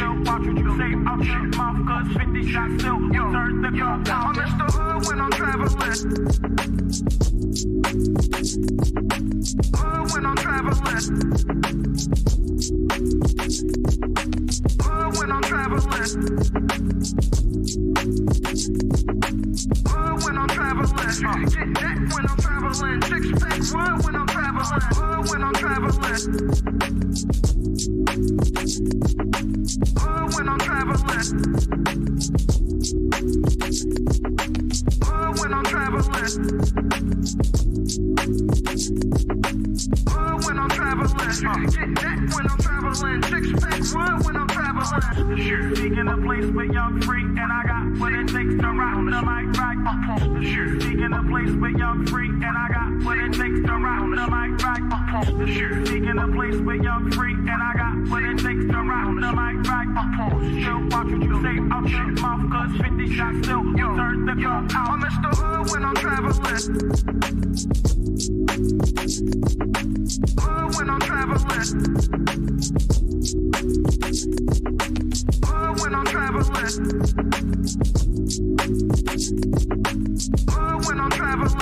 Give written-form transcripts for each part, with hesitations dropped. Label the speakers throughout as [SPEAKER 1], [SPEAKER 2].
[SPEAKER 1] Chill, watch what you say out your mouth, cause 50 shots still turn the gun down. I miss the hood when I'm traveling. Hood when I'm traveling. Hood when I'm traveling. Hood when I'm traveling. Get that when I'm traveling. Six pack wood when I'm traveling. Hood when I'm traveling. Hood when I'm traveling. Hood when I'm traveling. Hood when I'm traveling. Get that when I'm traveling. Six pack wood when I'm traveling. Seeking a place where young free, and I got what it takes to round the mic right. Seeking a place where young free, and I got what it takes to round the mic right. Seeking a place where young free, and I got what it takes to round the mic right. Chill, watch what you say out your mouth, cause 50 shots still turn the gun out. I miss the hood when I'm traveling. Hood when I'm traveling. Hood when I'm traveling. Hood when I'm traveling.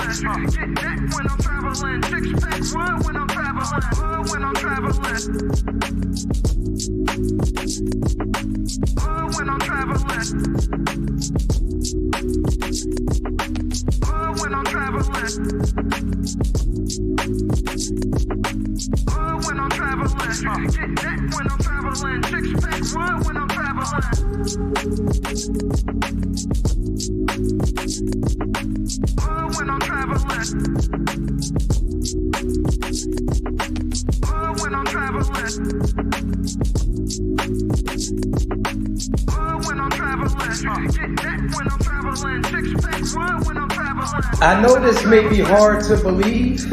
[SPEAKER 1] Get that when I'm traveling. Six pack wood when I'm traveling. Hood when I'm traveling. Hood when I'm traveling. Hood when I'm traveling. Hood when I'm traveling. Get that when I'm traveling. Six pack wood when I'm traveling. Hood when I'm traveling. Hood when I'm traveling. Hood when I'm traveling. Get that when I'm traveling. Six pack wood when I'm traveling.
[SPEAKER 2] I know this may be hard to believe,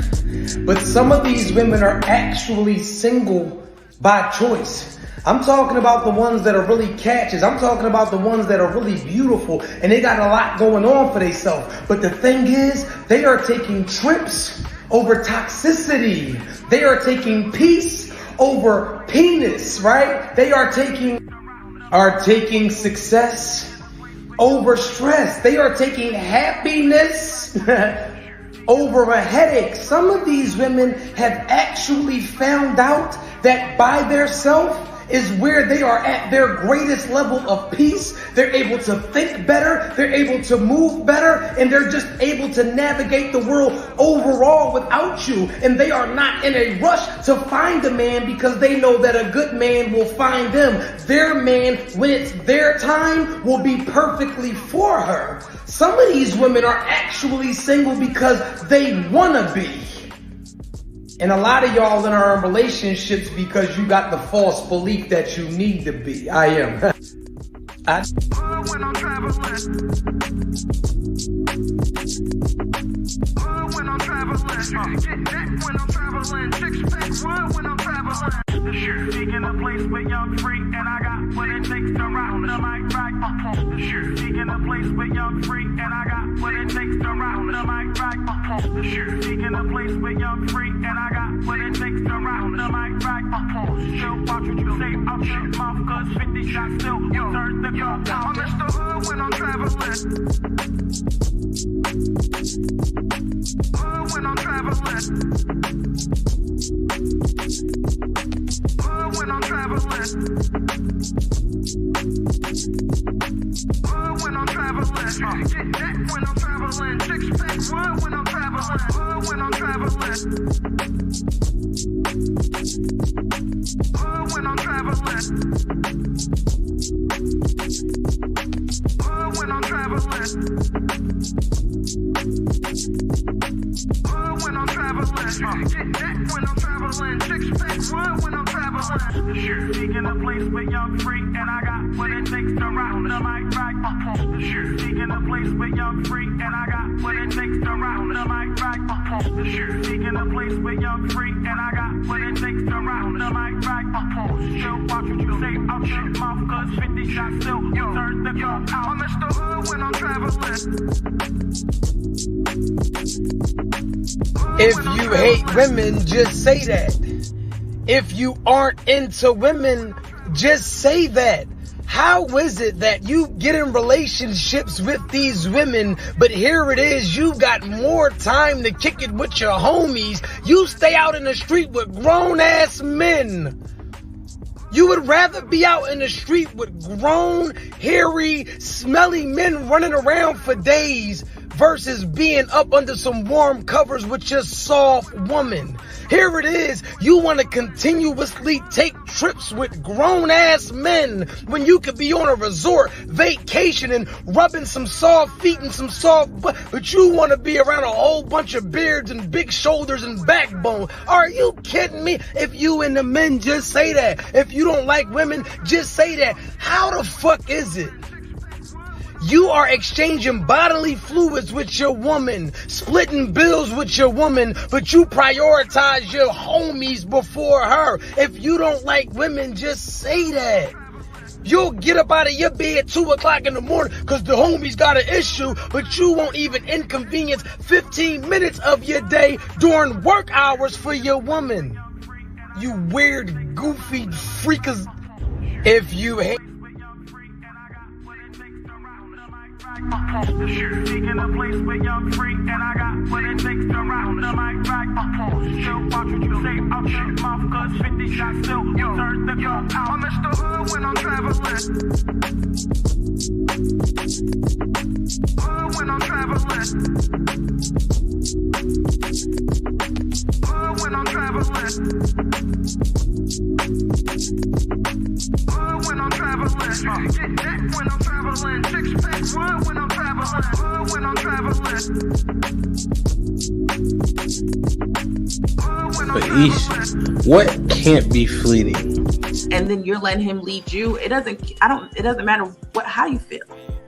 [SPEAKER 2] but some of these women are actually single by choice. I'm talking about the ones that are really catches. I'm talking about the ones that are really beautiful and they got a lot going on for themselves. But the thing is, they are taking trips over toxicity. They are taking peace over penis, right? They are taking success over stress. They are taking happiness over a headache. Some of these women have actually found out that by themselves is where they are at their greatest level of peace. They're able to think better, they're able to move better, and they're just able to navigate the world overall without you. And they are not in a rush to find a man because they know that a good man will find them. Their man, when it's their time, will be perfectly for her. Some of these women are actually single because they wanna be. And a lot of y'all in our relationships because you got the false belief that you need to be. I am.
[SPEAKER 1] When I'm traveling. When I'm traveling. Get that when I'm traveling. Six pack wood when I'm traveling. Seeking a place where young free, and I got what it takes to round the mic right. Seeking a place where young free, and I got what it takes to round the mic right. Seeking a place where young free, and I got what it takes to round the mic right. Chill, watch what you say out your mouth, cause 50 shots still turn the gun down. I miss the hood when I'm traveling. Hood when I'm traveling. Hood when I'm traveling. Hood when I'm traveling. Get that when I'm traveling. Six pack wood when I'm traveling. Hood when I'm traveling. Hood when I'm traveling. Hood when I'm traveling. Hood when I'm traveling. Get that when I'm traveling. Six pack wood when I'm traveling. Seeking a place where young free, and I got what it takes to round the mic right. Seeking a place where young free, and I got what it takes to round the mic right. Seeking a place where young free, and I got what it takes to round the mic right. Chill, watch what you say out your mouth, cause 50 shots still turn the gun out. I miss the hood when I'm traveling.
[SPEAKER 2] If you hate women, just say that. If you aren't into women, just say that. How is it that you get in relationships with these women, but here it is, you got more time to kick it with your homies. You stay out in the street with grown-ass men. You would rather be out in the street with grown, hairy, smelly men running around for days versus being up under some warm covers with your soft woman. Here it is, you want to continuously take trips with grown-ass men when you could be on a resort, vacationing, rubbing some soft feet and some soft butt, but you want to be around a whole bunch of beards and big shoulders and backbone. Are you kidding me? If you and the men just say that. If you don't like women, just say that. How the fuck is it? You are exchanging bodily fluids with your woman, splitting bills with your woman, but you prioritize your homies before her. If you don't like women, just say that. You'll get up out of your bed 2 o'clock in the morning because the homies got an issue, but you won't even inconvenience 15 minutes of your day during work hours for your woman. You weird, goofy freakers. If you hate...
[SPEAKER 1] Seeking a place where you're free, and I got what it takes to round the mic right. Still watch what you say out your mouth, cause 50 shots still turn the gun out. I'm Mr. Hood when I'm traveling. Hood when I'm traveling. Hood when I'm traveling. Hood when I'm traveling. Get that when I'm traveling. 6-pack wood when I'm traveling. Hood when I'm traveling.
[SPEAKER 3] But Ish, what can't be fleeting?
[SPEAKER 4] And then you're letting him lead you. It doesn't matter how you feel.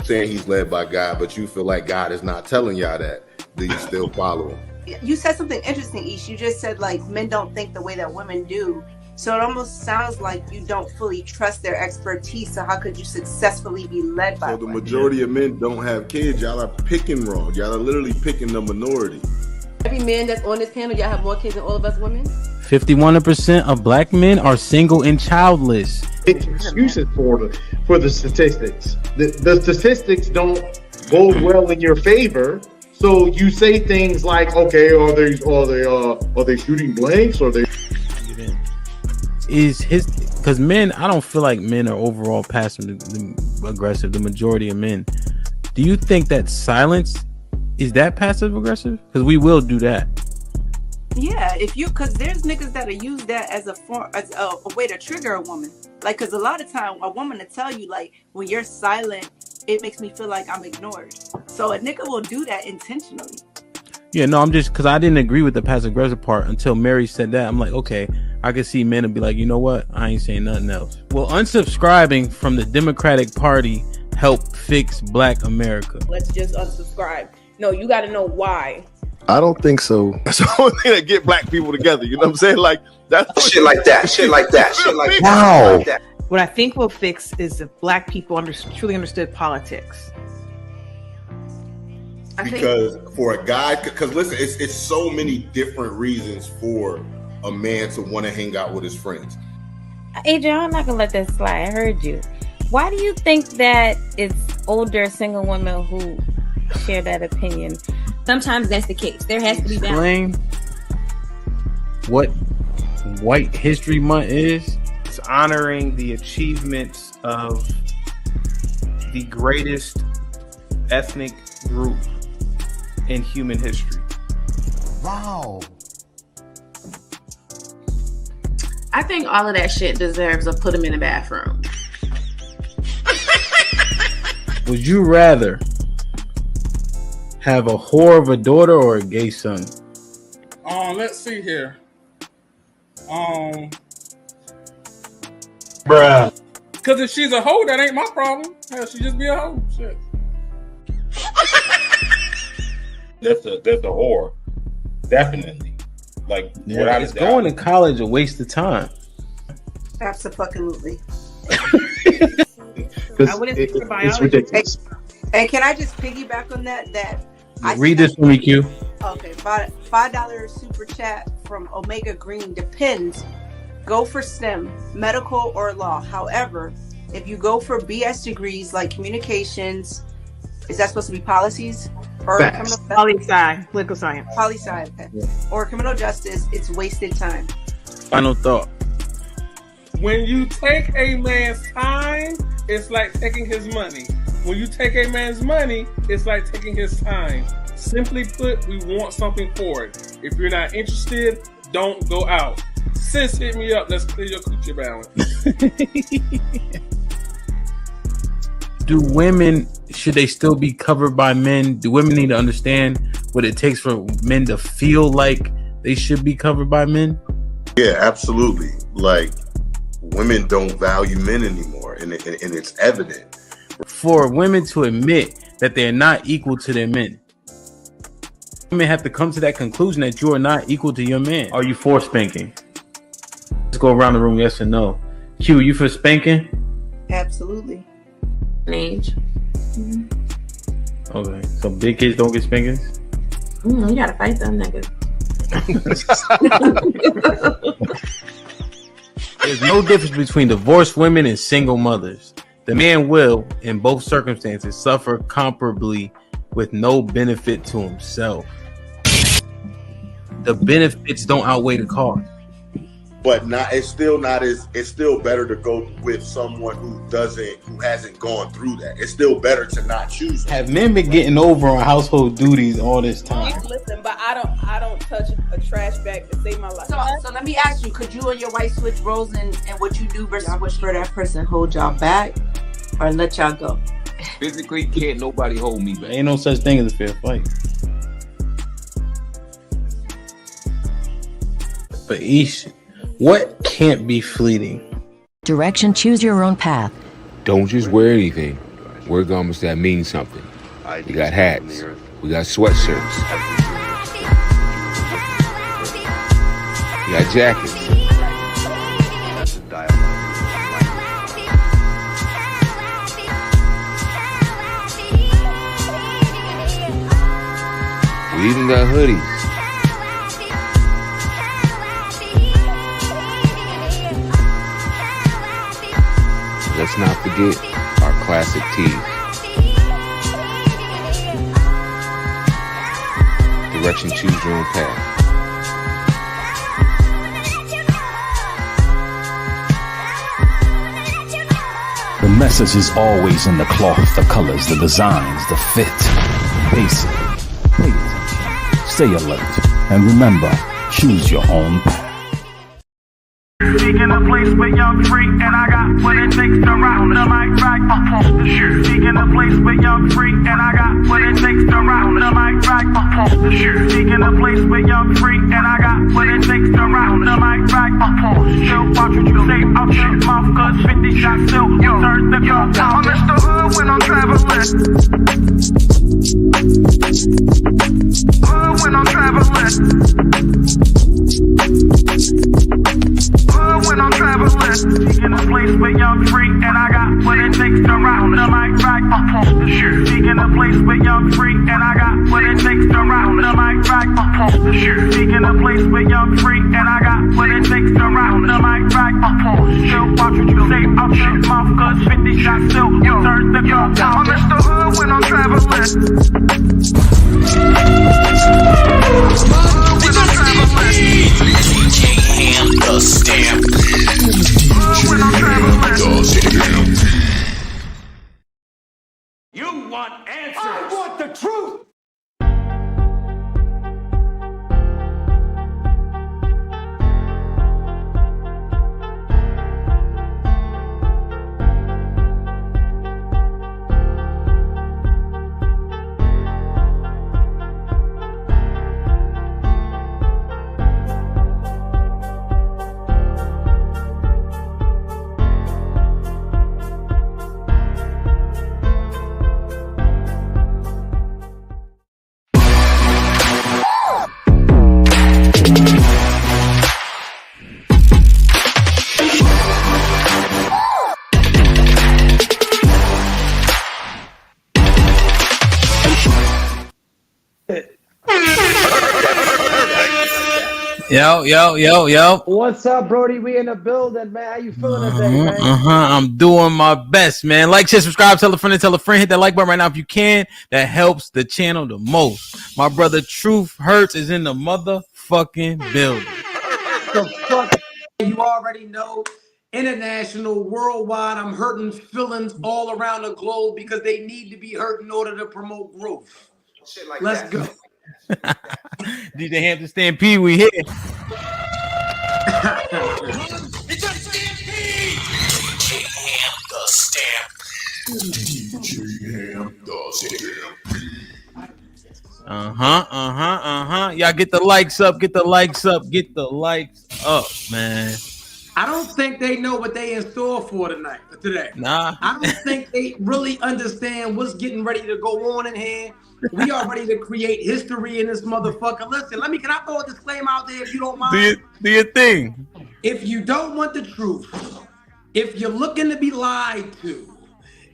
[SPEAKER 5] Saying he's led by God, but you feel like God is not telling y'all that. Do you still follow him?
[SPEAKER 6] You said something interesting, Ish. You just said like men don't think the way that women do. So it almost sounds like you don't fully trust their expertise. So how could you successfully be led by
[SPEAKER 5] So the
[SPEAKER 6] women?
[SPEAKER 5] majority of men don't have kids. Y'all are picking wrong. Y'all are literally picking the minority.
[SPEAKER 7] Every man that's on this panel, y'all have more kids than all of us women?
[SPEAKER 3] 51% of black men are single and childless.
[SPEAKER 8] It's excuses for the statistics. The statistics don't go well in your favor. So you say things like, okay, are they shooting blanks? Or they
[SPEAKER 3] because men, I don't feel like men are overall passive aggressive, the majority of men. Do you think that silence is that passive aggressive? Because we will do that.
[SPEAKER 4] Yeah, because there's niggas that'll use that as a way to trigger a woman. Like, because a lot of time a woman will tell you, like, when you're silent, it makes me feel like I'm ignored. So a nigga will do that intentionally.
[SPEAKER 3] Yeah, no, I'm just, because I didn't agree with the passive aggressive part until Mary said that. I'm like, okay, I can see men and be like, you know what? I ain't saying nothing else. Will unsubscribing from the Democratic Party help fix Black America?
[SPEAKER 7] Let's just unsubscribe. No, you got to know why.
[SPEAKER 9] I don't think so.
[SPEAKER 5] That's the only thing that get black people together. You know what I'm saying? Like that's
[SPEAKER 2] Shit like that. Shit like that. Shit like
[SPEAKER 9] Wow.
[SPEAKER 2] that.
[SPEAKER 10] What I think will fix is if black people truly understood politics.
[SPEAKER 5] because for a guy, because listen, it's so many different reasons for a man to want to hang out with his friends.
[SPEAKER 11] Adrian, I'm not gonna let that slide. I heard you. Why do you think that it's older single women who share that opinion?
[SPEAKER 12] Sometimes that's the case. There has to be
[SPEAKER 3] balance. Explain what White History Month is.
[SPEAKER 13] It's honoring the achievements of the greatest ethnic group in human history.
[SPEAKER 9] Wow.
[SPEAKER 4] I think all of that shit deserves a put him in the bathroom.
[SPEAKER 3] Would you rather have a whore of a daughter or a gay son?
[SPEAKER 14] Let's see here.
[SPEAKER 8] Bruh.
[SPEAKER 14] Because if she's a hoe, that ain't my problem. Hell, she just be a hoe. Shit.
[SPEAKER 8] That's a whore. Definitely. Like,
[SPEAKER 3] Yeah, is going to college a waste of time?
[SPEAKER 6] Absolutely.
[SPEAKER 7] I wouldn't think for biology.
[SPEAKER 8] It's ridiculous.
[SPEAKER 6] And can I just piggyback on that?
[SPEAKER 3] Read this for me, Q.
[SPEAKER 6] Okay, $5 super chat from Omega Green. Depends. Go for STEM, medical or law. However, If you go for BS degrees like communications, is that supposed to be policies? Or
[SPEAKER 10] Poli-sci, political science.
[SPEAKER 6] Poli-sci, okay. Or criminal justice, it's wasted time.
[SPEAKER 3] Final thought.
[SPEAKER 14] When you take a man's time, it's like taking his money. When you take a man's money, it's like taking his time. Simply put, we want something for it. If you're not interested, don't go out. Sis, hit me up. Let's clear your coochie balance.
[SPEAKER 3] Do women, should they still be covered by men? Do women need to understand what it takes for men to feel like they should be covered by men?
[SPEAKER 5] Yeah, absolutely. Like, women don't value men anymore, and it's evident.
[SPEAKER 3] For women to admit that they're not equal to their men, women have to come to that conclusion that you are not equal to your man. Are you for spanking? Let's go around the room, yes or no. Q, you for spanking?
[SPEAKER 6] Absolutely.
[SPEAKER 12] Age.
[SPEAKER 3] Okay, so big kids don't get spankings?
[SPEAKER 12] You gotta fight them niggas.
[SPEAKER 3] There's no difference between divorced women and single mothers. The man will, in both circumstances, suffer comparably with no benefit to himself. The benefits don't outweigh the cost.
[SPEAKER 5] But it's still better to go with someone who hasn't gone through that. It's still better to not choose them.
[SPEAKER 3] Have men been getting over on household duties all this time?
[SPEAKER 15] Listen, but I don't touch a trash bag to save my life.
[SPEAKER 4] So let me ask you, could you and your wife switch roles and what you do versus what for that person hold y'all back or let y'all go?
[SPEAKER 16] Physically, can't nobody hold me back.
[SPEAKER 3] Ain't no such thing as a fair fight. But Ish, what can't be fleeting?
[SPEAKER 17] Direction, choose your own path.
[SPEAKER 16] Don't just wear anything. Wear garments that mean something. We got hats. We got sweatshirts. We got jackets. We even got hoodies. Let's not forget our classic tees. Direction, choose your own path.
[SPEAKER 18] The message is always in the cloth, the colors, the designs, the fit. Basic. Pay attention. Stay alert. And remember, choose your own path.
[SPEAKER 1] Speaking a place where young free, and I got what it takes to rock the mic right up on the shoe. Speaking a place where young free, and I got what it takes to rock the mic right up on the shoe. Speaking a place where young free, and I got what it takes to rock the mic right up on the shoe. Watch what you say out your mouth, cause 50 shots still turn the gun down. I'm Mr. Hood when I'm traveling. Hood when I'm traveling. Hood when I'm traveling. Speaking a place where young free, and I got what it takes to rock the mic right up on the shoe. Speaking a place where young free, and I got what it takes to rock the mic right up on the shoe. Speaking a place where young free, and I got what it takes to rock the mic right up on the shoe. Watch what you say out your mouth, cause 50 shots still turn the gun down. I'm Mr. Hood when I'm traveling. Hood when I'm traveling.
[SPEAKER 19] The stamp.
[SPEAKER 1] When I'm traveling.
[SPEAKER 19] You want answers? I want the truth.
[SPEAKER 3] Yo.
[SPEAKER 2] What's up, Brody? We in the building, man. How you feeling today, man?
[SPEAKER 3] I'm doing my best, man. Like, share, subscribe, tell a friend, hit that like button right now if you can. That helps the channel the most. My brother Truth Hurts is in the motherfucking building.
[SPEAKER 2] The fuck, you already know. International, worldwide, I'm hurting feelings all around the globe because they need to be hurt in order to promote growth. Like Let's go.
[SPEAKER 3] DJ Hampton Stampede, we here. Y'all get the likes up, get the likes up, man.
[SPEAKER 2] I don't think they know what they in store for today.
[SPEAKER 3] Nah.
[SPEAKER 2] I don't think they really understand what's getting ready to go on in here. We are ready to create history in this motherfucker. Listen, can I throw a disclaimer out there if you don't mind?
[SPEAKER 3] Do your thing.
[SPEAKER 2] If you don't want the truth, if you're looking to be lied to,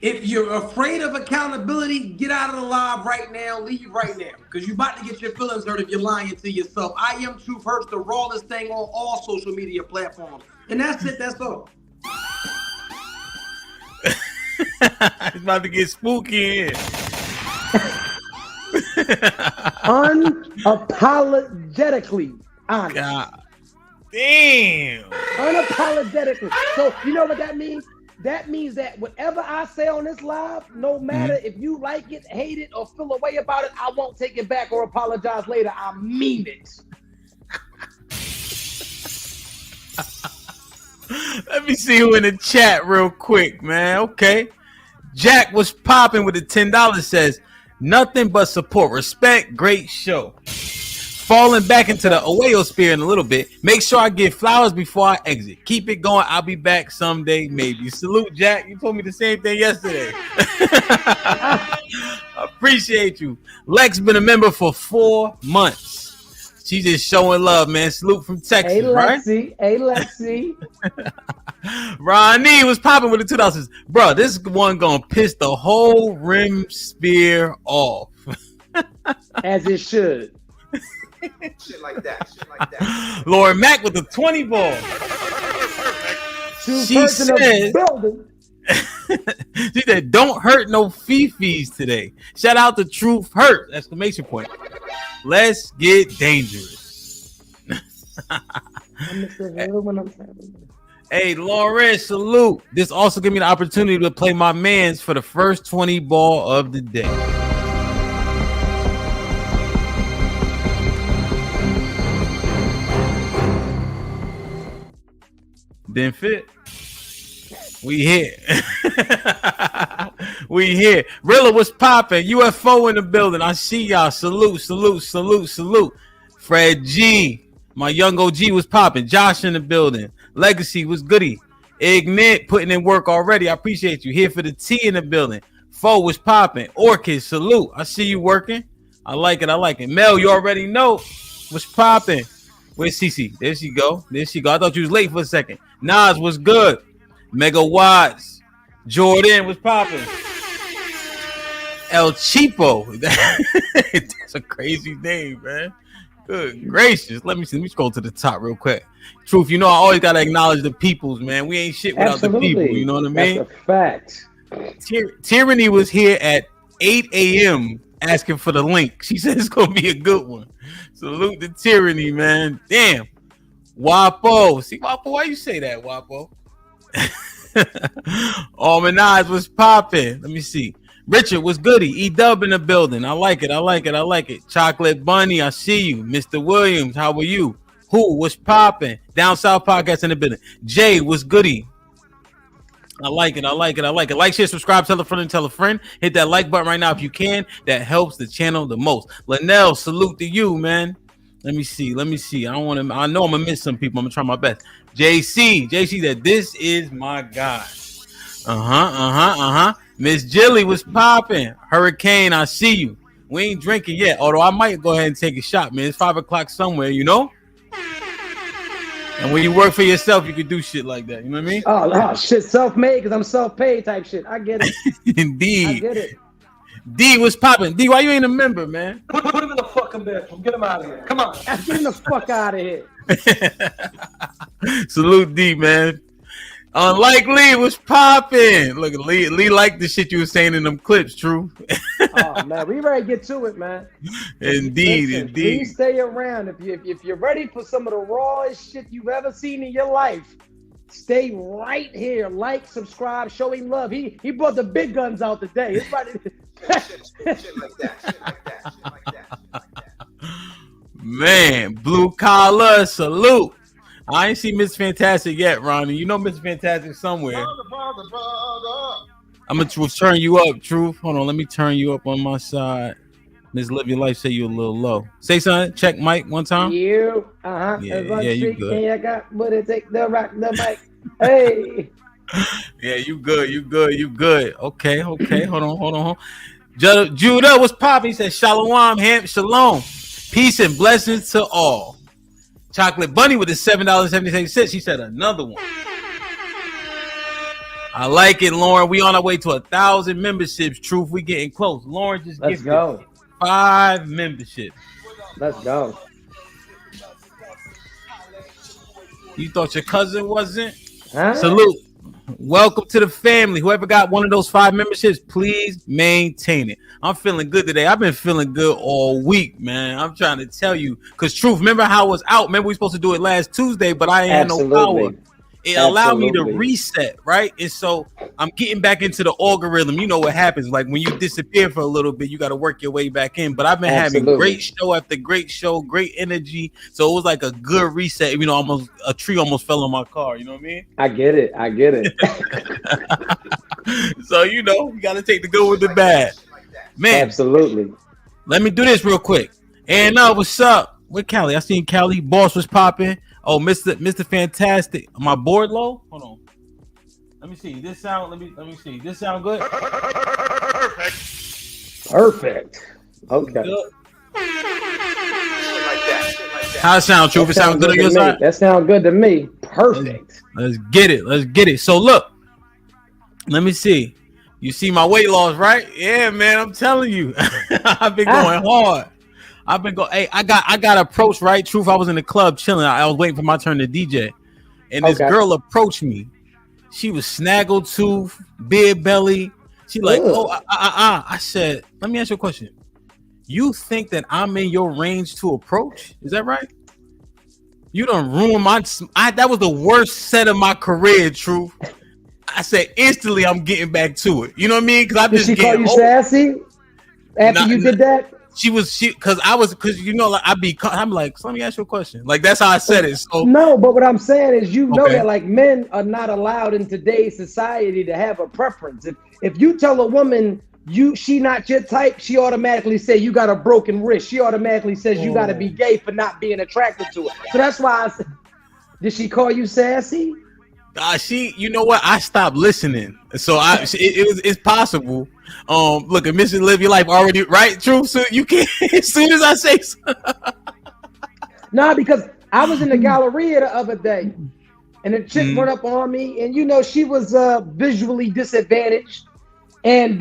[SPEAKER 2] if you're afraid of accountability, get out of the live right now, leave right now, because you're about to get your feelings hurt if you're lying to yourself. I am Truth Hurts, the rawest thing on all social media platforms. And that's it, that's all.
[SPEAKER 3] It's about to get spooky in here.
[SPEAKER 2] Unapologetically honest.
[SPEAKER 3] God damn.
[SPEAKER 2] Unapologetically. So you know what that means? That means that whatever I say on this live, no matter if you like it, hate it, or feel a way about it, I won't take it back or apologize later. I mean it.
[SPEAKER 3] Let me see who in the chat real quick, man. Okay. Jack was popping with the $10, says, nothing but support. Respect. Great show. Falling back into the Owayo-sphere in a little bit. Make sure I get flowers before I exit. Keep it going. I'll be back someday, maybe. Salute, Jack. You told me the same thing yesterday. Appreciate you. Lex been a member for 4 months. She's just showing love, man. Salute from Texas,
[SPEAKER 2] hey,
[SPEAKER 3] Lexi.
[SPEAKER 2] Right? Hey, Lexi.
[SPEAKER 3] Ronnie was popping with the $2. Bro, this one gonna piss the whole rim sphere off.
[SPEAKER 2] As it should.
[SPEAKER 9] Shit like that.
[SPEAKER 3] Lauren Mack with the 20 ball. She said, she said, don't hurt no fifis today. Shout out to Truth Hurt! Exclamation point. Let's get dangerous. Hey, Lauren, salute. This also give me the opportunity to play my mans for the first 20 ball of the day. Didn't fit. We here. We here. Rilla was popping. UFO in the building. I see y'all. Salute. Fred G. My young OG was popping. Josh in the building. Legacy was goody. Ignite putting in work already. I appreciate you. Here for the T in the building. Foe was popping. Orchid, salute. I see you working. I like it. Mel, you already know what's popping. Where's Cece? There she go. I thought you was late for a second. Nas was good. Mega Watts. Jordan was popping. El Cheapo. That's a crazy name, man. Good gracious. Let me scroll to the top real quick. Truth, you know I always gotta acknowledge the peoples, man. We ain't shit without the people. You know what I mean?
[SPEAKER 2] That's a fact.
[SPEAKER 3] Tyranny was here at 8 a.m. asking for the link. She said it's gonna be a good one. Salute to Tyranny, man. Damn. Wapo. See, Wapo, why you say that, Wapo? Minaj was popping. Let me see. Richard was goody. E-Dub in the building. I like it. Chocolate Bunny, I see you. Mr. Williams, how are you? Who was popping? Down South Podcast in the building. Jay was goody. I like it. Like, share, subscribe, tell a friend. Hit that like button right now if you can. That helps the channel the most. Linnell, salute to you, man. Let me see. I know I'm gonna miss some people. I'm gonna try my best. JC that this is my guy. Miss Jilly was popping. Hurricane, I see you. We ain't drinking yet, although I might go ahead and take a shot, man. It's 5 o'clock somewhere, you know? And when you work for yourself, you can do shit like that. You know what I mean?
[SPEAKER 2] Oh shit, self-made because I'm self-paid type shit. I get it.
[SPEAKER 3] Indeed.
[SPEAKER 2] I get it.
[SPEAKER 3] D was popping. D, why you ain't a member, man?
[SPEAKER 2] Put him in the fucking bedroom. Get him out of here. Come on. Get him the fuck out of here.
[SPEAKER 3] Salute D, man. Unlike Lee was popping. Look, Lee liked the shit you were saying in them clips. True.
[SPEAKER 20] Oh man, we ready to get to it, man.
[SPEAKER 3] Indeed,
[SPEAKER 20] Listen,
[SPEAKER 3] indeed.
[SPEAKER 20] Please stay around. If you're ready for some of the rawest shit you've ever seen in your life, stay right here. Like, subscribe, show him love. He brought the big guns out today. It's about
[SPEAKER 9] Shit like that.
[SPEAKER 3] Man, blue collar, salute. I ain't seen Miss Fantastic yet, Ronnie. You know Miss Fantastic somewhere. I'm gonna turn you up, Truth. Hold on, let me turn you up on my side. Miss Live Your Life say you a little low. Say something. Check mic one time.
[SPEAKER 20] You,
[SPEAKER 3] Yeah, you good.
[SPEAKER 20] I got, but it take the rock the mic. Hey.
[SPEAKER 3] Yeah, you good. Okay. Hold on. Judah was popping. He said, Shalom, shalom. Peace and blessings to all. Chocolate Bunny with the $7.76. She said another one. I like it, Lauren. We on our way to 1,000 memberships. Truth, we getting close. Lauren just gifted 5 memberships.
[SPEAKER 20] Let's go.
[SPEAKER 3] You thought your cousin wasn't?
[SPEAKER 20] Huh?
[SPEAKER 3] Salute. Welcome to the family. Whoever got one of those 5 memberships, please maintain it. I'm feeling good today. I've been feeling good all week, man. I'm trying to tell you. Because Truth, remember how I was out? Remember we were supposed to do it last Tuesday, but I ain't had no power. It allowed me to reset, right? And so I'm getting back into the algorithm. You know what happens. Like when you disappear for a little bit, you got to work your way back in. But I've been having great show after great show, great energy. So it was like a good reset. You know, almost a tree almost fell on my car. You know what I mean?
[SPEAKER 20] I get it.
[SPEAKER 3] So, you know, you got to take the good with the bad. Man.
[SPEAKER 20] Absolutely.
[SPEAKER 3] Let me do this real quick. And what's up? With Callie? I seen Callie. Boss was popping. Oh, Mr. Fantastic. My board low? Hold on. Let me see. This sound. Let me see. This sound good?
[SPEAKER 20] Perfect. Okay.
[SPEAKER 3] Good. How it sound, Truth? It sound good on your side?
[SPEAKER 20] That sound good to me. Perfect.
[SPEAKER 3] Let's get it. So look. Let me see. You see my weight loss, right? Yeah, man. I'm telling you. I've been going hard. Hey, I got approached, right? Truth, I was in the club chilling. I was waiting for my turn to DJ. And this girl approached me. She was snaggletooth, big belly. She like, I said, let me ask you a question. You think that I'm in your range to approach? Is that right? You done ruined that was the worst set of my career, Truth. I said instantly I'm getting back to it. You know what I mean? Because I'm just
[SPEAKER 20] getting old. Did she call you sassy after you did that? Because
[SPEAKER 3] you know, like I'm like, so let me ask you a question. Like that's how I said it. So
[SPEAKER 20] no, but what I'm saying is, you know that like men are not allowed in today's society to have a preference. If you tell a woman she not your type, she automatically say you got a broken wrist. She automatically says you got to be gay for not being attracted to her. So that's why I said, did she call you sassy?
[SPEAKER 3] You know what? I stopped listening, so it's possible. Look, at Mrs. Live Your Life already, right? True. So you can't as soon as I say so.
[SPEAKER 20] No, because I was in the Galleria the other day, and the chick went up on me, and you know she was visually disadvantaged, and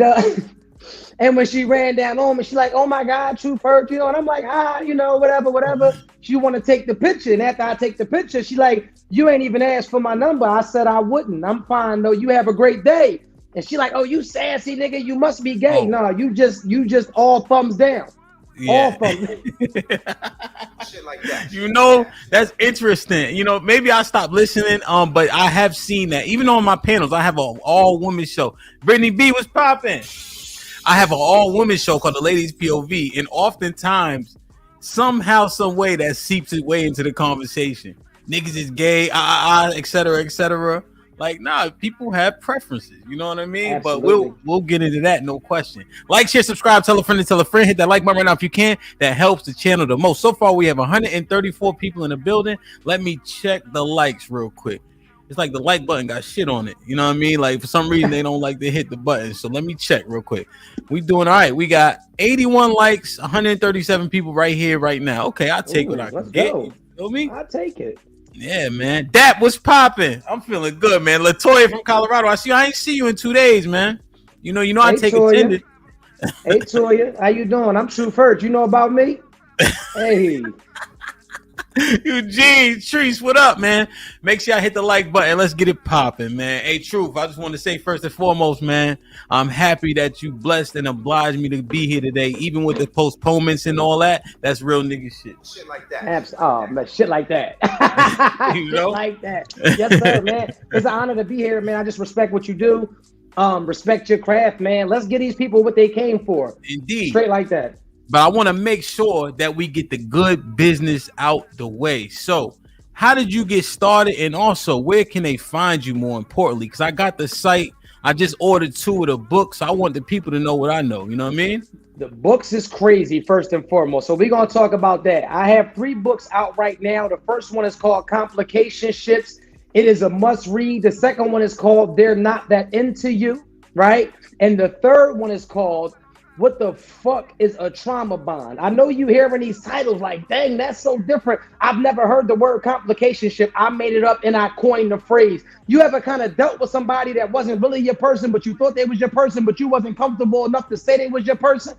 [SPEAKER 20] when she ran down on me, she's like, "Oh my God, Truth hurt," you know, and I'm like, you know, whatever. She want to take the picture, and after I take the picture, she like, "You ain't even asked for my number." I said I wouldn't. I'm fine though. You have a great day. And she like, "Oh, you sassy nigga, you must be gay." No, you just all thumbs down. Yeah. All thumbs down.
[SPEAKER 9] Shit like that.
[SPEAKER 3] You know, that's interesting. You know, maybe I stopped listening, but I have seen that. Even on my panels, I have an all-woman show. Brittany B was popping. I have an all-woman show called The Ladies POV, and oftentimes, somehow, some way, that seeps its way into the conversation. Niggas is gay, et cetera. Like, nah, people have preferences. You know what I mean?
[SPEAKER 20] Absolutely.
[SPEAKER 3] But we'll get into that, no question. Like, share, subscribe, tell a friend to tell a friend. Hit that like button right now if you can. That helps the channel the most. So far, we have 134 people in the building. Let me check the likes real quick. It's like the like button got shit on it. You know what I mean? Like, for some reason, they don't like to hit the button. So let me check real quick. We doing all right. We got 81 likes, 137 people right here, right now. Okay, I'll take what I can get. You feel me?
[SPEAKER 20] I'll take it.
[SPEAKER 3] Yeah, man. That was popping. I'm feeling good, man. Latoya from Colorado. I ain't see you in 2 days, man. You know, I take attendance.
[SPEAKER 20] Hey, Toya. How you doing? I'm Truth Hurt. You know about me? Hey.
[SPEAKER 3] Eugene, Treese, what up, man? Make sure y'all hit the like button. Let's get it popping, man. Hey, Truth, I just want to say first and foremost, man, I'm happy that you blessed and obliged me to be here today, even with the postponements and all that. That's real nigga shit.
[SPEAKER 9] Shit like that.
[SPEAKER 20] Oh, man, shit like that.
[SPEAKER 3] You know?
[SPEAKER 20] Shit like that. Yes, sir, man. It's an honor to be here, man. I just respect what you do. Respect your craft, man. Let's get these people what they came for.
[SPEAKER 3] Indeed.
[SPEAKER 20] Straight like that.
[SPEAKER 3] But I want to make sure that we get the good business out the way. So, how did you get started? And also, where can they find you more importantly? Because I got the site. I just ordered 2 of the books. I want the people to know what I know. You know what I mean?
[SPEAKER 20] The books is crazy, first and foremost. So we're going to talk about that. I have 3 books out right now. The first one is called Complicationships. It is a must read. The second one is called They're Not That Into You, right? And the third one is called What the Fuck is a Trauma Bond? I know you hearing these titles like, dang, that's so different. I've never heard the word complicationship. I made it up and I coined the phrase. You ever kind of dealt with somebody that wasn't really your person, but you thought they was your person, but you wasn't comfortable enough to say they was your person?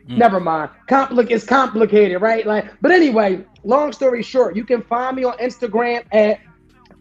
[SPEAKER 20] Never mind. It's complicated, right? Like, but anyway, long story short, you can find me on Instagram at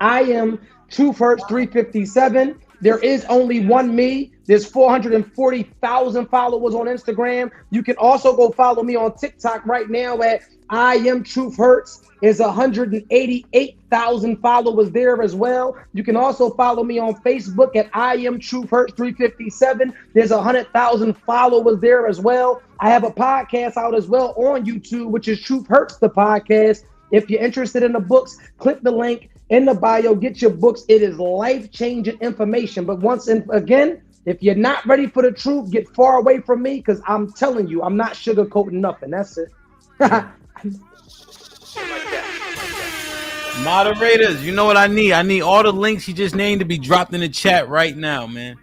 [SPEAKER 20] I am TruthHurts357. There is only one me. There's 440,000 followers on Instagram. You can also go follow me on TikTok right now at I am Truth Hurts. There's 188,000 followers there as well. You can also follow me on Facebook at I am Truth Hurts 357. There's 100,000 followers there as well. I have a podcast out as well on YouTube, which is Truth Hurts the podcast. If you're interested in the books, click the link in the bio, get your books. It is life-changing information. But once and again, if you're not ready for the truth, get far away from me, because I'm telling you, I'm not sugarcoating nothing. That's it.
[SPEAKER 3] Moderators, you know what I need? I need all the links you just named to be dropped in the chat right now, man.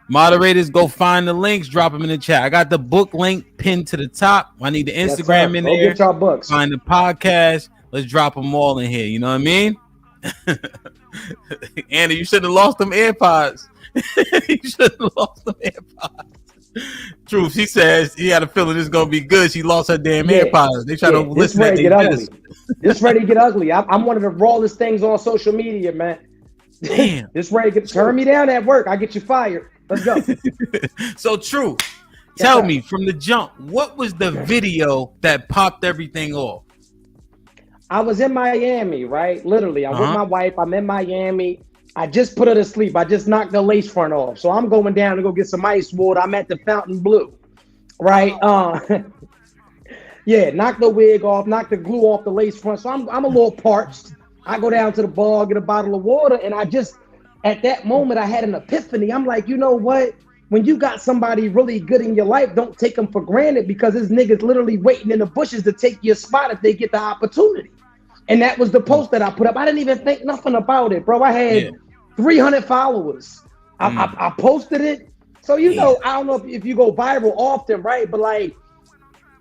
[SPEAKER 3] Moderators, go find the links, drop them in the chat. I got the book link pinned to the top. I need the Instagram in there.
[SPEAKER 20] Go get your books.
[SPEAKER 3] Find the podcast. Let's drop them all in here. You know what I mean? Andy, you should have lost them AirPods. You should have lost them AirPods. Truth, she says he had a feeling it's gonna be good. She lost her damn AirPods. They try to listen to
[SPEAKER 20] this. This ready to get ugly. I'm one of the rawest things on social media, man.
[SPEAKER 3] Damn.
[SPEAKER 20] This ready to turn me down at work. I get you fired. Let's go.
[SPEAKER 3] So Truth, tell me from the jump, what was the video that popped everything off?
[SPEAKER 20] I was in Miami, right? Literally, I'm with my wife. I'm in Miami. I just put her to sleep. I just knocked the lace front off. So I'm going down to go get some ice water. I'm at the Fountain Blue, right? Yeah, knock the wig off, knock the glue off the lace front. So I'm a little parched. I go down to the bar, get a bottle of water, and I just, at that moment, I had an epiphany. I'm like, you know what? When you got somebody really good in your life, don't take them for granted, because this nigga's literally waiting in the bushes to take your spot if they get the opportunity. And that was the post that I put up. I didn't even think nothing about it, bro. I had 300 followers. I posted it. So, you know, I don't know if you go viral often, right? But like,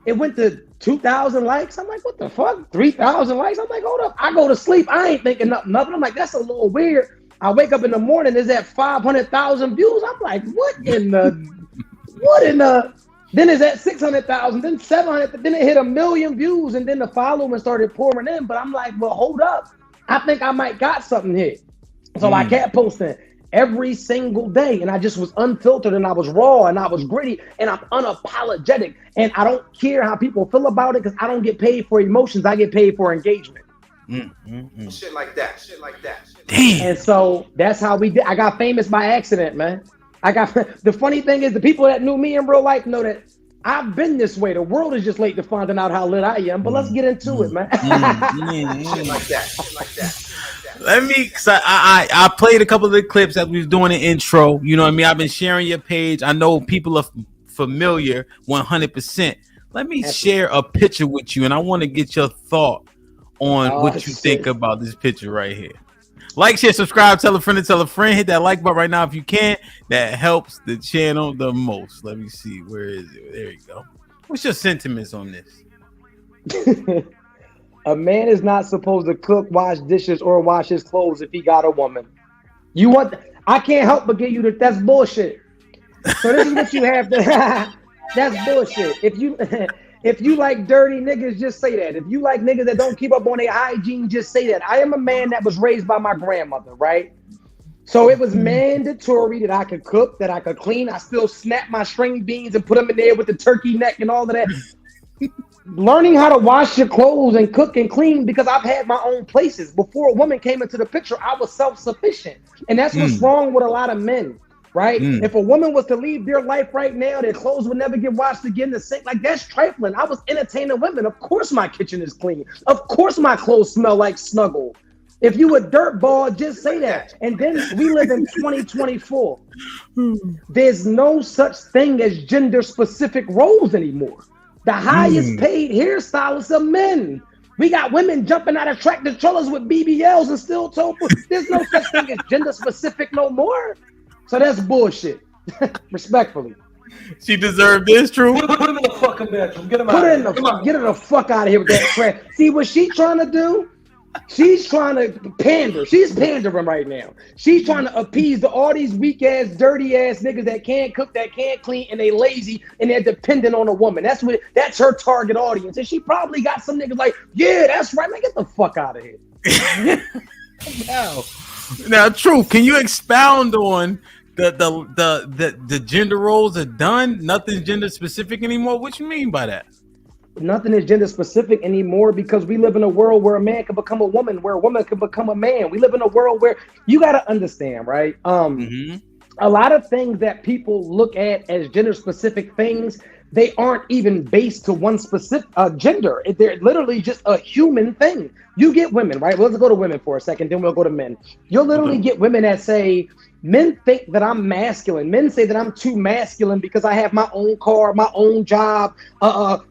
[SPEAKER 20] it went to 2,000 likes. I'm like, what the fuck? 3,000 likes? I'm like, hold up. I go to sleep. I ain't thinking nothing. I'm like, that's a little weird. I wake up in the morning, is at 500,000 views. I'm like, what in the, then it's at 600,000, then 700, then it hit 1 million views, and then the following started pouring in. But I'm like, well, hold up. I think I might got something here. So I kept posting every single day, and I just was unfiltered, and I was raw, and I was gritty, and I'm unapologetic. And I don't care how people feel about it, because I don't get paid for emotions. I get paid for engagement.
[SPEAKER 9] Shit like that. Shit like that.
[SPEAKER 3] Damn.
[SPEAKER 20] And so that's how we did. I got famous by accident, man. The funny thing is, the people that knew me in real life know that I've been this way. The world is just late to finding out how lit I am. But let's get into it, man.
[SPEAKER 9] Shit like that. Shit like that.
[SPEAKER 3] Let me, cause I played a couple of the clips that we was doing an intro. You know what I mean? I've been sharing your page. I know people are familiar 100%. Let me share a picture with you, and I want to get your thought on what you think about this picture right here. Like, share, subscribe, tell a friend to tell a friend. Hit that like button right now if you can. That helps the channel the most. Let me see. Where is it? There you go. What's your sentiments on this?
[SPEAKER 20] A man is not supposed to cook, wash dishes, or wash his clothes if he got a woman. I can't help but give you that. That's bullshit. So this is what you have to. That's bullshit. If you like dirty niggas, just say that. If you like niggas that don't keep up on their hygiene, just say that. I am a man that was raised by my grandmother, right? So it was mandatory that I could cook, that I could clean. I still snap my string beans and put them in there with the turkey neck and all of that. Learning how to wash your clothes and cook and clean, because I've had my own places. Before a woman came into the picture, I was self-sufficient. And that's what's wrong with a lot of men, right? If a woman was to leave their life right now, their clothes would never get washed again. The sink, like, that's trifling. I was entertaining women. Of course my kitchen is clean. Of course my clothes smell like Snuggle. If you a dirtball, just say that. And then we live in 2024. There's no such thing as gender-specific roles anymore. The highest paid hairstylists are men. We got women jumping out of tractor trailers with BBLs and steel toe. There's no such thing as gender specific no more. So that's bullshit. Respectfully.
[SPEAKER 3] She deserved this, True.
[SPEAKER 2] Put him in the fucking bedroom. Get him out.
[SPEAKER 20] Get her the fuck out of here with that crap. See what she trying to do? She's trying to pander. She's pandering right now. She's trying to appease all these weak ass, dirty ass niggas that can't cook, that can't clean, and they lazy and they're dependent on a woman. That's her target audience. And she probably got some niggas like, yeah, that's right. Man, get the fuck out of here.
[SPEAKER 3] Now, True, can you expound on the gender roles are done? Nothing's gender specific anymore. What you mean by that?
[SPEAKER 20] Nothing is gender specific anymore, because we live in a world where a man can become a woman, where a woman can become a man. We live in a world where you got to understand, right? A lot of things that people look at as gender specific things, they aren't even based to one specific gender. They're literally just a human thing. You get women, right? Well, let's go to women for a second, then we'll go to men. You'll literally get women that say, men think that I'm masculine. Men say that I'm too masculine because I have my own car, my own job,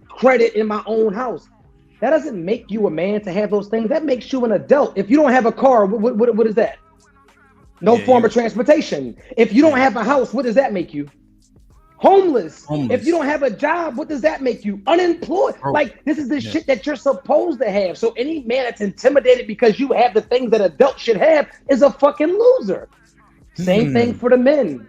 [SPEAKER 20] credit in my own house. That doesn't make you a man to have those things. That makes you an adult. If you don't have a car, what is that? No form of transportation. If you don't have a house, what does that make you? Homeless. If you don't have a job, what does that make you? Unemployed. Like, this is the shit that you're supposed to have. So any man that's intimidated because you have the things that adults should have is a fucking loser. Same thing for the men.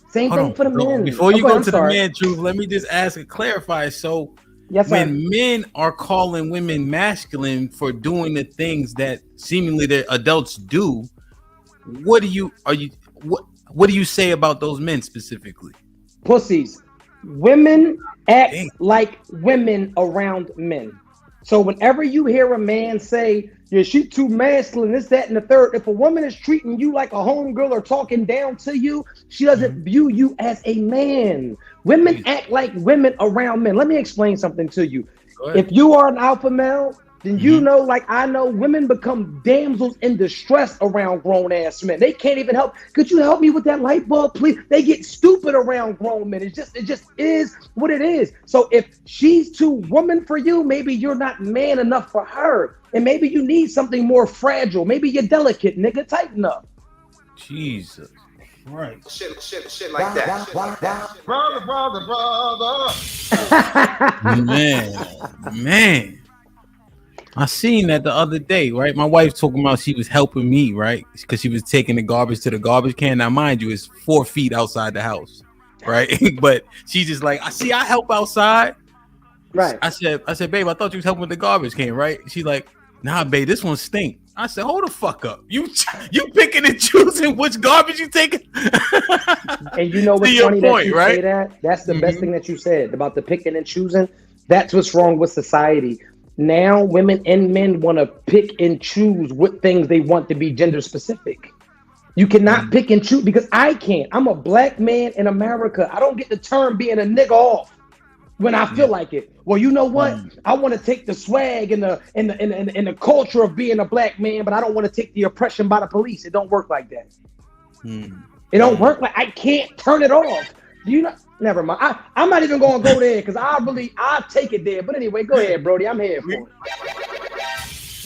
[SPEAKER 20] Same thing for the men.
[SPEAKER 3] Before you go to the man, Truth, let me just ask and clarify. So when men are calling women masculine for doing the things that seemingly the adults do, what do you say about those men specifically?
[SPEAKER 20] Pussies. Women act like women around men. So whenever you hear a man say, yeah, she's too masculine, this, that, and the third, if a woman is treating you like a homegirl or talking down to you, she doesn't view you as a man. Women act like women around men. Let me explain something to you. If you are an alpha male, then you know, like I know, women become damsels in distress around grown ass men. They can't even help. Could you help me with that light bulb, please? They get stupid around grown men. It just is what it is. So if she's too woman for you, maybe you're not man enough for her. And maybe you need something more fragile. Maybe you're delicate, nigga. Tighten up.
[SPEAKER 3] Jesus. Right.
[SPEAKER 9] Shit like that.
[SPEAKER 3] Brother. Man. I seen that the other day, right? My wife talking about she was helping me, right? Because she was taking the garbage to the garbage can. Now, mind you, it's 4 feet outside the house, right? But she's just like, I help outside.
[SPEAKER 20] Right.
[SPEAKER 3] I said, babe, I thought you was helping with the garbage can, right? She's like, nah, babe, this one stink. I said, hold the fuck up. You picking and choosing which garbage you taking?
[SPEAKER 20] And you know what's funny that you say that? That's the best thing that you said about the picking and choosing. That's what's wrong with society. Now women and men want to pick and choose what things they want to be gender specific. You cannot pick and choose, because I can't. I'm a black man in America. I don't get to turn being a nigga off when I feel like it. Well, you know what? I want to take the swag and the culture of being a black man, but I don't want to take the oppression by the police. It don't work like that. It don't work like, I can't turn it off. Do you know? Never mind. I'm not even going to go there because I'll take it there. But anyway, go ahead, Brody. I'm here for it.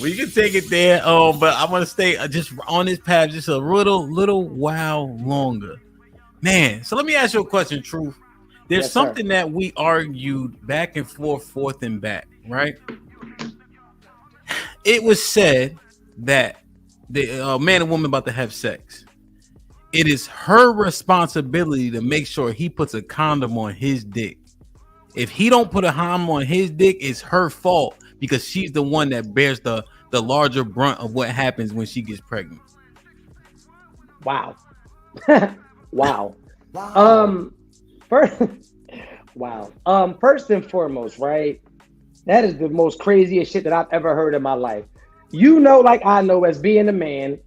[SPEAKER 3] Well, you can take it there. But I want to stay just on this path just a little while longer. Man, so let me ask you a question, Truth. There's something that we argued back and forth and back, right? It was said that the man and woman about to have sex. It is her responsibility to make sure he puts a condom on his dick. If he don't put a ham on his dick, it's her fault because she's the one that bears the larger brunt of what happens when she gets pregnant.
[SPEAKER 20] Wow. Wow. First, wow. First and foremost, right? That is the most craziest shit that I've ever heard in my life. You know, like I know, as being a man,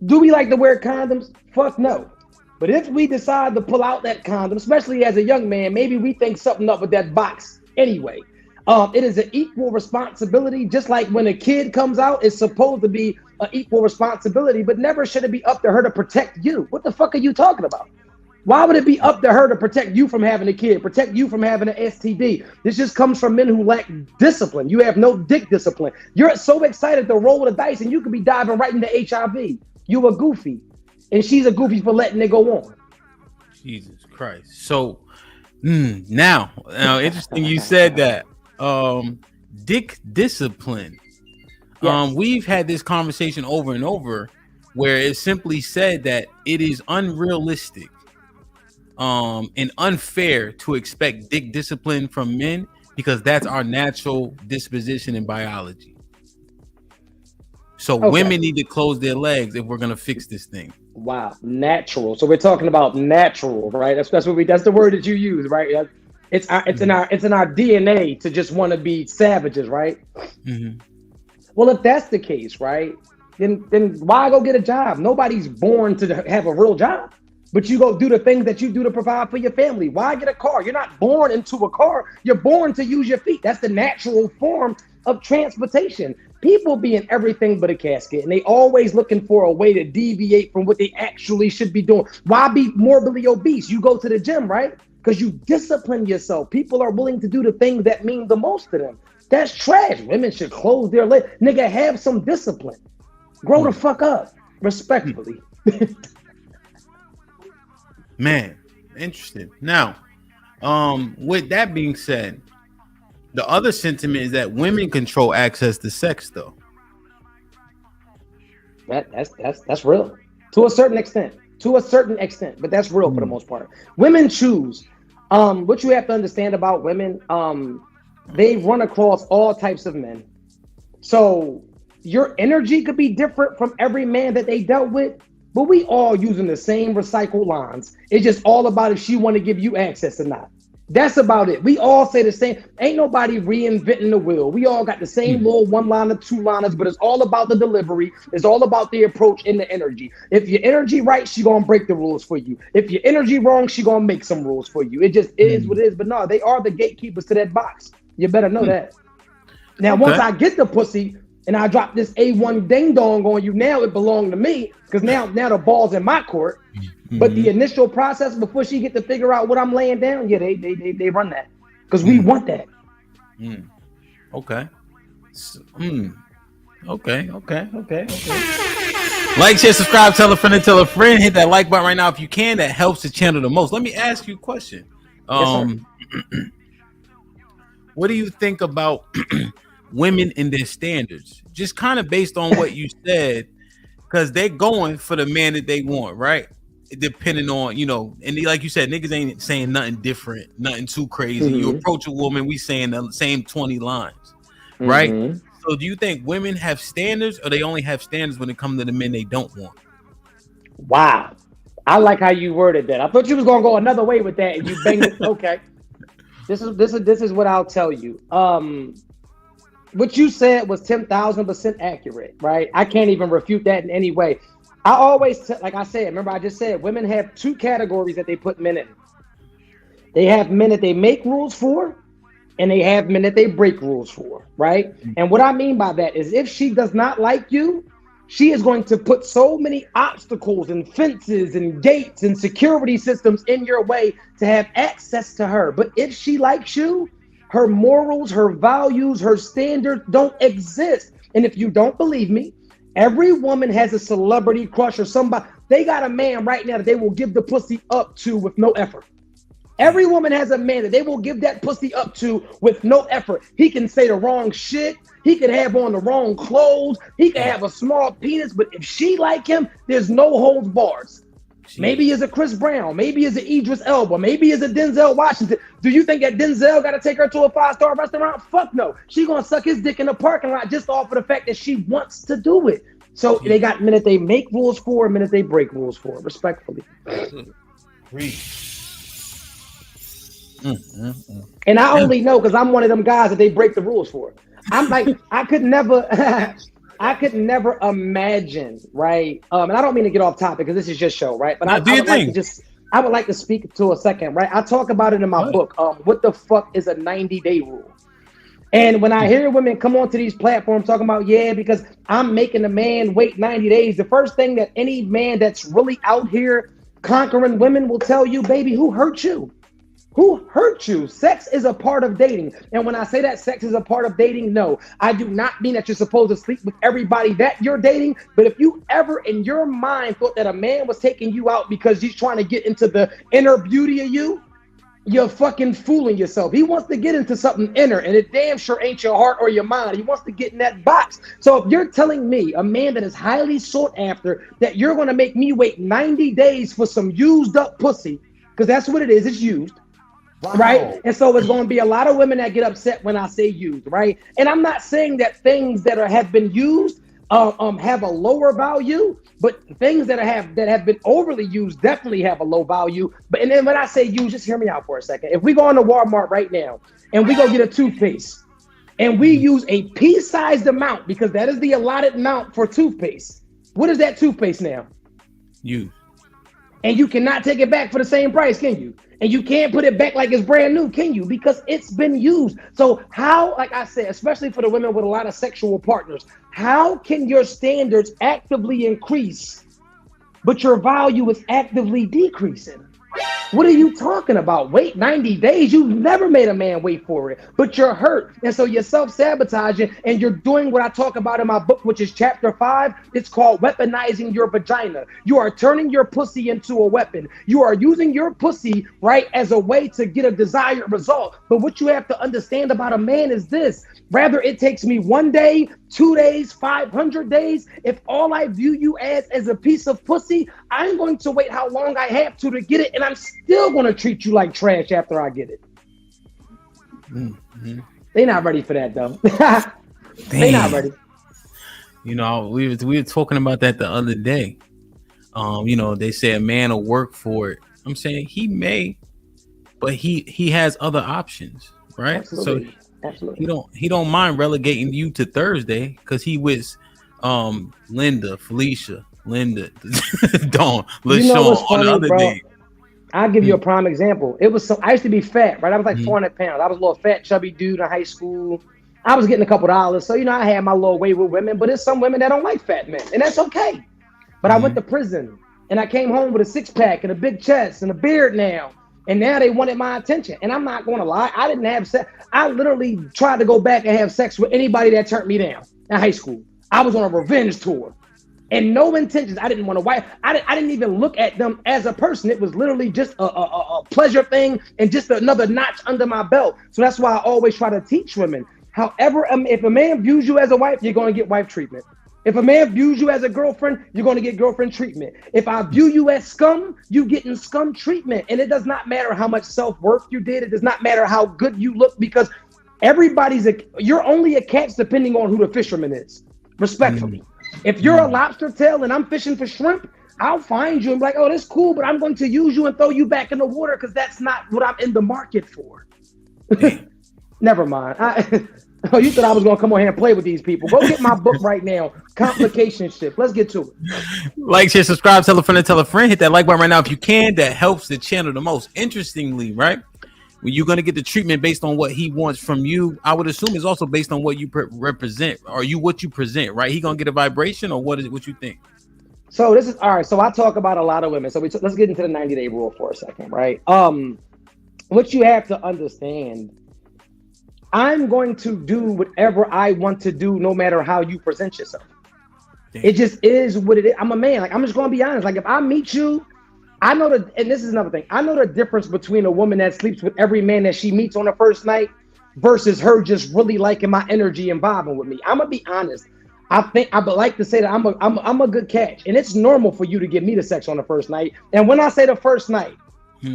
[SPEAKER 20] do we like to wear condoms? Fuck no. But if we decide to pull out that condom, especially as a young man, maybe we think something up with that box anyway. It is an equal responsibility, just like when a kid comes out, it's supposed to be an equal responsibility, but never should it be up to her to protect you. What the fuck are you talking about? Why would it be up to her to protect you from having a kid, protect you from having an STD? This just comes from men who lack discipline. You have no dick discipline. You're so excited to roll the dice and you could be diving right into HIV. You a goofy. And she's a goofy for letting it go on.
[SPEAKER 3] Jesus Christ. So now interesting you said that. Dick discipline. Yes. We've had this conversation over and over where it simply said that it is unrealistic and unfair to expect dick discipline from men because that's our natural disposition in biology. So women need to close their legs if we're gonna fix this thing.
[SPEAKER 20] Wow, natural. So we're talking about natural, right? That's the word that you use, right? It's in our DNA to just want to be savages, right? Mm-hmm. Well, if that's the case, right, then why go get a job? Nobody's born to have a real job, but you go do the things that you do to provide for your family. Why get a car? You're not born into a car. You're born to use your feet. That's the natural form of transportation. People be in everything but a casket, and they always looking for a way to deviate from what they actually should be doing. Why be morbidly obese? You go to the gym, right? Because you discipline yourself. People are willing to do the things that mean the most to them. That's trash. Women should close their legs. Nigga, have some discipline. Grow the fuck up, respectfully.
[SPEAKER 3] Man, interesting. Now, with that being said, the other sentiment is that women control access to sex, though.
[SPEAKER 20] That's real to a certain extent. But that's real for the most part. Women choose. What you have to understand about women, they run across all types of men. So your energy could be different from every man that they dealt with, but we all using the same recycled lines. It's just all about if she want to give you access or not. That's about it. We all say the same. Ain't nobody reinventing the wheel. We all got the same little one-liner, two-liners, but it's all about the delivery. It's all about the approach and the energy. If your energy right, she gonna break the rules for you. If your energy wrong, she gonna make some rules for you. It just is what it is. But no, they are the gatekeepers to that box. You better know that. Now, once I get the pussy and I drop this A1 ding dong on you, now it belongs to me because now the ball's in my court. But the initial process before she get to figure out what I'm laying down, yeah, they run that because we want that.
[SPEAKER 3] Okay. Okay. Like, share, subscribe, tell a friend, and tell a friend. Hit that like button right now if you can. That helps the channel the most. Let me ask you a question. Yes, what do you think about women and their standards? Just kind of based on what you said, because they're going for the man that they want, right? Depending on, and like you said, niggas ain't saying nothing different, nothing too crazy. You approach a woman, we saying the same 20 lines, right? So do you think women have standards, or they only have standards when it comes to the men they don't want?
[SPEAKER 20] Wow, I like how you worded that. I thought you was gonna go another way with that, and you banged it. Okay, this is what I'll tell you. What you said was 10,000% accurate, right? I can't even refute that in any way. I always, like I said, remember I just said, women have two categories that they put men in. They have men that they make rules for, and they have men that they break rules for, right? And what I mean by that is if she does not like you, she is going to put so many obstacles and fences and gates and security systems in your way to have access to her. But if she likes you, her morals, her values, her standards don't exist. And if you don't believe me, every woman has a celebrity crush or somebody. They got a man right now that they will give the pussy up to with no effort. Every woman has a man that they will give that pussy up to with no effort. He can say the wrong shit. He could have on the wrong clothes. He could have a small penis. But if she like him, there's no holds bars. Maybe is a Chris Brown. Maybe is a Idris Elba. Maybe is a Denzel Washington. Do you think that Denzel got to take her to a 5-star restaurant? Fuck no. She gonna suck his dick in the parking lot just off of the fact that she wants to do it. So they got minute they make rules for, a minute they break rules for. Respectfully. And I only know because I'm one of them guys that they break the rules for. I'm like, I could never imagine, right? And I don't mean to get off topic because this is just show, right? But I would like to speak to a second, right? I talk about it in my book. What the fuck is a 90-day rule? And when I hear women come onto these platforms talking about, yeah, because I'm making a man wait 90 days, the first thing that any man that's really out here conquering women will tell you, baby, who hurt you? Who hurt you? Sex is a part of dating. And when I say that sex is a part of dating, no, I do not mean that you're supposed to sleep with everybody that you're dating. But if you ever in your mind thought that a man was taking you out because he's trying to get into the inner beauty of you, you're fucking fooling yourself. He wants to get into something inner, and it damn sure ain't your heart or your mind. He wants to get in that box. So if you're telling me, a man that is highly sought after, that you're going to make me wait 90 days for some used up pussy, because that's what it is, it's used. Wow. Right? And so there's going to be a lot of women that get upset when I say used, right? And I'm not saying that things that have been used have a lower value, but things that have been overly used definitely have a low value. But and then when I say used, just hear me out for a second. If we go into Walmart right now and we go get a toothpaste and we use a pea-sized amount, because that is the allotted amount for toothpaste, what is that toothpaste now?
[SPEAKER 3] You.
[SPEAKER 20] And you cannot take it back for the same price, can you? And you can't put it back like it's brand new, can you? Because it's been used. So how, like I said, especially for the women with a lot of sexual partners, how can your standards actively increase, but your value is actively decreasing? What are you talking about? Wait 90 days? You've never made a man wait for it, but you're hurt. And so you're self-sabotaging and you're doing what I talk about in my book, which is chapter 5. It's called weaponizing your vagina. You are turning your pussy into a weapon. You are using your pussy, right, as a way to get a desired result. But what you have to understand about a man is this: rather it takes me 1 day, 2 days, 500 days, if all I view you as a piece of pussy, I'm going to wait how long I have to get it, and I'm still going to treat you like trash after I get it.
[SPEAKER 3] Mm-hmm.
[SPEAKER 20] They're not ready for that, though. They're not ready.
[SPEAKER 3] You know, we were talking about that the other day. You know, they say a man will work for it. I'm saying he may, but he has other options, right?
[SPEAKER 20] Absolutely.
[SPEAKER 3] So
[SPEAKER 20] absolutely,
[SPEAKER 3] he don't mind relegating you to Thursday because he with Linda, Felicia, Linda, Dawn, LaShawn,
[SPEAKER 20] you know what's funny,
[SPEAKER 3] on the other
[SPEAKER 20] bro?
[SPEAKER 3] day.
[SPEAKER 20] I'll give you a prime example. It was I used to be fat, right? I was like 400 pounds. I was a little fat, chubby dude in high school. I was getting a couple dollars. So, you know, I had my little way with women, but there's some women that don't like fat men, and that's okay. But I went to prison and I came home with a 6-pack and a big chest and a beard now. And now they wanted my attention. And I'm not going to lie, I didn't have sex. I literally tried to go back and have sex with anybody that turned me down in high school. I was on a revenge tour. And no intentions. I didn't want to wife. I didn't even look at them as a person. It was literally just a pleasure thing and just another notch under my belt. So that's why I always try to teach women. However, if a man views you as a wife, you're going to get wife treatment. If a man views you as a girlfriend, you're going to get girlfriend treatment. If I view you as scum, you getting scum treatment. And it does not matter how much self-worth you did. It does not matter how good you look, because you're only a catch depending on who the fisherman is. Respectfully. If you're a lobster tail and I'm fishing for shrimp, I'll find you and be like, oh, that's cool, but I'm going to use you and throw you back in the water because that's not what I'm in the market for. Never mind. Oh, you thought I was going to come on here and play with these people. Go get my book right now, Complication Ship. Let's get to it.
[SPEAKER 3] Like, share, subscribe, tell a friend, and tell a friend. Hit that like button right now if you can. That helps the channel the most. Interestingly, right? When you're going to get the treatment based on what he wants from you, I would assume it's also based on what you represent, or what you present, right? He going to get a vibration, or what you think?
[SPEAKER 20] So this is all right. So I talk about a lot of women. So let's get into the 90-day rule for a second, right? What you have to understand, I'm going to do whatever I want to do, no matter how you present yourself. Damn. It just is what it is. I'm a man. Like, I'm just going to be honest. Like, if I meet you, I know and this is another thing. I know the difference between a woman that sleeps with every man that she meets on the first night versus her just really liking my energy and vibing with me. I'm going to be honest. I would like to say that I'm a good catch, and it's normal for you to give me the sex on the first night. And when I say the first night,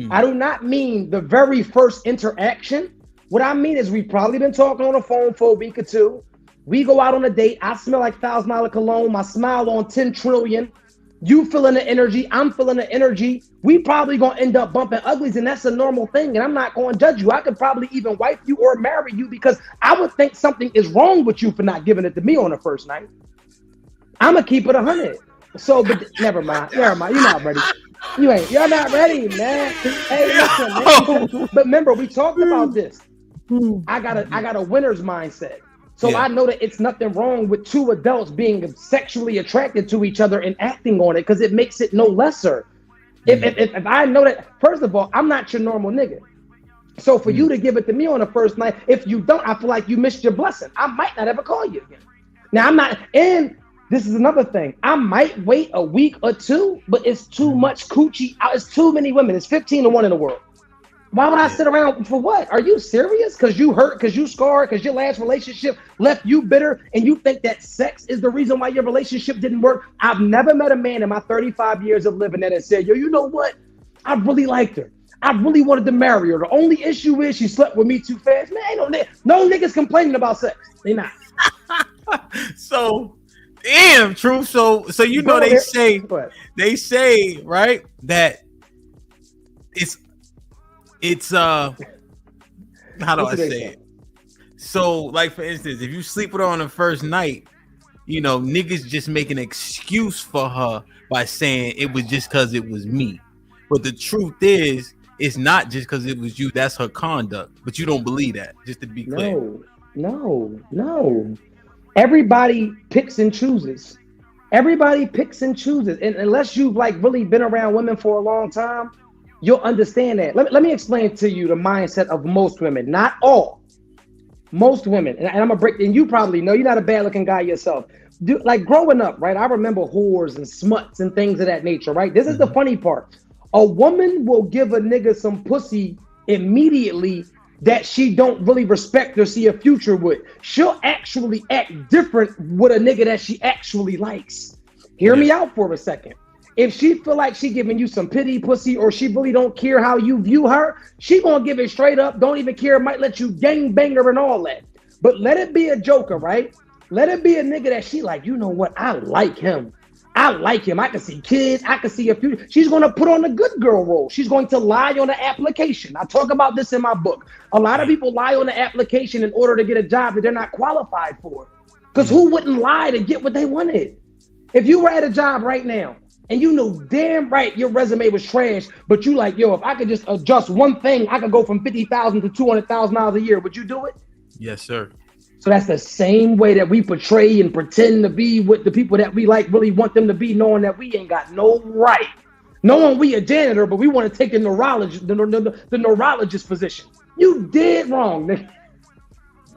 [SPEAKER 20] I do not mean the very first interaction. What I mean is we've probably been talking on the phone for a week or two. We go out on a date. I smell like $1,000 cologne. My smile on 10 trillion. You feeling the energy. I'm feeling the energy. We probably gonna end up bumping uglies, and that's a normal thing. And I'm not gonna judge you. I could probably even wife you or marry you because I would think something is wrong with you for not giving it to me on the first night. I'm gonna keep it 100. So, but never mind. You're not ready. You're not ready, man. Hey, listen, man. But remember, we talked about this. I got a winner's mindset. So I know that it's nothing wrong with two adults being sexually attracted to each other and acting on it because it makes it no lesser. If I know that, first of all, I'm not your normal nigga. So for you to give it to me on the first night, if you don't, I feel like you missed your blessing. I might not ever call you again. Now I'm not, and this is another thing. I might wait a week or two, but it's too much coochie. It's too many women. It's 15 to 1 in the world. Why would I sit around for what? Are you serious? Because you hurt, because you scarred, because your last relationship left you bitter, and you think that sex is the reason why your relationship didn't work? I've never met a man in my 35 years of living that has said, yo, you know what? I really liked her. I really wanted to marry her. The only issue is she slept with me too fast. Man, ain't no niggas complaining about sex. They not.
[SPEAKER 3] So, damn, true. So you know they say right that it's how do I say it? So, like for instance, if you sleep with her on the first night, you know, niggas just make an excuse for her by saying it was just because it was me. But the truth is, it's not just because it was you. That's her conduct. But you don't believe that, just to be clear.
[SPEAKER 20] No. Everybody picks and chooses. Everybody picks and chooses. And unless you've like really been around women for a long time, you'll understand that. Let me explain to you the mindset of most women, not all. Most women, and I'm gonna break. And you probably know you're not a bad-looking guy yourself. Like growing up, right? I remember whores and smuts and things of that nature, right? This is the funny part. A woman will give a nigga some pussy immediately that she don't really respect or see a future with. She'll actually act different with a nigga that she actually likes. Hear me out for a second. If she feel like she giving you some pity pussy or she really don't care how you view her, she gonna give it straight up, don't even care, might let you gang bang her and all that. But let it be a joker, right? Let it be a nigga that she like, you know what, I like him. I can see kids, I can see a future. She's gonna put on the good girl role. She's going to lie on the application. I talk about this in my book. A lot of people lie on the application in order to get a job that they're not qualified for. Because who wouldn't lie to get what they wanted? If you were at a job right now, and you know damn right your resume was trash, but you like, yo, if I could just adjust one thing, I could go from $50,000 to $200,000 a year. Would you do it?
[SPEAKER 3] Yes, sir.
[SPEAKER 20] So that's the same way that we portray and pretend to be with the people that we like, really want them to be, knowing that we ain't got no right. Knowing we a janitor, but we want to take the neurologist position. You did wrong, nigga.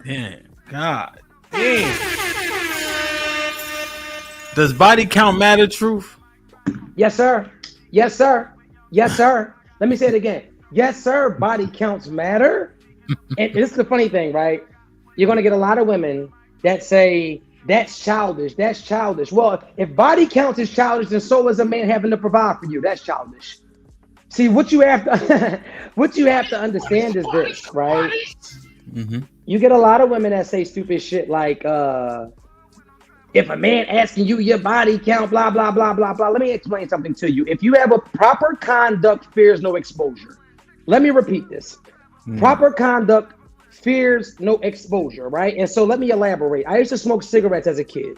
[SPEAKER 3] Damn, God. Damn. Does body count matter, Truth?
[SPEAKER 20] Yes, sir. Yes, sir. Yes, sir. Let me say it again. Yes, sir. Body counts matter. And this is the funny thing, right? You're going to get a lot of women that say, that's childish. That's childish. Well, if body counts is childish, then so is a man having to provide for you. That's childish. See, what you have to understand is this, right?
[SPEAKER 3] Mm-hmm.
[SPEAKER 20] You get a lot of women that say stupid shit like, if a man asking you your body count, blah, blah, blah, blah, blah. Let me explain something to you. If you have a proper conduct, fears no exposure. Let me repeat this. Proper conduct fears no exposure, right? And so let me elaborate. I used to smoke cigarettes as a kid.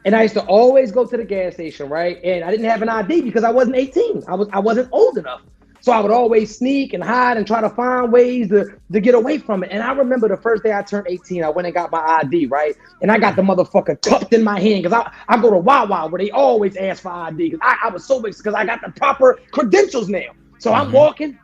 [SPEAKER 20] And I used to always go to the gas station, right? And I didn't have an ID because I wasn't 18. I wasn't old enough. So I would always sneak and hide and try to find ways to get away from it. And I remember the first day I turned 18, I went and got my ID, right? And I got the motherfucker cupped in my hand because I go to Wawa where they always ask for ID. Because I was so excited because I got the proper credentials now. So I'm walking.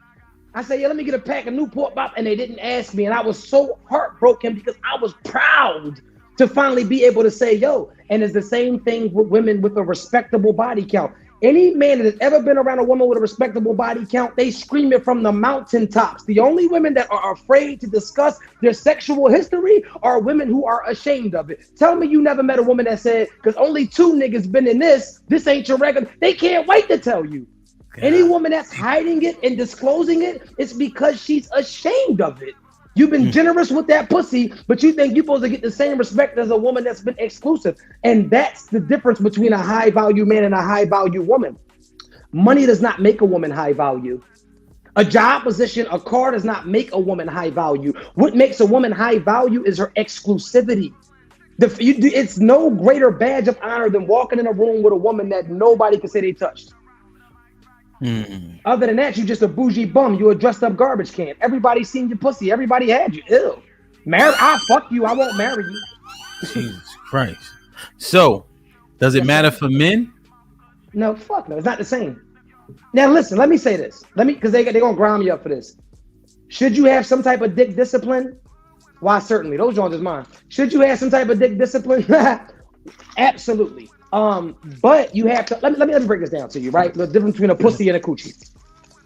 [SPEAKER 20] I say, yeah, let me get a pack of Newport Bop. And they didn't ask me. And I was so heartbroken because I was proud to finally be able to say, yo. And it's the same thing with women with a respectable body count. Any man that has ever been around a woman with a respectable body count, they scream it from the mountaintops. The only women that are afraid to discuss their sexual history are women who are ashamed of it. Tell me you never met a woman that said, because only 2 niggas been in this ain't your regular. They can't wait to tell you. God. Any woman that's hiding it and disclosing it, it's because she's ashamed of it. You've been generous with that pussy, but you think you're supposed to get the same respect as a woman that's been exclusive. And that's the difference between a high value man and a high value woman. Money does not make a woman high value. A job position, a car does not make a woman high value. What makes a woman high value is her exclusivity. It's no greater badge of honor than walking in a room with a woman that nobody can say they touched. Other than that, you just a bougie bum. You a dressed up garbage can. Everybody seen your pussy. Everybody had you. Ew. I'll fuck you. I won't marry you.
[SPEAKER 3] Jesus Christ. So, does it matter for men?
[SPEAKER 20] No, fuck no. It's not the same. Now listen, let me say this. Because they're gonna grind me up for this. Should you have some type of dick discipline? Why, certainly. Those joints is mine. Should you have some type of dick discipline? Absolutely. But you have to let me break this down to you, right? The difference between a pussy and a coochie.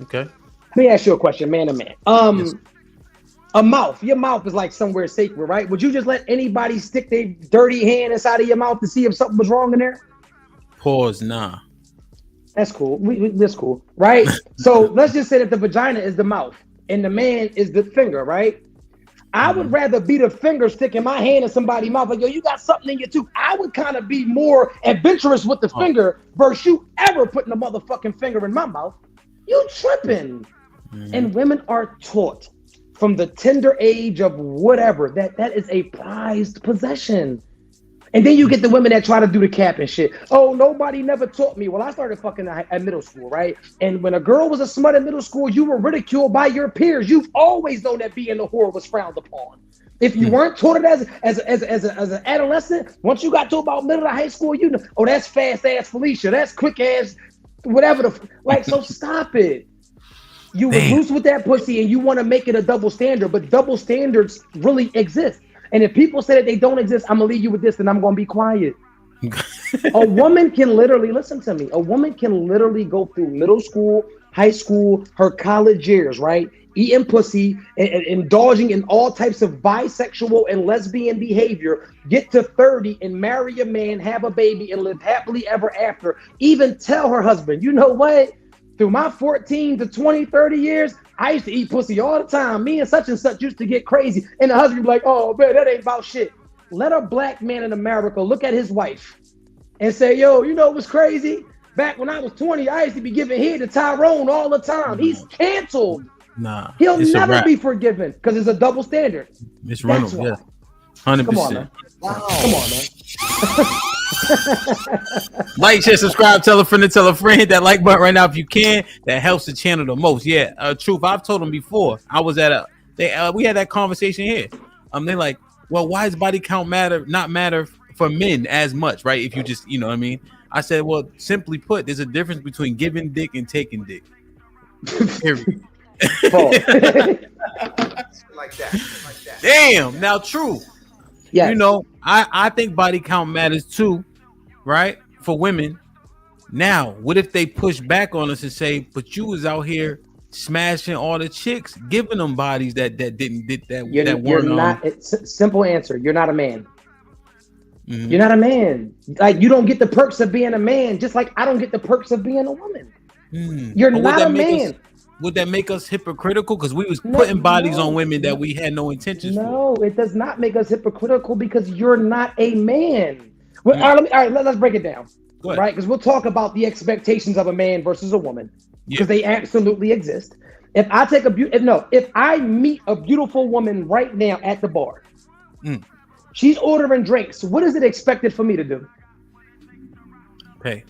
[SPEAKER 3] Okay.
[SPEAKER 20] Let me ask you a question, man to man. Yes. A mouth. Your mouth is like somewhere sacred, right? Would you just let anybody stick their dirty hand inside of your mouth to see if something was wrong in there?
[SPEAKER 3] Pause. Nah.
[SPEAKER 20] That's cool. That's cool, right? So let's just say that the vagina is the mouth and the man is the finger, right? I would rather be the finger sticking my hand in somebody's mouth. Like, yo, you got something in your tooth. I would kind of be more adventurous with the finger versus you ever putting a motherfucking finger in my mouth. You tripping. And women are taught from the tender age of whatever that is a prized possession. And then you get the women that try to do the cap and shit. Oh, nobody never taught me. Well, I started fucking at middle school, right? And when a girl was a smut in middle school, you were ridiculed by your peers. You've always known that being a whore was frowned upon. If you weren't taught it as an adolescent, once you got to about middle of high school, you know, oh, that's fast ass Felicia, that's quick ass, whatever so stop it. You were loose with that pussy and you want to make it a double standard, but double standards really exist. And if people say that they don't exist, I'm gonna leave you with this and I'm gonna be quiet. A woman can literally, listen to me, a woman can literally go through middle school, high school, her college years, right? Eating pussy, and indulging in all types of bisexual and lesbian behavior, get to 30 and marry a man, have a baby, and live happily ever after. Even tell her husband, you know what? Through my 14 to 20, 30 years, I used to eat pussy all the time. Me and such used to get crazy. And the husband be like, oh, man, that ain't about shit. Let a black man in America look at his wife and say, yo, you know what's crazy? Back when I was 20, I used to be giving head to Tyrone all the time. He's canceled.
[SPEAKER 3] Nah.
[SPEAKER 20] He'll never be forgiven because it's a double standard.
[SPEAKER 3] It's Reynolds, yeah. 100%.
[SPEAKER 20] Come on, man. Wow. Come on, man.
[SPEAKER 3] Like, share, subscribe, tell a friend to tell a friend. That like button right now if you can. That helps the channel the most. Yeah, truth. I've told them before. I was at we had that conversation here. They're like, well, why does body count not matter for men as much, right? If you just, you know what I mean? I said, well, simply put, there's a difference between giving dick and taking dick. Period.
[SPEAKER 9] Like that.
[SPEAKER 3] Damn. Now, true.
[SPEAKER 20] Yes.
[SPEAKER 3] You know, I think body count matters too, right? For women. Now, what if they push back on us and say, but you was out here smashing all the chicks, giving them bodies that
[SPEAKER 20] you're not. It's simple answer. You're not a man. Mm-hmm. You're not a man. Like, you don't get the perks of being a man, just like I don't get the perks of being a woman. You're not a man.
[SPEAKER 3] Would that make us hypocritical? Because we was putting bodies on women that we had no intentions for.
[SPEAKER 20] No, it does not make us hypocritical because you're not a man. Well, all right, let's break it down. Right? Because we'll talk about the expectations of a man versus a woman. Because they absolutely exist. If I take if I meet a beautiful woman right now at the bar, she's ordering drinks, what is it expected for me to do?
[SPEAKER 3] Pay.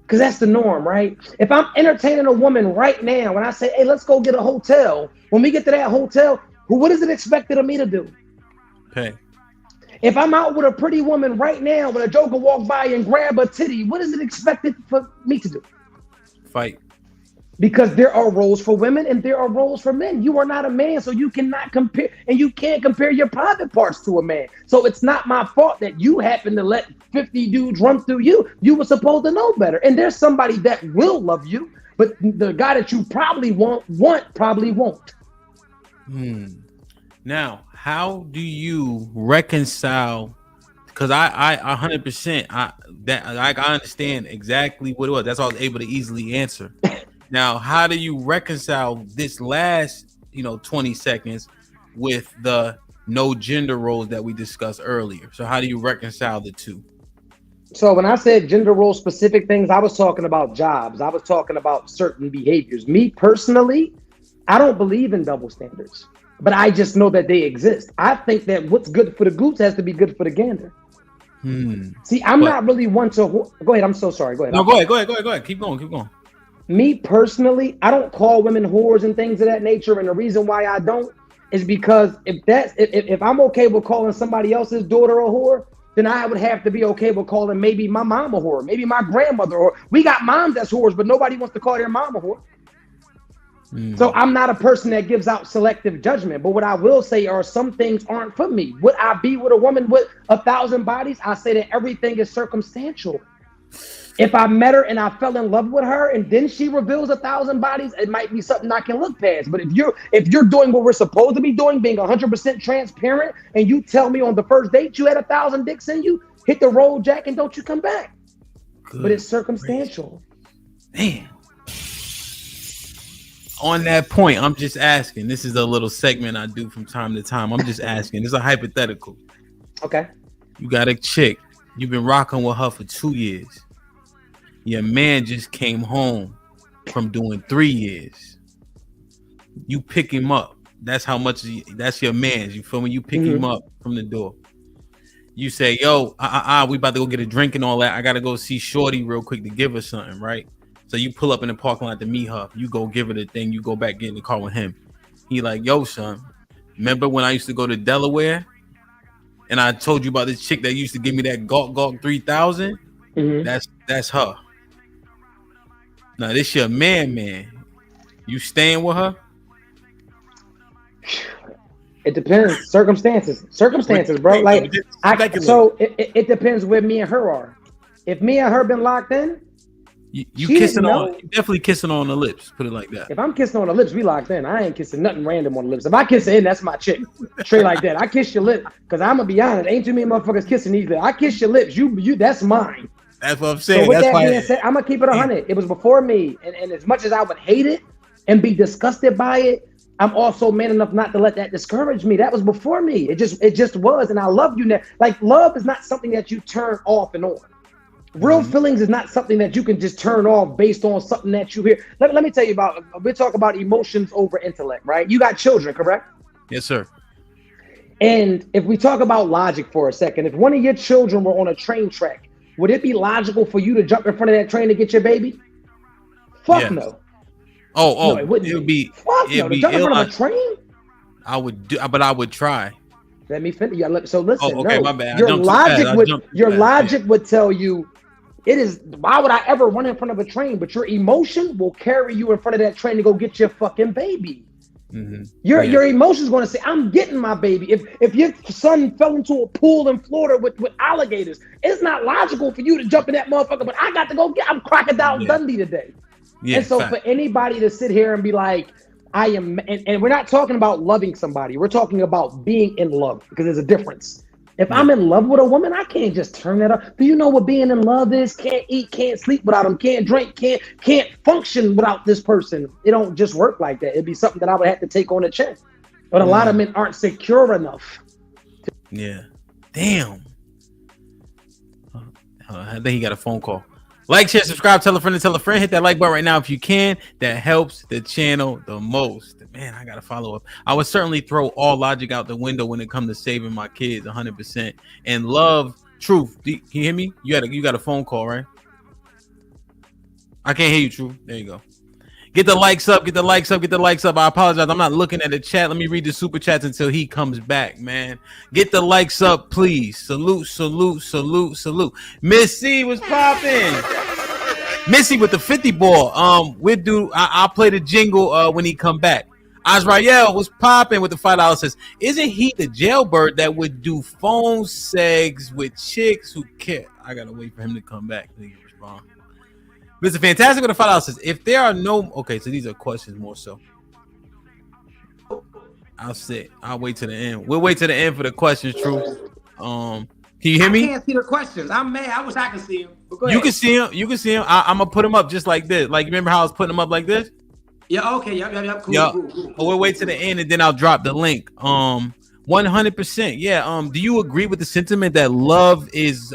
[SPEAKER 20] Because that's the norm, right? If I'm entertaining a woman right now, when I say, hey, let's go get a hotel, when we get to that hotel, what is it expected of me to do?
[SPEAKER 3] Pay.
[SPEAKER 20] If I'm out with a pretty woman right now, when a joker walk by and grab a titty, what is it expected for me to do?
[SPEAKER 3] Fight.
[SPEAKER 20] Because there are roles for women and there are roles for men. You are not a man, so you cannot compare, and you can't compare your private parts to a man. So it's not my fault that you happen to let 50 dudes run through you. You were supposed to know better. And there's somebody that will love you, but the guy that you probably want probably won't.
[SPEAKER 3] Now, how do you reconcile? Because I 100%, I understand exactly what it was. That's all I was able to easily answer. Now, how do you reconcile this last, 20 seconds with the no gender roles that we discussed earlier? So how do you reconcile the two?
[SPEAKER 20] So when I said gender role specific things, I was talking about jobs. I was talking about certain behaviors. Me personally, I don't believe in double standards, but I just know that they exist. I think that what's good for the goose has to be good for the gander. See, I'm not really one to go ahead. I'm so sorry. Go ahead.
[SPEAKER 3] No, go ahead. Keep going.
[SPEAKER 20] Me personally, I don't call women whores and things of that nature. And the reason why I don't is because if I'm okay with calling somebody else's daughter a whore, then I would have to be okay with calling maybe my mom a whore, maybe my grandmother, or we got moms that's whores, but nobody wants to call their mom a whore. So I'm not a person that gives out selective judgment, but what I will say are some things aren't for me. Would I be with a woman with 1,000 bodies? I say that everything is circumstantial. If I met her and I fell in love with her and then she reveals 1,000 bodies, it might be something I can look past. But if you're doing what we're supposed to be doing, being 100% transparent, and you tell me on the first date you had 1,000 dicks in you, hit the roll, Jack, and don't you come back. But it's circumstantial.
[SPEAKER 3] Man. On that point, I'm just asking. This is a little segment I do from time to time. I'm just asking. It's a hypothetical.
[SPEAKER 20] Okay.
[SPEAKER 3] You got a chick. You've been rocking with her for 2 years. Your man just came home from doing 3 years. You pick him up. That's how much. That's your man. You feel me? You pick him up from the door. You say, "Yo, we about to go get a drink and all that. I gotta go see Shorty real quick to give her something, right?" So you pull up in the parking lot to meet her. You go give her the thing. You go back get in the car with him. He like, "Yo, son, remember when I used to go to Delaware and I told you about this chick that used to give me that Gawk 3000? That's her. Now this your man. You staying with her?"
[SPEAKER 20] It depends. Circumstances, bro. Like, it depends where me and her are. If me and her been locked in,
[SPEAKER 3] you kissing on, you definitely kissing on the lips. Put it like that.
[SPEAKER 20] If I'm kissing on the lips, we locked in. I ain't kissing nothing random on the lips. If I kiss her in, that's my chick. Straight like that. I kiss your lip because I'm gonna be honest. Ain't too many motherfuckers kissing these lips. I kiss your lips. You. That's mine.
[SPEAKER 3] That's what I'm saying.
[SPEAKER 20] So with that being said, I'm gonna keep it 100. It was before me, and as much as I would hate it and be disgusted by it, I'm also man enough not to let that discourage me. That was before me. It just was, and I love you now. Like, love is not something that you turn off and on. Real feelings is not something that you can just turn off based on something that you hear. Let me tell you about. We talk about emotions over intellect, right? You got children, correct?
[SPEAKER 3] Yes, sir.
[SPEAKER 20] And if we talk about logic for a second, if one of your children were on a train track, would it be logical for you to jump in front of that train to get your baby? Fuck no.
[SPEAKER 3] Oh,
[SPEAKER 20] no, it wouldn't.
[SPEAKER 3] It would be.
[SPEAKER 20] Fuck no. To jump in front of a train?
[SPEAKER 3] I would do, but I would try.
[SPEAKER 20] Let me finish. So listen.
[SPEAKER 3] Oh, okay,
[SPEAKER 20] no.
[SPEAKER 3] my bad.
[SPEAKER 20] Your logic would tell you it is. Why would I ever run in front of a train? But your emotion will carry you in front of that train to go get your fucking baby. Your emotions going to say, "I'm getting my baby." If your son fell into a pool in Florida with alligators, it's not logical for you to jump in that motherfucker. But I got to go I'm Crocodile Dundee today. And so for anybody to sit here and be like, I am, and we're not talking about loving somebody. We're talking about being in love, because there's a difference. If I'm in love with a woman, I can't just turn that up. Do you know what being in love is? Can't eat, can't sleep without them, can't drink, can't function without this person. It don't just work like that. It'd be something that I would have to take on the chin. But a lot of men aren't secure enough.
[SPEAKER 3] Yeah. Damn. I think he got a phone call. Like, share, subscribe, tell a friend to tell a friend. Hit that like button right now if you can. That helps the channel the most. Man, I gotta follow up. I would certainly throw all logic out the window when it comes to saving my kids 100%. And love, truth. Can you hear me? You got a phone call, right? I can't hear you, Truth. There you go. Get the likes up, get the likes up, get the likes up. I apologize. I'm not looking at the chat. Let me read the super chats until he comes back, man. Get the likes up, please. Salute, salute, salute, salute. Miss C was popping. Missy with the 50 ball. We'll do. I'll play the jingle when he come back. Azrael was popping with the $5. Says, isn't he the jailbird that would do phone sex with chicks who care? I gotta wait for him to come back. He can respond. Mr. Fantastic with the $5 says, if there are no, okay, so these are questions more so. I'll wait to the end. We'll wait to the end for the questions. True. Can you hear me?
[SPEAKER 20] I can't see the questions. I'm mad. I wish I could see them.
[SPEAKER 3] You can see him. You can see him. I'm gonna put him up just like this. Like, remember how I was putting him up like this?
[SPEAKER 20] Yeah. Okay. Yep. Cool.
[SPEAKER 3] We'll wait to the end and then I'll drop the link. 100%. Yeah. Do you agree with the sentiment that love is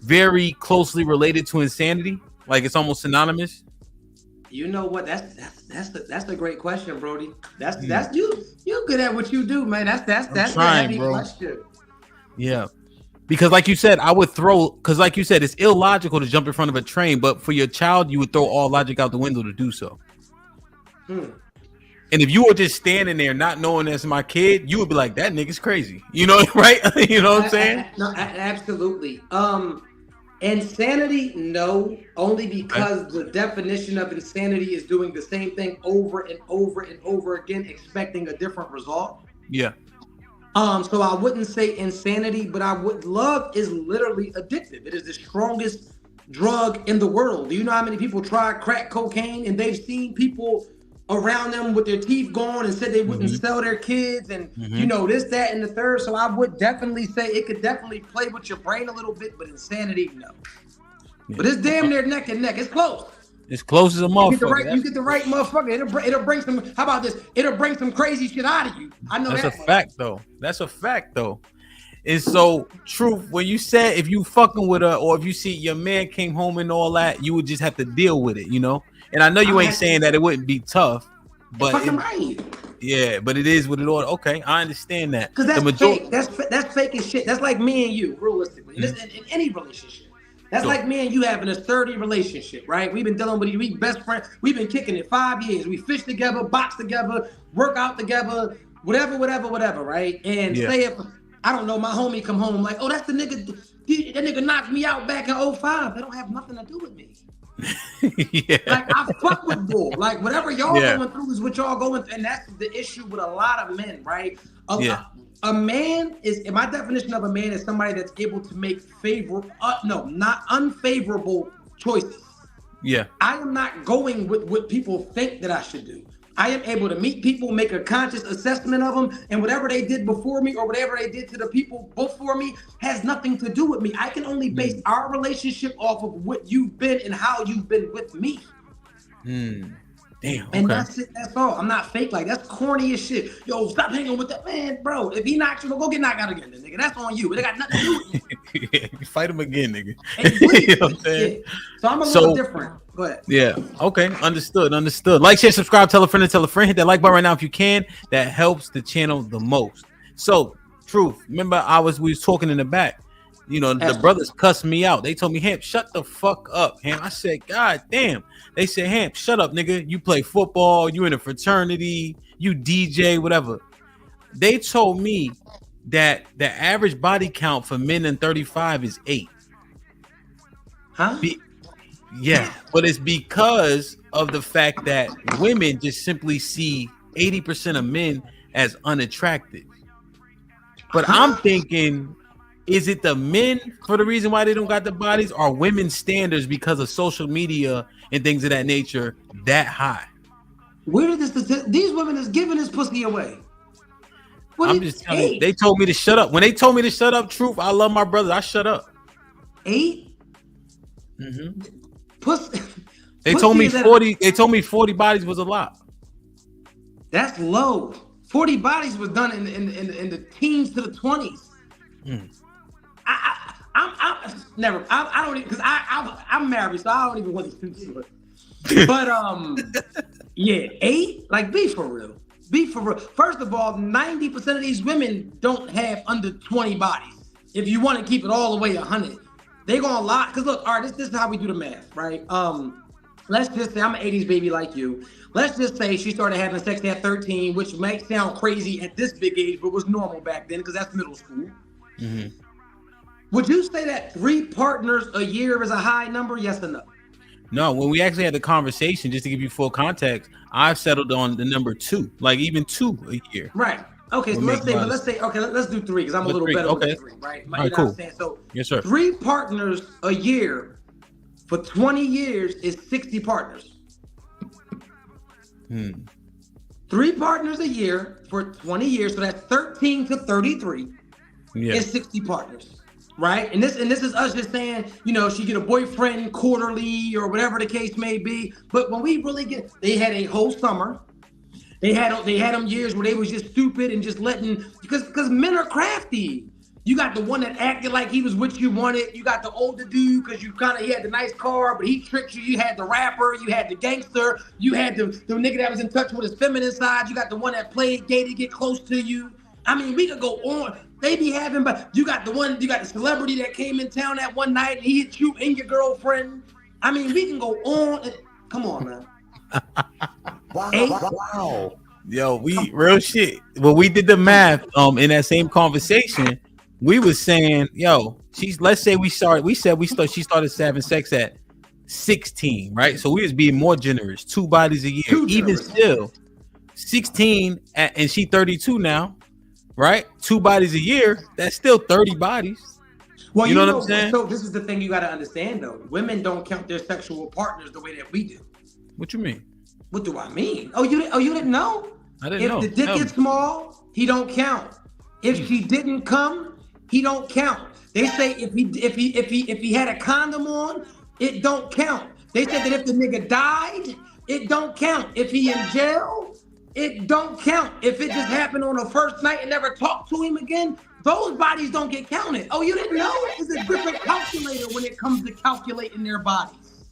[SPEAKER 3] very closely related to insanity? Like it's almost synonymous.
[SPEAKER 20] You know what? That's a great question, Brody. That's you. You're good at what you do, man. That's a heavy question.
[SPEAKER 3] Yeah. Because like you said, I would throw, because like you said, it's illogical to jump in front of a train, but for your child, you would throw all logic out the window to do so. And if you were just standing there not knowing that's my kid, you would be like, that nigga's crazy. You know, right? You know what I'm saying?
[SPEAKER 20] No, absolutely. Insanity, no, only because the definition of insanity is doing the same thing over and over and over again, expecting a different result.
[SPEAKER 3] Yeah.
[SPEAKER 20] So I wouldn't say insanity, but love is literally addictive. It is the strongest drug in the world. Do you know how many people try crack cocaine and they've seen people around them with their teeth gone and said they wouldn't sell their kids and you know this, that, and the third. So I would definitely say it could definitely play with your brain a little bit, but insanity, no. Yeah. But it's damn near neck and neck. It's close.
[SPEAKER 3] It's close as a motherfucker.
[SPEAKER 20] You get the right motherfucker. It'll bring some. How about this? It'll bring some crazy shit out of you. I know
[SPEAKER 3] that's a fact though. That's a fact though. And so, truth, when you said if you fucking with her or if you see your man came home and all that, you would just have to deal with it, you know. And I know you ain't saying that it wouldn't be tough, but yeah, but it is what it ought. Okay, I understand that.
[SPEAKER 20] Because that's fake. That's fake as shit. That's like me and you, realistically. In any relationship. That's like me and you having a sturdy relationship, right? We've been dealing with we best friends. We've been kicking it 5 years. We fish together, box together, work out together, whatever, right? And say if, I don't know, my homie come home like, oh, that's the nigga, that nigga knocked me out back in 05. That don't have nothing to do with me. Like I fuck with bull. Like whatever y'all going through is what y'all going through, and that's the issue with a lot of men, right? A man is, my definition of a man is somebody that's able to make not unfavorable choices.
[SPEAKER 3] Yeah,
[SPEAKER 20] I am not going with what people think that I should do. I am able to meet people, make a conscious assessment of them, and whatever they did before me or whatever they did to the people before me has nothing to do with me. I can only base our relationship off of what you've been and how you've been with me.
[SPEAKER 3] Damn.
[SPEAKER 20] And that's it. That's all. I'm not fake. Like that's corny as shit. Yo, stop hanging with that man, bro. If he knocks you, go get knocked out again, then, nigga. That's on you. It got nothing to do with you.
[SPEAKER 3] You fight him again, nigga.
[SPEAKER 20] You know what I'm saying? So I'm a little different. Go ahead.
[SPEAKER 3] Yeah. Okay. Understood. Like, share, subscribe, tell a friend, and tell a friend. Hit that like button right now if you can. That helps the channel the most. So, truth. Remember, we was talking in the back. You know, the brothers cussed me out. They told me, Hamp, shut the fuck up, Hamp. I said, God damn. They said, Hamp, shut up, nigga. You play football. You in a fraternity. You DJ, whatever. They told me that the average body count for men in 35 is 8.
[SPEAKER 20] Huh?
[SPEAKER 3] Yeah, but it's because of the fact that women just simply see 80% of men as unattractive. But I'm thinking, is it the men for the reason why they don't got the bodies, or women's standards because of social media and things of that nature that high?
[SPEAKER 20] Where did these women is giving this pussy away?
[SPEAKER 3] I'm just telling you, they told me to shut up. When they told me to shut up, truth, I love my brother. I shut up.
[SPEAKER 20] 8?
[SPEAKER 3] They told me 40. They told me 40 bodies was a lot.
[SPEAKER 20] That's low. 40 bodies was done in the teens to the 20s. I don't even, because I'm married, so I don't even want to consider it. But yeah, 8, like be for real. First of all, 90% of these women don't have under 20 bodies. If you want to keep it all the way 100, they gonna lie. Cause look, all right, this is how we do the math, right? Let's just say I'm an 80s baby like you. Let's just say she started having sex at 13, which might sound crazy at this big age, but was normal back then because that's middle school. Would you say that 3 partners a year is a high number? Yes or no?
[SPEAKER 3] No, when we actually had the conversation, just to give you full context, I've settled on the number 2, like even 2 a year.
[SPEAKER 20] Right. Okay, so let's say, okay, let's do 3 because I'm a little better with 3, right?
[SPEAKER 3] All right, cool. What I'm saying?
[SPEAKER 20] So
[SPEAKER 3] yes, sir.
[SPEAKER 20] 3 partners a year for 20 years is 60 partners. 3 partners a year for 20 years, so that's 13 to 33 is 60 partners, right? And this is us just saying, you know, she get a boyfriend quarterly or whatever the case may be. But when we really get, they had a whole summer. They had them years where they was just stupid and just letting, because men are crafty. You got the one that acted like he was what you wanted. You got the older dude because he had the nice car, but he tricked you. You had the rapper, you had the gangster, you had the nigga that was in touch with his feminine side. You got the one that played gay to get close to you. I mean, we could go on. They be having, but you got the celebrity that came in town that one night and he hit you and your girlfriend. I mean, we can go on. Come on, man.
[SPEAKER 3] Wow. Yo, real shit. Well, we did the math in that same conversation. We was saying, yo, she started having sex at 16, right? So we was being more generous, 2 bodies a year. Even still, 16 and she 32 now, right? 2 bodies a year, that's still 30 bodies.
[SPEAKER 20] Well,
[SPEAKER 3] you know what I'm saying?
[SPEAKER 20] So this is the thing you got to understand though. Women don't count their sexual partners the way that we do.
[SPEAKER 3] What you mean?
[SPEAKER 20] What do I mean? Oh, you didn't know?
[SPEAKER 3] I didn't know.
[SPEAKER 20] If the dick is small, he don't count. If she didn't come, he don't count. They say if he had a condom on, it don't count. They said that if the nigga died, it don't count. If he in jail, it don't count. If it just happened on the first night and never talked to him again, those bodies don't get counted. Oh, you didn't know? It's a different calculator when it comes to calculating their bodies.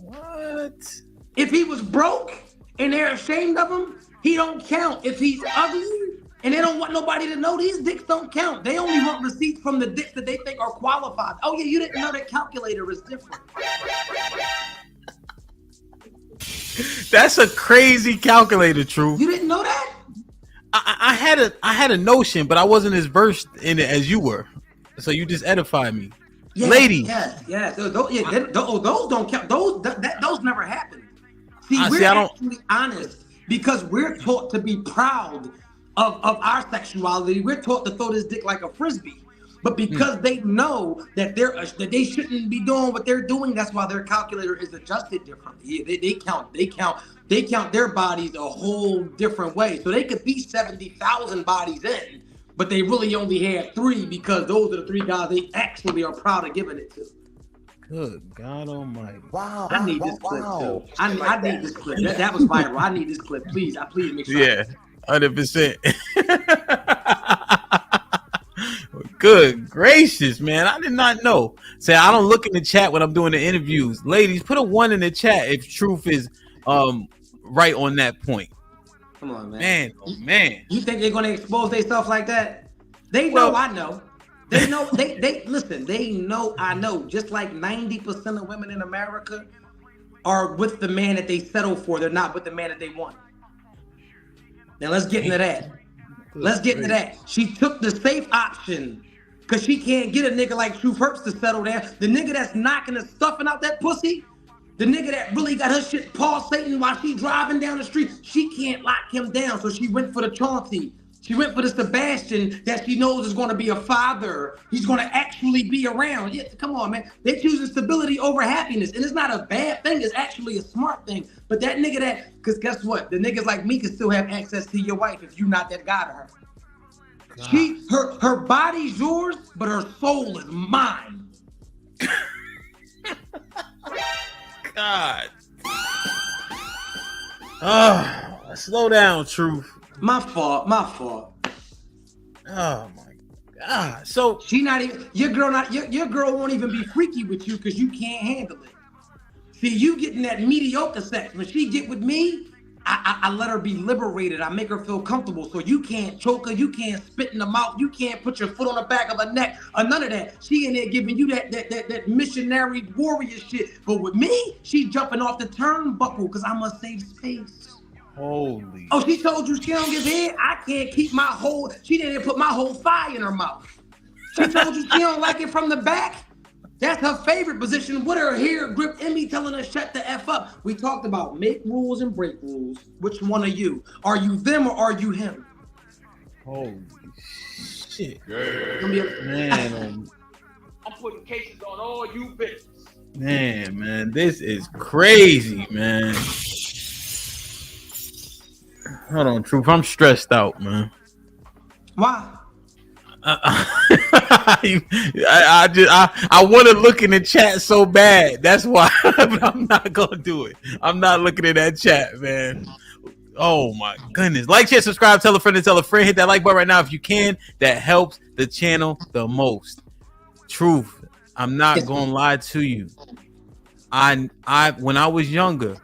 [SPEAKER 3] What?
[SPEAKER 20] If he was broke and they're ashamed of him, he don't count. If he's ugly and they don't want nobody to know, these dicks don't count. They only want receipts from the dicks that they think are qualified. Oh yeah, you didn't know that calculator is different.
[SPEAKER 3] That's a crazy calculator, True.
[SPEAKER 20] You didn't know that?
[SPEAKER 3] I had a notion, but I wasn't as versed in it as you were. So you just edified me.
[SPEAKER 20] Yes,
[SPEAKER 3] ladies.
[SPEAKER 20] Yes. Those don't count. Those never happened. We're actually honest because we're taught to be proud of our sexuality. We're taught to throw this dick like a frisbee. But because they know that they shouldn't be doing what they're doing, that's why their calculator is adjusted differently. They count their bodies a whole different way. So they could be 70,000 bodies in, but they really only had 3 because those are the 3 guys they actually are proud of giving it to.
[SPEAKER 3] Good God Almighty!
[SPEAKER 20] Wow! I need this clip too. I need this clip. That was viral. I need this clip, please. I please make sure.
[SPEAKER 3] Yeah, 100%. Good gracious, man! I did not know. Say I don't look in the chat when I'm doing the interviews. Ladies, put a 1 in the chat if Truth is right on that point.
[SPEAKER 20] Come on,
[SPEAKER 3] man. Man.
[SPEAKER 20] You think they're gonna expose themselves like that? They know. I know. They know. They listen. They know. I know. Just like 90% of women in America are with the man that they settle for. They're not with the man that they want. Now let's get into that. Let's get into that. She took the safe option because she can't get a nigga like Truth Hurts to settle there. The nigga that's knocking the stuffing out that pussy, the nigga that really got her shit pulsating while she driving down the street, she can't lock him down. So she went for the Chauncey. She went for the Sebastian that she knows is going to be a father. He's going to actually be around. Yeah, come on, man. They choosing stability over happiness. And it's not a bad thing. It's actually a smart thing. But that nigga because guess what? The niggas like me can still have access to your wife if you're not that guy to her. Her body's yours, but her soul is mine.
[SPEAKER 3] God. Slow down, Truth.
[SPEAKER 20] My fault.
[SPEAKER 3] Oh my God. So
[SPEAKER 20] she not even your girl won't even be freaky with you because you can't handle it. See, you getting that mediocre sex. When she get with me, I let her be liberated. I make her feel comfortable. So you can't choke her, you can't spit in the mouth, you can't put your foot on the back of her neck or none of that. She in there giving you that missionary warrior shit. But with me, she's jumping off the turnbuckle because I'm a safe space.
[SPEAKER 3] Holy.
[SPEAKER 20] Oh, she told you she don't give head? I can't keep she didn't put my whole thigh in her mouth. She told you she don't like it from the back?
[SPEAKER 2] That's her favorite position with her hair gripped in me telling her shut the F up. We talked about make rules and break rules. Which one are you? Are you them or are you him?
[SPEAKER 3] Holy shit.
[SPEAKER 19] Man, I'm putting cases on all you bitches.
[SPEAKER 3] Man, this is crazy, man. Hold on, Truth. I'm stressed out, man.
[SPEAKER 2] Why?
[SPEAKER 3] I want to look in the chat so bad. That's why I'm not gonna do it. I'm not looking at that chat, man. Oh my goodness! Like, share, subscribe, tell a friend, and tell a friend. Hit that like button right now if you can. That helps the channel the most. Truth. I'm not gonna lie to you. I when I was younger.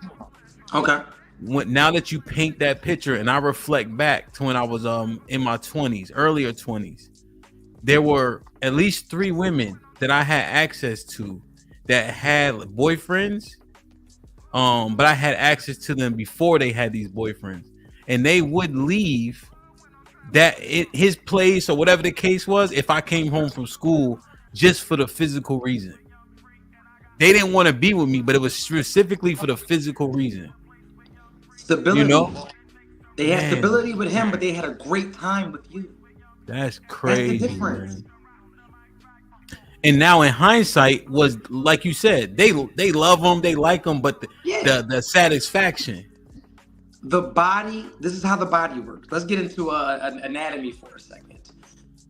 [SPEAKER 2] Okay.
[SPEAKER 3] Now that you paint that picture and I reflect back to when I was in my 20s, earlier 20s, there were at least 3 women that I had access to that had boyfriends, but I had access to them before they had these boyfriends, and they would leave his place or whatever the case was if I came home from school just for the physical reason. They didn't want to be with me, but it was specifically for the physical reason.
[SPEAKER 2] Stability.
[SPEAKER 3] You know,
[SPEAKER 2] they had stability with him, but they had a great time with you.
[SPEAKER 3] That's crazy.
[SPEAKER 2] That's the difference.
[SPEAKER 3] Man. And now, in hindsight, was like you said, they love him, they like him, but the satisfaction.
[SPEAKER 2] The body. This is how the body works. Let's get into an anatomy for a second.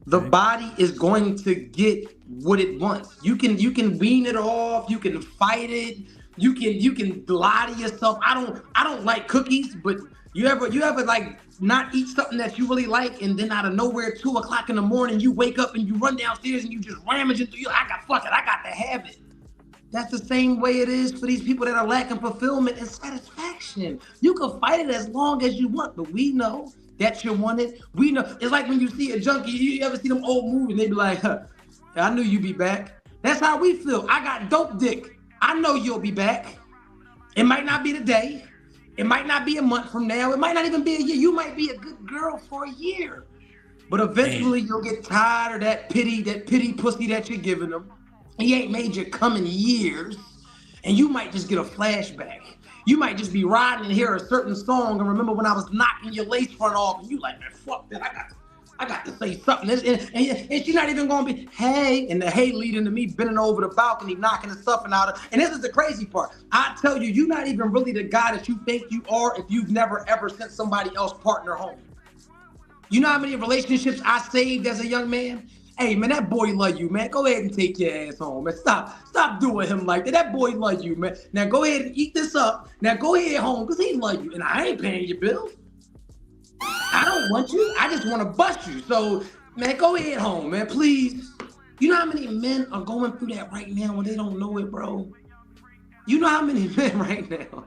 [SPEAKER 2] The body is going to get what it wants. You can wean it off. You can fight it. You can lie to yourself. I don't like cookies, but you ever like not eat something that you really like, and then out of nowhere, 2 o'clock in the morning, you wake up and you run downstairs and you just rummage into you. I got to have it. That's the same way it is for these people that are lacking fulfillment and satisfaction. You can fight it as long as you want, but we know that you want it. We know. It's like when you see a junkie. You ever see them old movies? And they be like, I knew you'd be back. That's how we feel. I got dope dick. I know you'll be back. It might not be today. It might not be a month from now. It might not even be a year. You might be a good girl for a year. But eventually you'll get tired of that pity pussy that you're giving them. He ain't made you come in years. And you might just get a flashback. You might just be riding and hear a certain song and remember when I was knocking your lace front off and you like, man, fuck that. I got to say something. And she's not even going to be, hey, and the hey leading to me bending over the balcony, knocking the stuffing out of. And this is the crazy part. I tell you, you're not even really the guy that you think you are if you've never ever sent somebody else partner home. You know how many relationships I saved as a young man? Hey, man, that boy love you, man. Go ahead and take your ass home, man. Stop doing him like that. That boy love you, man. Now go ahead and eat this up. Now go ahead home because he love you. And I ain't paying your bills. I don't want you. I just want to bust you. So, man, go ahead home, man, please. You know how many men are going through that right now when they don't know it, bro? You know how many men right now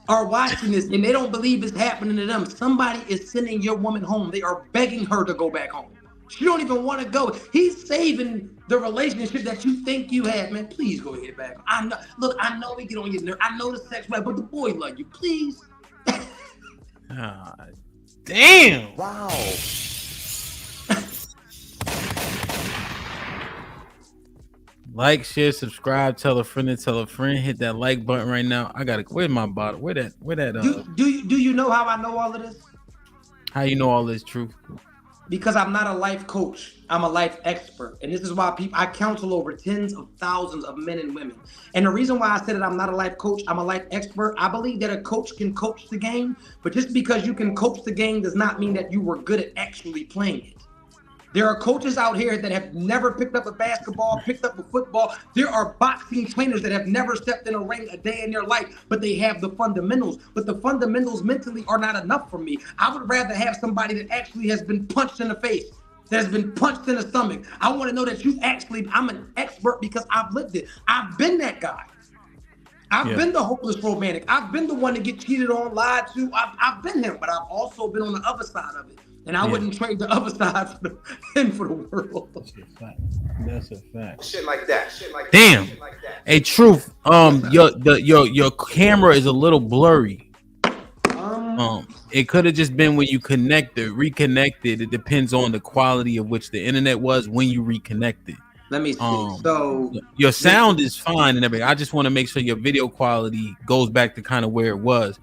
[SPEAKER 2] are watching this and they don't believe it's happening to them. Somebody is sending your woman home. They are begging her to go back home. She don't even want to go. He's saving the relationship that you think you have, man. Please go ahead back. I know. Look, I know we get on your nerve. I know the sex right, but the boy love you. Please.
[SPEAKER 3] Damn.
[SPEAKER 2] Wow.
[SPEAKER 3] Like, share, subscribe, tell a friend and tell a friend. Hit that like button right now. I gotta. Where's my bottle? Where that?
[SPEAKER 2] Do you know how I know all of this?
[SPEAKER 3] How you know all this, Truth?
[SPEAKER 2] Because I'm not a life coach. I'm a life expert. And this is why I counsel over tens of thousands of men and women. And the reason why I said that I'm not a life coach, I'm a life expert. I believe that a coach can coach the game, but just because you can coach the game does not mean that you were good at actually playing it. There are coaches out here that have never picked up a basketball, picked up a football. There are boxing trainers that have never stepped in a ring a day in their life, but they have the fundamentals. But the fundamentals mentally are not enough for me. I would rather have somebody that actually has been punched in the face, that has been punched in the stomach. I want to know that I'm an expert because I've lived it. I've been that guy. I've been the hopeless romantic. I've been the one to get cheated on, lied to. I've been him, but I've also been on the other side of it. And I wouldn't trade the other side for the world.
[SPEAKER 3] That's a fact.
[SPEAKER 9] Shit like that.
[SPEAKER 3] Damn. Hey, Truth. Your camera is a little blurry. It could have just been when you reconnected. It depends on the quality of which the internet was when you reconnected.
[SPEAKER 2] Let me see. So
[SPEAKER 3] your sound is fine and everything. I just want to make sure your video quality goes back to kind of where it was.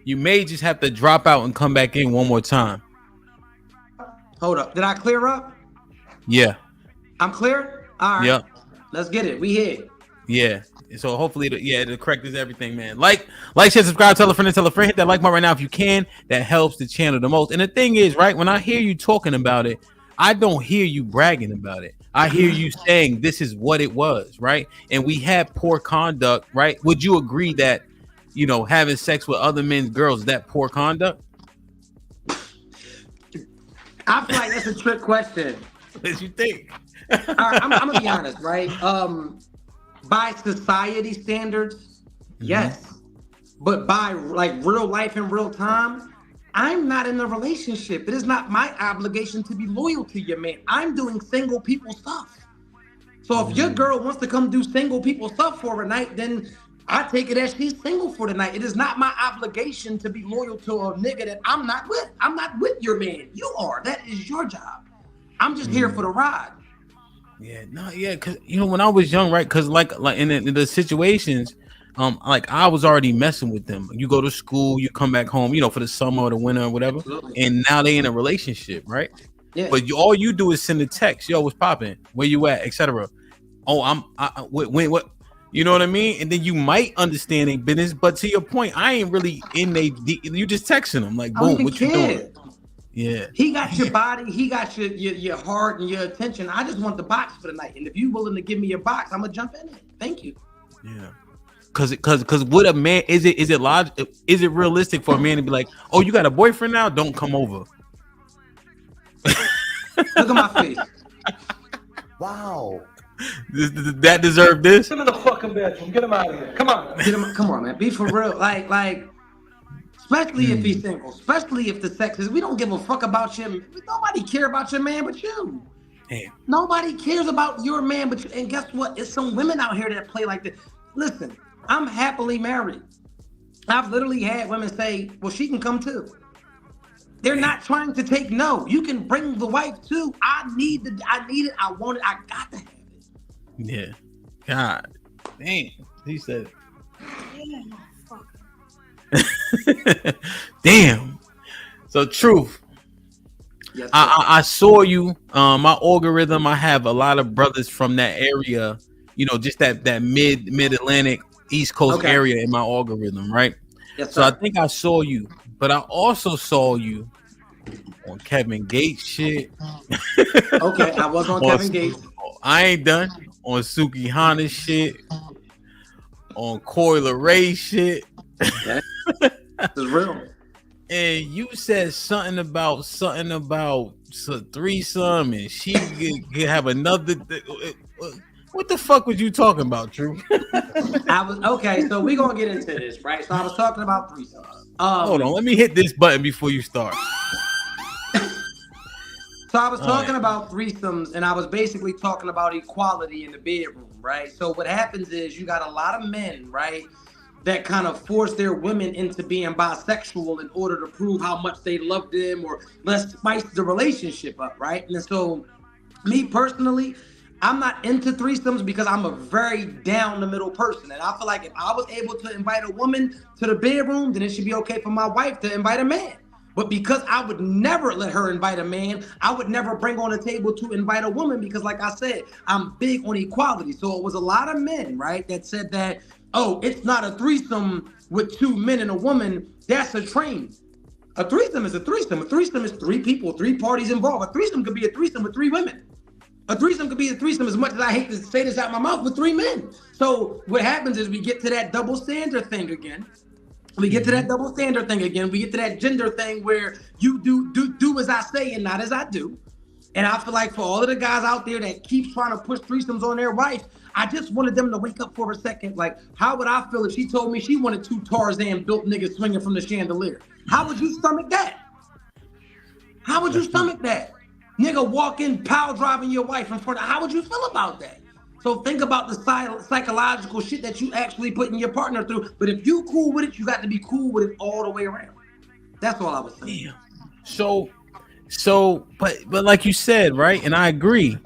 [SPEAKER 3] You may just have to drop out and come back in one more time.
[SPEAKER 2] Hold up. Did I clear up?
[SPEAKER 3] Yeah.
[SPEAKER 2] I'm clear? All right.
[SPEAKER 3] Yep.
[SPEAKER 2] Let's get it. We here.
[SPEAKER 3] Yeah. So hopefully, the correct is everything, man. Like, share, subscribe, tell a friend, and tell a friend. Hit that like button right now if you can. That helps the channel the most. And the thing is, right, when I hear you talking about it, I don't hear you bragging about it. I hear you saying this is what it was, right? And we had poor conduct, right? Would you agree that, having sex with other men's girls, is that poor conduct?
[SPEAKER 2] I feel like that's a trick question.
[SPEAKER 3] What you think?
[SPEAKER 2] All right, I'm gonna be honest, right? By society standards, yes, but by like real life in real time, I'm not in a relationship. It is not my obligation to be loyal to your man. I'm doing single people stuff. So if your girl wants to come do single people stuff for a night, then I take it as she's single for the night. It is not my obligation to be loyal to a nigga that I'm not with. I'm not with your man. You are. That is your job. I'm just here for the ride.
[SPEAKER 3] Yeah, no, yeah, because when I was young, right? Because like in the situations, like I was already messing with them. You go to school, you come back home, for the summer or the winter or whatever, and now they in a relationship, right? Yeah. But all you do is send a text, yo, what's popping? Where you at, etc. Oh, what? You know what I mean? And then you might understand a business, but to your point, I ain't really in you just texting them like, boom, what you doing? Yeah.
[SPEAKER 2] He got your body, he got your heart and your attention. I just want the box for the night. And if you're willing to give me your box, I'm gonna jump in it. Thank you.
[SPEAKER 3] Yeah. Cause what a man is it logic? Is it realistic for a man to be like, oh, you got a boyfriend now? Don't come over.
[SPEAKER 2] Look at my face.
[SPEAKER 3] Wow. That deserved this.
[SPEAKER 20] Get him in the fucking bedroom. Get him out of here. Come on.
[SPEAKER 2] Come on, man. Be for real. Like. Especially if he's single, especially if the sex is, we don't give a fuck about you. Nobody care about your man but you.
[SPEAKER 3] Damn.
[SPEAKER 2] Nobody cares about your man but you. And guess what? It's some women out here that play like this. Listen, I'm happily married. I've literally had women say, well, she can come too. They're not trying to take no. You can bring the wife too. I need it. I want it. I got to have it.
[SPEAKER 3] Yeah. God. Damn. He said it. Damn. So truth. Yes, I saw you. My algorithm. I have a lot of brothers from that area. Just that mid Atlantic East Coast area in my algorithm, right? Yes, so I think I saw you, but I also saw you on Kevin Gates shit.
[SPEAKER 2] Okay, I was on Kevin Gates.
[SPEAKER 3] I ain't done on Suki Hana shit. On Coyle Ray shit.
[SPEAKER 2] This is real.
[SPEAKER 3] And you said something about threesome, and she could have another. What the fuck was you talking about, Drew?
[SPEAKER 2] So we're gonna get into this, right? So I was talking about threesomes.
[SPEAKER 3] Hold on, let me hit this button before you start.
[SPEAKER 2] So I was talking about threesomes, and I was basically talking about equality in the bedroom, right? So what happens is you got a lot of men, right, that kind of force their women into being bisexual in order to prove how much they love them, or let's spice the relationship up, right? And so me personally, I'm not into threesomes because I'm a very down the middle person. And I feel like if I was able to invite a woman to the bedroom, then it should be okay for my wife to invite a man. But because I would never let her invite a man, I would never bring on the table to invite a woman because, like I said, I'm big on equality. So it was a lot of men, right, that said that, oh, it's not a threesome with two men and a woman. That's a train. A threesome is a threesome. A threesome is three people, three parties involved. A threesome could be a threesome with three women. A threesome could be a threesome, as much as I hate to say this out my mouth, with three men. So what happens is we get to that double standard thing again. We get to that double standard thing again. We get to that gender thing where you do as I say and not as I do. And I feel like for all of the guys out there that keep trying to push threesomes on their wife, I just wanted them to wake up for a second. Like, how would I feel if she told me she wanted two Tarzan built niggas swinging from the chandelier? How would you stomach that? How would you stomach that? Nigga walking, power driving your wife in front of, how would you feel about that? So think about the psychological shit that you actually putting your partner through. But if you cool with it, you got to be cool with it all the way around. That's all I was saying.
[SPEAKER 3] Damn. So, but like you said, right? And I agree.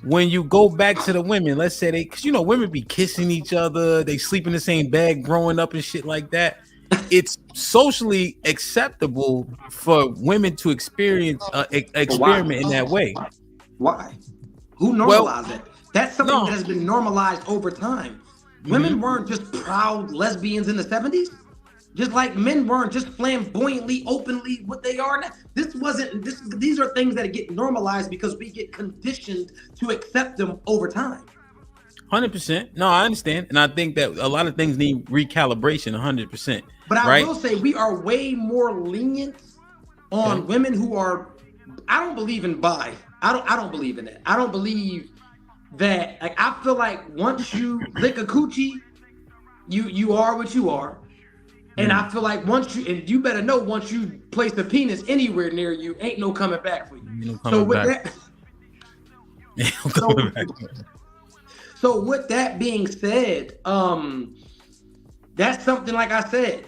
[SPEAKER 3] when you go back to the women, let's say they, because women be kissing each other, they sleep in the same bed growing up and shit like that. It's socially acceptable for women to experience experiment in that way.
[SPEAKER 2] Why? Who normalized that? That's something that has been normalized over time. Women weren't just proud lesbians in the 70s. Just like men weren't just flamboyantly, openly what they are now. These are things that get normalized because we get conditioned to accept them over time.
[SPEAKER 3] 100%. No, I understand. And I think that a lot of things need recalibration, 100%.
[SPEAKER 2] But I will say we are way more lenient on women who are, I don't believe in bi. I don't believe in that. I don't believe that, like, I feel like once you lick a coochie, you are what you are. And I feel like once you better know, once you place a penis anywhere near you, ain't no coming back for you. So with that being said, that's something, like I said,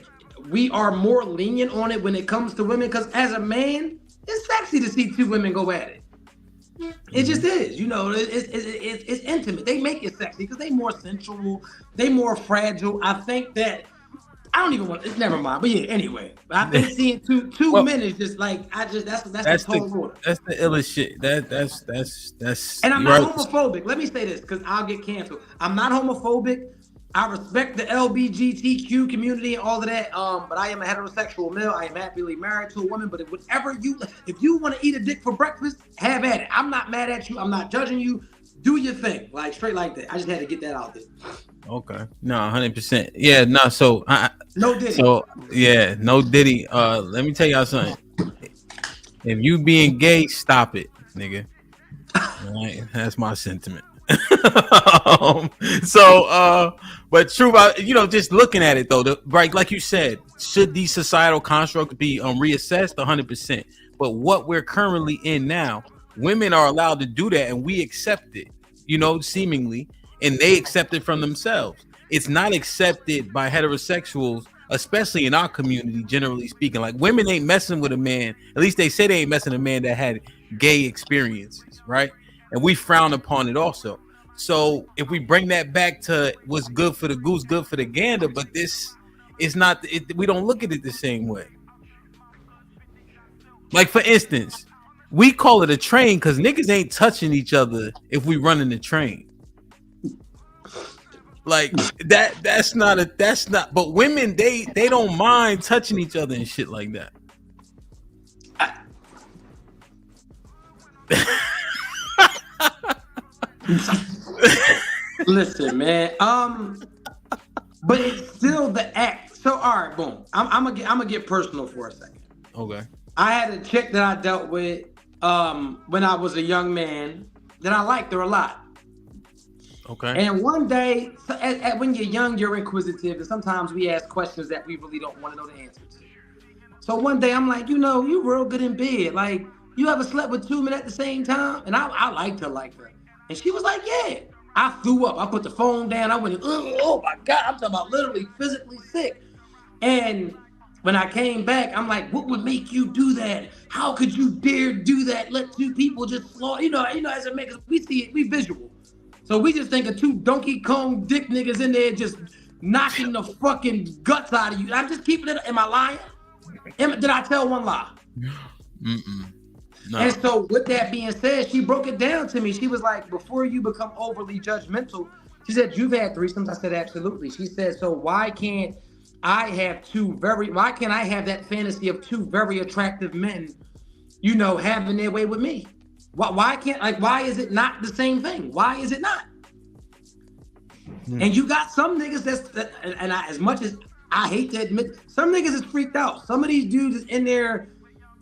[SPEAKER 2] we are more lenient on it when it comes to women, because as a man, it's sexy to see two women go at it. It just is, it's intimate. They make it sexy because they more sensual, they more fragile. I think that I don't even want. It's never mind. But yeah, anyway, I think seeing two men is just like that's the whole order.
[SPEAKER 3] That's the illest shit. That's.
[SPEAKER 2] And I'm not homophobic. Let me say this because I'll get canceled. I'm not homophobic. I respect the LGBTQ community and all of that. But I am a heterosexual male. I am happily married to a woman. But if you want to eat a dick for breakfast, have at it. I'm not mad at you. I'm not judging you. Do your thing, like straight like that. I just had to get that out there.
[SPEAKER 3] Okay. No, 100%. Yeah, no, so
[SPEAKER 2] no Diddy.
[SPEAKER 3] So yeah, no Diddy. Let me tell y'all something. If you being gay, stop it, nigga. Right? That's my sentiment. But true about just looking at it though, right? Like you said, should these societal constructs be reassessed? 100%. But what we're currently in now, women are allowed to do that, and we accept it. Seemingly. And they accept it from themselves. It's not accepted by heterosexuals, especially in our community, generally speaking. Like, women ain't messing with a man. At least they say they ain't messing with a man that had gay experiences, right? And we frown upon it also. So if we bring that back to what's good for the goose, good for the gander, but this is not. We don't look at it the same way. Like, for instance, we call it a train because niggas ain't touching each other if we running the train. Like that's not. But women, they don't mind touching each other and shit like that.
[SPEAKER 2] Listen, man. But it's still the act. So all right, boom. I'm gonna get personal for a second.
[SPEAKER 3] Okay. I
[SPEAKER 2] had a chick that I dealt with when I was a young man that I liked her a lot.
[SPEAKER 3] Okay.
[SPEAKER 2] And one day, when you're young, you're inquisitive, and sometimes we ask questions that we really don't want to know the answer to. So one day, I'm like, you real good in bed. Like, you ever slept with two men at the same time? And I liked her like that. And she was like, yeah. I threw up. I put the phone down. I went, oh my God. I'm talking about literally physically sick. And when I came back, I'm like, what would make you do that? How could you dare do that? Let two people just slaughter. As a man, we see it, we visual. So we just think of two Donkey Kong dick niggas in there just knocking the fucking guts out of you. I'm just keeping it. Am I lying? Did I tell one lie? No. And so with that being said, she broke it down to me. She was like, before you become overly judgmental, she said, you've had threesomes? I said, absolutely. She said, so why can't I have that fantasy of two very attractive men, having their way with me? Why is it not the same thing? Why is it not? And you got some niggas as much as I hate to admit, some niggas is freaked out. Some of these dudes is in there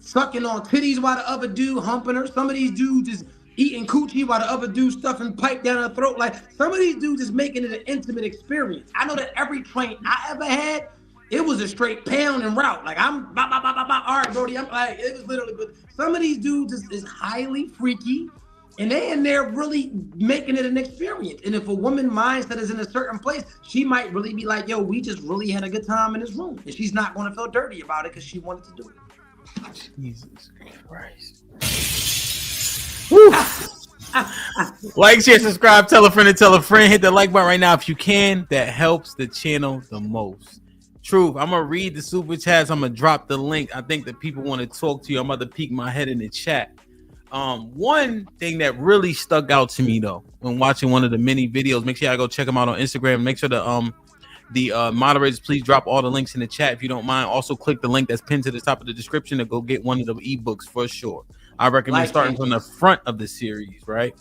[SPEAKER 2] sucking on titties while the other dude humping her. Some of these dudes is eating coochie while the other dude stuffing pipe down her throat. Like, some of these dudes is making it an intimate experience. I know that every train I ever had, it was a straight pound and route. Like, I'm all right, Brody. I'm like, it was literally good. Some of these dudes is highly freaky, and they in there really making it an experience. And if a woman mindset is in a certain place, she might really be like, yo, we just really had a good time in this room. And she's not going to feel dirty about it because she wanted to do it.
[SPEAKER 3] Jesus Christ. Woo. Like, share, subscribe, tell a friend and tell a friend. Hit the like button right now if you can. That helps the channel the most. Truth, I'm gonna read the super chats. I'm gonna drop the link. I think that people want to talk to you. I'm about to peek my head in the chat. One thing that really stuck out to me though, when watching one of the many videos, make sure y'all go check them out on Instagram. Make sure the moderators please drop all the links in the chat if you don't mind. Also click the link that's pinned to the top of the description to go get one of the ebooks for sure. I recommend starting from the front of the series, right?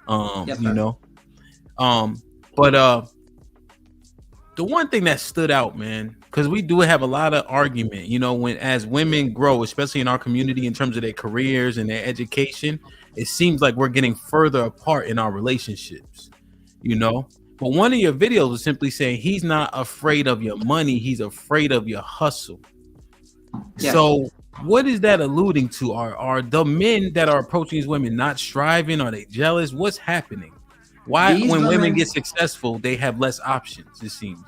[SPEAKER 2] Yes,
[SPEAKER 3] you know. But the one thing that stood out, man, because we do have a lot of argument, you know, when as women grow, especially in our community in terms of their careers and their education, it seems like we're getting further apart in our relationships, you know. But one of your videos was simply saying he's not afraid of your money, he's afraid of your hustle. Yes. So what is that alluding to? Are the men that are approaching these women not striving? Are they jealous? What's happening? Why, when women get successful, they have less options, it seems?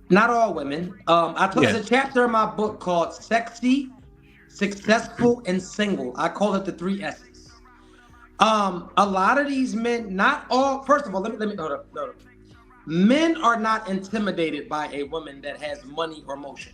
[SPEAKER 2] Not all women. There's a chapter in my book called Sexy, Successful, and Single. I call it the 3 S's. A lot of these men, not all, first of all, let me hold up. Men are not intimidated by a woman that has money or motion.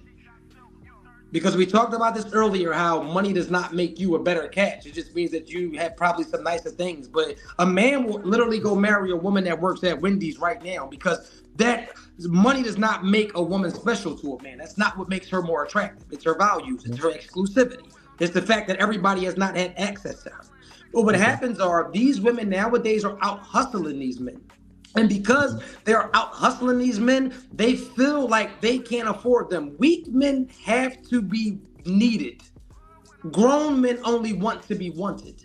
[SPEAKER 2] Because we talked about this earlier, how money does not make you a better catch. It just means that you have probably some nicer things. But a man will literally go marry a woman that works at Wendy's right now, because that money does not make a woman special to a man. That's not what makes her more attractive. It's her values. It's her exclusivity. It's the fact that everybody has not had access to her. But what happens are these women nowadays are out hustling these men. And because they're out hustling these men, they feel like they can't afford them. Weak men have to be needed. Grown men only want to be wanted.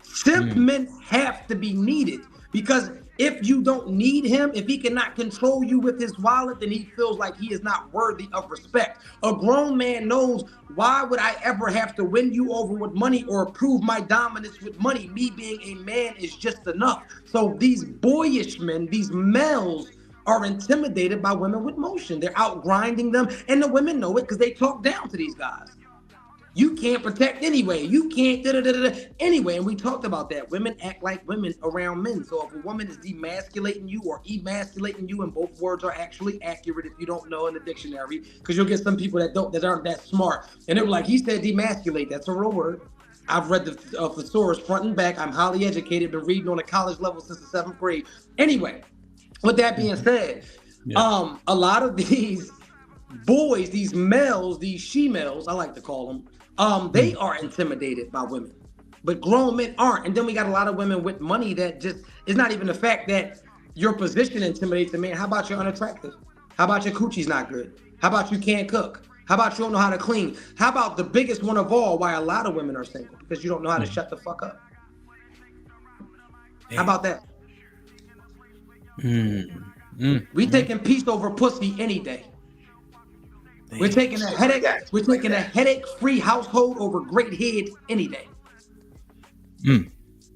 [SPEAKER 2] Simp men have to be needed, because if you don't need him, if he cannot control you with his wallet, then he feels like he is not worthy of respect. A grown man knows, why would I ever have to win you over with money or prove my dominance with money? Me being a man is just enough. So these boyish men, these males, are intimidated by women with motion. They're out grinding them, and the women know it because they talk down to these guys. You can't protect anyway. You can't anyway. And we talked about that. Women act like women around men. So if a woman is demasculating you or emasculating you, and both words are actually accurate if you don't know in the dictionary, because you'll get some people that aren't that smart. And they were like, he said demasculate. That's a real word. I've read the thesaurus front and back. I'm highly educated, been reading on a college level since the 7th grade. Anyway, with that being said, a lot of these boys, these males, these she-males, I like to call them, they are intimidated by women, but grown men aren't. And then we got a lot of women with money that just, it's not even the fact that your position intimidates a man. How about you're unattractive? How about your coochie's not good? How about you can't cook? How about you don't know how to clean? How about the biggest one of all, why a lot of women are single? Because you don't know how to shut the fuck up. How about that? We taking peace over pussy any day. We're taking a headache. We're taking a headache-free household over great head any day.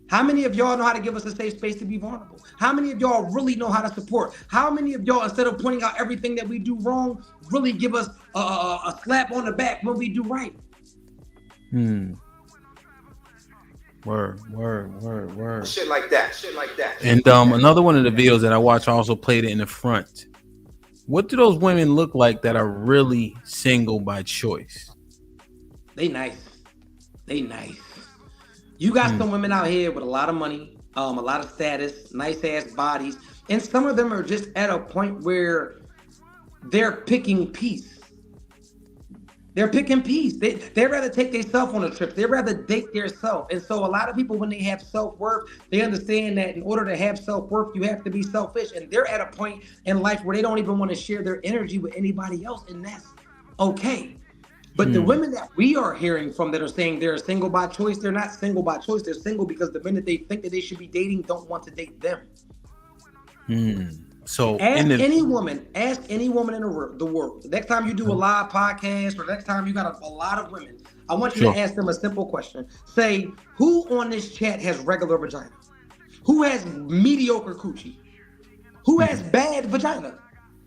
[SPEAKER 2] How many of y'all know how to give us a safe space to be vulnerable? How many of y'all really know how to support? How many of y'all, instead of pointing out everything that we do wrong, really give us a slap on the back when we do right?
[SPEAKER 3] Word.
[SPEAKER 9] Shit like that.
[SPEAKER 3] And another one of the videos that I watched, I also played it in the front. What do those women look like that are really single by choice?
[SPEAKER 2] They nice. You got some women out here with a lot of money, a lot of status, nice ass bodies, and some of them are just at a point where they're picking peace. They're picking peace. They'd rather take themselves on a trip. They'd rather date theirself. And so a lot of people, when they have self-worth, they understand that in order to have self-worth, you have to be selfish. And they're at a point in life where they don't even want to share their energy with anybody else. And that's okay. But the women that we are hearing from that are saying they're single by choice, they're not single by choice. They're single because the men that they think that they should be dating don't want to date them.
[SPEAKER 3] So
[SPEAKER 2] ask any woman in the world. Next time you do a live podcast, or next time you got a lot of women, I want you to ask them a simple question. Say, who on this chat has regular vagina? Who has mediocre coochie? Who has bad vagina?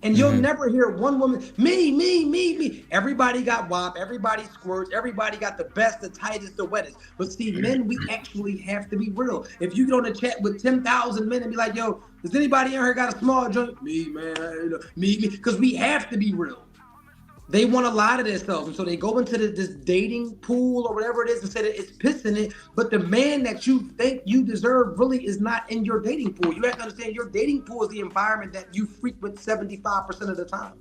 [SPEAKER 2] And you'll never hear one woman, me. Everybody got WAP, everybody squirts, everybody got the best, the tightest, the wettest. But see, men, we actually have to be real. If you get on a chat with 10,000 men and be like, yo, does anybody in here got a small joint? Me, man, me. Because we have to be real. They want to lie to themselves. And so they go into this dating pool or whatever it is and say that it's pissing it. But the man that you think you deserve really is not in your dating pool. You have to understand your dating pool is the environment that you frequent 75% of the time.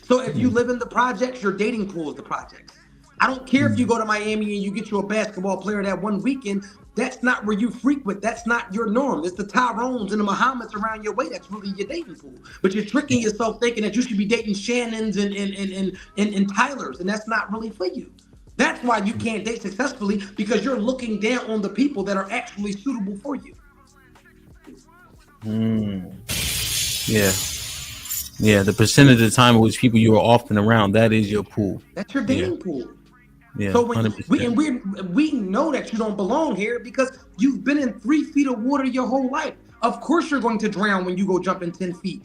[SPEAKER 2] So if you live in the projects, your dating pool is the projects. I don't care if you go to Miami and you get you a basketball player that one weekend. That's not where you frequent. That's not your norm. It's the Tyrones and the Muhammads around your way. That's really your dating pool. But you're tricking yourself thinking that you should be dating Shannons and Tylers, and that's not really for you. That's why you can't date successfully, because you're looking down on the people that are actually suitable for you.
[SPEAKER 3] Yeah. The percentage of the time in which people you are often around, that is your pool.
[SPEAKER 2] That's your dating pool.
[SPEAKER 3] Yeah,
[SPEAKER 2] so when we know that you don't belong here because you've been in 3 feet of water your whole life. Of course you're going to drown when you go jump in 10 feet.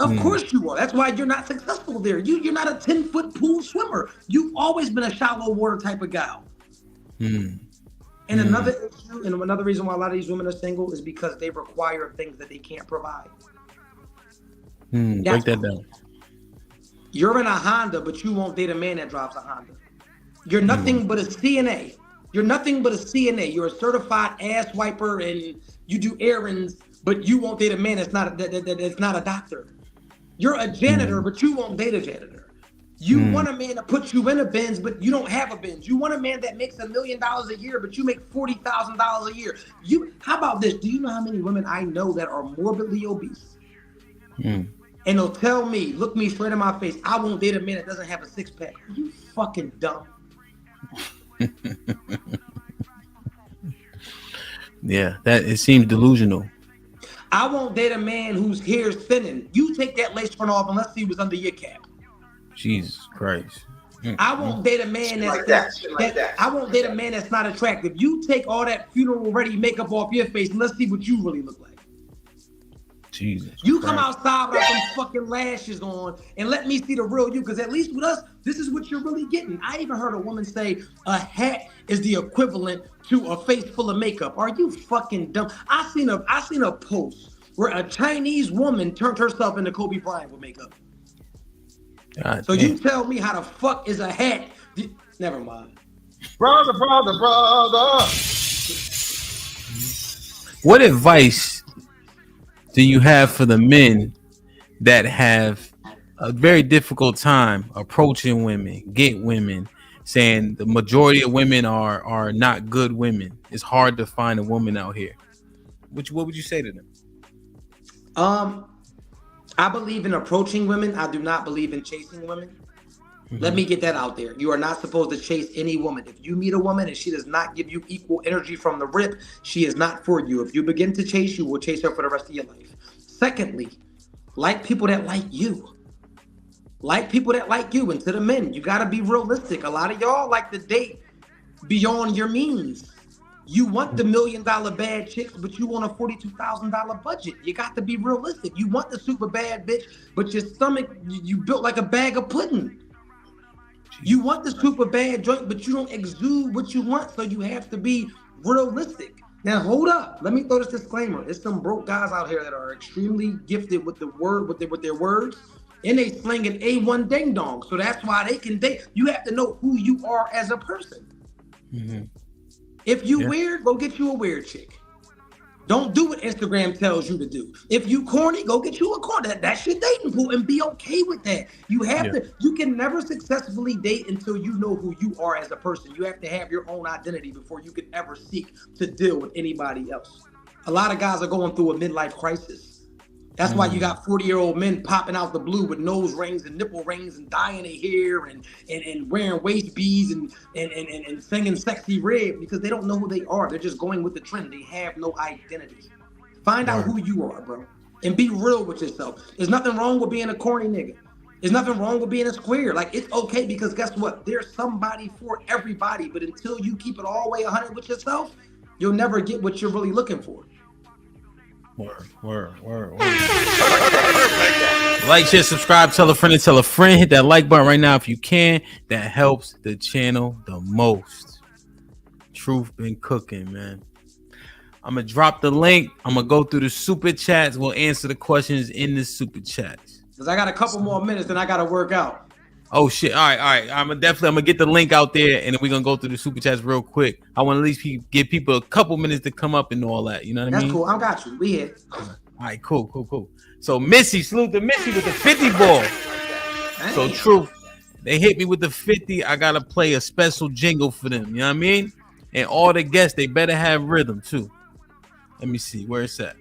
[SPEAKER 2] Of course you are. That's why you're not successful there. You're not a 10-foot pool swimmer. You've always been a shallow water type of guy. And another issue, and another reason why a lot of these women are single is because they require things that they can't provide.
[SPEAKER 3] Break that down.
[SPEAKER 2] You're in a Honda, but you won't date a man that drives a Honda. You're nothing but a CNA. You're nothing but a CNA. You're a certified ass wiper and you do errands, but you won't date a man that's not a doctor. You're a janitor, but you won't date a janitor. You want a man to put you in a Benz, but you don't have a Benz. You want a man that makes $1 million a year, but you make $40,000 a year. How about this? Do you know how many women I know that are morbidly obese? And they'll tell me, look me straight in my face, I won't date a man that doesn't have a six-pack. Are you fucking dumb?
[SPEAKER 3] Yeah, that it seems delusional.
[SPEAKER 2] I won't date a man whose hair's thinning. You take that lace front off and let's see what's under your cap.
[SPEAKER 3] Jesus Christ.
[SPEAKER 2] I won't date a man I won't date a man that's not attractive. You take all that funeral ready makeup off your face and let's see what you really look like.
[SPEAKER 3] Jesus
[SPEAKER 2] you
[SPEAKER 3] Christ.
[SPEAKER 2] Come outside with some fucking lashes on and let me see the real you, because at least with us, this is what you're really getting. I even heard a woman say a hat is the equivalent to a face full of makeup. Are you fucking dumb? I seen a post where a Chinese woman turned herself into Kobe Bryant with makeup.
[SPEAKER 3] God
[SPEAKER 2] so
[SPEAKER 3] damn.
[SPEAKER 2] You tell me how the fuck is a hat? Never mind.
[SPEAKER 13] Brother.
[SPEAKER 3] What advice do you have for the men that have a very difficult time approaching women, get women, saying the majority of women are not good women? It's hard to find a woman out here. What would you say to them?
[SPEAKER 2] I believe in approaching women. I do not believe in chasing women. Let me get that out there. You are not supposed to chase any woman. If you meet a woman and she does not give you equal energy from the rip, she is not for you. If you begin to chase, you will chase her for the rest of your life. Secondly, like people that like you. Like people that like you. And to the men, you got to be realistic. A lot of y'all like to date beyond your means. You want the $1 million bad chicks, but you want a $42,000 budget. You got to be realistic. You want the super bad bitch, but your stomach, you built like a bag of pudding. You want the super bad joint, but you don't exude what you want, so you have to be realistic. Now, hold up. Let me throw this disclaimer. There's some broke guys out here that are extremely gifted with the word, with their words, and they slinging A1 ding dong. So that's why they can date. You have to know who you are as a person. If you weird, go get you a weird chick. Don't do what Instagram tells you to do. If you corny, go get you a corny. That's your dating pool, and be okay with that. You have to. You can never successfully date until you know who you are as a person. You have to have your own identity before you can ever seek to deal with anybody else. A lot of guys are going through a midlife crisis. That's why you got 40-year-old men popping out the blue with nose rings and nipple rings and dyeing their hair and wearing waist beads and singing Sexy Red, because they don't know who they are. They're just going with the trend. They have no identity. Find out who you are, bro, and be real with yourself. There's nothing wrong with being a corny nigga. There's nothing wrong with being a square. Like, it's okay, because guess what? There's somebody for everybody, but until you keep it all the way 100 with yourself, you'll never get what you're really looking for.
[SPEAKER 3] Word. Like, share, subscribe, tell a friend and tell a friend. Hit that like button right now if you can. That helps the channel the most. Truth been cooking, man. I'm going to drop the link. I'm going to go through the super chats. We'll answer the questions in the super chats.
[SPEAKER 20] Because I got a couple more minutes, then I got to work out.
[SPEAKER 3] Oh, shit. All right. I'm going to get the link out there, and then we're going to go through the super chats real quick. I want to at least give people a couple minutes to come up and all that. You know what I mean?
[SPEAKER 20] That's cool. I got you. We here.
[SPEAKER 3] All right, cool. So Missy, salute to Missy with the 50 ball. Dang. So Truth, they hit me with the 50. I gotta play a special jingle for them. You know what I mean? And all the guests, they better have rhythm too. Let me see where it's at.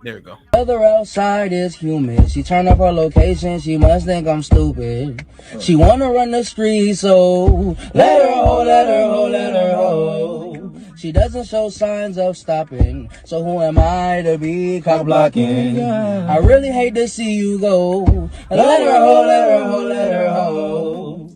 [SPEAKER 3] There we go.
[SPEAKER 21] Weather outside is humid. She turned up her location. She must think I'm stupid. She wanna run the street, so let her ho, let her ho, let her ho. She doesn't show signs of stopping, so who am I to be cock blocking? I really hate to see you go. Let her ho, let her ho, let her ho.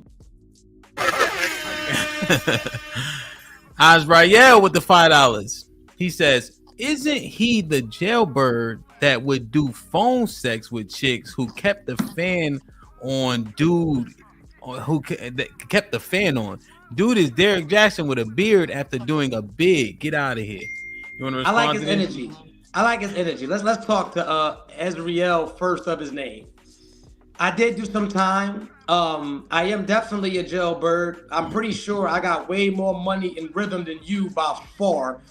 [SPEAKER 3] Azrael with the $5. He says, isn't he the jailbird that would do phone sex with chicks who kept the fan on? Kept the fan on. Dude is Derek Jackson with a beard after doing a bid. Get out of here. You want to respond?
[SPEAKER 20] I like his energy. I like his energy. Let's talk to Azrael first of his name. I did do some time. I am definitely a jailbird. I'm pretty sure I got way more money in rhythm than you by far.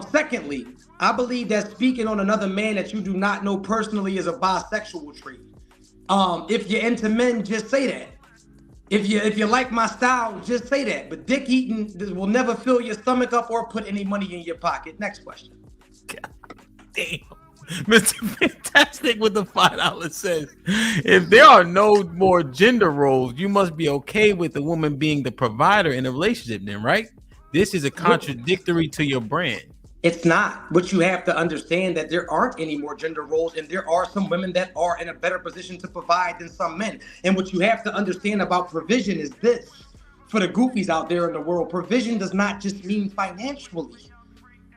[SPEAKER 20] Secondly, I believe that speaking on another man that you do not know personally is a bisexual trait. If you're into men, just say that. If you like my style, just say that. But dick eating will never fill your stomach up or put any money in your pocket. Next question.
[SPEAKER 3] God damn. Mr. Fantastic with the $5 says, if there are no more gender roles, you must be okay with the woman being the provider in a relationship then, right? This is a contradictory to your brand.
[SPEAKER 20] It's not. But you have to understand that there aren't any more gender roles, and there are some women that are in a better position to provide than some men. And what you have to understand about provision is this. For the goofies out there in the world, provision does not just mean financially.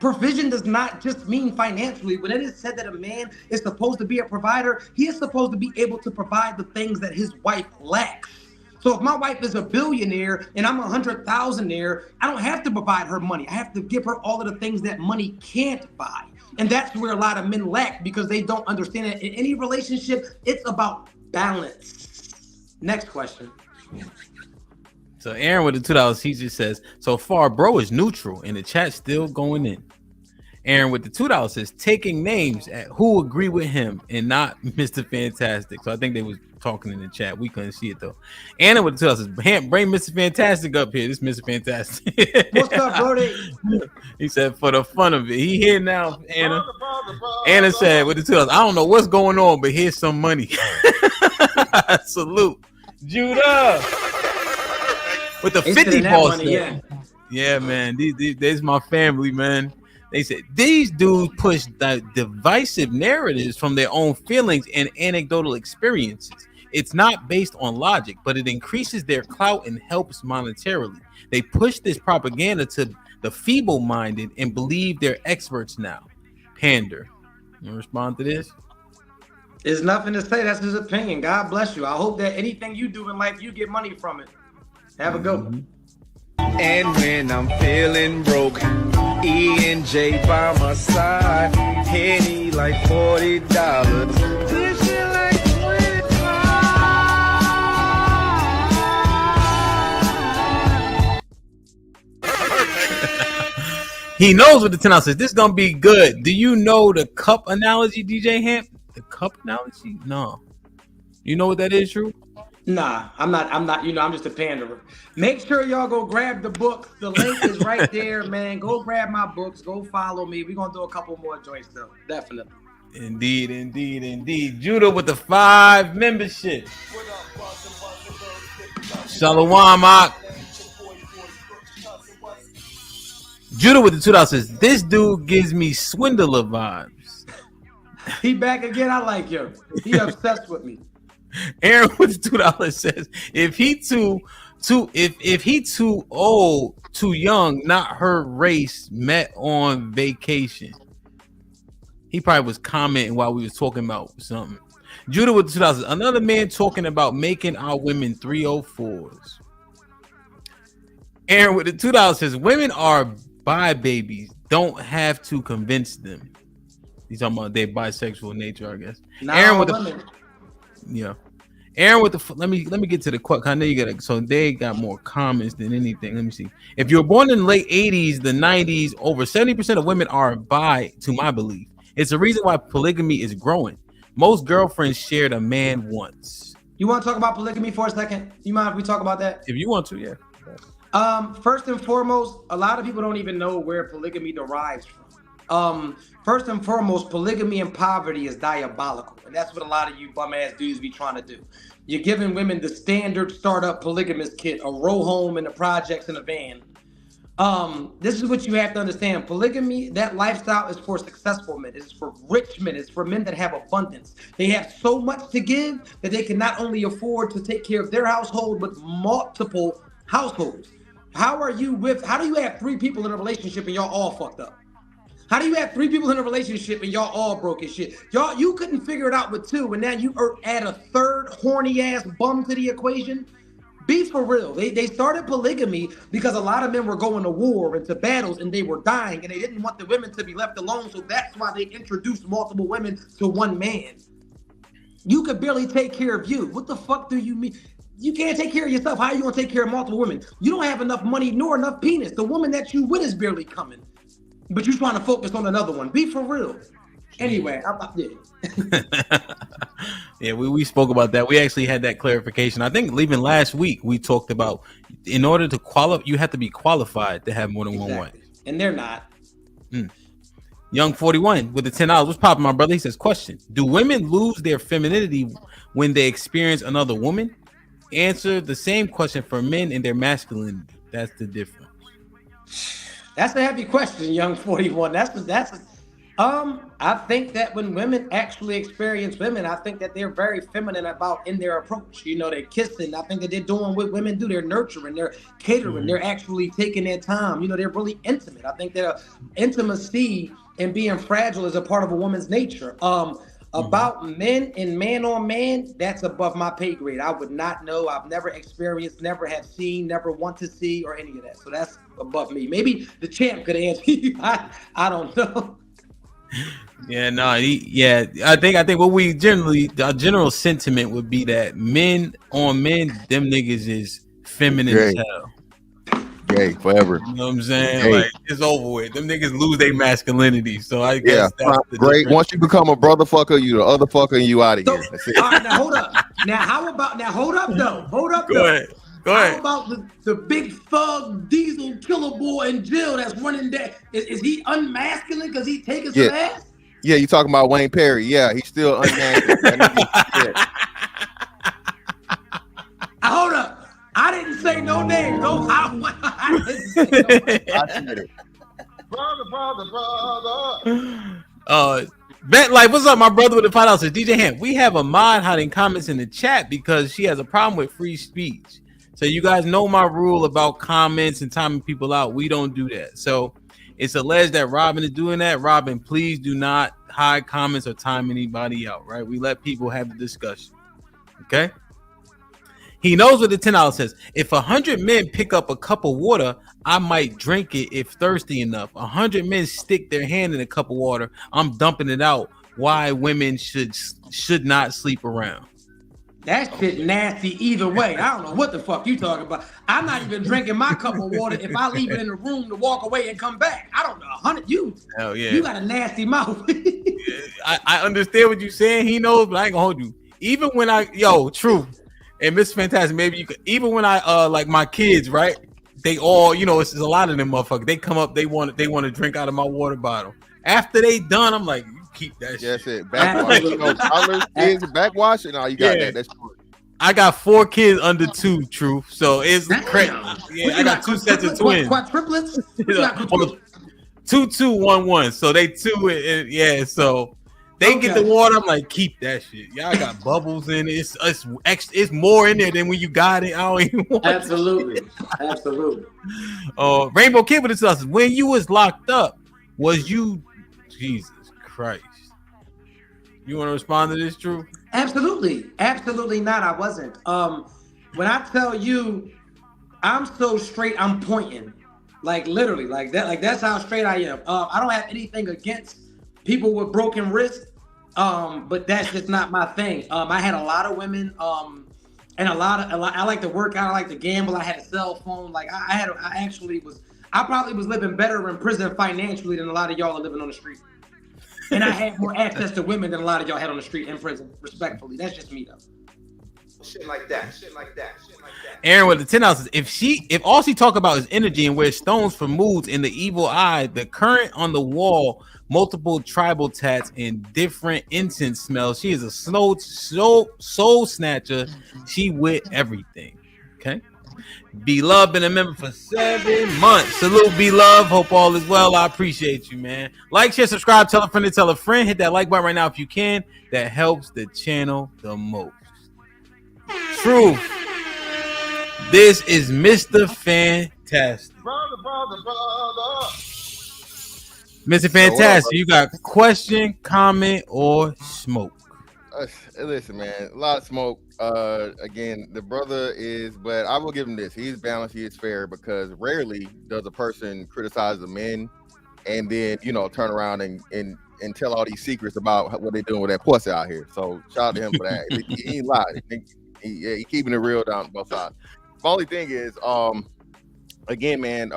[SPEAKER 20] Provision does not just mean financially. When it is said that a man is supposed to be a provider, he is supposed to be able to provide the things that his wife lacks. So if my wife is a billionaire and I'm 100,000-aire, I don't have to provide her money. I have to give her all of the things that money can't buy. And that's where a lot of men lack, because they don't understand that in any relationship, it's about balance. Next question.
[SPEAKER 3] So Aaron with the $2, he just says, so far, bro is neutral and the chat's still going in. Aaron with the $2 says, taking names at who agree with him and not Mr. Fantastic. So I think they was talking in the chat. We couldn't see it though. Anna with the $2 says, bring Mr. Fantastic up here. This Mr. Fantastic.
[SPEAKER 20] What's up, Brody?
[SPEAKER 3] He said, for the fun of it. He here now, Anna. Anna said with the $2, I don't know what's going on, but here's some money. Salute. Judah. With the 50 balls. Yeah, man. These my family, man. They said these dudes push the divisive narratives from their own feelings and anecdotal experiences. It's not based on logic, but it increases their clout and helps monetarily. They push this propaganda to the feeble-minded and believe they're experts now. Pander. You respond to this?
[SPEAKER 20] There's nothing to say. That's his opinion. God bless you. I hope that anything you do in life, you get money from it. Have a good one.
[SPEAKER 1] And when I'm feeling broke, E and J by my side, Henny like $40. This shit like
[SPEAKER 3] 25. He knows what the 10 says. This is gonna be good. Do you know the cup analogy, DJ Hamp? The cup analogy? No. You know what that is, True?
[SPEAKER 20] Nah, I'm not, I'm just a panderer. Make sure y'all go grab the books. The link is right there, man. Go grab my books. Go follow me. We're going to do a couple more joints, though. Definitely.
[SPEAKER 3] Indeed. Judah with the 5 membership. Shalom, Ak. Judah with the $2 says, this dude gives me swindler vibes.
[SPEAKER 20] He back again. I like him. He obsessed with me.
[SPEAKER 3] Aaron with the $2 says, if he too old, too young, not her race, met on vacation. He probably was commenting while we was talking about something. Judah with the 2000s. Another man talking about making our women 304s. Aaron with the 2000s says women are bi babies. Don't have to convince them. He's talking about their bisexual nature, I guess.
[SPEAKER 2] Not
[SPEAKER 3] Aaron
[SPEAKER 2] all
[SPEAKER 3] with the
[SPEAKER 2] women.
[SPEAKER 3] yeah. Aaron with the let me get to the quote. I know you got it. So they got more comments than anything. Let me see. If you were born in the late 80s, the 90s, over 70% of women are bi, to my belief. It's the reason why polygamy is growing. Most girlfriends shared a man once.
[SPEAKER 2] You want to talk about polygamy for a second? You mind if we talk about that?
[SPEAKER 3] If you want to, yeah.
[SPEAKER 2] First and foremost, a lot of people don't even know where polygamy derives from. First and foremost, polygamy and poverty is diabolical. And that's what a lot of you bum ass dudes be trying to do. You're giving women the standard startup polygamous kit, a row home in the projects in a van. This is what you have to understand. Polygamy, that lifestyle is for successful men. It's for rich men. It's for men that have abundance. They have so much to give that they can not only afford to take care of their household, but multiple households. How do you have 3 people in a relationship and y'all all fucked up? How do you have 3 people in a relationship and y'all all broke as shit? You couldn't figure it out with 2, and now you add a 3rd horny ass bum to the equation? Be for real. They started polygamy because a lot of men were going to war and to battles and they were dying and they didn't want the women to be left alone. So that's why they introduced multiple women to one man. You could barely take care of you. What the fuck do you mean? You can't take care of yourself. How are you going to take care of multiple women? You don't have enough money nor enough penis. The woman that you with is barely coming. But you're trying to focus on another one. Be for real. Anyway,
[SPEAKER 3] yeah, we spoke about that. We actually had that clarification. I think even last week we talked about in order to qualify, you have to be qualified to have more than one wife.
[SPEAKER 2] And they're not.
[SPEAKER 3] Young 41 with the $10. What's popping, my brother? He says, question: do women lose their femininity when they experience another woman? Answer the same question for men and their masculinity. That's the difference.
[SPEAKER 2] That's a heavy question, young 41. I think that when women actually experience women, I think that they're very feminine in their approach. You know, they're kissing. I think that they're doing what women do. They're nurturing, they're catering, they're actually taking their time. You know, they're really intimate. I think that intimacy and being fragile is a part of a woman's nature. About men and man on man, that's above my pay grade. I would not know. I've never experienced, never have seen, never want to see, or any of that. So that's above me. Maybe the champ could answer you. I don't know.
[SPEAKER 3] Yeah, no, I think what we our general sentiment would be that men on men, them niggas is feminine as hell.
[SPEAKER 11] Gay forever.
[SPEAKER 3] You know what I'm saying? Like, it's over with. Them niggas lose their masculinity. So I guess that's
[SPEAKER 11] great. Once you become a brother fucker, you the other fucker, and you out of here. That's it.
[SPEAKER 2] All right, now hold up. Hold up though.
[SPEAKER 3] Go ahead.
[SPEAKER 2] How about the big thug diesel killer boy in jail that's running that? Is he unmasculine because he taking some ass?
[SPEAKER 11] Yeah, you talking about Wayne Perry? Yeah, he's still unmasculine.
[SPEAKER 2] Hold up. I didn't say no names. I didn't say no names.
[SPEAKER 11] I said it.
[SPEAKER 19] Brother.
[SPEAKER 3] Bet Life, what's up, my brother with the $5 says, DJ Ham, we have a mod hiding comments in the chat because she has a problem with free speech. So you guys know my rule about comments and timing people out. We don't do that. So it's alleged that Robin is doing that. Robin, please do not hide comments or time anybody out, right? We let people have the discussion. Okay? He knows what the $10 says. If 100 men pick up a cup of water, I might drink it if thirsty enough. 100 men stick their hand in a cup of water, I'm dumping it out. Why women should not sleep around.
[SPEAKER 2] That shit nasty either way. I don't know what the fuck you talking about. I'm not even drinking my cup of water if I leave it in the room to walk away and come back. I don't know. 100 you.
[SPEAKER 3] Hell yeah.
[SPEAKER 2] You got a nasty mouth.
[SPEAKER 3] I understand what you're saying. He knows, but I ain't gonna hold you. Even when true. And Miss Fantastic, maybe you could, even when I like my kids, right? They all, it's a lot of them motherfuckers. They come up, they want to drink out of my water bottle. After they done, I'm like, you keep that shit.
[SPEAKER 11] That's it. Backwash. Toddlers, kids, backwash, and all you got that. That's true.
[SPEAKER 3] I got 4 kids under 2, Truth. So it's crazy. Yeah, I got 2 sets of twins.
[SPEAKER 2] Quadruplets?
[SPEAKER 3] 2, 1, 1. So they 2, so they get the water. I'm like, keep that shit. Y'all got bubbles in it. It's more in there than when you got it. I don't even want
[SPEAKER 2] Absolutely.
[SPEAKER 3] Rainbow Kid with us. When you was locked up, was you Jesus Christ? You want to respond to this, Drew?
[SPEAKER 2] Absolutely not. I wasn't. When I tell you, I'm so straight, I'm pointing, like literally, like that. Like that's how straight I am. I don't have anything against people with broken wrists, but that's just not my thing. I had a lot of women, and a lot. I like to work out. I like to gamble. I had a cell phone. Like I probably was living better in prison financially than a lot of y'all are living on the street. And I had more access to women than a lot of y'all had on the street in prison. Respectfully, that's just me though.
[SPEAKER 9] Shit like that.
[SPEAKER 3] Aaron with the 10 ounces. If all she talk about is energy and wears stones for moods in the evil eye, the current on the wall, multiple tribal tats, and different incense smells, she is a soul snatcher. She with everything. Okay. Beloved been a member for 7 months. Salute, Beloved. Hope all is well. I appreciate you, man. Like, share, subscribe, tell a friend to tell a friend. Hit that like button right now if you can. That helps the channel the most. True. This is Mr. Fantastic.
[SPEAKER 11] Brother.
[SPEAKER 3] Mr. Fantastic, you got question, comment, or smoke?
[SPEAKER 11] Listen, man, a lot of smoke. Again, the brother is, but I will give him this. He's balanced, he is fair, because rarely does a person criticize the men and then, turn around and tell all these secrets about what they're doing with that pussy out here. So shout out to him for that. He ain't lied. He keeping it real down both sides. The only thing is, again, man,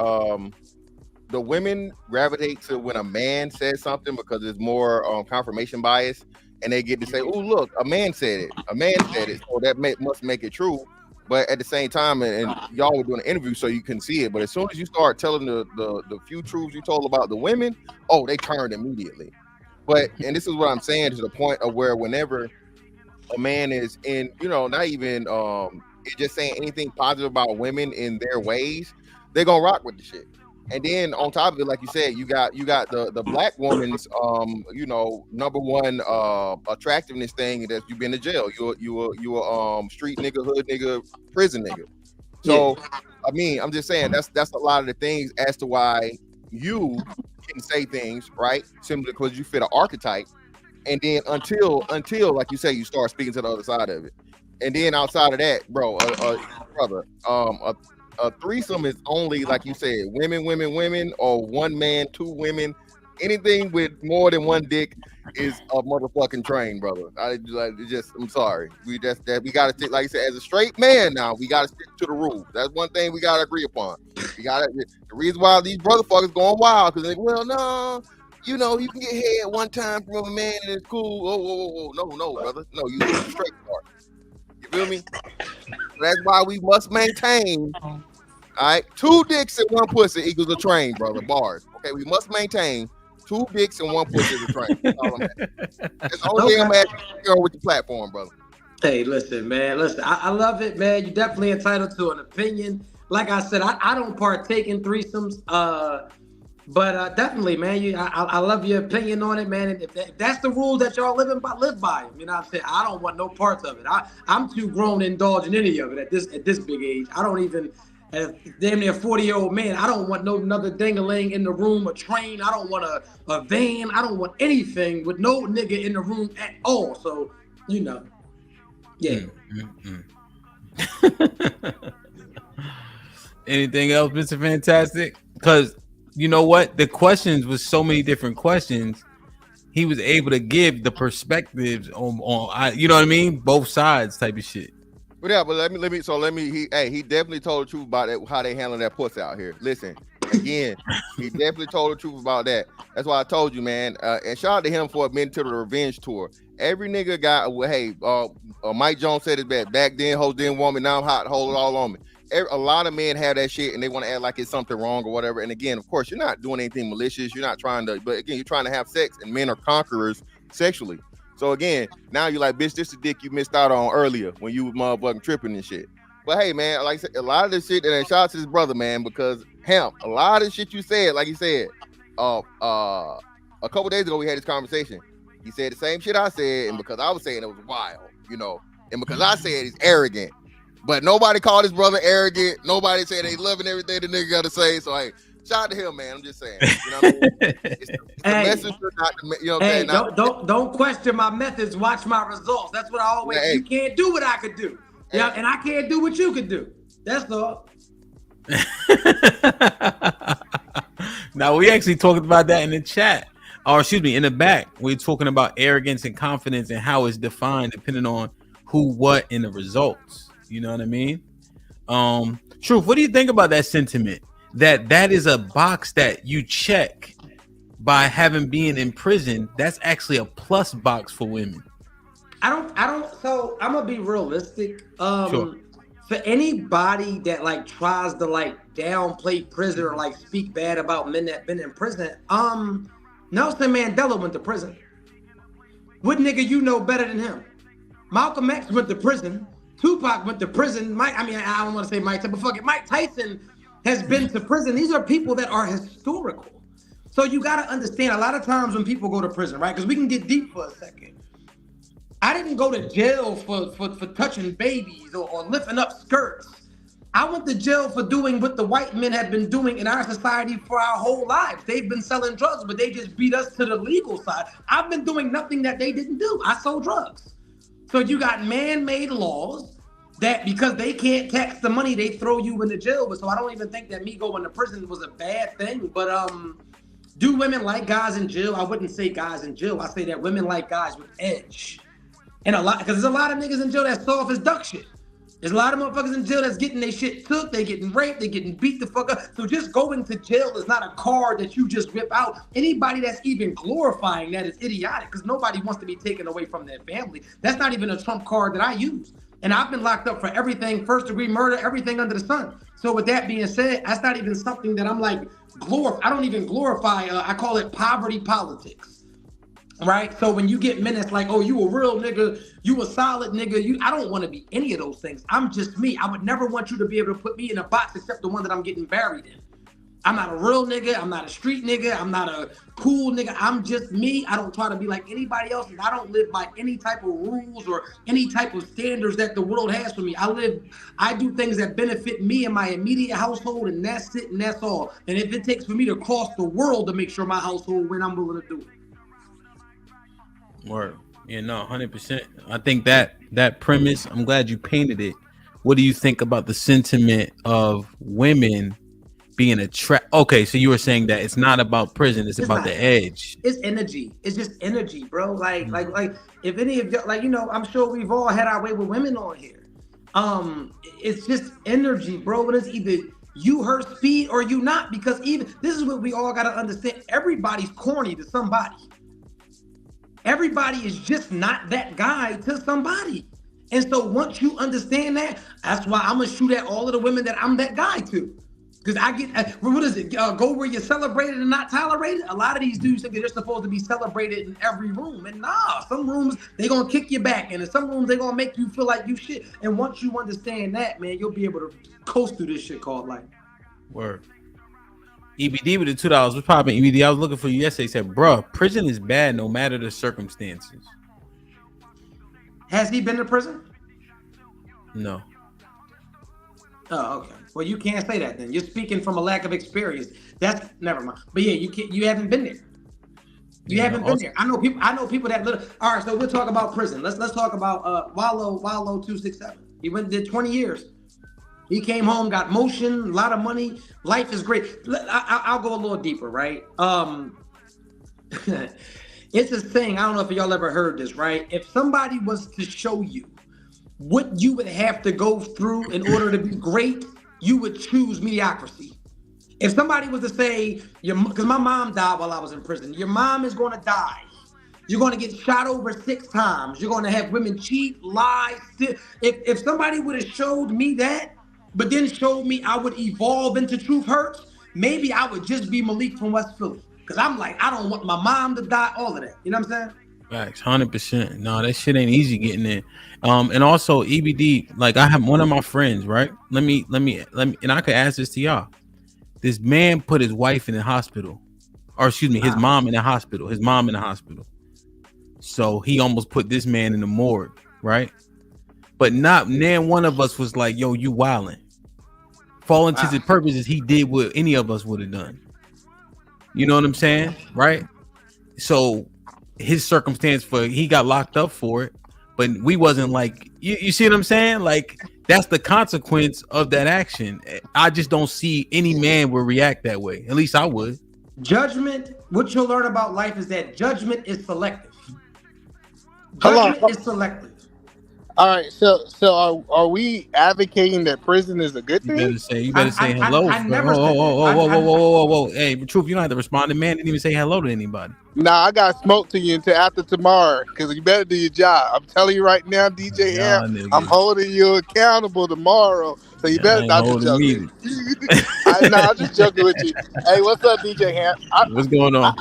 [SPEAKER 11] the women gravitate to when a man says something because there's more confirmation bias, and they get to say, "Oh, look, a man said it. A man said it, so that must make it true." But at the same time, and y'all were doing an interview so you can see it. But as soon as you start telling the few truths you told about the women, oh, they turned immediately. And this is what I'm saying, to the point of where whenever a man is in, not even just saying anything positive about women in their ways, they're gonna rock with the shit. And then on top of it, like you said, you got the black woman's number one attractiveness thing, that you've been to jail. You a street nigga, hood nigga, prison nigga. So I mean, I'm just saying that's a lot of the things as to why you can say things, right? Simply because you fit an archetype. And then until like you say, you start speaking to the other side of it. And then outside of that, bro, brother, a threesome is only, like you said, women, or one man, 2 women. Anything with more than one dick is a motherfucking train, brother. I'm sorry. We gotta stick, like you said, as a straight man now, we gotta stick to the rules. That's one thing we gotta agree upon. The reason why these brotherfuckers going wild, because no, you can get head one time from a man and it's cool. Oh, no, brother. No, you do the straight part. You feel me? That's why we must maintain, all right, 2 dicks and 1 pussy equals a train, brother. Bars. Okay, we must maintain 2 dicks and 1 pussy is a train. That's all I'm asking. That's the only thing I'm asking with the platform, brother.
[SPEAKER 2] Hey, listen, man. I love it, man. You're definitely entitled to an opinion. Like I said, I don't partake in threesomes. But definitely, man, I love your opinion on it, man. And if that's the rule that y'all live by, you know what I'm saying? I don't want no parts of it. I'm too grown to indulge in any of it at this big age. I don't even, as damn near 40-year-old man, I don't want no another ding-a-ling in the room, a train. I don't want a van. I don't want anything with no nigga in the room at all. So, yeah.
[SPEAKER 3] Anything else, Mr. Fantastic? Because you know what? The questions was so many different questions. He was able to give the perspectives on you know what I mean? Both sides type of shit.
[SPEAKER 11] But yeah, but let me. He definitely told the truth about it, how they handle that pussy out here. Listen, again, he definitely told the truth about that. That's why I told you, man. And shout out to him for admitting to the revenge tour. Every nigga got, Mike Jones said it best. Back then, hoes didn't want me. Now I'm hot, hold it all on me. A lot of men have that shit and they want to act like it's something wrong or whatever. And again, of course, you're not doing anything malicious. You're not trying to, but again, you're trying to have sex, and men are conquerors sexually. So again, now you're like, bitch, this is the dick you missed out on earlier when you was motherfucking tripping and shit. But hey, man, like I said, a lot of this shit, and shout out to this brother, man, because a lot of shit you said, like he said, a couple days ago we had this conversation. He said the same shit I said, and because I was saying it was wild, and because I said he's arrogant. But nobody called his brother arrogant. Nobody said they loving everything the nigga got to say. So Shout out to him, man. I'm just saying. You know what I mean? It's the messenger, not the, you know what I'm saying?
[SPEAKER 20] Don't question my methods. Watch my results. That's what I always.
[SPEAKER 11] Hey.
[SPEAKER 20] You can't do what I could do.
[SPEAKER 11] Hey.
[SPEAKER 20] Yeah, and I can't do what you could do. That's all.
[SPEAKER 3] Now we actually talked about that in the chat, or excuse me, in the back. We're talking about arrogance and confidence and how it's defined depending on who, what, and the results. You know what I mean? Truth, what do you think about that sentiment? That is a box that you check by having being in prison. That's actually a plus box for women.
[SPEAKER 20] I don't. So I'm gonna be realistic.
[SPEAKER 3] Sure.
[SPEAKER 20] For anybody that like tries to like downplay prison or like speak bad about men that been in prison, Nelson Mandela went to prison. What nigga you know better than him? Malcolm X went to prison. Tupac went to prison. I don't want to say Mike Tyson, but fuck it, Mike Tyson has been to prison. These are people that are historical. So you got to understand, a lot of times when people go to prison, right? Because we can get deep for a second. I didn't go to jail for touching babies or lifting up skirts. I went to jail for doing what the white men have been doing in our society for our whole lives. They've been selling drugs, but they just beat us to the legal side. I've been doing nothing that they didn't do. I sold drugs. So you got man-made laws that because they can't tax the money, they throw you in the jail. But so I don't even think that me going to prison was a bad thing. But do women like guys in jail? I wouldn't say guys in jail. I say that women like guys with edge. And because there's a lot of niggas in jail that's soft as duck shit. There's a lot of motherfuckers in jail that's getting their shit took, they getting raped, they getting beat the fuck up. So just going to jail is not a card that you just whip out. Anybody that's even glorifying that is idiotic because nobody wants to be taken away from their family. That's not even a trump card that I use. And I've been locked up for everything, first degree murder, everything under the sun. So with that being said, that's not even something that I'm like, I don't even glorify, I call it poverty politics. Right? So when you get men that's like, oh, you a real nigga, you a solid nigga, I don't want to be any of those things. I'm just me. I would never want you to be able to put me in a box except the one that I'm getting buried in. I'm not a real nigga. I'm not a street nigga. I'm not a cool nigga. I'm just me. I don't try to be like anybody else. And I don't live by any type of rules or any type of standards that the world has for me. I do things that benefit me and my immediate household, and that's it, and that's all. And if it takes for me to cross the world to make sure my household win, I'm willing to do it.
[SPEAKER 3] Word. Yeah, no, 100%. I think that premise, I'm glad you painted it. What do you think about the sentiment of women being attracted? Okay, so you were saying that it's not about prison, it's about the edge.
[SPEAKER 20] It's energy. It's just energy, bro. Like if any of y'all, like, you know, I'm sure we've all had our way with women on here. It's just energy, bro. And it's either you her speed or you not, because even this is what we all got to understand. Everybody's corny to somebody. Everybody is just not that guy to somebody. And so once you understand that, that's why I'm going to shoot at all of the women that I'm that guy to. Because I get, what is it? Go where you're celebrated and not tolerated? A lot of these dudes think they're supposed to be celebrated in every room. And nah, some rooms, they're going to kick you back. And in some rooms, they're going to make you feel like you shit. And once you understand that, man, you'll be able to coast through this shit called life.
[SPEAKER 3] Word. EBD with the $2 was popping. EBD, I was looking for you yesterday. He said, bruh, prison is bad no matter the circumstances.
[SPEAKER 20] Has he been to prison?
[SPEAKER 3] No.
[SPEAKER 20] Oh, okay. Well, you can't say that then. You're speaking from a lack of experience. That's never mind. But yeah, you haven't been there. You haven't been there. I know people that little. All right, so we'll talk about prison. Let's talk about Wallow 267. He did 20 years. He came home, got motion, a lot of money. Life is great. I'll go a little deeper, right? It's a thing. I don't know if y'all ever heard this, right? If somebody was to show you what you would have to go through in order to be great, you would choose mediocrity. If somebody was to say, because my mom died while I was in prison, your mom is going to die. You're going to get shot over 6 times. You're going to have women cheat, lie. If somebody would have showed me that, but then showed me I would evolve into Truth Hurts, maybe I would just be Malik from West Philly. Because I'm like, I don't want my mom to die, all of that. You know what I'm saying?
[SPEAKER 3] Facts, 100%. No, that shit ain't easy getting there. And also EBD, like I have one of my friends, right? Let me, and I could ask this to y'all. This man put his wife in the hospital, or excuse me, his mom in the hospital. So he almost put this man in the morgue, right? But not one of us was like, yo, you wildin'. For all intents and purposes, he did what any of us would have done. You know what I'm saying? Right? So his circumstance he got locked up for it, but we wasn't like, you see what I'm saying? Like, that's the consequence of that action. I just don't see any man would react that way. At least I would.
[SPEAKER 2] Judgment, what you'll learn about life is that judgment is selective. Judgment is selective.
[SPEAKER 7] All right, so are we advocating that prison is a good thing?
[SPEAKER 3] You better say hello. Whoa. Hey, Truth, you don't have to respond. The man didn't even say hello to anybody.
[SPEAKER 7] Nah, I got smoke to you until after tomorrow, because you better do your job. I'm telling you right now, DJ Ham, I'm holding you accountable tomorrow, so you better not just joking. I'm just joking with you. Hey, what's up, DJ Ham?
[SPEAKER 3] What's going on?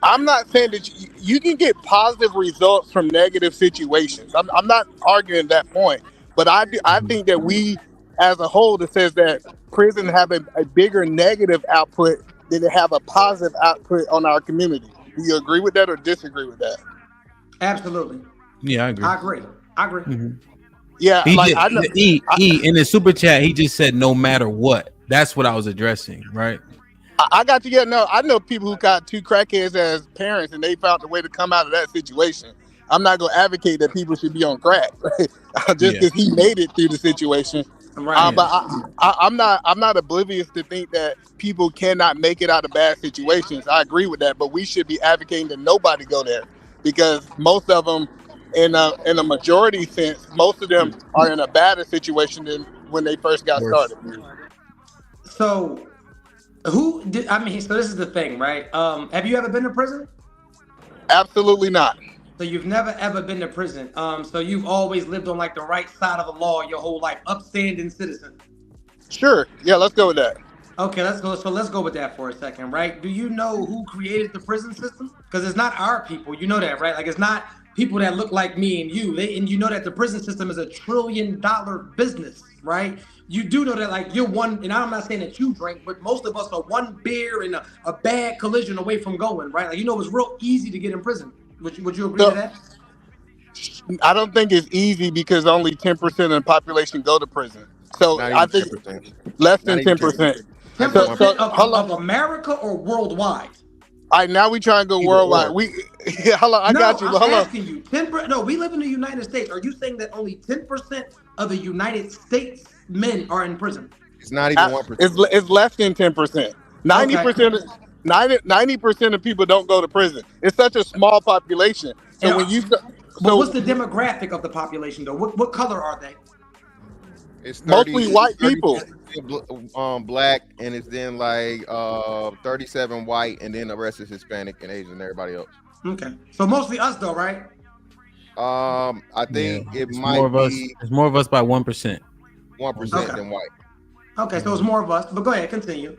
[SPEAKER 7] I'm not saying that you can get positive results from negative situations. I'm not arguing that point, but I think that we, as a whole, that says that prison have a bigger negative output than it have a positive output on our community. Do you agree with that or disagree with that?
[SPEAKER 2] Absolutely.
[SPEAKER 3] Yeah, I agree.
[SPEAKER 2] I agree.
[SPEAKER 3] Mm-hmm.
[SPEAKER 7] Yeah,
[SPEAKER 3] I know. In the super chat, he just said no matter what. That's what I was addressing, right?
[SPEAKER 7] I got to get I know people who got two crackheads as parents and they found a way to come out of that situation. I'm not gonna advocate that people should be on crack, right? Just because he made it through the situation. Right. But I'm not oblivious to think that people cannot make it out of bad situations. I agree with that, but we should be advocating that nobody go there, because most of them, in a majority sense, most of them are in a better situation than when they first got started.
[SPEAKER 2] So. So this is the thing, right? Have you ever been to prison?
[SPEAKER 7] Absolutely not.
[SPEAKER 2] So you've never ever been to prison. So you've always lived on like the right side of the law your whole life, upstanding citizen.
[SPEAKER 7] Sure. Yeah, let's go with that.
[SPEAKER 2] Okay, let's go. So let's go with that for a second, right? Do you know who created the prison system? Because it's not our people. You know that, right? Like, it's not people that look like me and you. And you know that the prison system is $1 trillion business, right? You do know that, like, you're one, and I'm not saying that you drink, but most of us are one beer and a bad collision away from going, right? Like, you know, it's real easy to get in prison. Would you agree to that?
[SPEAKER 7] I don't think it's easy, because only 10% of the population go to prison. So I think 10%. Less than 10%.
[SPEAKER 2] 10% of America or worldwide?
[SPEAKER 7] All right, now we try and go worldwide. Hold on, I got you. Hold on.
[SPEAKER 2] I'm asking you. 10%. No, we live in the United States. Are you saying that only 10% of the United States men are in prison?
[SPEAKER 11] It's not even 1%.
[SPEAKER 7] It's less than 10%. 90% of people don't go to prison. It's such a small population. So
[SPEAKER 2] but what's the demographic of the population though? What color are they?
[SPEAKER 11] It's
[SPEAKER 7] mostly white people.
[SPEAKER 11] Black, and it's then like 37 white, and then the rest is Hispanic and Asian and everybody else.
[SPEAKER 2] Okay, so mostly us though, right?
[SPEAKER 11] I think it might be.
[SPEAKER 3] It's more of us by 1%.
[SPEAKER 11] 1% than white.
[SPEAKER 2] Okay, so it's more of us. But go ahead, continue.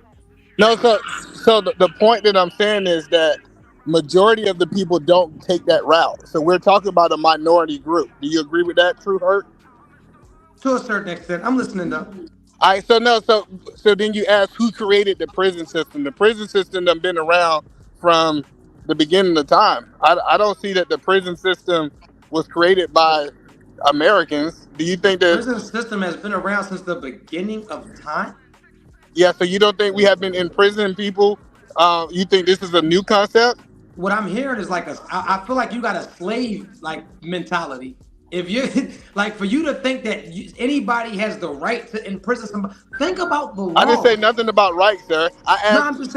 [SPEAKER 7] No, so the point that I'm saying is that majority of the people don't take that route. So we're talking about a minority group. Do you agree with that, True Hurt?
[SPEAKER 2] To a certain extent. I'm listening though.
[SPEAKER 7] All right, so then you ask who created the prison system. The prison system has been around from the beginning of time. I don't see that the prison system was created by Americans. Do you think that
[SPEAKER 2] the prison system has been around since the beginning of time?
[SPEAKER 7] Yeah, so you don't think we have been imprisoning people? You think this is a new concept?
[SPEAKER 2] What I'm hearing is like I feel like you got a slave like mentality. If you like, for you to think that anybody has the right to imprison somebody, think about the law.
[SPEAKER 7] I didn't say nothing about rights, sir. I asked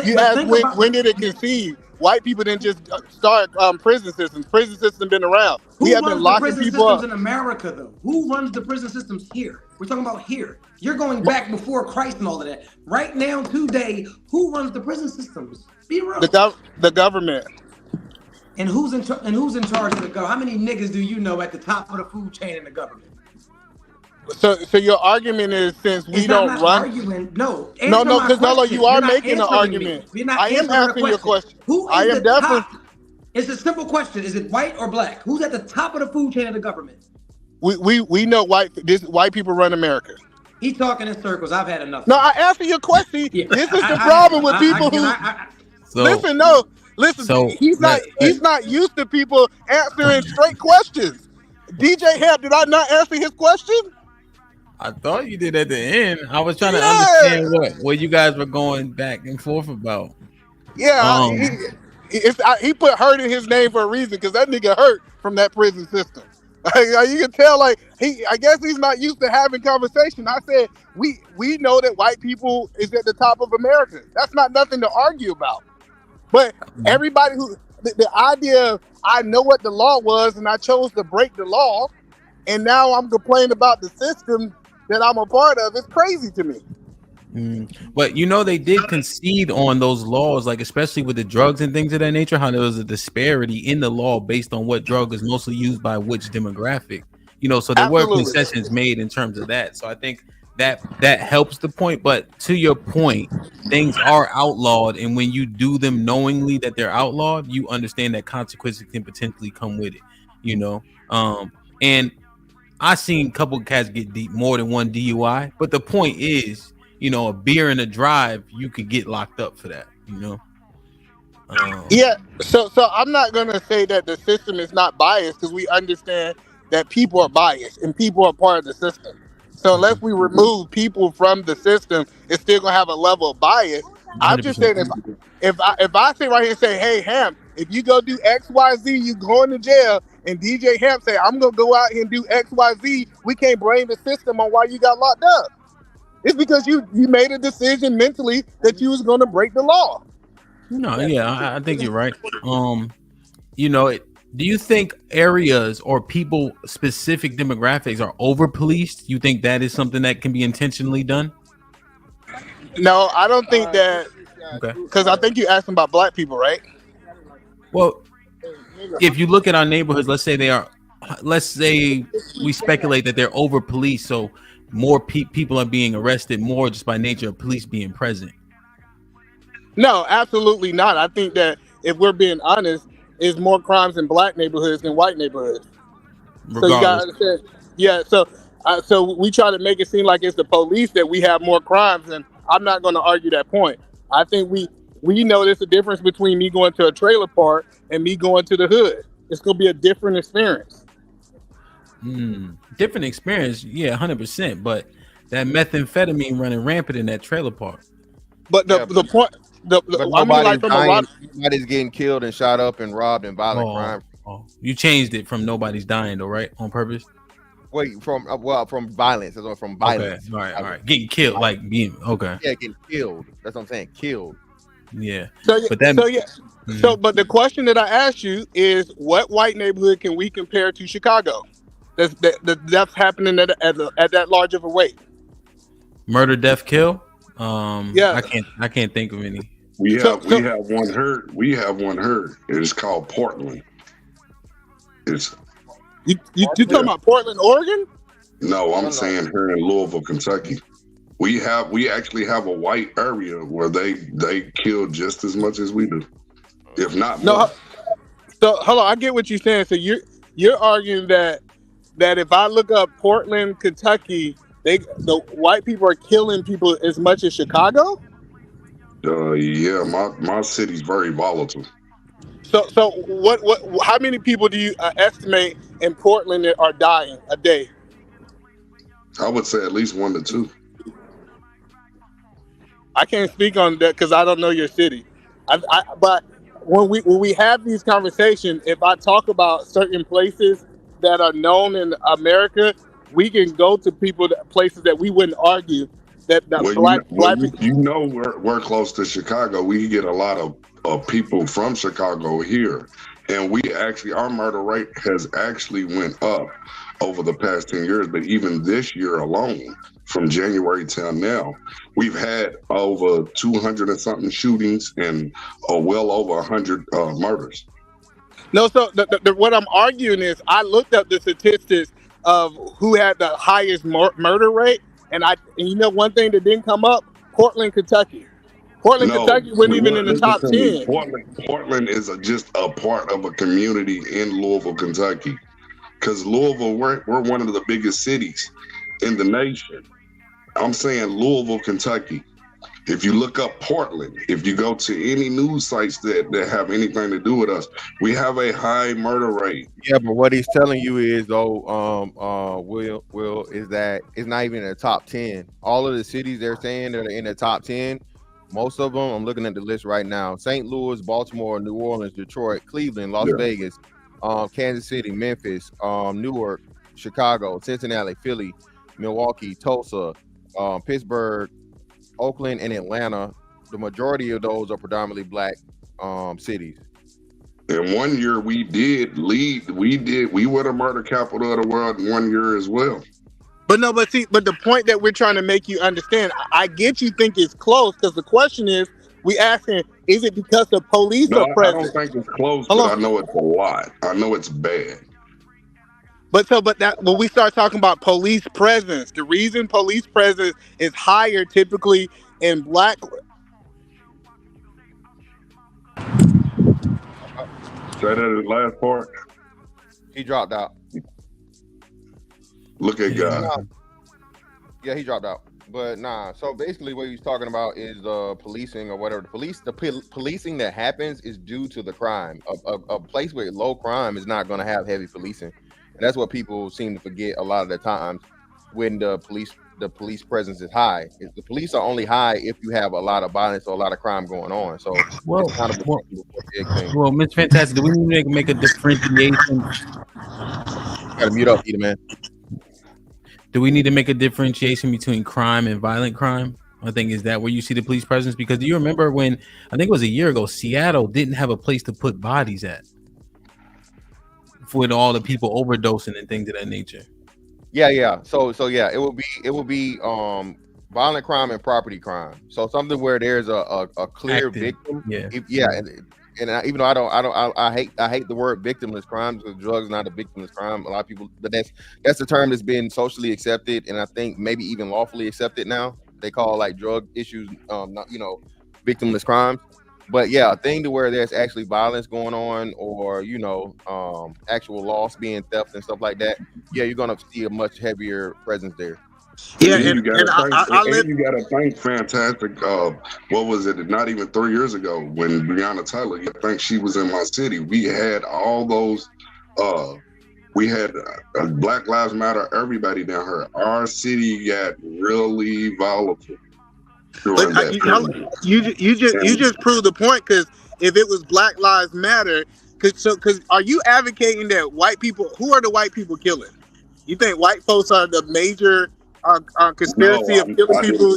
[SPEAKER 7] when did it conceive? White people didn't just start prison systems. Prison systems been around. We have been locking people up.
[SPEAKER 2] Who runs the prison systems in America, though? Who runs the prison systems here? We're talking about here. You're going back before Christ and all of that. Right now, today, who runs the prison systems? Be real.
[SPEAKER 7] The government.
[SPEAKER 2] And who's in charge of the government? How many niggas do you know at the top of the food chain in the government?
[SPEAKER 7] So your argument is, since we don't run.
[SPEAKER 2] Arguing. No,
[SPEAKER 7] because Nolo, you are making an argument. I am answering your question.
[SPEAKER 2] I am definitely. It's a simple question. Is it white or black? Who's at the top of the food chain of the government?
[SPEAKER 7] We know white people run America.
[SPEAKER 2] He's talking in circles. I've had enough.
[SPEAKER 7] No, I answer your question. Yeah. This is the problem with people who. Listen, he's not used to people answering straight questions. DJ Ham, did I not answer his question?
[SPEAKER 3] I thought you did at the end. I was trying to understand what you guys were going back and forth about.
[SPEAKER 7] Yeah, he put hurt in his name for a reason because that nigga hurt from that prison system. You can tell, like I guess he's not used to having conversation. I said we know that white people is at the top of America. That's not nothing to argue about. But everybody who the idea of I know what the law was and I chose to break the law, and now I'm complaining about the system that I'm a part of. It's crazy to me.
[SPEAKER 3] But you know, they did concede on those laws, like especially with the drugs and things of that nature, how there was a disparity in the law based on what drug is mostly used by which demographic. You know, so there were concessions made in terms of that. So I think that helps the point. But to your point, things are outlawed, and when you do them knowingly that they're outlawed, you understand that consequences can potentially come with it. You know, and I seen a couple of cats get deep more than one DUI. But the point is, you know, a beer and a drive, you could get locked up for that, you know?
[SPEAKER 7] Yeah, so I'm not going to say that the system is not biased because we understand that people are biased and people are part of the system. So unless we remove people from the system, it's still going to have a level of bias. I'm just saying if I sit right here and say, hey, Ham, if you go do X, Y, Z, you going to jail, and DJ Ham say, I'm going to go out here and do X, Y, Z, we can't blame the system on why you got locked up. It's because you made a decision mentally that you was going to break the law.
[SPEAKER 3] No, yeah, I think you're right. You know, do you think areas or people specific demographics are over policed? You think that is something that can be intentionally done?
[SPEAKER 7] No, I don't think that. Okay. Because I think you asked about black people, right?
[SPEAKER 3] Well, if you look at our neighborhoods, let's say we speculate that they're over policed, so more people are being arrested more just by nature of police being present.
[SPEAKER 7] No, absolutely not. I think that if we're being honest, there's more crimes in black neighborhoods than white neighborhoods. Regardless. So you gotta understand. Yeah, so we try to make it seem like it's the police that we have more crimes, and I'm not going to argue that point. I think we know there's a difference between me going to a trailer park and me going to the hood. It's going to be a different experience.
[SPEAKER 3] Different experience, yeah, 100%. But that methamphetamine running rampant in that trailer park.
[SPEAKER 7] But the point,
[SPEAKER 11] nobody's getting killed and shot up and robbed and violent crime.
[SPEAKER 3] You changed it from nobody's dying though, right? On purpose.
[SPEAKER 11] Wait, from violence. That's from violence.
[SPEAKER 3] Okay. All right. Getting killed, like being okay.
[SPEAKER 11] Yeah, getting killed. That's what I'm saying. Killed.
[SPEAKER 3] Yeah.
[SPEAKER 7] So but the question that I asked you is, what white neighborhood can we compare to Chicago? That's happening at that large of a rate.
[SPEAKER 3] Murder, death, kill. Yeah. I can't think of any.
[SPEAKER 8] We have one heard. We have one heard. It's called Portland. It's
[SPEAKER 7] you talking about Portland, Oregon?
[SPEAKER 8] No, I'm saying here in Louisville, Kentucky. We actually have a white area where they kill just as much as we do, if not more.
[SPEAKER 7] No, so hold on, I get what you're saying. So you're arguing that if I look up Portland, Kentucky, the white people are killing people as much as Chicago?
[SPEAKER 8] Yeah, my city's very volatile.
[SPEAKER 7] So what how many people do you estimate in Portland that are dying a day?
[SPEAKER 8] I would say at least 1 to 2.
[SPEAKER 7] I can't speak on that because I don't know your city. But when we have these conversations, if I talk about certain places that are known in America, we can go to places that we wouldn't argue that black people.
[SPEAKER 8] You know, we're close to Chicago. We get a lot of people from Chicago here, and our murder rate has actually went up over the past 10 years. But even this year alone, from January till now, we've had over 200 and something shootings and well over 100 murders.
[SPEAKER 7] No, so what I'm arguing is I looked up the statistics of who had the highest murder rate, and you know one thing that didn't come up? Portland, Kentucky. Kentucky wasn't even in the top 10.
[SPEAKER 8] Portland is just a part of a community in Louisville, Kentucky. Because Louisville, we're one of the biggest cities in the nation. I'm saying Louisville, Kentucky. If you look up Portland, if you go to any news sites that have anything to do with us, we have a high murder rate.
[SPEAKER 11] Yeah, but what he's telling you is, though, Will, is that it's not even in the top 10. All of the cities they're saying that are in the top 10, most of them, I'm looking at the list right now: St. Louis, Baltimore, New Orleans, Detroit, Cleveland, Las Vegas, Kansas City, Memphis, Newark, Chicago, Cincinnati, Philly, Milwaukee, Tulsa, Pittsburgh, Oakland, and Atlanta. The majority of those are predominantly black cities.
[SPEAKER 8] And 1 year we did lead. We were the murder capital of the world 1 year as well.
[SPEAKER 7] But the point that we're trying to make you understand, I get you think it's close, because the question is, we asking, is it because the police are present?
[SPEAKER 8] I don't think it's close, but I know it's a lot. I know it's bad.
[SPEAKER 7] But when we start talking about police presence, the reason police presence is higher typically in black.
[SPEAKER 8] Say that in the last part.
[SPEAKER 11] He dropped out.
[SPEAKER 8] Look at God.
[SPEAKER 11] Yeah, he dropped out. But nah. So basically, what he's talking about is policing or whatever. The policing that happens is due to the crime. A place with low crime is not going to have heavy policing. And that's what people seem to forget a lot of the times when the police presence is high. The police are only high if you have a lot of violence or a lot of crime going on. So it's kind of a big thing.
[SPEAKER 3] Well, Mr. Fantastic, do we need to make a differentiation?
[SPEAKER 11] Gotta mute up, Peter, man.
[SPEAKER 3] Do we need to make a differentiation between crime and violent crime? I think is that where you see the police presence? Because do you remember when, I think it was a year ago, Seattle didn't have a place to put bodies at with all the people overdosing and things of that nature.
[SPEAKER 11] Yeah. So yeah, it would be violent crime and property crime. So something where there's a clear victim.
[SPEAKER 3] Yeah.
[SPEAKER 11] And even though I hate the word victimless crime, because drugs is not a victimless crime. A lot of people, but that's the term that's been socially accepted, and I think maybe even lawfully accepted now. They call like drug issues, victimless crimes. But yeah, a thing to where there's actually violence going on, or actual loss, being theft and stuff like that. Yeah, you're gonna see a much heavier presence there.
[SPEAKER 8] Yeah, and you got to thank Fantastic. What was it? Not even 3 years ago when Breonna Taylor. I think she was in my city. We had all those. We had Black Lives Matter. Everybody down here. Our city got really volatile.
[SPEAKER 7] You just proved the point, because if it was Black Lives Matter, because are you advocating that white people? Who are the white people killing? You think white folks are the major conspiracy of killing people?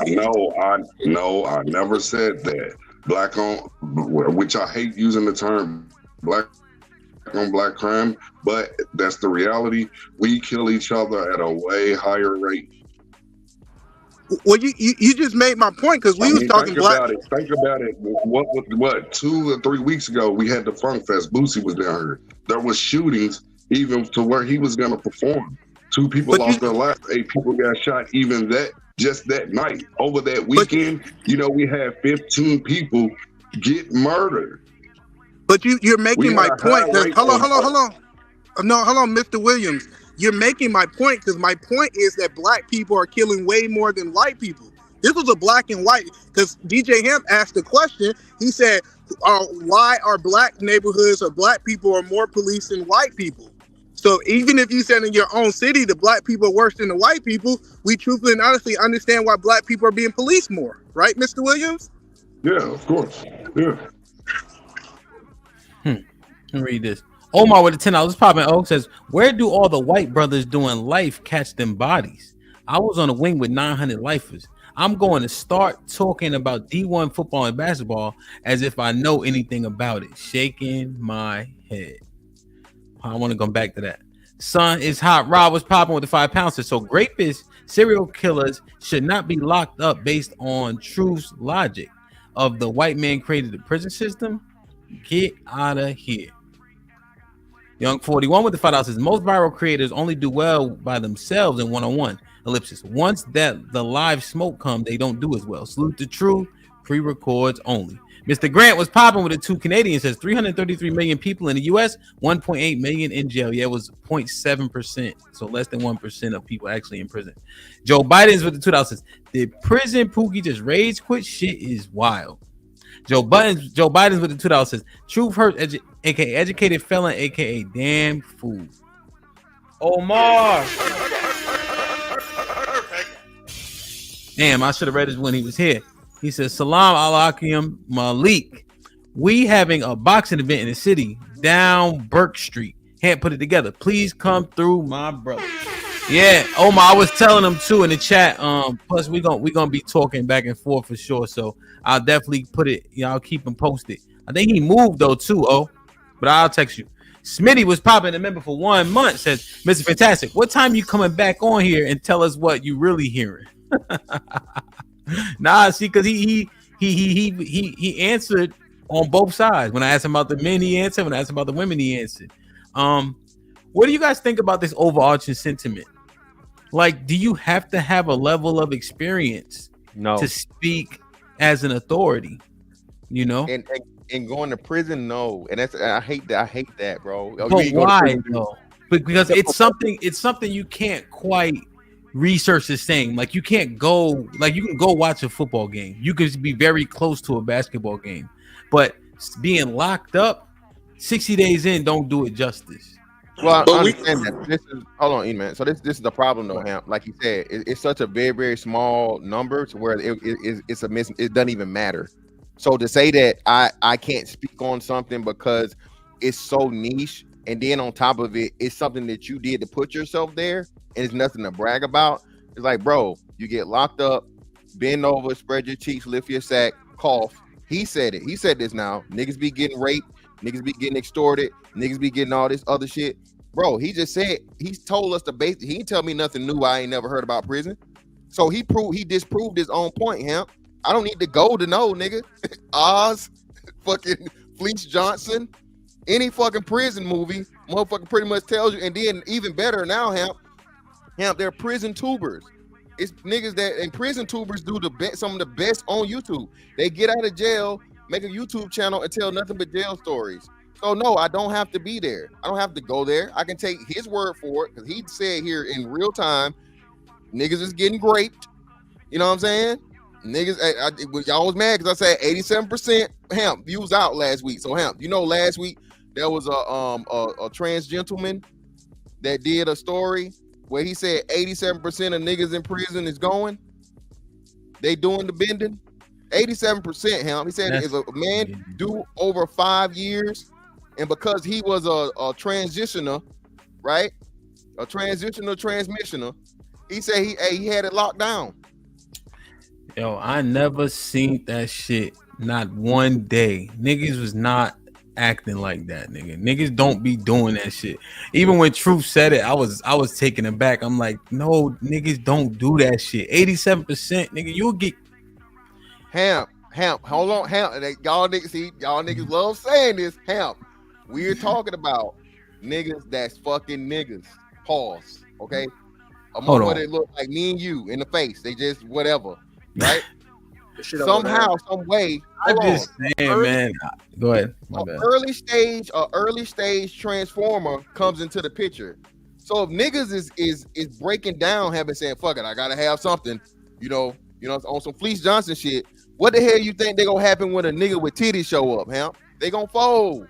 [SPEAKER 8] No, I never said that. Black on, which I hate using the term black on black crime, but that's the reality. We kill each other at a way higher rate.
[SPEAKER 7] Well, you just made my point, because we was talking black.
[SPEAKER 8] Think about it. What 2 or 3 weeks ago we had the Funk Fest. Boosie was down here. There was shootings even to where he was going to perform. 2 people lost their lives. 8 people got shot. Even just that night. Over that weekend, we had 15 people get murdered.
[SPEAKER 7] But you're making my point. Hold on. No, hold on, Mr. Williams. You're making my point, because my point is that black people are killing way more than white people. This was a black and white, because DJ Hemp asked the question. He said, why are black neighborhoods or black people are more police than white people? So even if you said in your own city the black people are worse than the white people, we truthfully and honestly understand why black people are being policed more. Right, Mr. Williams?
[SPEAKER 8] Yeah, of course. Yeah.
[SPEAKER 3] Let me read this. Omar with the $10 popping Oak says, where do all the white brothers doing life catch them bodies? I was on a wing with 900 lifers. I'm going to start talking about D1 football and basketball as if I know anything about it. Shaking my head. I want to go back to that. Sun is hot. Rob was popping with the 5 pounds. So rapists, serial killers should not be locked up based on truth's logic of the white man created the prison system. Get out of here. Young 41 with the $5 says most viral creators only do well by themselves in one-on-one. Ellipsis. Once that the live smoke come, they don't do as well. Salute the truth. Pre-records only. Mr. Grant was popping with the 2 Canadians. Says 333 million people in the U.S., 1.8 million in jail. Yeah, it was 0.7%, so less than 1% of people actually in prison. Joe Biden's with the $2. Did prison Pookie just rage quit? Shit is wild. Joe Biden's with the $2. Says truth hurts, aka educated felon, aka damn fool. Omar. Damn, I should have read this when he was here. He says, Salam Alaikum Malik. We having a boxing event in the city down Burke Street. Can't put it together. Please come through, my brother. Yeah, Omar, I was telling him too in the chat. Plus we gonna be talking back and forth for sure. So I'll definitely put it, I'll keep him posted. I think he moved though too, but I'll text you. Smitty was popping a member for 1 month. Says, Mr. Fantastic, what time you coming back on here and tell us what you really hearing? Nah, see, because he answered on both sides. When I asked him about the men, he answered. When I asked him about the women, he answered. What do you guys think about this overarching sentiment? Like, do you have to have a level of experience to speak as an authority? You know,
[SPEAKER 11] and going to prison, no. And I hate that, bro.
[SPEAKER 3] But why though? Because it's something you can't quite research the same. Like you can't go, like you can go watch a football game. You could be very close to a basketball game, but being locked up 60 days in don't do it justice.
[SPEAKER 11] Well, I understand that. Hold on, man. So this is the problem though, Ham. Like you said, it's such a very, very small number to where it's a miss. It doesn't even matter. So to say that I can't speak on something because it's so niche, and then on top of it, it's something that you did to put yourself there, and it's nothing to brag about. It's like, bro, you get locked up, bend over, spread your cheeks, lift your sack, cough. He said it. He said this now. Niggas be getting raped, niggas be getting extorted, niggas be getting all this other shit. Bro, he just said, he's told us the basic. He ain't tell me nothing new I ain't never heard about prison. So he disproved his own point, Hemp. I don't need to go to know, nigga. Oz, fucking Fleece Johnson, any fucking prison movie, motherfucker pretty much tells you. And then even better now, Hemp, they're prison tubers. It's niggas that and prison tubers do some of the best on YouTube. They get out of jail, make a YouTube channel, and tell nothing but jail stories. So no, I don't have to be there. I don't have to go there. I can take his word for it because he said here in real time, niggas is getting raped. You know what I'm saying? Niggas, y'all was mad because I said 87% Hemp views out last week. So Hemp, you know, last week there was a trans gentleman that did a story where he said 87% of niggas in prison is going. They doing the bending. 87%, Hemp. He said if a man do over 5 years, and because he was a transitioner, right? A transitional transmissioner, he said he had it locked down.
[SPEAKER 3] Yo, I never seen that shit. Not one day. Niggas was not acting like that, nigga. Niggas don't be doing that shit. Even when Truth said it, I was taken aback. I'm like, no, niggas don't do that shit. 87%, nigga, you'll get
[SPEAKER 11] Hemp, hold on, Hemp. Y'all niggas love saying this, Hemp. We're talking about niggas that's fucking niggas. Pause. Okay. A motherfucker that look like me and you in the face. They just whatever. Right? Somehow, some way.
[SPEAKER 3] I'm just saying, man. Go ahead. My bad.
[SPEAKER 11] Early stage transformer comes into the picture. So if niggas is breaking down, having said, fuck it, I gotta have something, you know, on some Fleece Johnson shit. What the hell you think they gonna happen when a nigga with titties show up, huh? They gonna fold.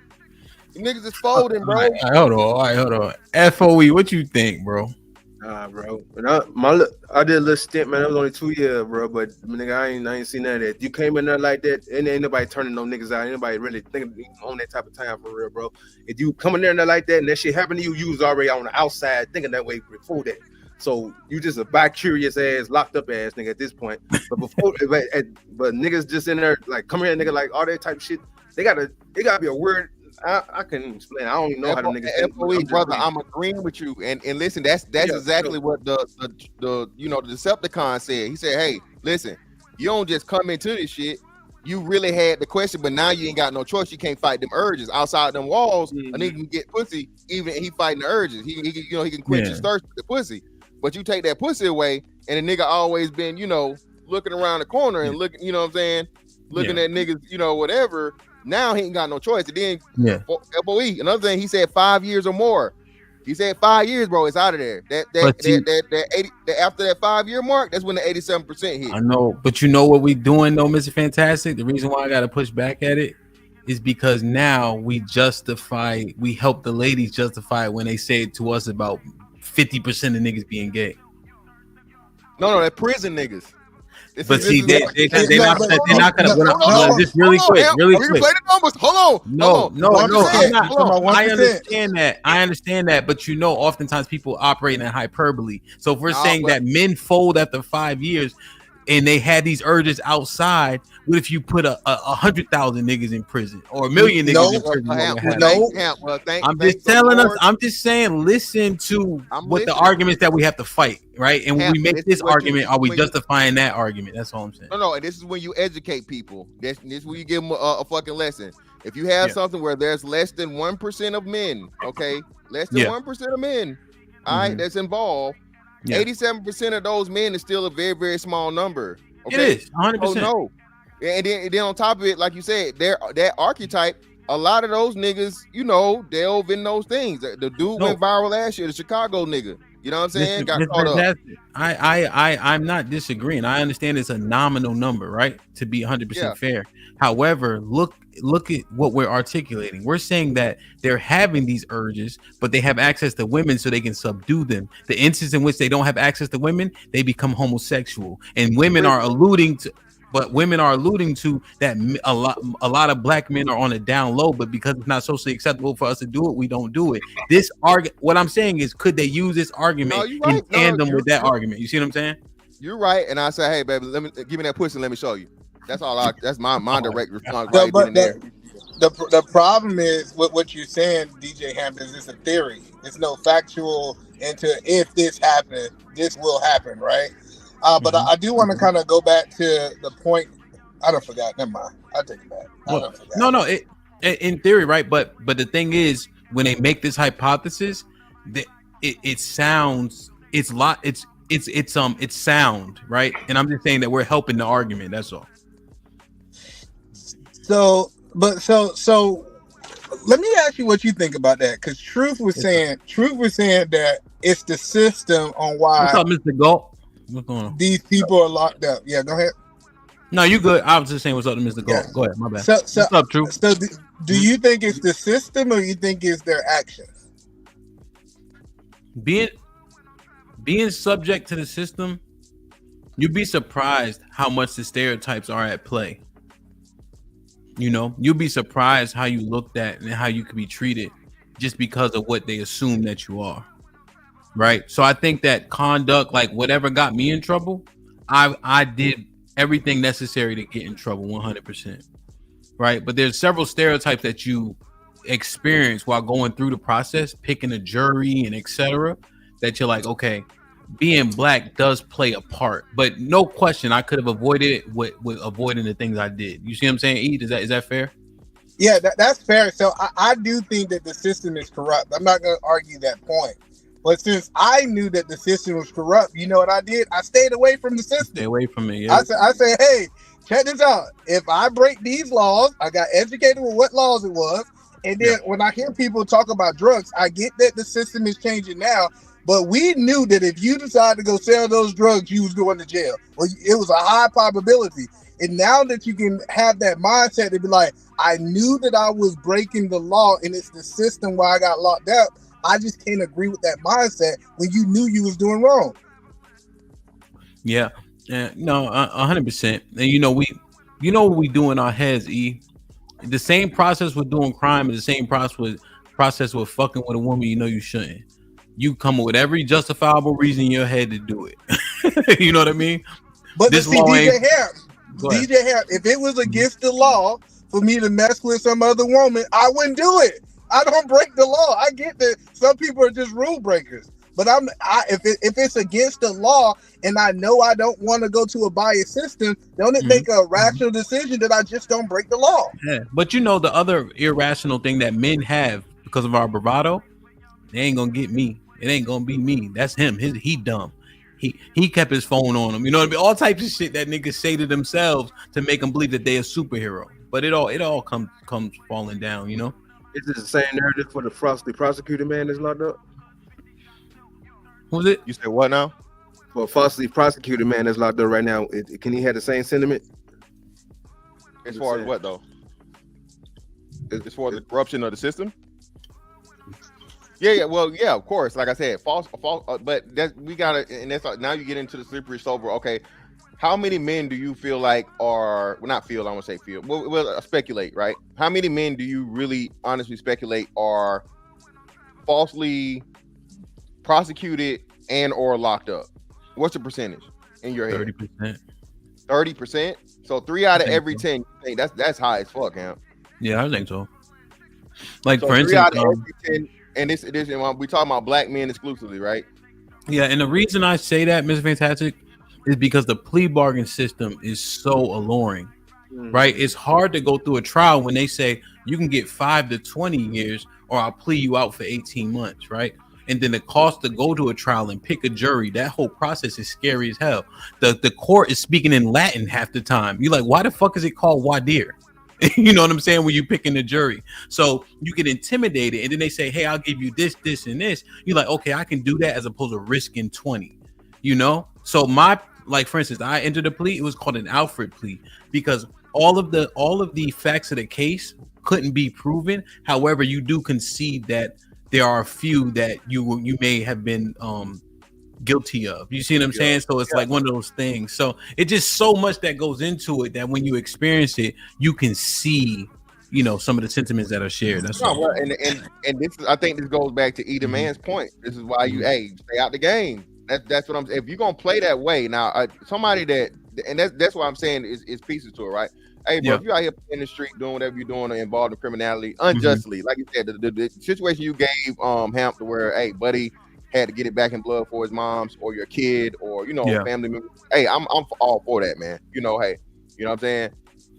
[SPEAKER 11] The niggas is folding, bro.
[SPEAKER 3] All right, hold on. FOE, what you think, bro?
[SPEAKER 10] Nah, bro. I did a little stint, man. It was only 2 years, bro. But nigga, I ain't seen none of that. You came in there like that, and ain't nobody turning no niggas out. Ain't nobody really thinking on that type of time for real, bro. If you come in there like that, and that shit happened to you, you was already on the outside thinking that way before that. So you just a bi-curious ass, locked up ass nigga at this point. But before, but niggas just in there like come here, nigga, like all that type of shit. They gotta be a word. I can explain. I don't even know how the niggas
[SPEAKER 11] FOE, brother. I'm agreeing with you. And listen, that's exactly what the Decepticon said. He said, hey, listen, you don't just come into this shit. You really had the question, but now you ain't got no choice. You can't fight them urges outside them walls. A nigga can get pussy, even he fighting the urges. He can quench his thirst with the pussy. But you take that pussy away, and the nigga always been, looking around the corner and looking, you know what I'm saying? looking at niggas, you know, whatever. Now he ain't got no choice. And then FOE, another thing, he said 5 years or more. He said 5 years, bro. It's out of there. That 80, after that 5 year mark, that's when the 87% hit.
[SPEAKER 3] I know, but you know what we doing though, Mr. Fantastic? The reason why I gotta push back at it is because now we help the ladies justify it when they say it to us about 50% of niggas being gay.
[SPEAKER 11] No, they're prison niggas.
[SPEAKER 3] But see, they're not gonna. Just really quick.
[SPEAKER 11] Play the numbers. Hold on.
[SPEAKER 3] No. I'm not. I understand that. But you know, oftentimes people operate in hyperbole. So if we're saying that men fold after 5 years, and they had these urges outside, what if you put 100,000 niggas in prison or 1 million niggas in prison? I'm just telling us. I'm just saying. Listen to what the arguments that we have to fight, right? And when we make this argument, are we justifying that argument? That's all I'm saying.
[SPEAKER 11] No. And this is when you educate people. This is when you give them a fucking lesson. If you have something where there's less than 1% of men, okay, less than 1% of men, all right, that's involved. 87% of those men is still a very, very small number. Okay?
[SPEAKER 3] It is 100%.
[SPEAKER 11] Oh, no. And then on top of it, like you said, that archetype, a lot of those niggas, you know, delve in those things. The dude went viral last year, the Chicago nigga. You know what I'm saying? Got caught up.
[SPEAKER 3] I'm not disagreeing. I understand it's a nominal number, right? To be 100% fair. However, look at what we're articulating. We're saying that they're having these urges, but they have access to women so they can subdue them. The instance in which they don't have access to women, they become homosexual. And women are alluding to that a lot of black men are on a down low, but because it's not socially acceptable for us to do it, we don't do it. What I'm saying is, could they use this argument in tandem with that argument? You see what I'm saying?
[SPEAKER 11] You're right. And I say, hey, baby, give me that pussy and let me show you. That's all. That's my direct response. Right but
[SPEAKER 7] the problem is what you're saying, DJ Hampton, is it's a theory. It's no factual into if this happens, this will happen, right? But I do want to kind of go back to the point. I don't forgot. Never mind. I'll take it back.
[SPEAKER 3] No. In theory, right? But the thing is, when they make this hypothesis, it sounds it's sound, right? And I'm just saying that we're helping the argument. That's all.
[SPEAKER 7] So let me ask you what you think about that, because Truth was saying that it's the system on why.
[SPEAKER 3] What's up, Mr. Galt? What's going on?
[SPEAKER 7] These people are locked up. Yeah, go ahead.
[SPEAKER 3] No, you good. I was just saying what's up to Mr. Galt. Go ahead, my bad. What's up, Truth?
[SPEAKER 7] So do you think it's the system or you think it's their actions?
[SPEAKER 3] Being subject to the system, you'd be surprised how much the stereotypes are at play. You know, you'll be surprised how you looked at and how you could be treated just because of what they assume that you are. Right. So I think that conduct, like whatever got me in trouble, I did everything necessary to get in trouble 100%. Right. But there's several stereotypes that you experience while going through the process, picking a jury and etc. that you're like, OK, being black does play a part, but no question, I could have avoided it with avoiding the things I did. You see what I'm saying? E, is that fair?
[SPEAKER 7] Yeah, that's fair. So I do think that the system is corrupt. I'm not going to argue that point. But since I knew that the system was corrupt, you know what I did? I stayed away from the system.
[SPEAKER 3] Stay away from it. Yeah.
[SPEAKER 7] I said, hey, check this out. If I break these laws, I got educated with what laws it was. And then when I hear people talk about drugs, I get that the system is changing now. But we knew that if you decided to go sell those drugs, you was going to jail. Or it was a high probability. And now that you can have that mindset to be like, I knew that I was breaking the law and it's the system where I got locked up. I just can't agree with that mindset when you knew you was doing wrong.
[SPEAKER 3] Yeah. No, 100%. And you know what we do in our heads, E. The same process with doing crime is the same process with fucking with a woman you know you shouldn't. You come up with every justifiable reason in your head to do it. You know what I mean?
[SPEAKER 7] But see, DJ Harris, if it was against the law for me to mess with some other woman, I wouldn't do it. I don't break the law. I get that some people are just rule breakers. But if it's against the law and I know I don't want to go to a biased system, don't it make a rational decision that I just don't break the law?
[SPEAKER 3] Yeah. But you know the other irrational thing that men have because of our bravado, they ain't gonna get me. It ain't gonna be me. That's him. He dumb. he kept his phone on him. You know what I mean? All types of shit that niggas say to themselves to make them believe that they're a superhero. But it all comes falling down. You know?
[SPEAKER 10] Is it the same narrative for the falsely prosecuted man that's locked up?
[SPEAKER 3] What was it?
[SPEAKER 11] You said what now?
[SPEAKER 10] For a falsely prosecuted man that's locked up right now, can he have the same sentiment?
[SPEAKER 11] As far as what though? As far as the corruption of the system? Yeah, well, yeah, of course. Like I said, false, but that we gotta, and that's now you get into the slippery slope. Okay, how many men do you feel like are not feel? I want to say feel. Well, speculate, right? How many men do you really honestly speculate are falsely prosecuted and or locked up? What's the percentage in your head?
[SPEAKER 3] 30%.
[SPEAKER 11] 30%. So 3 out of every 10. You think that's high as fuck, huh?
[SPEAKER 3] Yeah, I think so. Like
[SPEAKER 11] so
[SPEAKER 3] for
[SPEAKER 11] 3
[SPEAKER 3] instance,
[SPEAKER 11] out of every 10. And this we talking about black men exclusively, right?
[SPEAKER 3] Yeah, and the reason I say that, Mr. Fantastic, is because the plea bargain system is so alluring, right? It's hard to go through a trial when they say you can get 5 to 20 years, or I'll plea you out for 18 months, right? And then the cost to go to a trial and pick a jury, that whole process is scary as hell. The court is speaking in Latin half the time. You're like, why the fuck is it called Wadir? You know what I'm saying? When you picking the jury, so you get intimidated, and then they say, "Hey, I'll give you this, this, and this." You're like, "Okay, I can do that," as opposed to risking 20. You know? So for instance, I entered a plea. It was called an Alfred plea because all of the facts of the case couldn't be proven. However, you do concede that there are a few that you may have been guilty of. You see what I'm saying? So it's like one of those things. So it's just so much that goes into it that when you experience it, you can see, you know, some of the sentiments that are shared. That's
[SPEAKER 11] well, and this I think this goes back to either man's point. This is why you stay out the game. That's what I'm saying. If you're gonna play that way, now somebody that, and that's what I'm saying is pieces to it, right? Hey, bro, if you're out here in the street doing whatever you're doing or involved in criminality unjustly, like you said, the situation you gave Hamp to where, hey, buddy had to get it back in blood for his mom's or your kid or, you know, family member. Hey, I'm all for that, man. You know, hey, you know what I'm saying?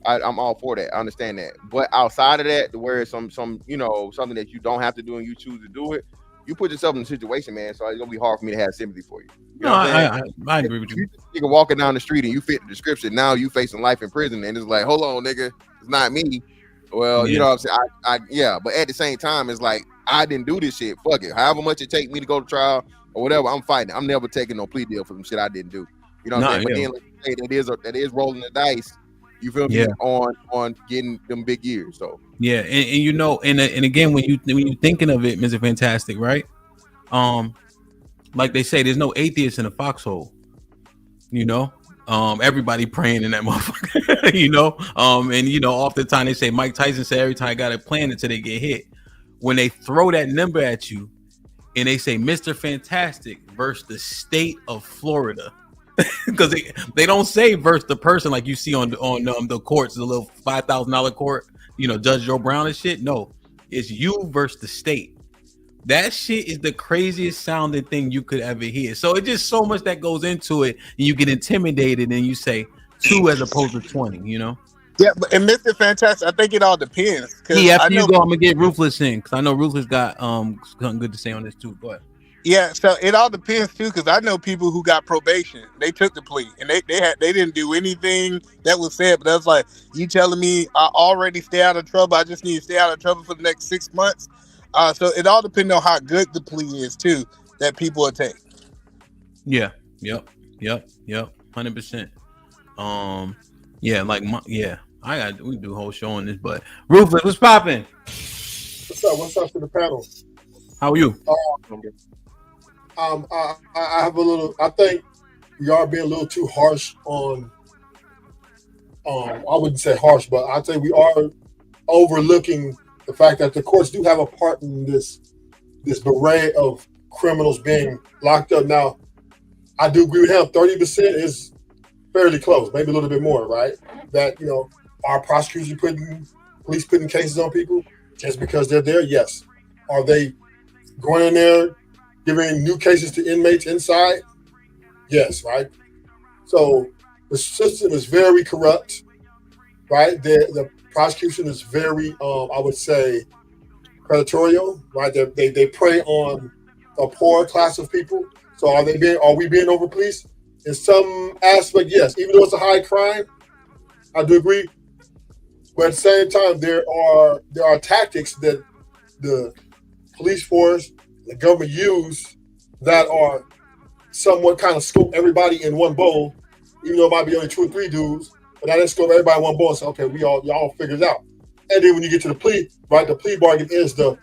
[SPEAKER 11] I'm all for that. I understand that. But outside of that, where it's some, you know, something that you don't have to do and you choose to do it, you put yourself in a situation, man. So it's gonna be hard for me to have sympathy for you. You know
[SPEAKER 3] I agree with you.
[SPEAKER 11] You can walking down the street and you fit the description. Now you facing life in prison, and it's like, hold on, nigga, it's not me. Well, you know what I'm saying? But at the same time, it's like, I didn't do this shit. Fuck it. However much it take me to go to trial or whatever, I'm fighting. I'm never taking no plea deal for some shit I didn't do. You know what I'm saying? But then, like you say, that is rolling the dice. You feel me? On getting them big years. So
[SPEAKER 3] and you know, and again, when you thinking of it, Mr. Fantastic, right? Like they say, there's no atheist in a foxhole. You know, everybody praying in that motherfucker. You know, and you know, oftentimes they say Mike Tyson said every time I got a plan until they get hit. When they throw that number at you and they say Mr. Fantastic versus the state of Florida, because they don't say versus the person like you see on the courts, the little $5,000 court, you know, Judge Joe Brown and shit. No, it's you versus the state. That shit is the craziest sounding thing you could ever hear. So it's just so much that goes into it, and you get intimidated, and you say 2 as opposed to 20. You know.
[SPEAKER 7] Yeah, but and Mr. Fantastic, I think it all depends.
[SPEAKER 3] Yeah, after you go, I'm gonna get Ruthless in because I know Ruthless got something good to say on this too. Go ahead.
[SPEAKER 7] Yeah, so it all depends too, because I know people who got probation. They took the plea and they didn't do anything that was said. But that's like, you telling me I already stay out of trouble. I just need to stay out of trouble for the next 6 months. So it all depends on how good the plea is too that people will take.
[SPEAKER 3] Yeah. Yep. 100%. We do a whole show on this, but Ruthless, what's popping?
[SPEAKER 14] What's up to the panel?
[SPEAKER 3] How are you?
[SPEAKER 14] I have a little. I think we are being a little too harsh on. I wouldn't say harsh, but I think we are overlooking the fact that the courts do have a part in this array of criminals being locked up. Now, I do agree with him. 30% is fairly close, maybe a little bit more, right? That, you know, are prosecutors police putting cases on people just because they're there? Yes. Are they going in there giving new cases to inmates inside? Yes, right? So the system is very corrupt, right? The prosecution is very, I would say, predatorial, right? They prey on a poor class of people. So are we being over policed? In some aspect, yes. Even though it's a high crime, I do agree. But at the same time, there are tactics that the police force, the government use that are somewhat kind of scope everybody in one bowl, even though it might be only 2 or 3 dudes, but I just scope everybody in one bowl and say, okay, y'all figure it out. And then when you get to the plea, right, the plea bargain is the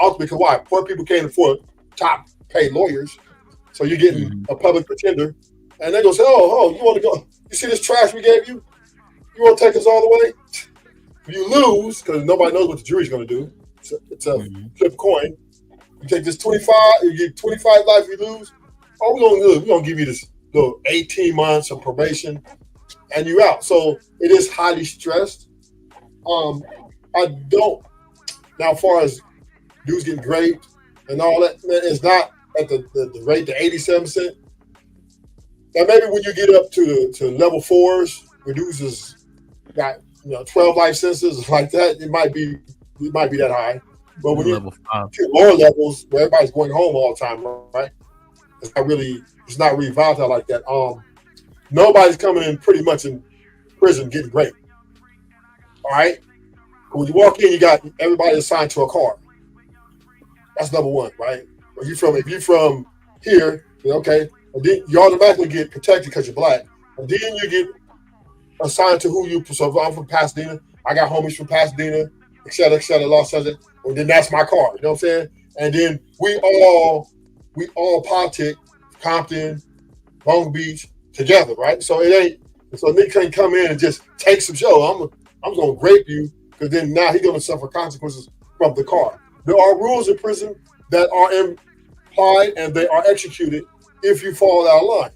[SPEAKER 14] ultimate, because why? Poor people can't afford top paid lawyers. So you're getting a public pretender, and they're gonna say, oh, you want to go? You see this trash we gave you? You want to take us all the way? You lose because nobody knows what the jury's gonna do. It's a flip coin. You take this 25, you get 25 life, you lose. Oh, we're gonna give you this little 18 months of probation, and you out. So it is highly stressed. I don't. Now, as far as dudes getting raped and all that, man, it's not at the rate to 87%. Now maybe when you get up to level 4s, where dudes is got 12 life sentences like that, it might be that high. But when you get lower levels where everybody's going home all the time, right? It's not really volatile like that. Nobody's coming in pretty much in prison getting raped. All right. When you walk in, you got everybody assigned to a car. That's number one, right? If you're from here, okay, and then you automatically get protected because you're black, and then you get assigned to who you. So if I'm from Pasadena, I got homies from Pasadena, et cetera, Los Angeles, and then that's my car. You know what I'm saying? And then we all politic Compton, Long Beach together, right? So it ain't. So Nick can't come in and just take some show. I'm gonna grape you, because then now he's gonna suffer consequences from the car. There are rules in prison that are implied and they are executed if you fall out of line.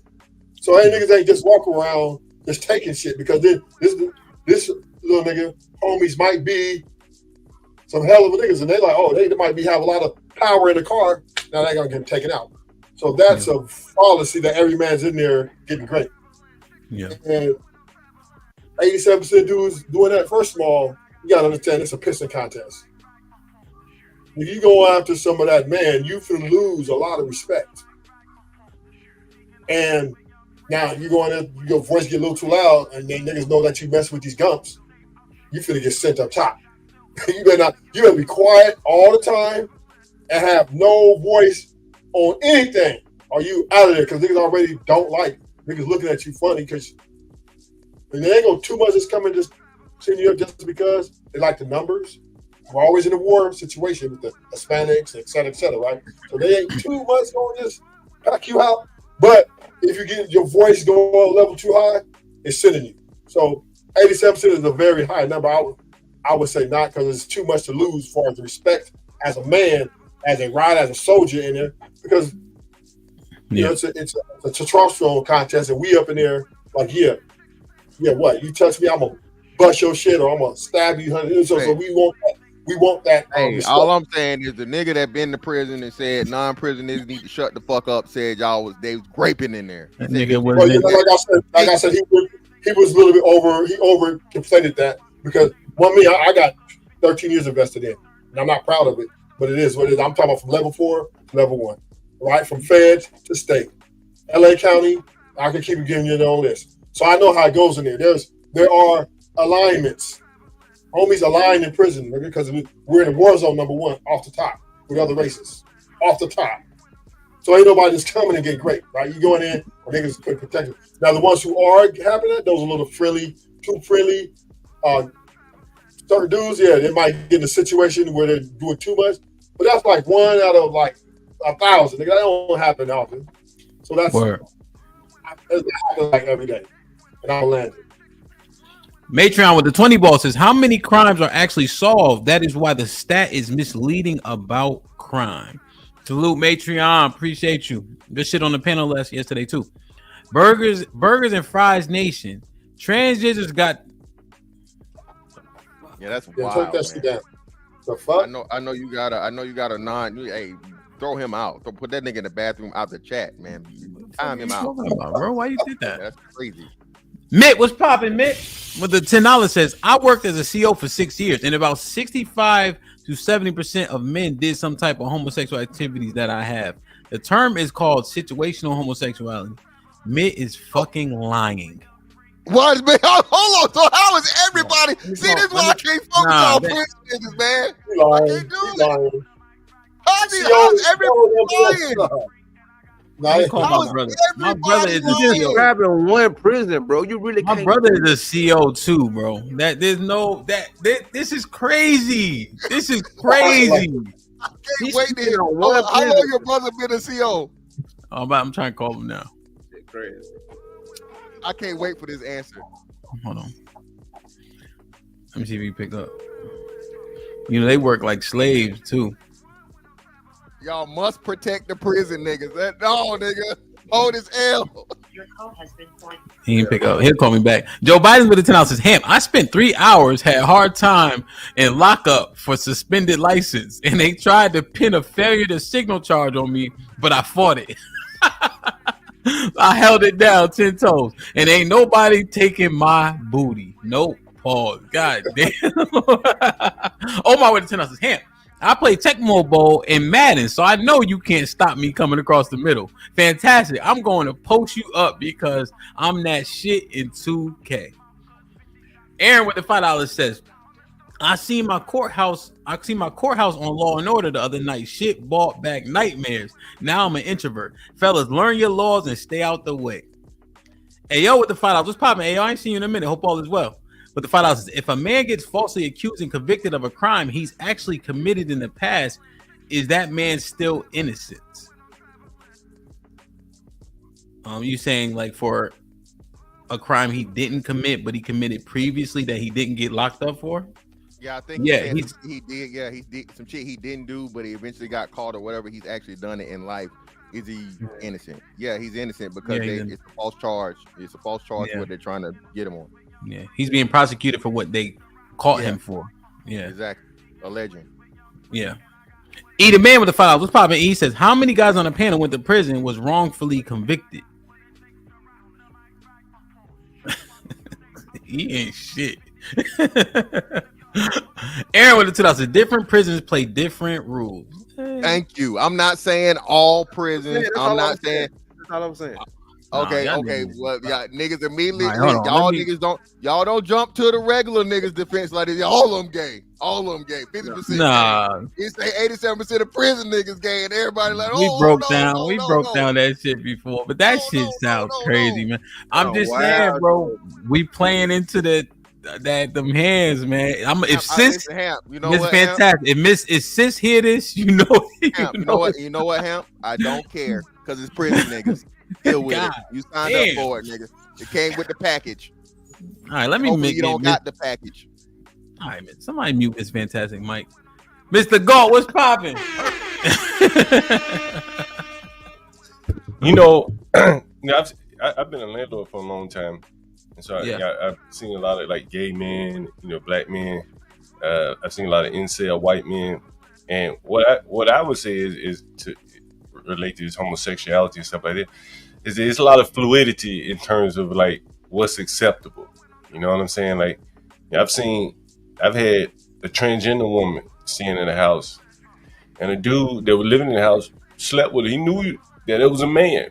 [SPEAKER 14] So any niggas ain't just walk around just taking shit, because then this little nigga homies might be some hell of a niggas, and they like, they might have a lot of power in the car. Now they're gonna get taken out. So that's a policy that every man's in there getting great.
[SPEAKER 3] Yeah.
[SPEAKER 14] And 87% dudes doing that. First of all, you gotta understand it's a pissing contest. If you go after some of that man, you can lose a lot of respect. And now you go in there, your voice get a little too loud, and then niggas know that you mess with these gumps. You finna get sent up top. You better be quiet all the time and have no voice on anything, or you out of there, because niggas already don't like niggas looking at you funny, because they ain't gonna too much just come and just send you up just because they like the numbers. We're always in a war situation with the Hispanics, et cetera, right? So they ain't too much going to just pack you out. But if you get your voice going a level too high, it's sending you. So 87% is a very high number. I would say not, because it's too much to lose as far as the respect as a man, as a rider, as a soldier in there. Because it's a testosterone contest, and we up in there like, what? You touch me, I'm gonna bust your shit, or I'm gonna stab you. So we want that. We want that.
[SPEAKER 11] Hey, all I'm saying is the nigga that been to prison and said non-prisoners need to shut the fuck up said they was graping in there.
[SPEAKER 3] That nigga was
[SPEAKER 14] like I said, he was a little bit over. He over conflated that, because I got 13 years invested in, and I'm not proud of it, but it is what it is. I'm talking about from level 4 to level 1, right? From feds to state, LA County. I can keep giving you the whole list, so I know how it goes in there. There are alignments. Homies aligned in prison, because we're in a war zone, number 1, off the top, with other races, off the top. So ain't nobody just coming and get great, right? You going in, niggas put protection. Now the ones who are having that, those are a little frilly, too frilly. Certain dudes, they might get in a situation where they're doing too much, but that's like 1 out of like 1,000. That don't happen often. So that's happens like every day, and I'll land it.
[SPEAKER 3] Matreon with the 20 ball says, how many crimes are actually solved? That is why the stat is misleading about crime. Salute, Matreon. Appreciate you. Good shit on the panel yesterday too. Burgers and Fries Nation. Transgenders got.
[SPEAKER 11] Yeah, that's wild.
[SPEAKER 14] Take that down. The fuck?
[SPEAKER 11] I know you got a non. Hey, throw him out. Don't put that nigga in the bathroom out the chat, man. Time him out,
[SPEAKER 3] bro. Why you did that?
[SPEAKER 11] That's crazy.
[SPEAKER 3] Mitt, what's popping, Mitt? With the $10 says, I worked as a CO for 6 years, and about 65 to 70% of men did some type of homosexual activities that I have. The term is called situational homosexuality. Mitt is fucking lying.
[SPEAKER 11] What, man? Hold on. So how is everybody? See, this is why I can't focus on prison niggas, man. I can't do it. How's everybody lying?
[SPEAKER 3] My brother. My brother is a CO.
[SPEAKER 10] Grabbing one prison, bro. You really
[SPEAKER 3] My
[SPEAKER 10] can't.
[SPEAKER 3] brother is a CO too, bro. That there's no that this is crazy. This is crazy.
[SPEAKER 11] I can't wait to hear. How long your brother been a CO?
[SPEAKER 3] I'm trying to call him now.
[SPEAKER 10] Crazy.
[SPEAKER 11] I can't wait for this answer.
[SPEAKER 3] Hold on. Let me see if he pick up. You know, they work like slaves too.
[SPEAKER 11] Y'all must protect the prison niggas. No, nigga. Hold his L.
[SPEAKER 6] Your call has been forwarded.
[SPEAKER 3] He didn't pick up. He'll call me back. Joe Biden with the 10 ounces. Ham. I spent 3 hours, had a hard time in lockup for suspended license, and they tried to pin a failure to signal charge on me, but I fought it. I held it down 10 toes, and ain't nobody taking my booty. Nope. Pause. God damn. Oh my way to 10 ounces. Ham. I play Tecmo Bowl in Madden, so I know you can't stop me coming across the middle. Fantastic. I'm going to post you up because I'm that shit in 2K. Aaron with the $5 says, I seen my courthouse on Law and Order the other night. Shit brought back nightmares. Now I'm an introvert. Fellas, learn your laws and stay out the way. Hey, yo, with the $5. What's poppin'? Hey, yo, I ain't seen you in a minute. Hope all is well. But the $5 is, if a man gets falsely accused and convicted of a crime he's actually committed in the past, is that man still innocent? You saying like for a crime he didn't commit, but he committed previously that he didn't get locked up for?
[SPEAKER 11] Yeah, I think he did. Yeah, he did some shit he didn't do, but he eventually got caught or whatever. He's actually done it in life. Is he innocent? Yeah, he's innocent because it's a false charge. It's a false charge what they're trying to get him on.
[SPEAKER 3] Yeah, he's being prosecuted for what they caught him for. Yeah,
[SPEAKER 11] exactly. A legend.
[SPEAKER 3] Yeah. E the man with the $5. What's poppin'? E says, how many guys on the panel went to prison was wrongfully convicted? He ain't shit. Aaron with the $2. Different prisons play different rules.
[SPEAKER 11] Thank you. I'm not saying all prisons. I'm not saying.
[SPEAKER 10] That's all I'm saying.
[SPEAKER 11] Okay. Well, yeah, niggas immediately. Y'all don't jump to the regular niggas' defense like this. All of them gay. 50%.
[SPEAKER 3] Nah.
[SPEAKER 11] Gay. You say 87% of prison niggas gay, and everybody like,
[SPEAKER 3] we broke down that shit before, but that shit sounds crazy, man. I'm just saying, bro. We playing into them hands, man. If sis,
[SPEAKER 11] you know
[SPEAKER 3] it's
[SPEAKER 11] what,
[SPEAKER 3] fantastic. If sis hear this, you know what?
[SPEAKER 11] You know what, Hamp? I don't care because it's prison niggas. Deal with it. You signed up for it, nigga. It came with the package.
[SPEAKER 3] All right, let me
[SPEAKER 11] you don't got the package.
[SPEAKER 3] All right, man. Somebody mute this fantastic mic. Mr. Galt, what's popping?
[SPEAKER 22] I've been a landlord for a long time, and so I've seen a lot of like gay men, black men. I've seen a lot of incel white men, and what I would say is to relate to this homosexuality and stuff like that, is there's a lot of fluidity in terms of like what's acceptable. You know what I'm saying? Like I've had a transgender woman staying in the house, and a dude that was living in the house slept with her. He knew that it was a man,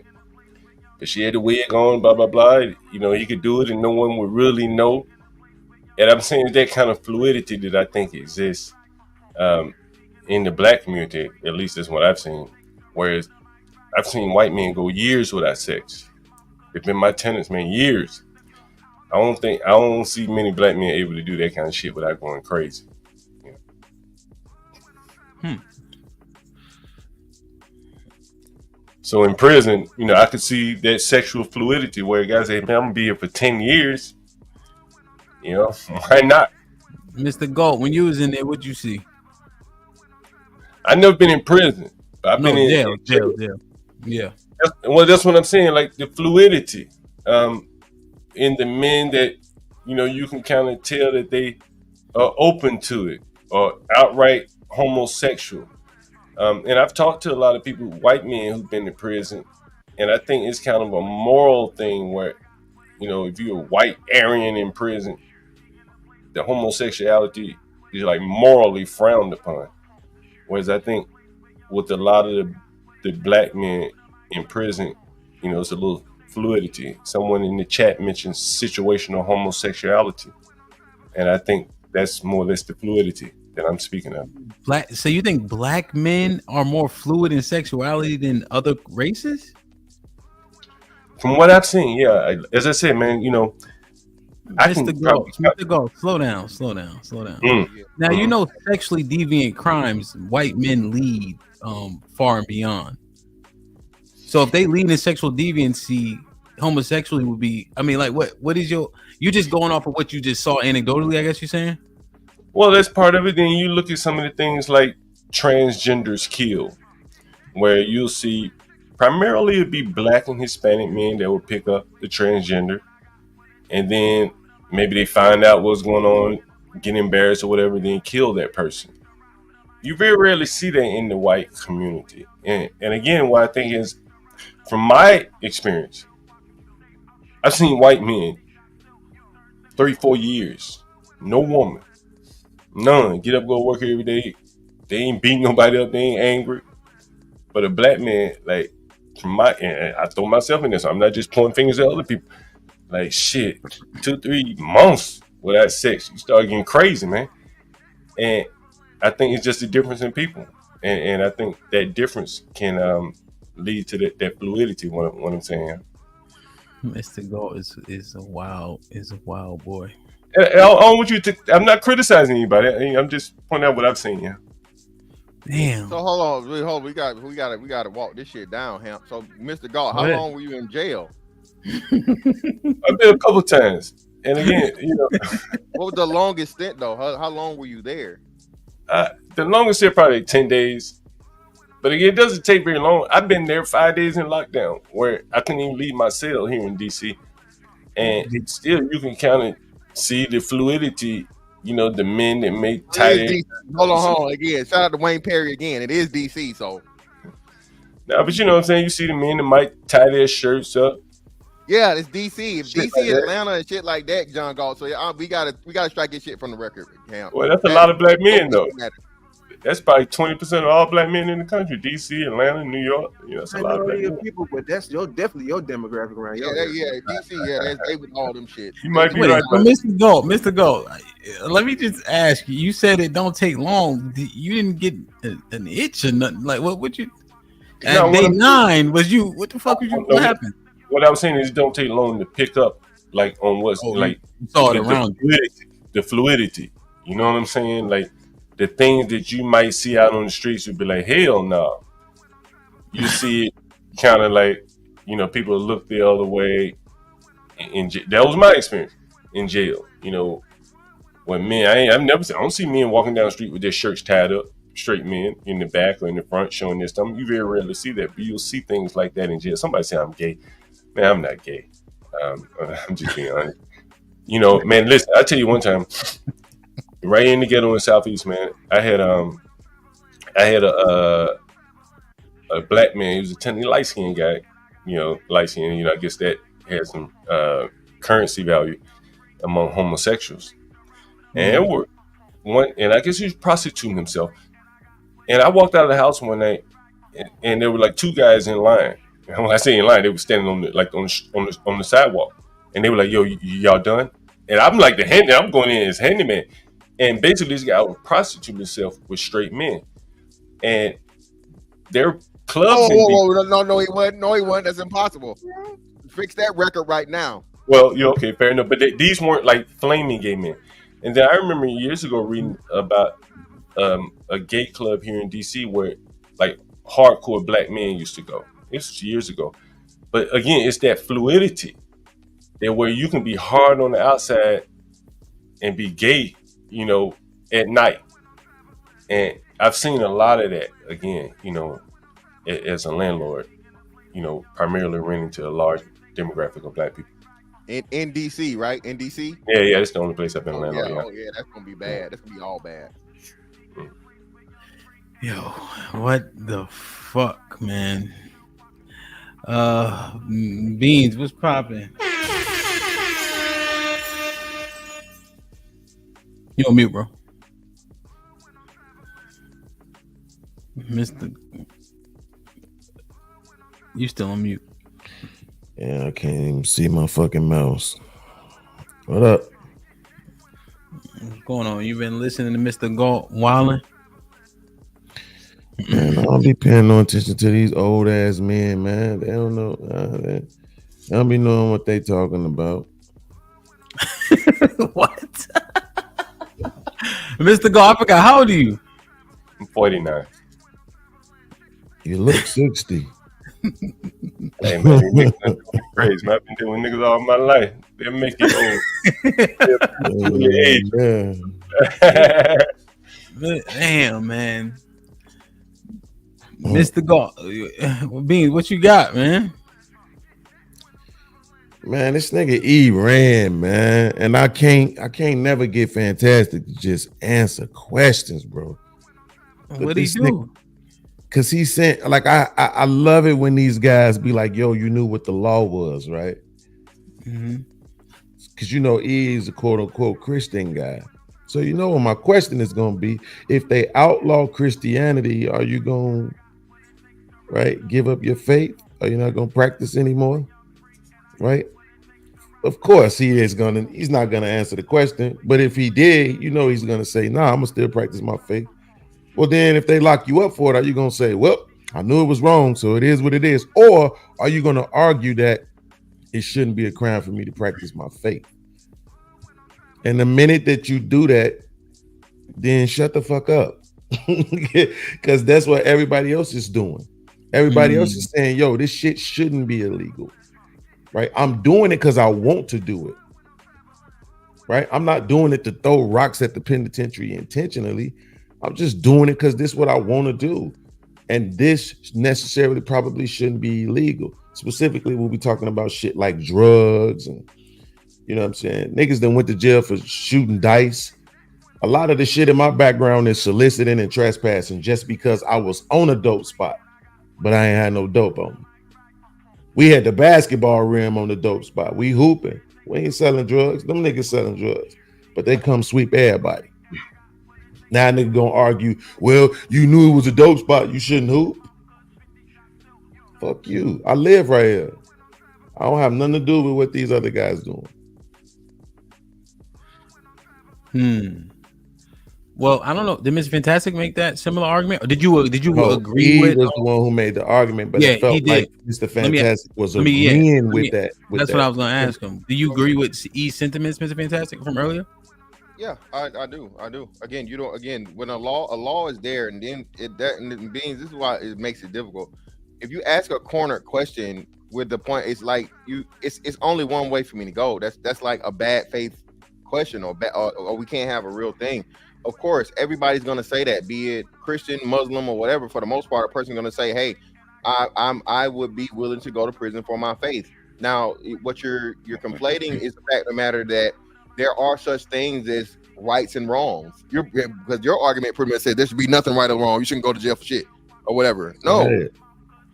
[SPEAKER 22] but she had the wig on, blah blah blah. He could do it, and no one would really know. And I'm saying that kind of fluidity that I think exists in the black community. At least that's what I've seen. Whereas I've seen white men go years without sex. They've been my tenants, man, years. I don't see many black men able to do that kind of shit without going crazy. So in prison, I could see that sexual fluidity where guys say, man, I'm gonna be here for 10 years. Why not?
[SPEAKER 3] Mr. Galt, when you was in there, what'd you see?
[SPEAKER 22] I've never been in prison. I've been in
[SPEAKER 3] jail. Yeah.
[SPEAKER 22] That's what I'm saying. Like the fluidity in the men that, you can kind of tell that they are open to it or outright homosexual. And I've talked to a lot of people, white men who've been to prison, and I think it's kind of a moral thing where, if you're a white Aryan in prison, the homosexuality is like morally frowned upon. Whereas I think with a lot of the the black men in prison, you know, it's a little fluidity. Someone in the chat mentioned situational homosexuality, and I think that's more or less the fluidity that I'm speaking of.
[SPEAKER 3] So you think black men are more fluid in sexuality than other races?
[SPEAKER 22] From what I've seen, yeah. As I said, man, you know,
[SPEAKER 3] Mr. Gold, slow down. Now, you know, sexually deviant crimes, white men lead far and beyond. So if they lead in sexual deviancy, homosexuality would be, I mean, like, what is you just going off of what you just saw anecdotally, I guess you're saying?
[SPEAKER 22] Well, that's part of it. Then you look at some of the things like transgenders kill, where you'll see primarily it'd be black and Hispanic men that will pick up the transgender, and then maybe they find out what's going on, get embarrassed or whatever, then kill that person. You very rarely see that in the white community. And again, what I think is, from my experience, I've seen white men 3-4 years, no woman, none, get up, go to work every day. They ain't beating nobody up, they ain't angry. But a black man, like, and I throw myself in this, I'm not just pointing fingers at other people. Like, shit, 2-3 months without sex, you start getting crazy, man. And I think it's just a difference in people. And I think that difference can lead to that fluidity, what I'm saying.
[SPEAKER 3] Mr. Gold is a wild boy.
[SPEAKER 22] I don't want you to, I'm not criticizing anybody. I'm just pointing out what I've seen, yeah.
[SPEAKER 3] Damn.
[SPEAKER 11] So hold on. We got to walk this shit down, Hamp. So, Mr. Gold, how long were you in jail?
[SPEAKER 22] I've been a couple times, and again, you know.
[SPEAKER 11] What was the longest stint though? How long were you there?
[SPEAKER 22] The longest stint probably 10 days, but again, it doesn't take very long. I've been there 5 days in lockdown, where I couldn't even leave my cell here in DC, and still you can kind of see the fluidity. You know, the men that make tight.
[SPEAKER 11] Hold on again. Shout out to Wayne Perry again. It is DC, so.
[SPEAKER 22] Nah, but you know what I'm saying. You see the men that might tie their shirts up.
[SPEAKER 11] Yeah, it's DC. If DC,
[SPEAKER 22] like
[SPEAKER 11] Atlanta, and shit like that, John Galt. So we gotta strike this shit from the record. Camp.
[SPEAKER 22] Well, that's a lot of black men though. That's probably 20% of all black men in the country. DC, Atlanta, New York. You know, that's a lot of black men.
[SPEAKER 10] People, but that's definitely your demographic around here.
[SPEAKER 11] Yeah, DC. They with all them shit.
[SPEAKER 22] You might be right.
[SPEAKER 3] But Mr. Gold, let me just ask you. You said it don't take long. You didn't get an itch or nothing. Like what you? At day 9 was you? What the fuck was you? What happened?
[SPEAKER 22] What I was saying is, it don't take long to pick up, like, on what's like
[SPEAKER 3] you saw it around
[SPEAKER 22] the fluidity. You know what I'm saying? Like the things that you might see out on the streets would be like, hell no. You see it kind of like, you know, people look the other way. That was my experience in jail. You know, when men, I don't see men walking down the street with their shirts tied up. Straight men in the back or in the front showing their stomach. You very rarely see that, but you'll see things like that in jail. Somebody say I'm gay. Man, I'm not gay. I'm just being honest. You know, man, listen, I'll tell you one time, right in the ghetto in Southeast, man, I had a black man. He was a tiny light-skinned guy, you know, light-skinned, you know, I guess that has some currency value among homosexuals. And and I guess he was prostituting himself. And I walked out of the house one night, and there were like 2 guys in line. And when I say in line, they were standing on the sidewalk, and they were like, "Yo, y'all done?" And I'm like I'm going in as handyman, and basically this guy was prostituting himself with straight men, and their clubs.
[SPEAKER 11] No, he wasn't. That's impossible. Fix that record right now.
[SPEAKER 22] Well, yeah, okay, fair enough. But these weren't like flaming gay men. And then I remember years ago reading about a gay club here in DC where like hardcore black men used to go. It's years ago. But again, it's that fluidity that where you can be hard on the outside and be gay, you know, at night. And I've seen a lot of that again, you know, as a landlord, you know, primarily renting to a large demographic of black people.
[SPEAKER 11] In DC, right? In DC?
[SPEAKER 22] Yeah, that's the only place I've been landlord.
[SPEAKER 11] Oh yeah, that's gonna be bad. That's gonna be all bad.
[SPEAKER 3] Yo, what the fuck, man? Beans, what's popping? You on mute, bro. You still on mute.
[SPEAKER 5] Yeah, I can't even see my fucking mouse. What up?
[SPEAKER 3] What's going on? You been listening to Mr. Galt Wildin'?
[SPEAKER 5] Man, I don't be paying no attention to these old ass men, man. They don't know. They don't be knowing what they talking about.
[SPEAKER 3] What? Mr. Galt, I forgot. How old are you?
[SPEAKER 22] I'm 49.
[SPEAKER 5] You look 60.
[SPEAKER 22] Hey man, you niggas crazy, man. I've been dealing with niggas all my life. They'll make you old.
[SPEAKER 3] Damn, man. Mr. Galt, Beans, what you got, man?
[SPEAKER 5] Man, this nigga E ran, man, and I can't never get Fantastic to just answer questions, bro.
[SPEAKER 3] What he do?
[SPEAKER 5] Cause he sent, like, I love it when these guys be like, yo, you knew what the law was, right?
[SPEAKER 3] Mm-hmm.
[SPEAKER 5] Cause you know E is a quote unquote Christian guy. So you know what my question is gonna be: if they outlaw Christianity, are you gonna give up your faith? Are you not gonna practice anymore? Right? Of course he's not gonna answer the question, but if he did, you know he's gonna say, nah, I'm gonna still practice my faith. Well, then if they lock you up for it, are you gonna say, well, I knew it was wrong, so it is what it is? Or are you gonna argue that it shouldn't be a crime for me to practice my faith? And the minute that you do that, then shut the fuck up. Because that's what everybody else is doing. Everybody else is saying, yo, this shit shouldn't be illegal. Right? I'm doing it because I want to do it. Right? I'm not doing it to throw rocks at the penitentiary intentionally. I'm just doing it because this is what I want to do. And this necessarily probably shouldn't be illegal. Specifically, we'll be talking about shit like drugs and, you know what I'm saying? Niggas that went to jail for shooting dice. A lot of the shit in my background is soliciting and trespassing just because I was on a dope spot, but I ain't had no dope on me. We had the basketball rim on the dope spot. We hooping. We ain't selling drugs. Them niggas selling drugs, but they come sweep everybody. Now nigga gonna argue, well, you knew it was a dope spot, you shouldn't hoop. Fuck you. I live right here. I don't have nothing to do with what these other guys doing.
[SPEAKER 3] Well, I don't know. Did Mr. Fantastic make that similar argument, or did you agree
[SPEAKER 5] he
[SPEAKER 3] with?
[SPEAKER 5] Was the one who made the argument, but
[SPEAKER 3] Yeah,
[SPEAKER 5] it felt
[SPEAKER 3] he did.
[SPEAKER 5] like Mr. Fantastic was agreeing with that.
[SPEAKER 3] That's what I was going to ask him. Do you agree with E's sentiments, Mr. Fantastic, from earlier?
[SPEAKER 11] Yeah, I do. Again, you don't. Again, when a law is there, and then this is why it makes it difficult. If you ask a cornered question with the point, it's like it's only one way for me to go. That's like a bad faith question, or we can't have a real thing. Of course, everybody's gonna say that, be it Christian, Muslim, or whatever. For the most part, a person's gonna say, "Hey, I would be willing to go to prison for my faith." Now, what you're conflating is the fact of the matter that there are such things as rights and wrongs. Because your argument pretty much said there should be nothing right or wrong. You shouldn't go to jail for shit or whatever. No.
[SPEAKER 5] Right.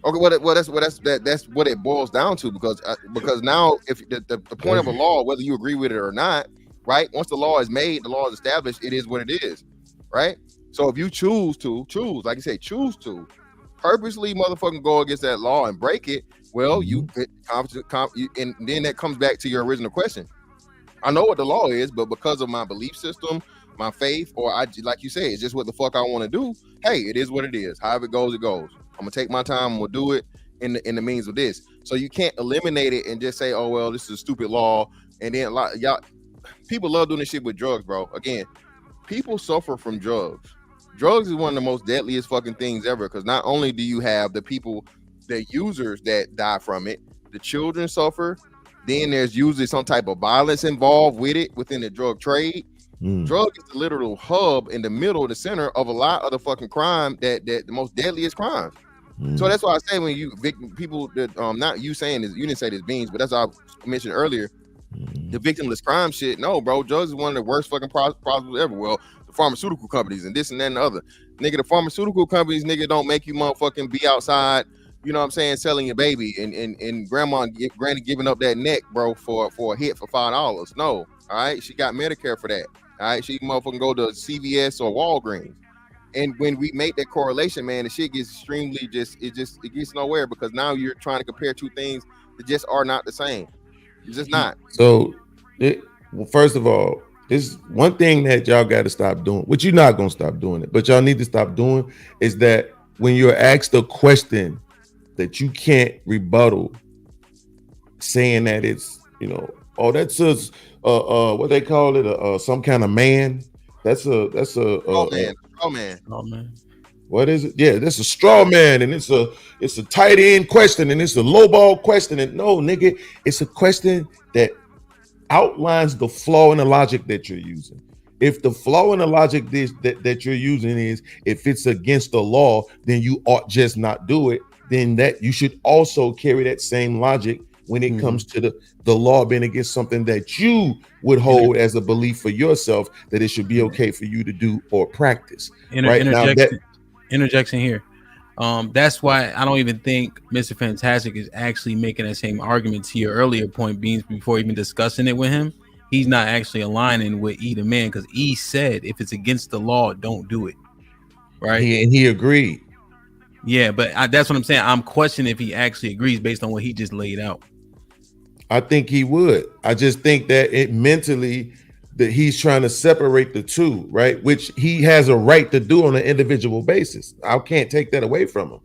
[SPEAKER 11] Okay, that's what it boils down to. Because now, if the point of a law, whether you agree with it or not, right? Once the law is made, the law is established, it is what it is, right? So if you choose to, like you say, choose to purposely motherfucking go against that law and break it, well, you get and then that comes back to your original question. I know what the law is, but because of my belief system, my faith, or like you say, it's just what the fuck I want to do. Hey, it is what it is. However it goes, it goes. I'm gonna take my time. I'm gonna do it in the means of this. So you can't eliminate it and just say, oh well, this is a stupid law. And then y'all. People love doing this shit with drugs, bro. Again, people suffer from drugs. Drugs is one of the most deadliest fucking things ever, because not only do you have the people, the users that die from it, the children suffer, then there's usually some type of violence involved with it within the drug trade. Drug is the literal hub in the middle, the center of a lot of the fucking crime, that the most deadliest crimes. So that's why I say when you people that not you saying this, you didn't say this, Beans, but that's what I mentioned earlier. The victimless crime shit, no, bro. Drugs is one of the worst fucking problems ever. Well, the pharmaceutical companies and this and that and the other. Nigga, the pharmaceutical companies, nigga, don't make you motherfucking be outside, you know what I'm saying, selling your baby and grandma and granny giving up that neck, bro, for a hit for $5. No, all right. She got Medicare for that. All right. She motherfucking go to CVS or Walgreens. And when we make that correlation, man, the shit gets extremely it gets nowhere, because now you're trying to compare two things that just are not the same. It's just not.
[SPEAKER 5] So, well, first of all, this one thing that y'all got to stop doing, which you're not gonna stop doing it, but y'all need to stop doing, is that when you're asked a question that you can't rebuttal, saying that it's, you know, oh, that's a what they call it, some kind of man. That's a
[SPEAKER 11] man.
[SPEAKER 5] What is it? Yeah, that's a straw man, and it's a tight end question, and it's a low ball question. And no, nigga, it's a question that outlines the flaw in the logic that you're using. If the flaw in the logic that you're using is if it's against the law, then you ought just not do it. Then that you should also carry that same logic when it comes to the law being against something that you would hold as a belief for yourself that it should be okay for you to do or practice.
[SPEAKER 3] Interjection here. That's why I don't even think Mr. Fantastic is actually making that same argument to your earlier point, Beans, before even discussing it with him. He's not actually aligning with E the man, because E said if it's against the law, don't do it. Right?
[SPEAKER 5] He agreed.
[SPEAKER 3] Yeah, but that's what I'm saying. I'm questioning if he actually agrees based on what he just laid out.
[SPEAKER 5] I think he would. I just think that it mentally that he's trying to separate the two, right? Which he has a right to do on an individual basis. I can't take that away from him,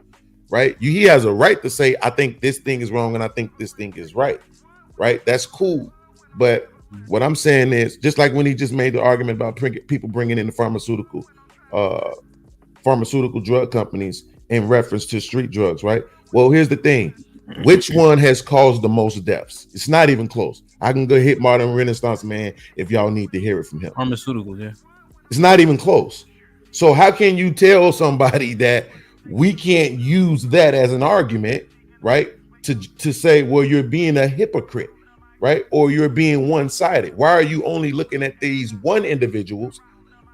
[SPEAKER 5] right? He has a right to say, I think this thing is wrong and I think this thing is right, right? That's cool. But what I'm saying is, just like when he just made the argument about people bringing in the pharmaceutical drug companies in reference to street drugs, right? Well, here's the thing. Which one has caused the most deaths? It's not even close. I can go hit Modern Renaissance Man if y'all need to hear it from him.
[SPEAKER 3] Pharmaceuticals, yeah.
[SPEAKER 5] It's not even close. So how can you tell somebody that we can't use that as an argument, right? To say, well, you're being a hypocrite, right? Or you're being one-sided. Why are you only looking at these one individuals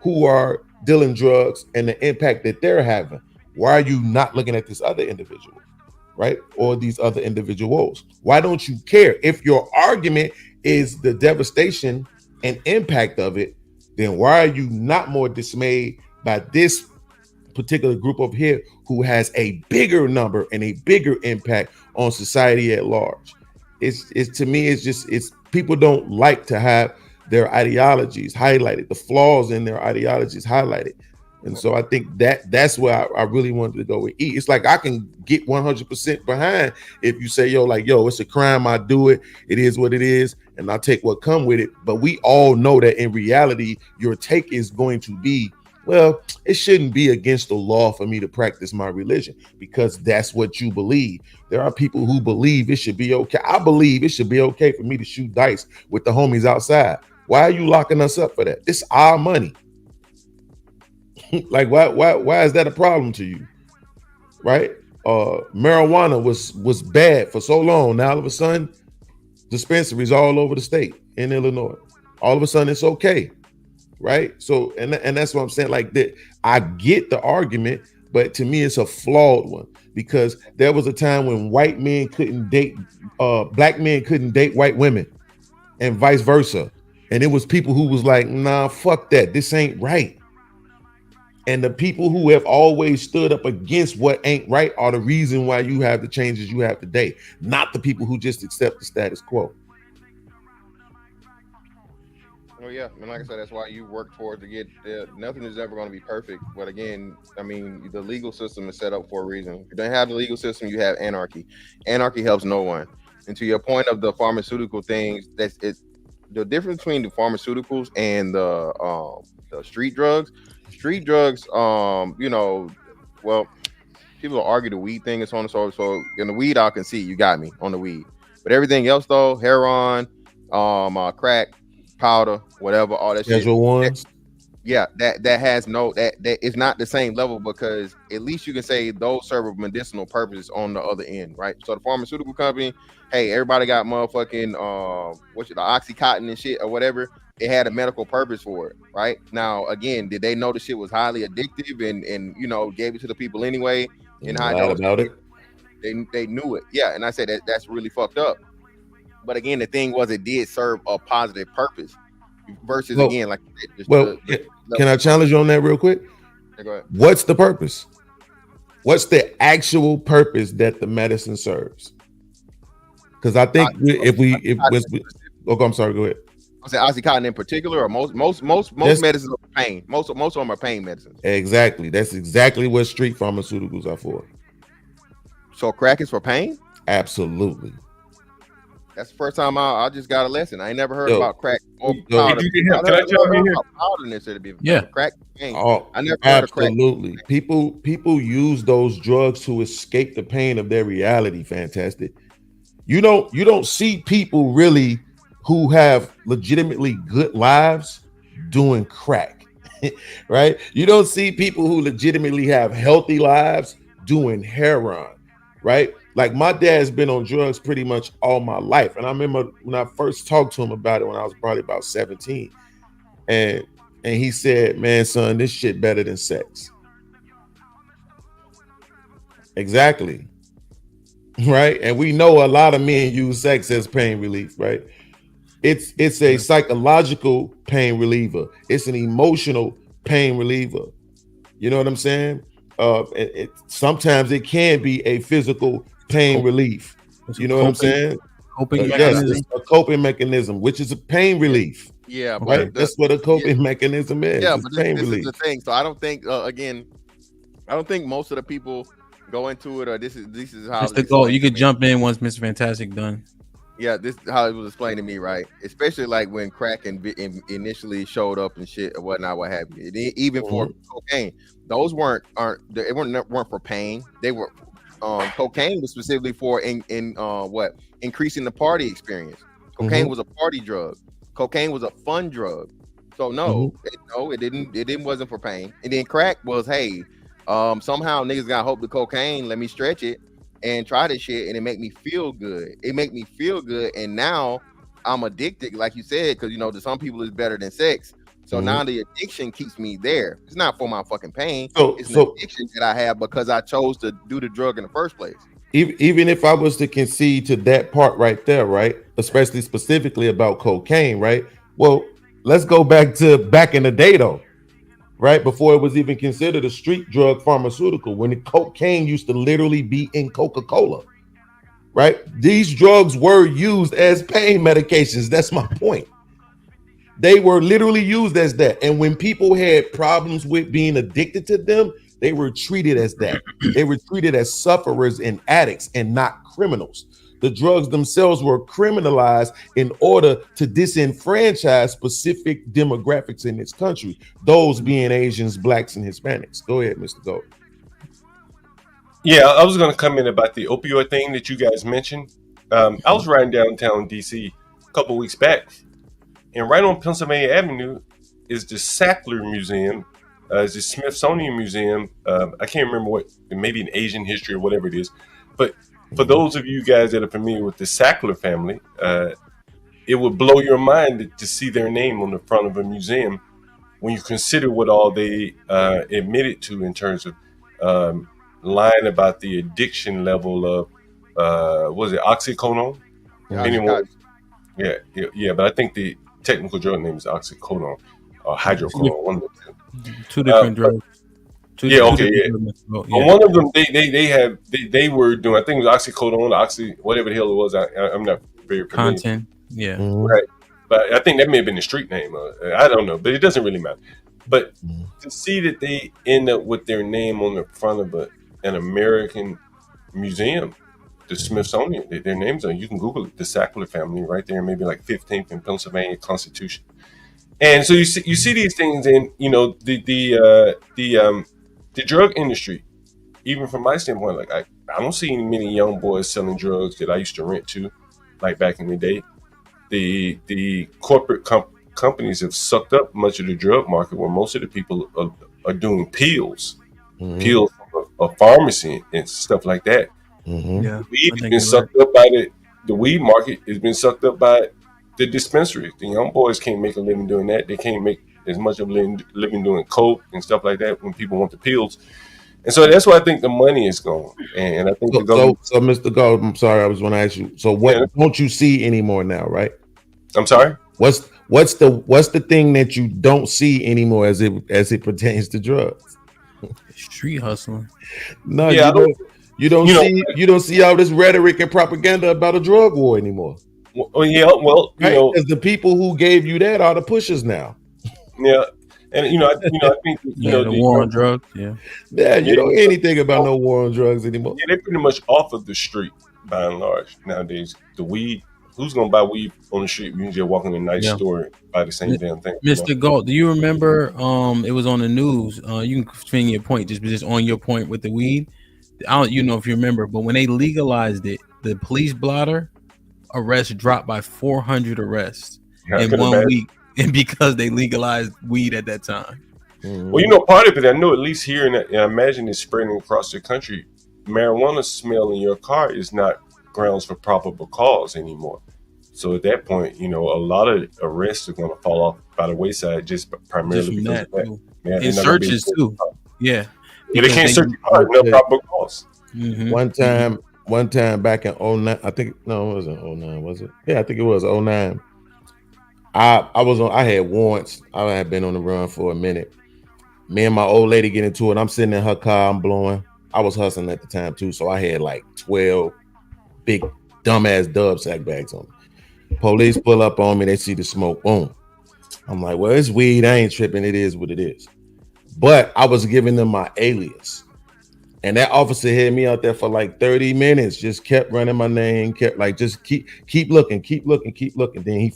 [SPEAKER 5] who are dealing drugs and the impact that they're having? Why are you not looking at this other individual? Right? Or these other individuals? Why don't you care? If your argument is the devastation and impact of it, then why are you not more dismayed by this particular group over here who has a bigger number and a bigger impact on society at large? It's to me, it's people don't like to have their ideologies highlighted, the flaws in their ideologies highlighted. And so I think that's where I really wanted to go with E. It's like I can get 100% behind if you say, yo, it's a crime, I do it. It is what it is, and I'll take what come with it. But we all know that in reality, your take is going to be, well, it shouldn't be against the law for me to practice my religion because that's what you believe. There are people who believe it should be okay. I believe it should be okay for me to shoot dice with the homies outside. Why are you locking us up for that? It's our money. Like why is that a problem to you? Right? Marijuana was bad for so long. Now all of a sudden, dispensaries all over the state in Illinois. All of a sudden it's okay. Right? So and that's what I'm saying. Like that, I get the argument, but to me it's a flawed one because there was a time when white men couldn't date black men couldn't date white women and vice versa. And it was people who was like, nah, fuck that. This ain't right. And the people who have always stood up against what ain't right are the reason why you have the changes you have today, not the people who just accept the status quo.
[SPEAKER 11] Oh yeah, and like I said, that's why you work towards to get nothing is ever going to be perfect. But again, I mean, the legal system is set up for a reason. If you don't have the legal system, you have anarchy. Anarchy helps no one. And to your point of the pharmaceutical things, that's it. The difference between the pharmaceuticals and the street drugs. Street drugs, you know, well, people argue the weed thing and so on and so forth. So in the weed, I can see you got me on the weed. But everything else though, heroin, crack, powder, whatever, all that shit.
[SPEAKER 5] Ones.
[SPEAKER 11] Yeah, that has no that is not the same level because at least you can say those serve a medicinal purpose on the other end, right? So the pharmaceutical company, hey, everybody got motherfucking the Oxycontin and shit or whatever. It had a medical purpose for it, right? Now, again, did they know the shit was highly addictive and you know gave it to the people anyway? And high dose
[SPEAKER 5] about it.
[SPEAKER 11] They knew it, yeah. And I said that's really fucked up. But again, the thing was it did serve a positive purpose. Versus again, like
[SPEAKER 5] can I challenge you on that real quick? What's the purpose? What's the actual purpose that the medicine serves? Because I think I'm sorry, go ahead.
[SPEAKER 11] I said OxyContin in particular, or most medicines are for pain. Most of them are pain medicines.
[SPEAKER 5] Exactly. That's exactly what street pharmaceuticals are for.
[SPEAKER 11] So crack is for pain?
[SPEAKER 5] Absolutely.
[SPEAKER 11] That's the first time I just got a lesson. I ain't never heard about crack or
[SPEAKER 5] Can
[SPEAKER 11] I jump in here? Crack pain. I never heard of crack.
[SPEAKER 5] Absolutely. People use those drugs to escape the pain of their reality. Fantastic. You don't see people really who have legitimately good lives doing crack, right? You don't see people who legitimately have healthy lives doing heroin, right? Like my dad's been on drugs pretty much all my life. And I remember when I first talked to him about it when I was probably about 17. And he said, man, son, this shit better than sex. Exactly. Right? And we know a lot of men use sex as pain relief, right? It's a psychological pain reliever. It's an emotional pain reliever. You know what I'm saying? Sometimes it can be a physical pain relief. You know what I'm saying? Yes, it's a coping mechanism, which is a pain relief.
[SPEAKER 11] Yeah, but
[SPEAKER 5] right. That's what a coping mechanism is.
[SPEAKER 11] Yeah,
[SPEAKER 5] it's
[SPEAKER 11] but
[SPEAKER 5] pain
[SPEAKER 11] this
[SPEAKER 5] relief.
[SPEAKER 11] is the thing. So I don't think I don't think most of the people go into it, or this is how
[SPEAKER 3] That's the goal. You could jump in once Mr. Fantastic done.
[SPEAKER 11] Yeah, this is how it was explained to me, right? Especially like when crack initially showed up and shit or whatnot, what have you. Even for cocaine, those weren't for pain. They were cocaine was specifically for increasing the party experience. Cocaine was a party drug. Cocaine was a fun drug. So it wasn't for pain. And then crack was, hey, somehow niggas got hope to cocaine. Let me stretch it and try this shit, and it make me feel good. And now I'm addicted, like you said, because to some people it's better than sex. So now the addiction keeps me there. It's not for my fucking pain. It's an addiction that I have because I chose to do the drug in the first place.
[SPEAKER 5] Even if I was to concede to that part right there, right, especially specifically about cocaine, right? Well, let's go back in the day though, right? Before it was even considered a street drug pharmaceutical, when the cocaine used to literally be in Coca-Cola, right? These drugs were used as pain medications. That's my point. They were literally used as that. And when people had problems with being addicted to them, they were treated as that. They were treated as sufferers and addicts and not criminals. The drugs themselves were criminalized in order to disenfranchise specific demographics in this country, those being Asians, blacks, and Hispanics. Go ahead, Mr. Gold.
[SPEAKER 22] Yeah, I was going to come in about the opioid thing that you guys mentioned. I was riding downtown DC a couple weeks back, and right on Pennsylvania Avenue is the Sackler Museum. It's the Smithsonian Museum. I can't remember what, maybe in Asian history or whatever it is. But for those of you guys that are familiar with the Sackler family, it would blow your mind to see their name on the front of a museum when you consider what all they admitted to in terms of lying about the addiction level of, was it oxycodone? Yeah, but I think the technical drug name is oxycodone or hydrocodone. One of the
[SPEAKER 3] two different drugs.
[SPEAKER 22] On one of them, they were doing, I think it was oxycodone, whatever the hell it was. I'm not very familiar.
[SPEAKER 3] Content, yeah,
[SPEAKER 22] right. But I think that may have been the street name. I don't know, but it doesn't really matter. But to see that they end up with their name on the front of an American museum, the Smithsonian, their names on. You can Google it, the Sackler family, right there, maybe like 15th and Pennsylvania Constitution. And so you see these things, and the drug industry, even from my standpoint, like I don't see many young boys selling drugs that I used to rent to, like back in the day. The corporate companies have sucked up much of the drug market, where most of the people are doing pills from a pharmacy and stuff like that.
[SPEAKER 3] Yeah,
[SPEAKER 22] weed has been sucked up by the weed market has been sucked up by the dispensaries. The young boys can't make a living doing that. They can't make as much of a living doing coke and stuff like that when people want the pills. And so that's where I think the money is going. And I think
[SPEAKER 5] so Mr. Gold, I'm sorry, I was going to ask you. So what don't you see anymore now, right?
[SPEAKER 22] I'm sorry?
[SPEAKER 5] What's the thing that you don't see anymore as it pertains to drugs?
[SPEAKER 3] Street hustling.
[SPEAKER 5] No,
[SPEAKER 22] Yeah,
[SPEAKER 5] you don't see all this rhetoric and propaganda about a drug war anymore.
[SPEAKER 22] Well, yeah, well,
[SPEAKER 5] right? Because the people who gave you that are the pushers now.
[SPEAKER 22] Yeah, and I think
[SPEAKER 3] the war on drugs. Yeah,
[SPEAKER 5] you don't hear anything about no war on drugs anymore.
[SPEAKER 22] Yeah, they pretty much off of the street by and large nowadays. The weed, who's gonna buy weed on the street? You can just walk in a nice store and buy the same damn thing.
[SPEAKER 3] Mr. Galt, do you remember? It was on the news. You can swing your point, just on your point with the weed. I don't, if you remember, but when they legalized it, the police blotter arrests dropped by 400 arrests in 1 week, and because they legalized weed at that time.
[SPEAKER 22] Well, part of it, I know at least here, and I imagine it's spreading across the country. Marijuana smell in your car is not grounds for probable cause anymore. So at that point, a lot of arrests are going to fall off by the wayside just primarily because of that.
[SPEAKER 3] And searches too. Yeah.
[SPEAKER 22] They can't search your car, no probable cause.
[SPEAKER 5] One time back in 09, I think, no, it wasn't 09, was it? Yeah, I think it was 09. I had warrants. I had been on the run for a minute. Me and my old lady get into it. I'm sitting in her car, I'm blowing. I was hustling at the time too, so I had like 12 big dumbass dub sack bags on me. Police pull up on me, they see the smoke, boom. I'm like, well, it's weed, I ain't tripping, it is what it is. But I was giving them my alias. And that officer had me out there for like 30 minutes, just kept running my name, kept like, just keep looking. Then he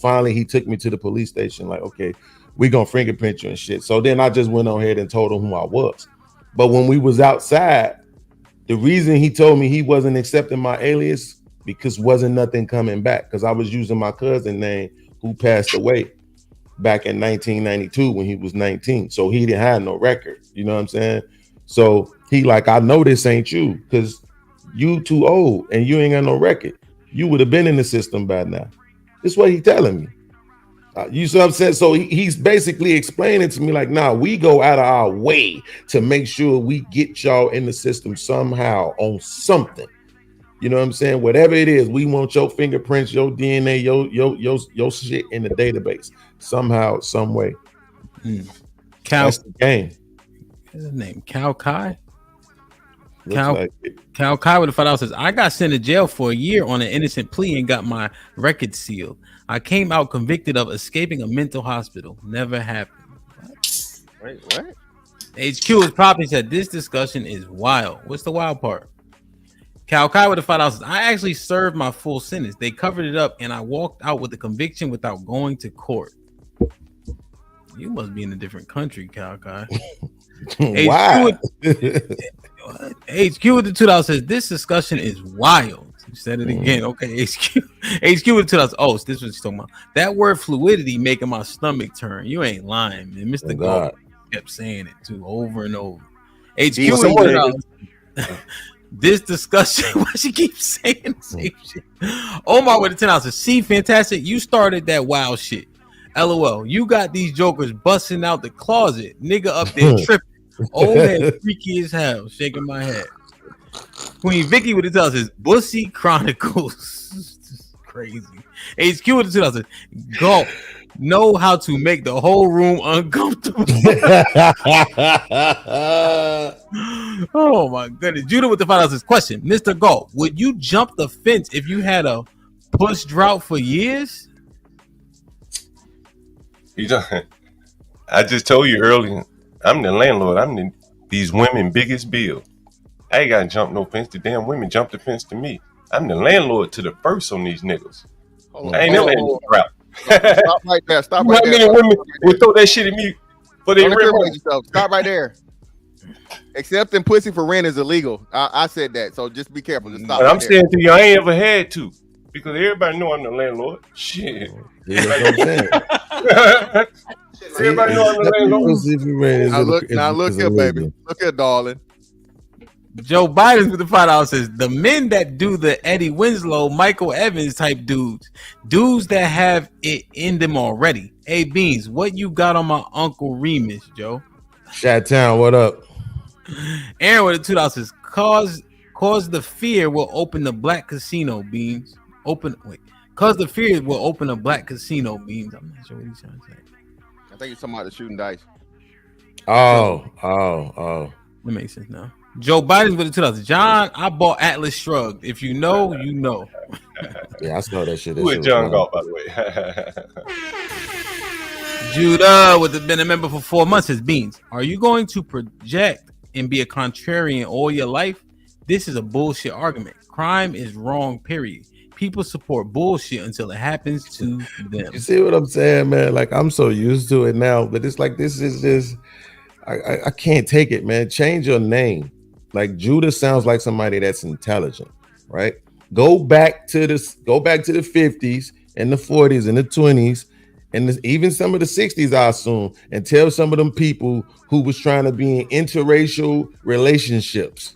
[SPEAKER 5] took me to the police station, like, okay, we gonna fingerprint you and shit. So then I just went on ahead and told him who I was. But when we was outside, the reason he told me he wasn't accepting my alias because wasn't nothing coming back, because I was using my cousin name who passed away back in 1992 when he was 19. So he didn't have no record, you know what I'm saying? So he like, I know this ain't you because you too old and you ain't got no record. You would have been in the system by now. This is what he telling me. You see what I'm saying? So he's basically explaining to me like, nah, we go out of our way to make sure we get y'all in the system somehow on something. You know what I'm saying? Whatever it is, we want your fingerprints, your DNA, your shit in the database somehow, some way. That's the game.
[SPEAKER 3] What's his name? Cal Kai? Cal Kai with the $5 says, I got sent to jail for a year on an innocent plea and got my record sealed. I came out convicted of escaping a mental hospital. Never happened.
[SPEAKER 11] Wait, what?
[SPEAKER 3] HQ is probably said this discussion is wild. What's the wild part? Cal Kai with the $5 says, I actually served my full sentence. They covered it up and I walked out with the conviction without going to court. You must be in a different country, Cal Kai.
[SPEAKER 5] Wow.
[SPEAKER 3] HQ with the $2 says this discussion is wild. You said it again. Okay, HQ with the $2. Oh, so this was talking about that word fluidity making my stomach turn. You ain't lying, man. Mr. God kept saying it too over and over. HQ with the $2. This discussion, why she keeps saying the same shit. Omar with the $10 says, see, fantastic. You started that wild shit. LOL. You got these jokers busting out the closet. Nigga up there tripping. Old man freaky as hell. Shaking my head. Queen Vicky with the $2 says, Bussy Chronicles. Crazy. HQ with the $2 says, go. Know how to make the whole room uncomfortable. Oh my goodness. Judah with the $5 says, question, Mr. Galt, would you jump the fence if you had a push drought for years?
[SPEAKER 22] I just told you earlier, I'm the landlord. I'm these women biggest bill. I ain't gotta jump no fence. The damn women jump the fence to me. I'm the landlord to the first on these niggas. I ain't never had no drought.
[SPEAKER 11] Stop right there. Stop right there.
[SPEAKER 22] How many women would throw that shit at me for their rent?
[SPEAKER 11] Stop right there. Accepting pussy for rent is illegal. I said that, so just be careful. Just stop.
[SPEAKER 22] But I'm saying to you, I ain't ever had to because everybody know I'm the landlord. Shit. Everybody know I'm the landlord.
[SPEAKER 11] Now look here, baby. Look here, darling.
[SPEAKER 3] Joe Biden with the $5 says the men that do the Eddie Winslow, Michael Evans type dudes that have it in them already. Hey Beans, what you got on my Uncle Remus, Joe?
[SPEAKER 5] Chi-Town, what up?
[SPEAKER 3] Aaron with the $2 says cause the fear will open the black casino, Beans. Cause the fear will open a black casino, Beans. I'm not sure what he's trying to say.
[SPEAKER 11] I think you're talking about the shooting dice.
[SPEAKER 5] Oh.
[SPEAKER 3] That makes sense now. Joe Biden's with the 2000. John, I bought Atlas Shrugged. If you know, you know.
[SPEAKER 5] Yeah, I saw that shit. That
[SPEAKER 22] Who
[SPEAKER 5] shit
[SPEAKER 22] is
[SPEAKER 5] was
[SPEAKER 22] John
[SPEAKER 5] wild.
[SPEAKER 22] Galt, by the way?
[SPEAKER 3] Judah, with been a member for 4 months, says Beans. Are you going to project and be a contrarian all your life? This is a bullshit argument. Crime is wrong, period. People support bullshit until it happens to them.
[SPEAKER 5] You see what I'm saying, man? Like, I'm so used to it now, but it's like this is just I can't take it, man. Change your name. Like, Judah sounds like somebody that's intelligent, right? Go back to the 50s and the 40s and the 20s and even some of the 60s, I assume, and tell some of them people who was trying to be in interracial relationships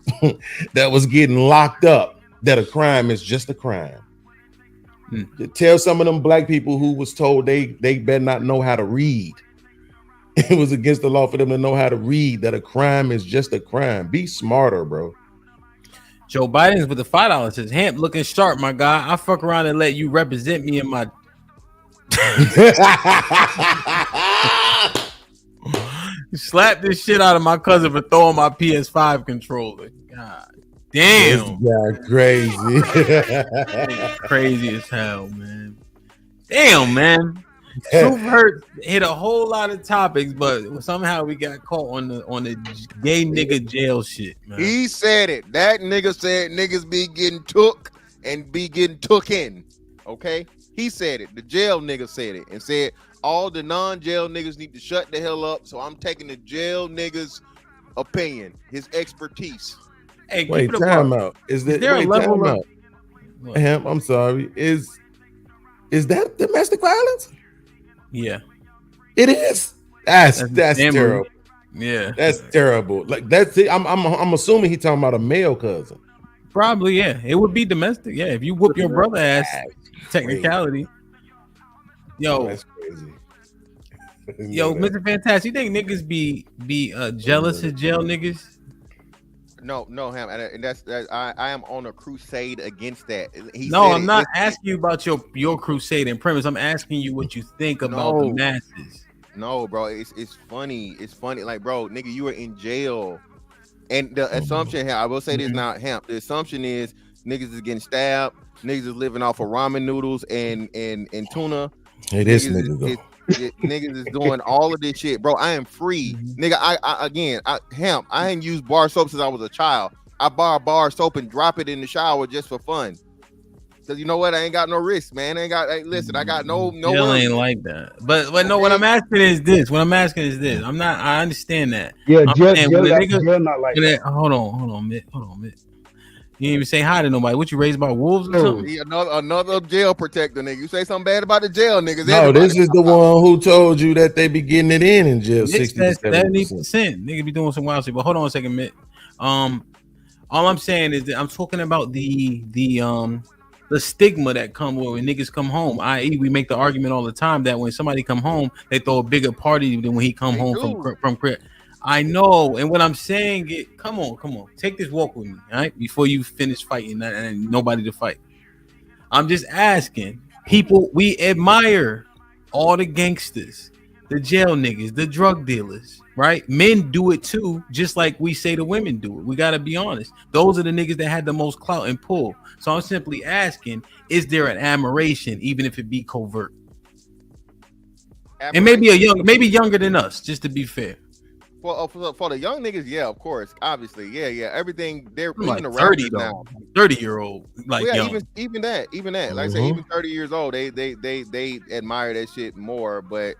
[SPEAKER 5] that was getting locked up that a crime is just a crime. Tell some of them black people who was told they better not know how to read. It was against the law for them to know how to read, that a crime is just a crime. Be smarter, bro.
[SPEAKER 3] Joe Biden's with the $5 says, Hamp looking sharp, my guy. I fuck around and let you represent me in my slap this shit out of my cousin for throwing my PS5 controller. God damn.
[SPEAKER 5] Yeah, crazy.
[SPEAKER 3] Crazy as hell, man. Damn, man. Truth Hurt hit a whole lot of topics, but somehow we got caught on the gay nigga jail shit, man.
[SPEAKER 11] He said it. That nigga said niggas be getting took and be getting took in. Okay? He said it. The jail nigga said it and said all the non-jail niggas need to shut the hell up. So I'm taking the jail nigga's opinion, his expertise.
[SPEAKER 3] Hey,
[SPEAKER 5] wait, time out. Is there a level of Hamp, I'm sorry. Is that domestic violence?
[SPEAKER 3] Yeah.
[SPEAKER 5] It is. That's terrible.
[SPEAKER 3] Yeah.
[SPEAKER 5] That's terrible. Like, that's it. I'm assuming he talking about a male cousin.
[SPEAKER 3] Probably, yeah. It would be domestic. Yeah, if you whoop your brother ass, technicality. Yo,
[SPEAKER 5] that's crazy.
[SPEAKER 3] Yo, Mr. Fantastic, you think niggas be jealous of jail niggas?
[SPEAKER 11] No, Ham, and that's I am on a crusade against that.
[SPEAKER 3] I'm not asking you about your crusade and premise. I'm asking you what you think about the masses.
[SPEAKER 11] No, bro, it's funny. It's funny, like, bro, nigga, you were in jail, and the assumption, I will say this now, Ham. The assumption is niggas is getting stabbed, niggas is living off of ramen noodles and tuna.
[SPEAKER 5] Hey, this nigga
[SPEAKER 11] niggas is doing all of this shit, bro. I am free, nigga. I ain't used bar soap since I was a child. I buy bar soap and drop it in the shower just for fun. Cause you know what? I ain't got no risk, man. I got no.
[SPEAKER 3] Jail ain't like that. But no, what I'm asking is this. I understand that.
[SPEAKER 12] Yeah, jail
[SPEAKER 3] not like that. Hold on, Mitt. You didn't even say hi to nobody. What, you raised by wolves or something?
[SPEAKER 11] Another jail protector, nigga. You say something bad about the jail niggas.
[SPEAKER 5] No, this is the one who told you that they be getting it in jail.
[SPEAKER 3] 70%. Nigga be doing some wild shit. But hold on a second, Mitt. All I'm saying is that I'm talking about the stigma that come when niggas come home. I.e., we make the argument all the time that when somebody come home, they throw a bigger party than when he come home from crib. I know, and what I'm saying is, come on, take this walk with me, all right? Before you finish fighting and nobody to fight. I'm just asking people. We admire all the gangsters, the jail niggas, the drug dealers, right? Men do it too, just like we say the women do it. We gotta be honest. Those are the niggas that had the most clout and pull. So I'm simply asking: is there an admiration, even if it be covert? And maybe younger than us, just to be fair.
[SPEAKER 11] For the young niggas, yeah, of course, obviously, yeah. Everything they're
[SPEAKER 3] like
[SPEAKER 11] even
[SPEAKER 3] 30
[SPEAKER 11] now.
[SPEAKER 3] 30-year-old, like young.
[SPEAKER 11] even that. Like I say, even 30 years old, they admire that shit more. But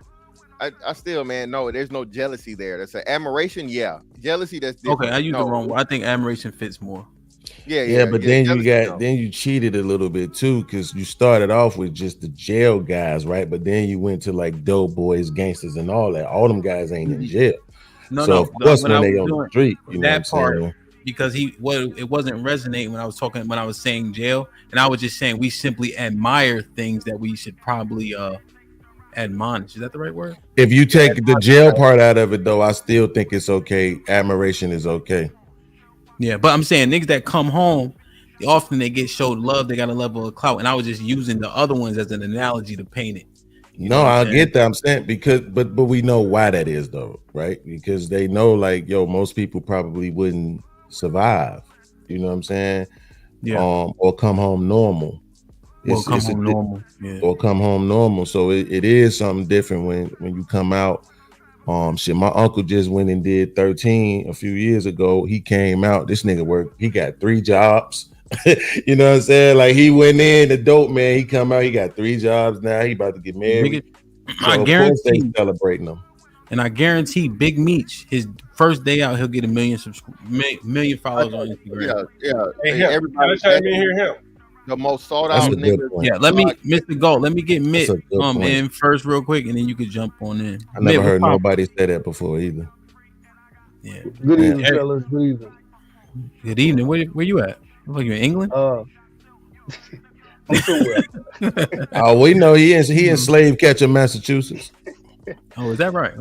[SPEAKER 11] I still, man, no, there's no jealousy there. That's an admiration, yeah. Jealousy, that's different.
[SPEAKER 3] Okay. I use the wrong word. I think admiration fits more.
[SPEAKER 11] Yeah,
[SPEAKER 5] but then you cheated a little bit too, because you started off with just the jail guys, right? But then you went to like dope boys, gangsters, and all that. All them guys ain't in jail. Of course, when they on the street, you know what I'm saying?
[SPEAKER 3] Because it wasn't resonating when I was saying jail, and I was just saying we simply admire things that we should probably admonish. Is that the right word?
[SPEAKER 5] If you take the jail part out of it, though, I still think it's okay. Admiration is okay.
[SPEAKER 3] Yeah, but I'm saying niggas that come home, often they get showed love. They got a level of clout, and I was just using the other ones as an analogy to paint it.
[SPEAKER 5] No, I get that. I'm saying because, but we know why that is though, right? Because they know, like, yo, most people probably wouldn't survive. You know what I'm saying?
[SPEAKER 3] Yeah.
[SPEAKER 5] Or come home normal.
[SPEAKER 3] Or come home normal. Yeah.
[SPEAKER 5] Or come home normal. So it is something different when you come out. Shit, my uncle just went and did 13 a few years ago. He came out. This nigga worked. He got 3 jobs. You know what I'm saying? Like, he went in, the dope man. He come out. He got 3 jobs now. He about to get married. So
[SPEAKER 3] I guarantee
[SPEAKER 5] they celebrating them.
[SPEAKER 3] And I guarantee Big Meech, his first day out, he'll get 1 million followers on Instagram.
[SPEAKER 11] Hey, everybody chime in here. Him, the most sought out nigga.
[SPEAKER 3] Yeah, let me, Mr. Gold. Let me get Mitt in first, real quick, and then you can jump on in.
[SPEAKER 5] I never heard nobody say that before either.
[SPEAKER 3] Yeah.
[SPEAKER 12] Good evening, fellas. Good evening.
[SPEAKER 3] Good evening. Where you at? Are you in England?
[SPEAKER 12] I'm somewhere.
[SPEAKER 5] Oh, we know he in slave catcher, Massachusetts.
[SPEAKER 3] Oh, is that right?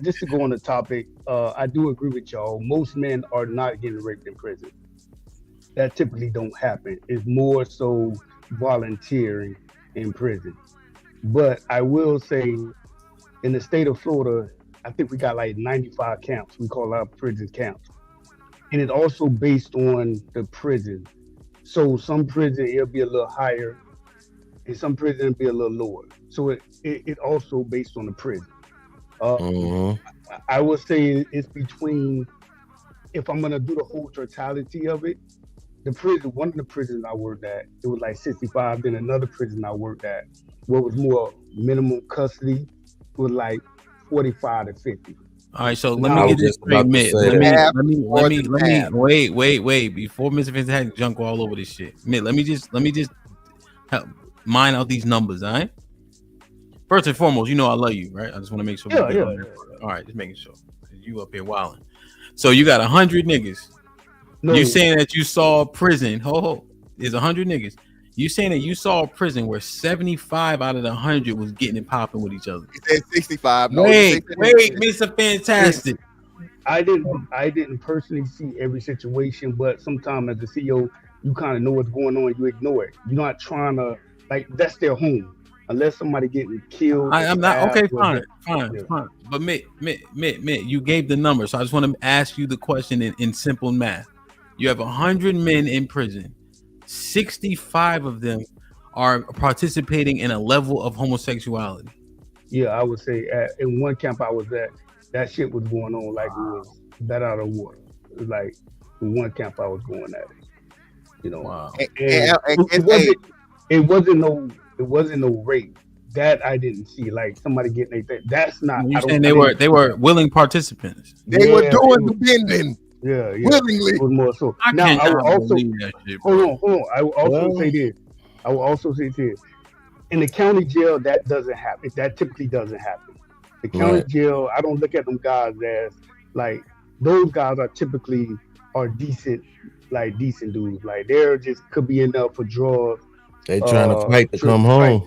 [SPEAKER 12] Just to go on the topic, I do agree with y'all. Most men are not getting raped in prison. That typically don't happen. It's more so volunteering in prison. But I will say, in the state of Florida, I think we got like 95 camps. We call our prison camps. And it's also based on the prison. So some prison, it'll be a little higher, and some prison it'll be a little lower. So it also based on the prison. I would say it's between, if I'm gonna do the whole totality of it, the prison, one of the prisons I worked at, it was like 65. Then another prison I worked at, what was more minimum custody, was like 45 to 50.
[SPEAKER 3] All right, so let me get this straight, Mitt. Let me wait. Before Mr. Fantastic junk all over this shit, Mitt, let me just help mine out these numbers, all right? First and foremost, you know I love you, right? I just want to make sure. All right, just making sure. You up here wilding. So you got 100 niggas.
[SPEAKER 12] No.
[SPEAKER 3] You saying that you saw a prison? There's 100 niggas. You saying that you saw a prison where 75 out of the 100 was getting it popping with each other?
[SPEAKER 11] He said 65. No,
[SPEAKER 3] wait, Mr. Fantastic.
[SPEAKER 12] I didn't personally see every situation, but sometimes as a CEO, you kind of know what's going on. You ignore it. You're not trying to, like, that's their home. Unless somebody getting killed.
[SPEAKER 3] I'm not okay. Fine. But Mitt, you gave the number, so I just want to ask you the question in simple math. You have 100 men in prison. 65 of them are participating in a level of homosexuality.
[SPEAKER 12] Yeah, I would say in one camp I was at, that shit was going on like it was that out of water. It was like the one camp I was going at it. You know, wow. It wasn't no rape. That I didn't see. Like somebody getting that's not.
[SPEAKER 3] You saying they were willing participants.
[SPEAKER 11] They were doing the bending.
[SPEAKER 12] Yeah,
[SPEAKER 11] willingly.
[SPEAKER 12] It was more so.
[SPEAKER 3] I
[SPEAKER 12] now I will also
[SPEAKER 3] hold
[SPEAKER 12] on. I will also say this. In the county jail, that doesn't happen. That typically doesn't happen. The county jail, I don't look at them guys as like those guys are typically decent dudes. Like they're just could be enough for drugs.
[SPEAKER 5] They trying to fight to come home.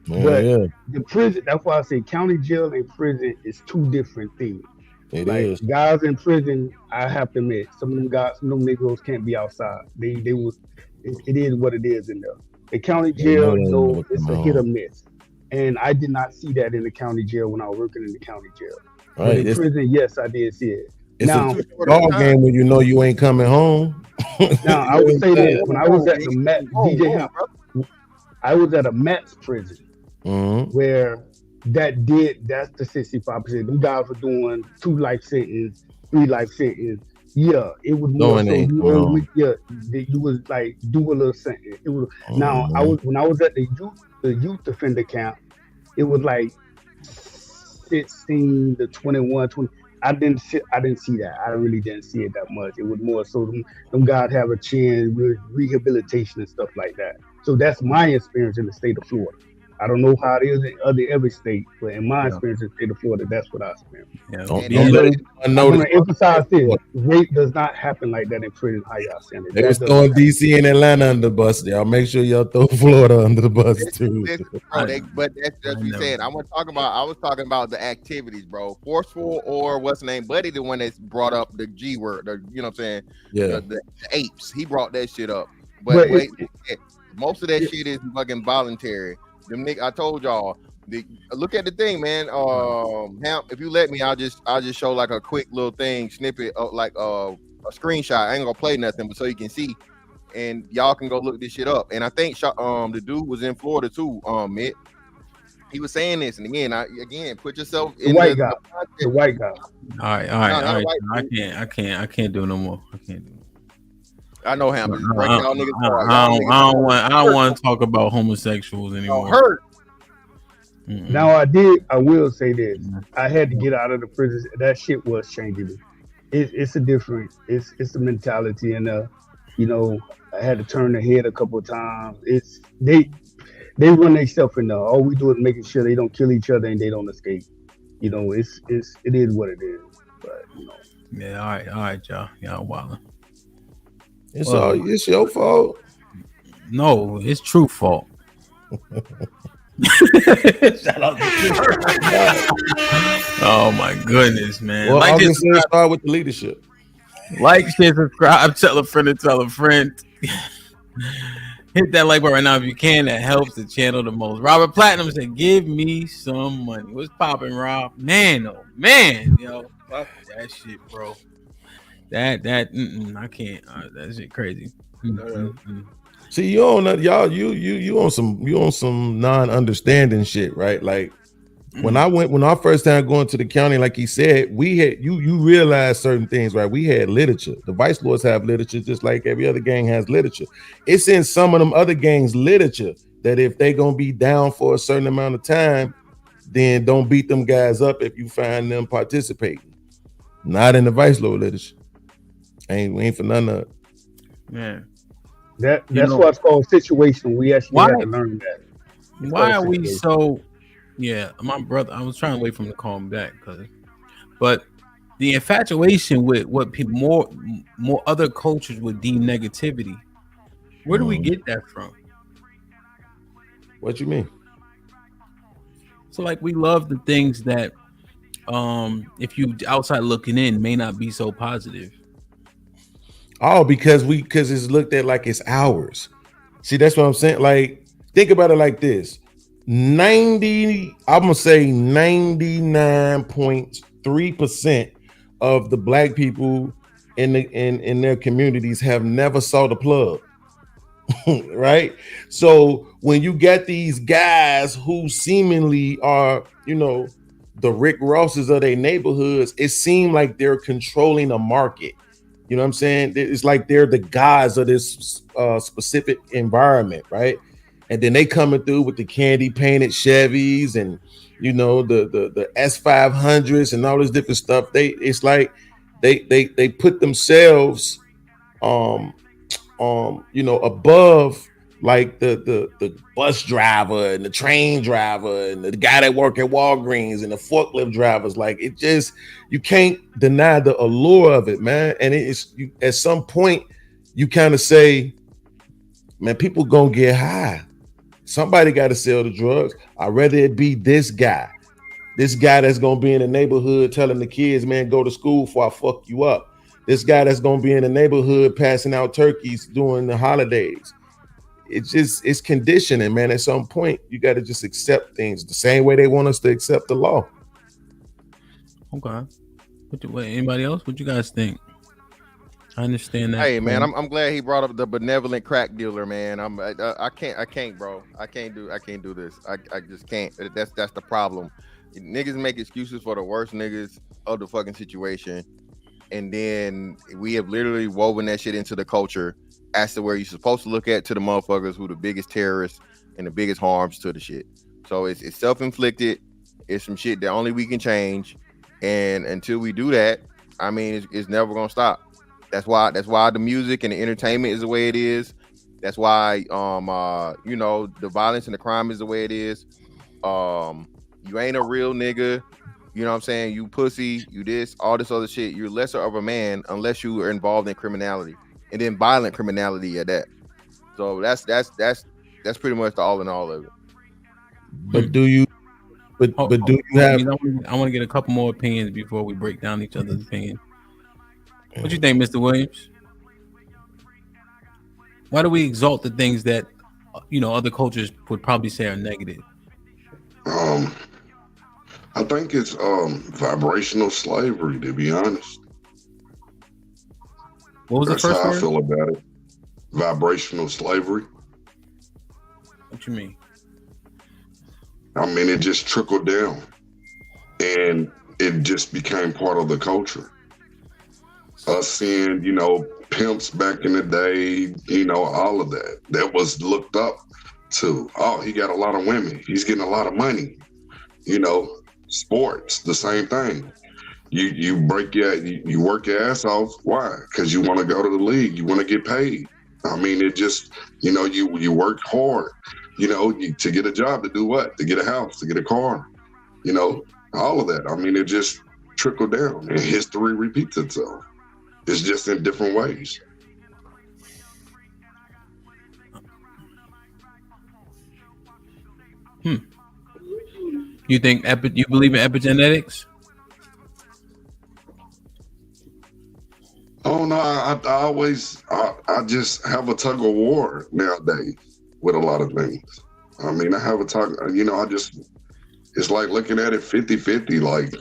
[SPEAKER 12] The prison. That's why I say county jail and prison is 2 different things.
[SPEAKER 5] It is.
[SPEAKER 12] Guys in prison, I have to admit, some of them Negroes can't be outside. It is what it is in there. The county jail, it's a hit or miss. And I did not see that in the county jail when I was working in the county jail. Right. But in prison, yes, I did see it.
[SPEAKER 5] It's a ball game when you know you ain't coming home.
[SPEAKER 12] Now, I would say this. When I was at the I was at a Mets prison where that's the 65%. Them guys were doing 2 life sentence, 3 life sentence. Yeah, it was more so you was like do a little sentence. It was when I was at the youth defender camp, it was like 16 to 21, 20. I didn't see that. I really didn't see it that much. It was more so them guys have a chance with rehabilitation and stuff like that. So that's my experience in the state of Florida. I don't know how it is in every state, but in my experience in the state of Florida, that's what I experienced. I'm going to emphasize this. Rape does not happen like that in prison. How y'all saying it?
[SPEAKER 5] They were throwing DC and Atlanta under the bus. Y'all make sure y'all throw Florida under the bus too.
[SPEAKER 11] But that's just what you said. I was talking about the activities, bro. Forceful or what's the name? Buddy, the one that brought up the G word, you know what I'm saying?
[SPEAKER 5] Yeah.
[SPEAKER 11] The apes. He brought that shit up. But Most of that shit is fucking voluntary. Them niggas, I told y'all. Look at the thing, man. If you let me, I'll just show like a quick little thing snippet of like a screenshot. I ain't gonna play nothing, but so you can see, and y'all can go look this shit up. And I think the dude was in Florida too. Mitt. He was saying this, and again, put yourself in
[SPEAKER 12] the white guy. The white guy.
[SPEAKER 3] All right. I can't do no more. I can't do.
[SPEAKER 11] I know him.
[SPEAKER 3] I don't want to talk about homosexuals anymore.
[SPEAKER 11] Hurt.
[SPEAKER 12] Now I will say this. I had to get out of the prison. That shit was changing me. It's a different, it's a mentality, and I had to turn the head a couple of times. They run themselves in there. All we do is making sure they don't kill each other and they don't escape. It is what it is. But
[SPEAKER 3] Yeah, all right, y'all. Y'all wildin'.
[SPEAKER 5] It's your fault.
[SPEAKER 3] No, it's true fault.
[SPEAKER 5] Shout out to
[SPEAKER 3] Oh my goodness, man.
[SPEAKER 5] Well,
[SPEAKER 3] Like
[SPEAKER 5] this start with the leadership.
[SPEAKER 3] Like, share, subscribe, tell a friend to tell a friend. Hit that like button right now if you can. That helps the channel the most. Robert Platinum said, "Give me some money." What's popping, Rob? Man, oh man, yo, fuck that shit, bro. I can't. That shit crazy.
[SPEAKER 5] See, you on that, y'all. You on some non-understanding shit, right? Like when our first time going to the county, like he said, we had you realize certain things, right? We had literature. The vice lords have literature, just like every other gang has literature. It's in some of them other gangs' literature that if they gonna be down for a certain amount of time, then don't beat them guys up if you find them participating. Not in the vice lord literature. We ain't for none of it.
[SPEAKER 3] Yeah.
[SPEAKER 12] That's what's called situation. We actually have to learn that.
[SPEAKER 3] Why are we so? Yeah, my brother. I was trying to wait for him to call him back, but the infatuation with what people more other cultures would deem negativity. Where do we get that from?
[SPEAKER 5] What you mean?
[SPEAKER 3] So like we love the things that, if you outside looking in, may not be so positive.
[SPEAKER 5] Oh, because it's looked at like it's ours. See, that's what I'm saying. Like, think about it like this: I'm gonna say 99.3% of the black people in their communities have never saw the plug. Right? So when you get these guys who seemingly are, the Rick Rosses of their neighborhoods, it seems like they're controlling a market. You know what I'm saying? It's like they're the guys of this specific environment, right? And then they coming through with the candy painted Chevys and the S500s and all this different stuff. It's like they put themselves above like the bus driver and the train driver and the guy that work at Walgreens and the forklift drivers. Like, it just, you can't deny the allure of it, man. And at some point you kind of say, man, people gonna get high. Somebody got to sell the drugs. I'd rather it be this guy that's gonna be in the neighborhood telling the kids, man, go to school before I fuck you up. This guy that's gonna be in the neighborhood passing out turkeys during the holidays. It's conditioning, man. At some point, you got to just accept things the same way they want us to accept the law.
[SPEAKER 3] Okay. Anybody else? What you guys think? I understand that.
[SPEAKER 11] Hey, man, I'm glad he brought up the benevolent crack dealer, man. I can't, bro. I can't do this. I just can't. That's the problem. Niggas make excuses for the worst niggas of the fucking situation, and then we have literally woven that shit into the culture as to where you're supposed to look at to the motherfuckers who the biggest terrorists and the biggest harms to the shit. So it's self-inflicted. It's some shit that only we can change, and until we do that, I mean, it's never gonna stop. That's why the music and the entertainment is the way it is. That's why the violence and the crime is the way it is. You ain't a real nigga. You know what I'm saying? You pussy, you this, all this other shit. You're lesser of a man unless you are involved in criminality, and then violent criminality at that. So that's pretty much the all in all of it.
[SPEAKER 5] But do you? But do you have?
[SPEAKER 3] I want to get a couple more opinions before we break down each other's opinion. What you think, Mr. Williams? Why do we exalt the things that other cultures would probably say are negative?
[SPEAKER 8] I think it's vibrational slavery, to be honest.
[SPEAKER 3] What was
[SPEAKER 8] That's
[SPEAKER 3] the first
[SPEAKER 8] how
[SPEAKER 3] word?
[SPEAKER 8] I feel about it. Vibrational slavery.
[SPEAKER 3] What you mean?
[SPEAKER 8] I mean, it just trickled down, and it just became part of the culture. Us seeing, pimps back in the day, all of that. That was looked up to. Oh, he got a lot of women. He's getting a lot of money. Sports, the same thing. You work your ass off. Why? Because you want to go to the league. You want to get paid. I mean, it just, you work hard, to get a job, to do what? To get a house, to get a car, all of that. I mean, it just trickled down, and history repeats itself. It's just in different ways.
[SPEAKER 3] You think you believe in epigenetics?
[SPEAKER 8] Oh no, I just have a tug of war nowadays with a lot of things. I mean, I have a tug, it's like looking at it 50-50, like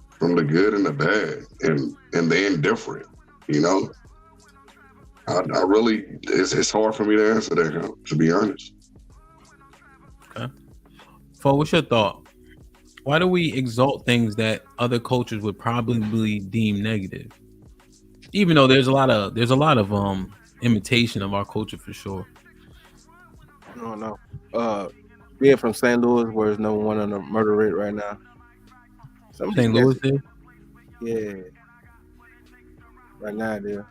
[SPEAKER 8] from the good and the bad and the indifferent, I really, it's hard for me to answer that, to be honest.
[SPEAKER 3] Okay. Fo, what's your thought? Why do we exalt things that other cultures would probably deem negative? Even though there's a lot of imitation of our culture for sure.
[SPEAKER 10] I don't know. Being from St. Louis, where there's no one on the murder rate right now.
[SPEAKER 3] St. Louis there?
[SPEAKER 10] Yeah. Right now there.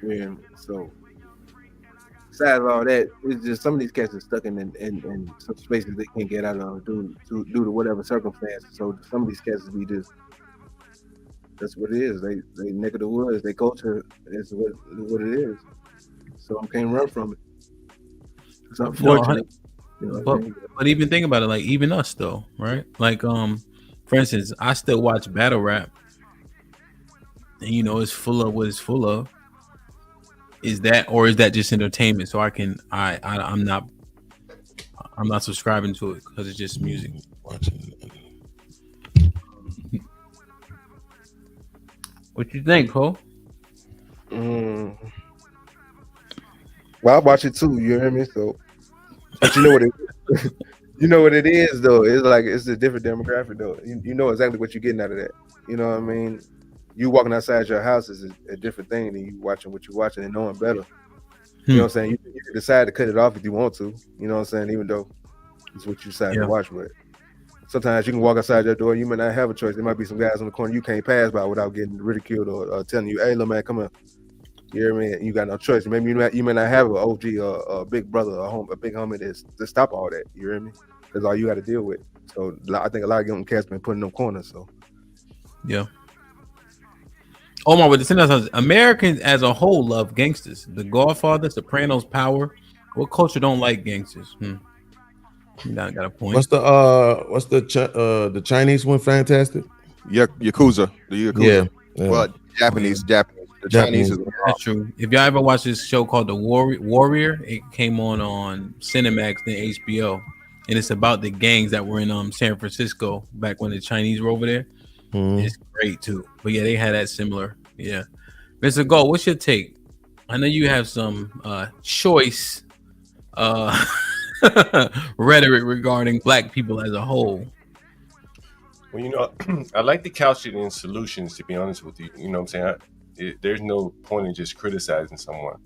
[SPEAKER 10] Yeah. So besides all that, it's just some of these cats are stuck in some spaces they can't get out of due to whatever circumstances. So some of these cats be just, that's what it is. They neck of the woods. Their culture is what it is. So I can't run from it. It's unfortunate.
[SPEAKER 3] But even think about it, like even us though, right? Like for instance, I still watch battle rap, and it's full of what it's full of. Is that just entertainment? So I'm not subscribing to it because it's just music. What you think, Cole?
[SPEAKER 10] Well, I watch it too. You hear me? So, but you know what it is. You know what it is though. It's like it's a different demographic though. You know exactly what you're getting out of that. You know what I mean? You walking outside your house is a different thing than you watching what you're watching and knowing better. You know what I'm saying? You can decide to cut it off if you want to. You know what I'm saying? Even though it's what you decide to watch with. Sometimes you can walk outside your door. You may not have a choice. There might be some guys on the corner you can't pass by without getting ridiculed or telling you, "Hey, little man, come on." You hear me? You got no choice. Maybe you may not have an OG or a big brother, a big homie to stop all that. You hear me? That's all you got to deal with. So I think a lot of young cats been put in them corners. So
[SPEAKER 3] yeah. Omar with the sentence, Americans as a whole love gangsters. The Godfather, Sopranos, Power. What culture don't like gangsters? Got a point.
[SPEAKER 5] What's the Chinese one? Fantastic.
[SPEAKER 4] Yakuza. The Yakuza.
[SPEAKER 5] Yeah.
[SPEAKER 4] Well, Japanese. The Chinese is
[SPEAKER 3] that's true. If y'all ever watch this show called The Warrior, it came on Cinemax then HBO, and it's about the gangs that were in San Francisco back when the Chinese were over there. It's great too. But yeah, they had that similar. Yeah. Mr. Gold, what's your take? I know you have some choice rhetoric regarding black people as a whole.
[SPEAKER 22] Well, I like to couch it in solutions, to be honest with you. You know what I'm saying? There's no point in just criticizing someone.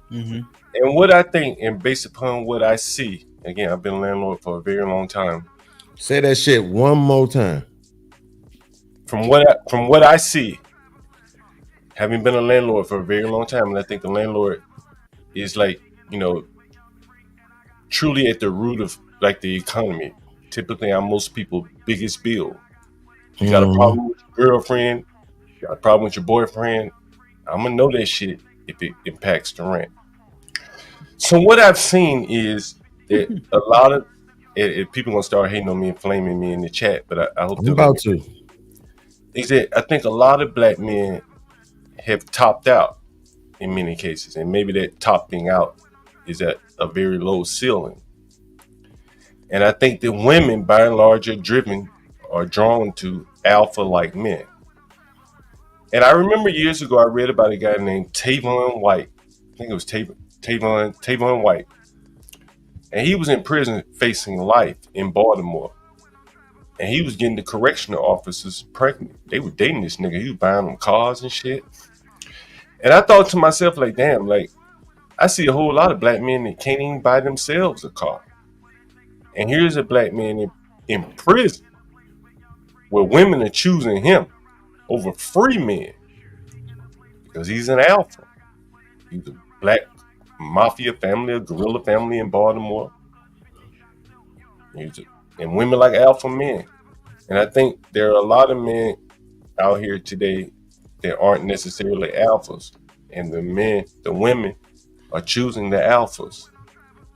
[SPEAKER 22] And what I think, and based upon what I see, again, I've been a landlord for a very long time.
[SPEAKER 5] Say that shit one more time.
[SPEAKER 22] From what I see, having been a landlord for a very long time, and I think the landlord is like, truly at the root of like the economy. Typically on most people's biggest bill. You got a problem with your girlfriend, you got a problem with your boyfriend, I'm gonna know that shit if it impacts the rent. So what I've seen is that a lot of people gonna start hating on me and flaming me in the chat, but I hope
[SPEAKER 5] I'm about to.
[SPEAKER 22] Is that I think a lot of black men have topped out in many cases, and maybe that topping out is at a very low ceiling. And I think that women, by and large, are drawn to alpha-like men. And I remember years ago, I read about a guy named Tavon White. I think it was Tavon White. And he was in prison facing life in Baltimore. And he was getting the correctional officers pregnant. They were dating this nigga. He was buying them cars and shit. And I thought to myself, like, damn, like, I see a whole lot of black men that can't even buy themselves a car. And here's a black man in prison where women are choosing him over free men because he's an alpha. He's a black mafia family, a guerrilla family in Baltimore. And women like alpha men. And I think there are a lot of men out here today that aren't necessarily alphas. And the women are choosing the alphas.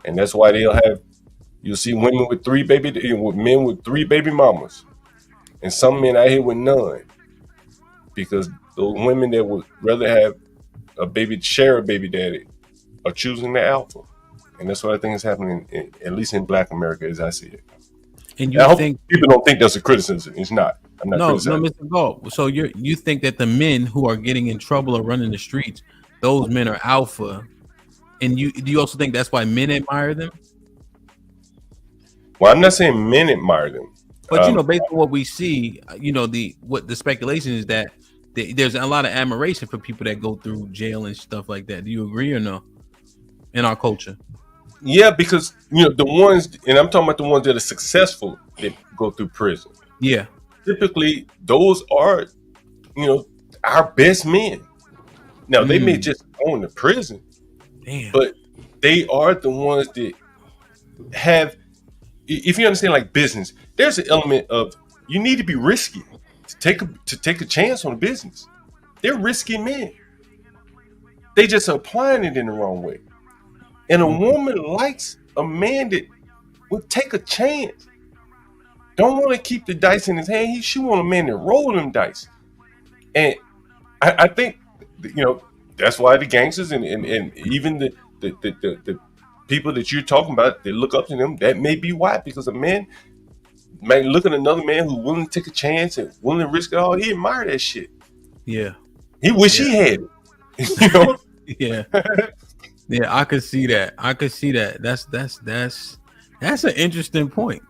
[SPEAKER 22] And that's why you'll see women with men with 3 baby mamas. And some men out here with none. Because those women that would rather have share a baby daddy are choosing the alpha. And that's what I think is happening, at least in Black America, as I see it.
[SPEAKER 3] And
[SPEAKER 22] I hope people don't think that's a criticism. It's not. I'm not criticizing.
[SPEAKER 3] No, Mr. Galt. So you think that the men who are getting in trouble or running the streets, those men are alpha, and do you also think that's why men admire them?
[SPEAKER 22] Well, I'm not saying men admire them,
[SPEAKER 3] but based on what we see, the speculation is that there's a lot of admiration for people that go through jail and stuff like that. Do you agree or no? In our culture.
[SPEAKER 22] Yeah, because the ones, and I'm talking about the ones that are successful that go through prison.
[SPEAKER 3] Yeah.
[SPEAKER 22] Typically, those are, our best men. Now they may just go into prison, but they are the ones that have. If you understand, like business, there's an element of you need to be risky to take a chance on a business. They're risky men. They just are applying it in the wrong way. And a woman likes a man that would take a chance. Don't want to keep the dice in his hand. She want a man that roll them dice. And I think, that's why the gangsters and even the people that you're talking about, they look up to them. That may be why, because a man might look at another man who's willing to take a chance and willing to risk it all. He admire that shit.
[SPEAKER 3] Yeah.
[SPEAKER 22] He wish he had it.
[SPEAKER 3] Yeah. Yeah, I could see that. That's an interesting point.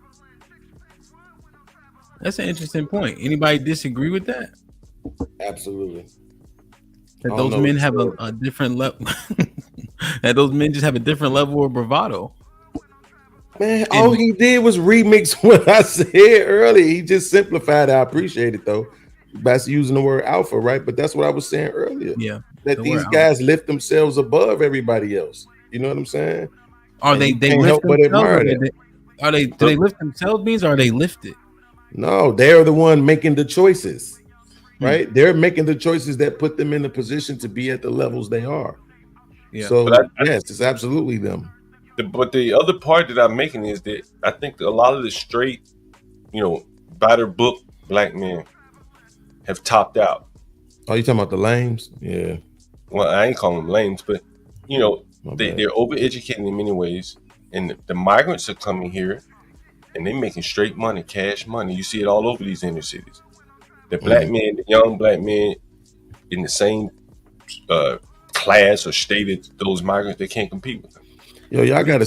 [SPEAKER 3] That's an interesting point. Anybody disagree with that?
[SPEAKER 5] Absolutely.
[SPEAKER 3] That those men have a different level. That those men just have a different level of bravado.
[SPEAKER 5] Man, all he did was remix what I said earlier. He just simplified it. I appreciate it though. By using the word alpha, right? But that's what I was saying earlier.
[SPEAKER 3] Yeah.
[SPEAKER 5] That these guys lift themselves above everybody else. You know what I'm saying?
[SPEAKER 3] Are they lift themselves? Do they lift themselves means or are they lifted?
[SPEAKER 5] No, they're the one making the choices, right? They're making the choices that put them in the position to be at the levels they are. Yeah. So yes, it's absolutely them.
[SPEAKER 22] But the other part that I'm making is that I think a lot of the straight, by their book black men have topped out.
[SPEAKER 5] Oh, you talking about the lames? Yeah.
[SPEAKER 22] Well, I ain't calling them lames, but they're overeducated in many ways, and the migrants are coming here, and they're making straight money, cash money. You see it all over these inner cities. The black men, the young black men, in the same class or state as those migrants, they can't compete with them.
[SPEAKER 5] Yo, y'all gotta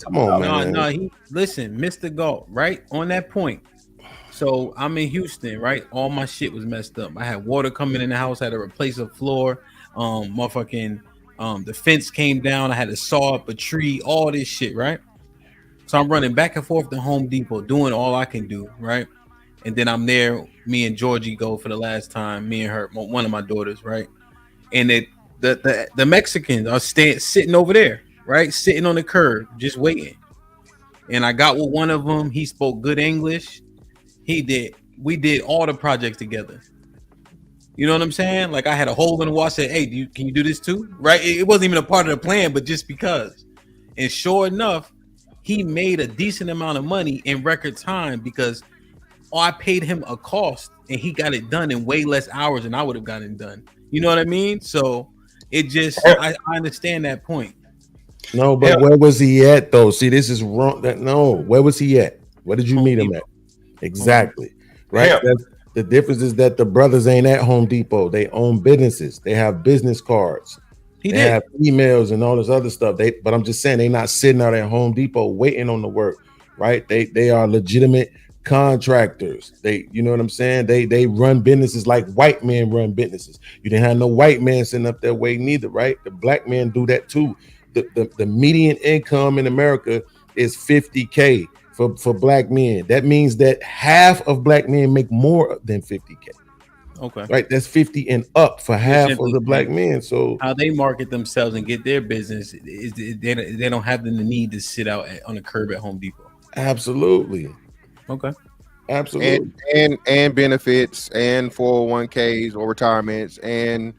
[SPEAKER 5] come on, man.
[SPEAKER 3] No, listen, Mr. Galt, right on that point. So I'm in Houston, right? All my shit was messed up. I had water coming in the house. I had to replace a floor. The fence came down. I had to saw up a tree. All this shit, right? So I'm running back and forth to Home Depot, doing all I can do, right? And then I'm there. Me and Georgie go for the last time. Me and her, one of my daughters, right? And the Mexicans are sitting over there, right? Sitting on the curb, just waiting. And I got with one of them. He spoke good English. He did. We did all the projects together. You know what I'm saying? Like I had a hole in the wall. I said, "Hey, can you do this too?" Right? It wasn't even a part of the plan, but just because. And sure enough, he made a decent amount of money in record time because I paid him a cost and he got it done in way less hours than I would have gotten it done. You know what I mean? So it just, I understand that point.
[SPEAKER 5] No, but where was he at though? See, this is wrong. Where was he at? Where did you meet him at? Exactly. Right. That's, the difference is that the brothers ain't at Home Depot. They own businesses. They have business cards. They have emails and all this other stuff. But I'm just saying, they not sitting out at Home Depot waiting on the work. Right. They are legitimate contractors. You know what I'm saying? They run businesses like white men run businesses. You didn't have no white man sitting up there waiting either. Right. The black men do that too. The median income in America is $50K for black men. That means that half of black men make more than $50K.
[SPEAKER 3] Okay.
[SPEAKER 5] Right. That's 50 and up for half of the black men. So
[SPEAKER 3] how they market themselves and get their business is they don't have the need to sit out on the curb at Home Depot.
[SPEAKER 5] Absolutely.
[SPEAKER 3] Okay.
[SPEAKER 5] Absolutely.
[SPEAKER 11] And benefits and 401ks or retirements and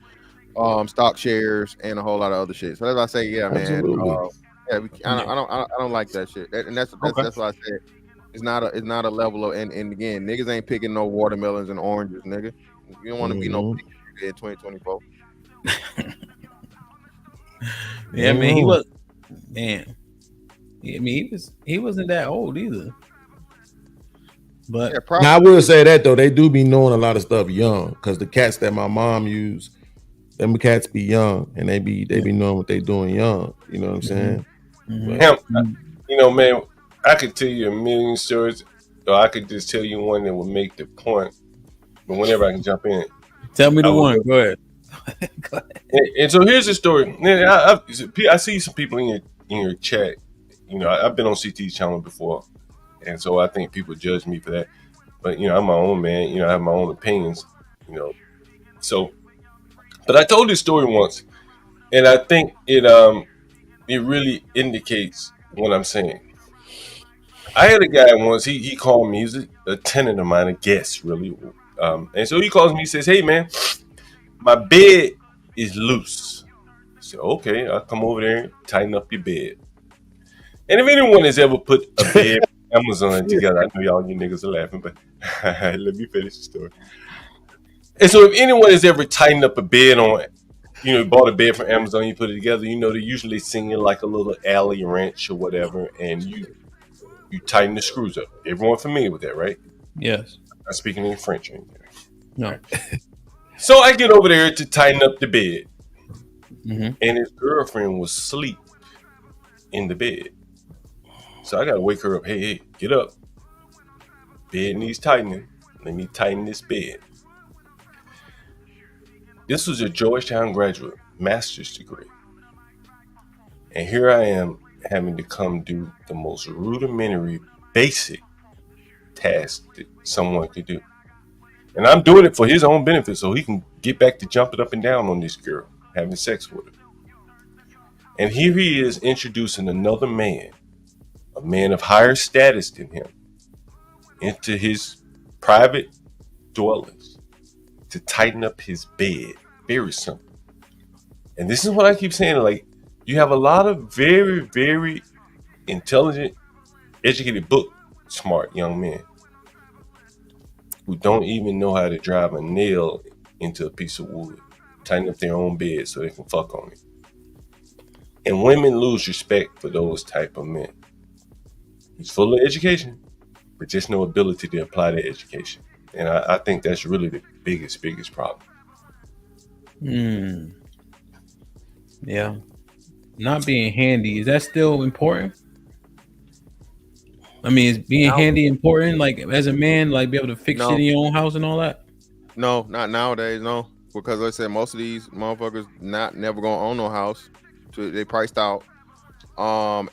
[SPEAKER 11] stock shares and a whole lot of other shit. So that's why I say, yeah, man. I don't like that shit. And that's why I said it's not a level of and again, niggas ain't picking no watermelons and oranges, nigga. You don't want to be no in 2024.
[SPEAKER 3] Yeah, I mean he was man. I mean he wasn't that old either. But
[SPEAKER 5] now I will say that though, they do be knowing a lot of stuff young, because the cats that my mom used, them cats be young and they be knowing what they doing young. You know what I'm saying?
[SPEAKER 22] You know, man, I could tell you a million stories, or I could just tell you one that would make the point. But whenever I can jump in,
[SPEAKER 3] tell me the one. Go ahead.
[SPEAKER 22] And so here's the story. I see some people in your chat. You know, I've been on CT's channel before, and so I think people judge me for that. But you know, I'm my own man. You know, I have my own opinions. You know, so. But I told this story once, and I think it really indicates what I'm saying. I had a guy once. He called me. He's a tenant of mine, a guest, really. And so he calls me. He says, "Hey, man, my bed is loose." I said, "Okay, I'll come over there and tighten up your bed." And if anyone has ever put a bed from Amazon together, I know you niggas are laughing, but let me finish the story. And so if anyone has ever tightened up a bed on, you know, bought a bed from Amazon, you put it together, you know, they usually sing it like a little alley wrench or whatever, and you tighten the screws up. Everyone familiar with that, right?
[SPEAKER 3] Yes.
[SPEAKER 22] I'm not speaking in French or anything.
[SPEAKER 3] No.
[SPEAKER 22] So I get over there to tighten up the bed,
[SPEAKER 3] and
[SPEAKER 22] his girlfriend was asleep in the bed. So I got to wake her up. Hey, get up. Bed needs tightening. Let me tighten this bed. This was a Georgetown graduate, master's degree. And here I am having to come do the most rudimentary, basic task that someone could do. And I'm doing it for his own benefit so he can get back to jumping up and down on this girl, having sex with her. And here he is introducing another man, a man of higher status than him, into his private dwellings to tighten up his bed. Very simple. And this is what I keep saying, like, you have a lot of very, very intelligent, educated, book smart young men who don't even know how to drive a nail into a piece of wood, tighten up their own bed so they can fuck on it. And women lose respect for those type of men. He's full of education, but just no ability to apply that education. And I think that's really the biggest problem.
[SPEAKER 3] Yeah. Not being handy, is that still important? I mean, is being handy important? Like, as a man, like, be able to fix shit in your own house and all that?
[SPEAKER 11] No, not nowadays, no. Because like I said, most of these motherfuckers never gonna own no house. So they priced out.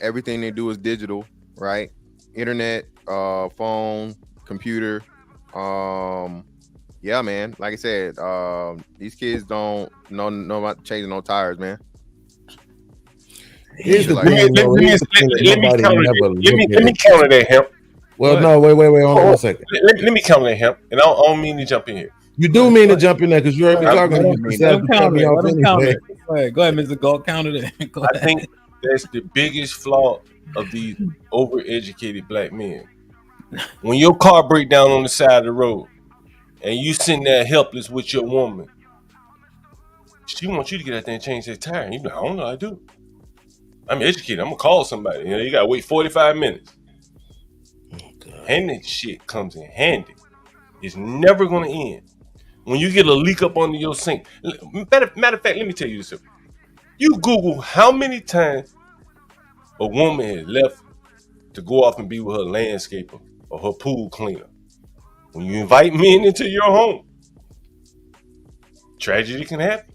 [SPEAKER 11] Everything they do is digital, right? Internet, phone, computer. Yeah, man. Like I said, these kids don't know about changing no tires, man.
[SPEAKER 5] Here's the
[SPEAKER 22] Let
[SPEAKER 5] thing.
[SPEAKER 22] me counter that, Hemp.
[SPEAKER 5] Well, no, wait, hold on one second.
[SPEAKER 22] Let me counter that, Hemp. And I don't mean to jump in here.
[SPEAKER 5] You do mean to jump in there because you heard me talking.
[SPEAKER 3] Go ahead, Mr. Galt. Counter that.
[SPEAKER 22] I think that's the biggest flaw of these overeducated black men. When your car break down on the side of the road and you sitting there helpless with your woman, she wants you to get out there and change that tire. And you be like, I don't know, I do. I'm educated. I'm gonna call somebody. You know, you gotta wait 45 minutes. And that shit comes in handy. It's never gonna end. When you get a leak up under your sink. Matter of fact, let me tell you this. You Google how many times a woman has left to go off and be with her landscaper or her pool cleaner. When you invite men into your home, tragedy can happen.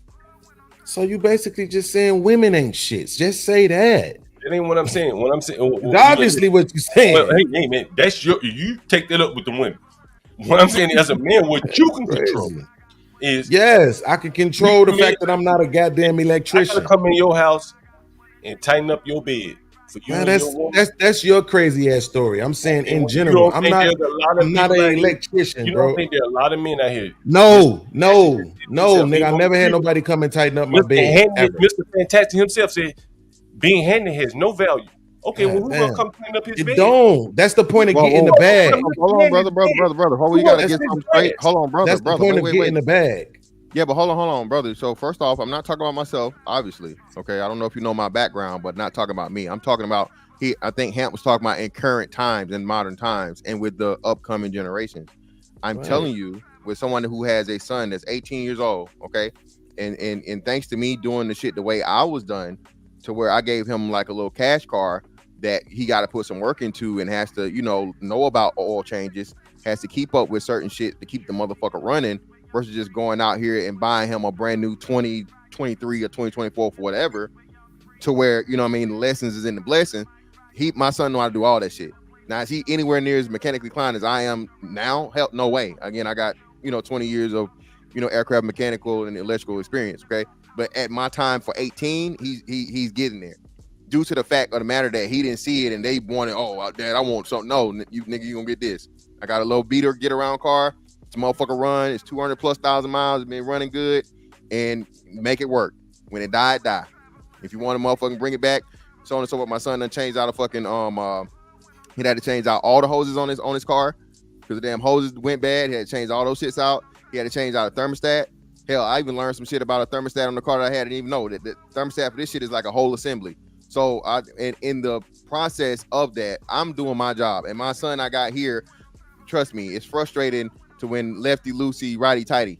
[SPEAKER 5] So you basically just saying women ain't shits. Just say that.
[SPEAKER 22] That ain't what I'm saying. What I'm saying,
[SPEAKER 5] obviously what you're saying.
[SPEAKER 22] Well, hey man, that's you take that up with the women. What I'm saying as a man, what you can control is
[SPEAKER 5] yes, I can control the fact that I'm not a goddamn electrician.
[SPEAKER 22] I gotta come in your house and tighten up your bed for you.
[SPEAKER 5] Man, that's your crazy ass story. I'm saying in general. I'm not an electrician,
[SPEAKER 22] you
[SPEAKER 5] bro.
[SPEAKER 22] don't think there are a lot of men out here?
[SPEAKER 5] No, nigga. I never had nobody come and tighten up my bed.
[SPEAKER 22] Mr. Fantastic himself said, being handy has no value. Okay, well, who's gonna come clean up his bed?
[SPEAKER 5] Don't. That's the point of getting the bag.
[SPEAKER 11] Hold on, brother. Hold on, we gotta get something straight. Hold on, brother.
[SPEAKER 5] That's the point of getting the bag.
[SPEAKER 11] Yeah, but hold on, brother. So first off, I'm not talking about myself, obviously. Okay, I don't know if you know my background, but not talking about me. I'm talking about I think Hamp was talking about in current times, in modern times, and with the upcoming generations. I'm telling you, with someone who has a son that's 18 years old, okay, and thanks to me doing the shit the way I was done, to where I gave him like a little cash car that he got to put some work into and has to, know about oil changes, has to keep up with certain shit to keep the motherfucker running versus just going out here and buying him a brand new 2023 or 2024 for whatever, to where, the lessons is in the blessing. My son know how to do all that shit. Now, is he anywhere near as mechanically inclined as I am now? Hell, no way. Again, I got, 20 years of, aircraft mechanical and electrical experience, okay? But at my time for 18, he's getting there. Due to the fact of the matter that he didn't see it and they wanted, Dad, I want something. No, you gonna get this. I got a little beater get around car. It's a motherfucker run. It's 200,000+ miles. It's been running good, and make it work. When it die, it die. If you want to motherfucking bring it back, so on and so forth. My son done changed out a fucking he had to change out all the hoses on his car because the damn hoses went bad. He had to change all those shits out. He had to change out a thermostat. Hell, I even learned some shit about a thermostat on the car that I didn't even know that the thermostat for this shit is like a whole assembly. So in the process of that, I'm doing my job, and my son I got here, trust me, it's frustrating to when lefty loosey, righty tighty.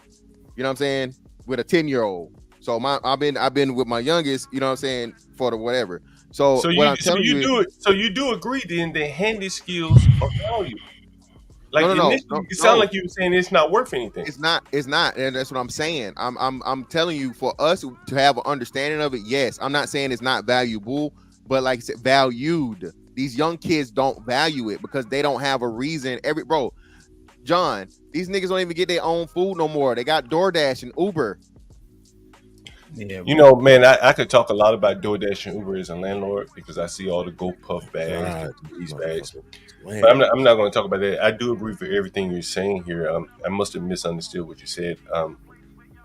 [SPEAKER 11] You know what I'm saying? With a 10-year-old. So I've been with my youngest, you know what I'm saying, for the whatever. So
[SPEAKER 22] you do agree then that handy skills are valuable. Like it sounds like you were saying it's not worth anything.
[SPEAKER 11] It's not, and that's what I'm saying. I'm telling you, for us to have an understanding of it, yes. I'm not saying it's not valuable, but like I said, valued. These young kids don't value it because they don't have a reason. John, these niggas don't even get their own food no more. They got DoorDash and Uber.
[SPEAKER 22] Yeah, man, I could talk a lot about DoorDash and Uber as a landlord because I see all the Go Puff bags, these bags. But I'm not going to talk about that. I do agree for everything you're saying here. I must have misunderstood what you said.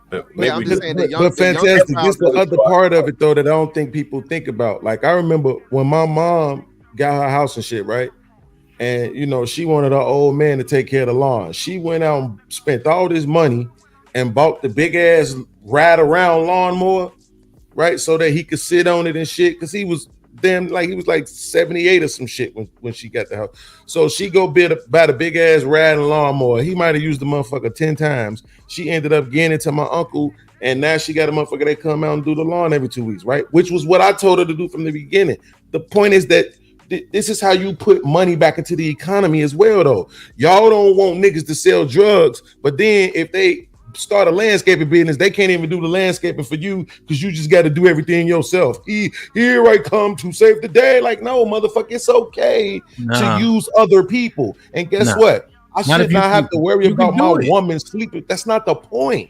[SPEAKER 22] But
[SPEAKER 5] fantastic. This is the other part of it though that I don't think people think about. Like I remember when my mom got her house and shit, right? And she wanted her old man to take care of the lawn. She went out and spent all this money and bought the big ass ride around lawnmower, right? So that he could sit on it and shit. Because he was like 78 or some shit when she got the house. So she go buy the big ass riding lawnmower. He might have used the motherfucker 10 times. She ended up getting it to my uncle, and now she got a motherfucker that come out and do the lawn every 2 weeks, right? Which was what I told her to do from the beginning. The point is that this is how you put money back into the economy as well, though. Y'all don't want niggas to sell drugs, but then if they start a landscaping business, they can't even do the landscaping for you because you just got to do everything yourself. Here I come to save the day. Like, no, motherfucker, it's okay to use other people. And guess what? I should not have to worry about my woman sleeping. That's not the point.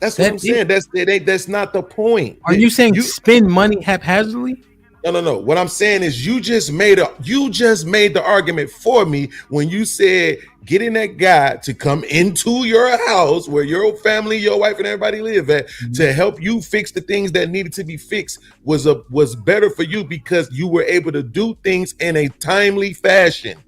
[SPEAKER 5] That's what I'm saying. That's not the point.
[SPEAKER 3] Are you saying spend money haphazardly?
[SPEAKER 5] No. What I'm saying is you just made the argument for me when you said getting that guy to come into your house where your family, your wife, and everybody live at to help you fix the things that needed to be fixed was better for you because you were able to do things in a timely fashion.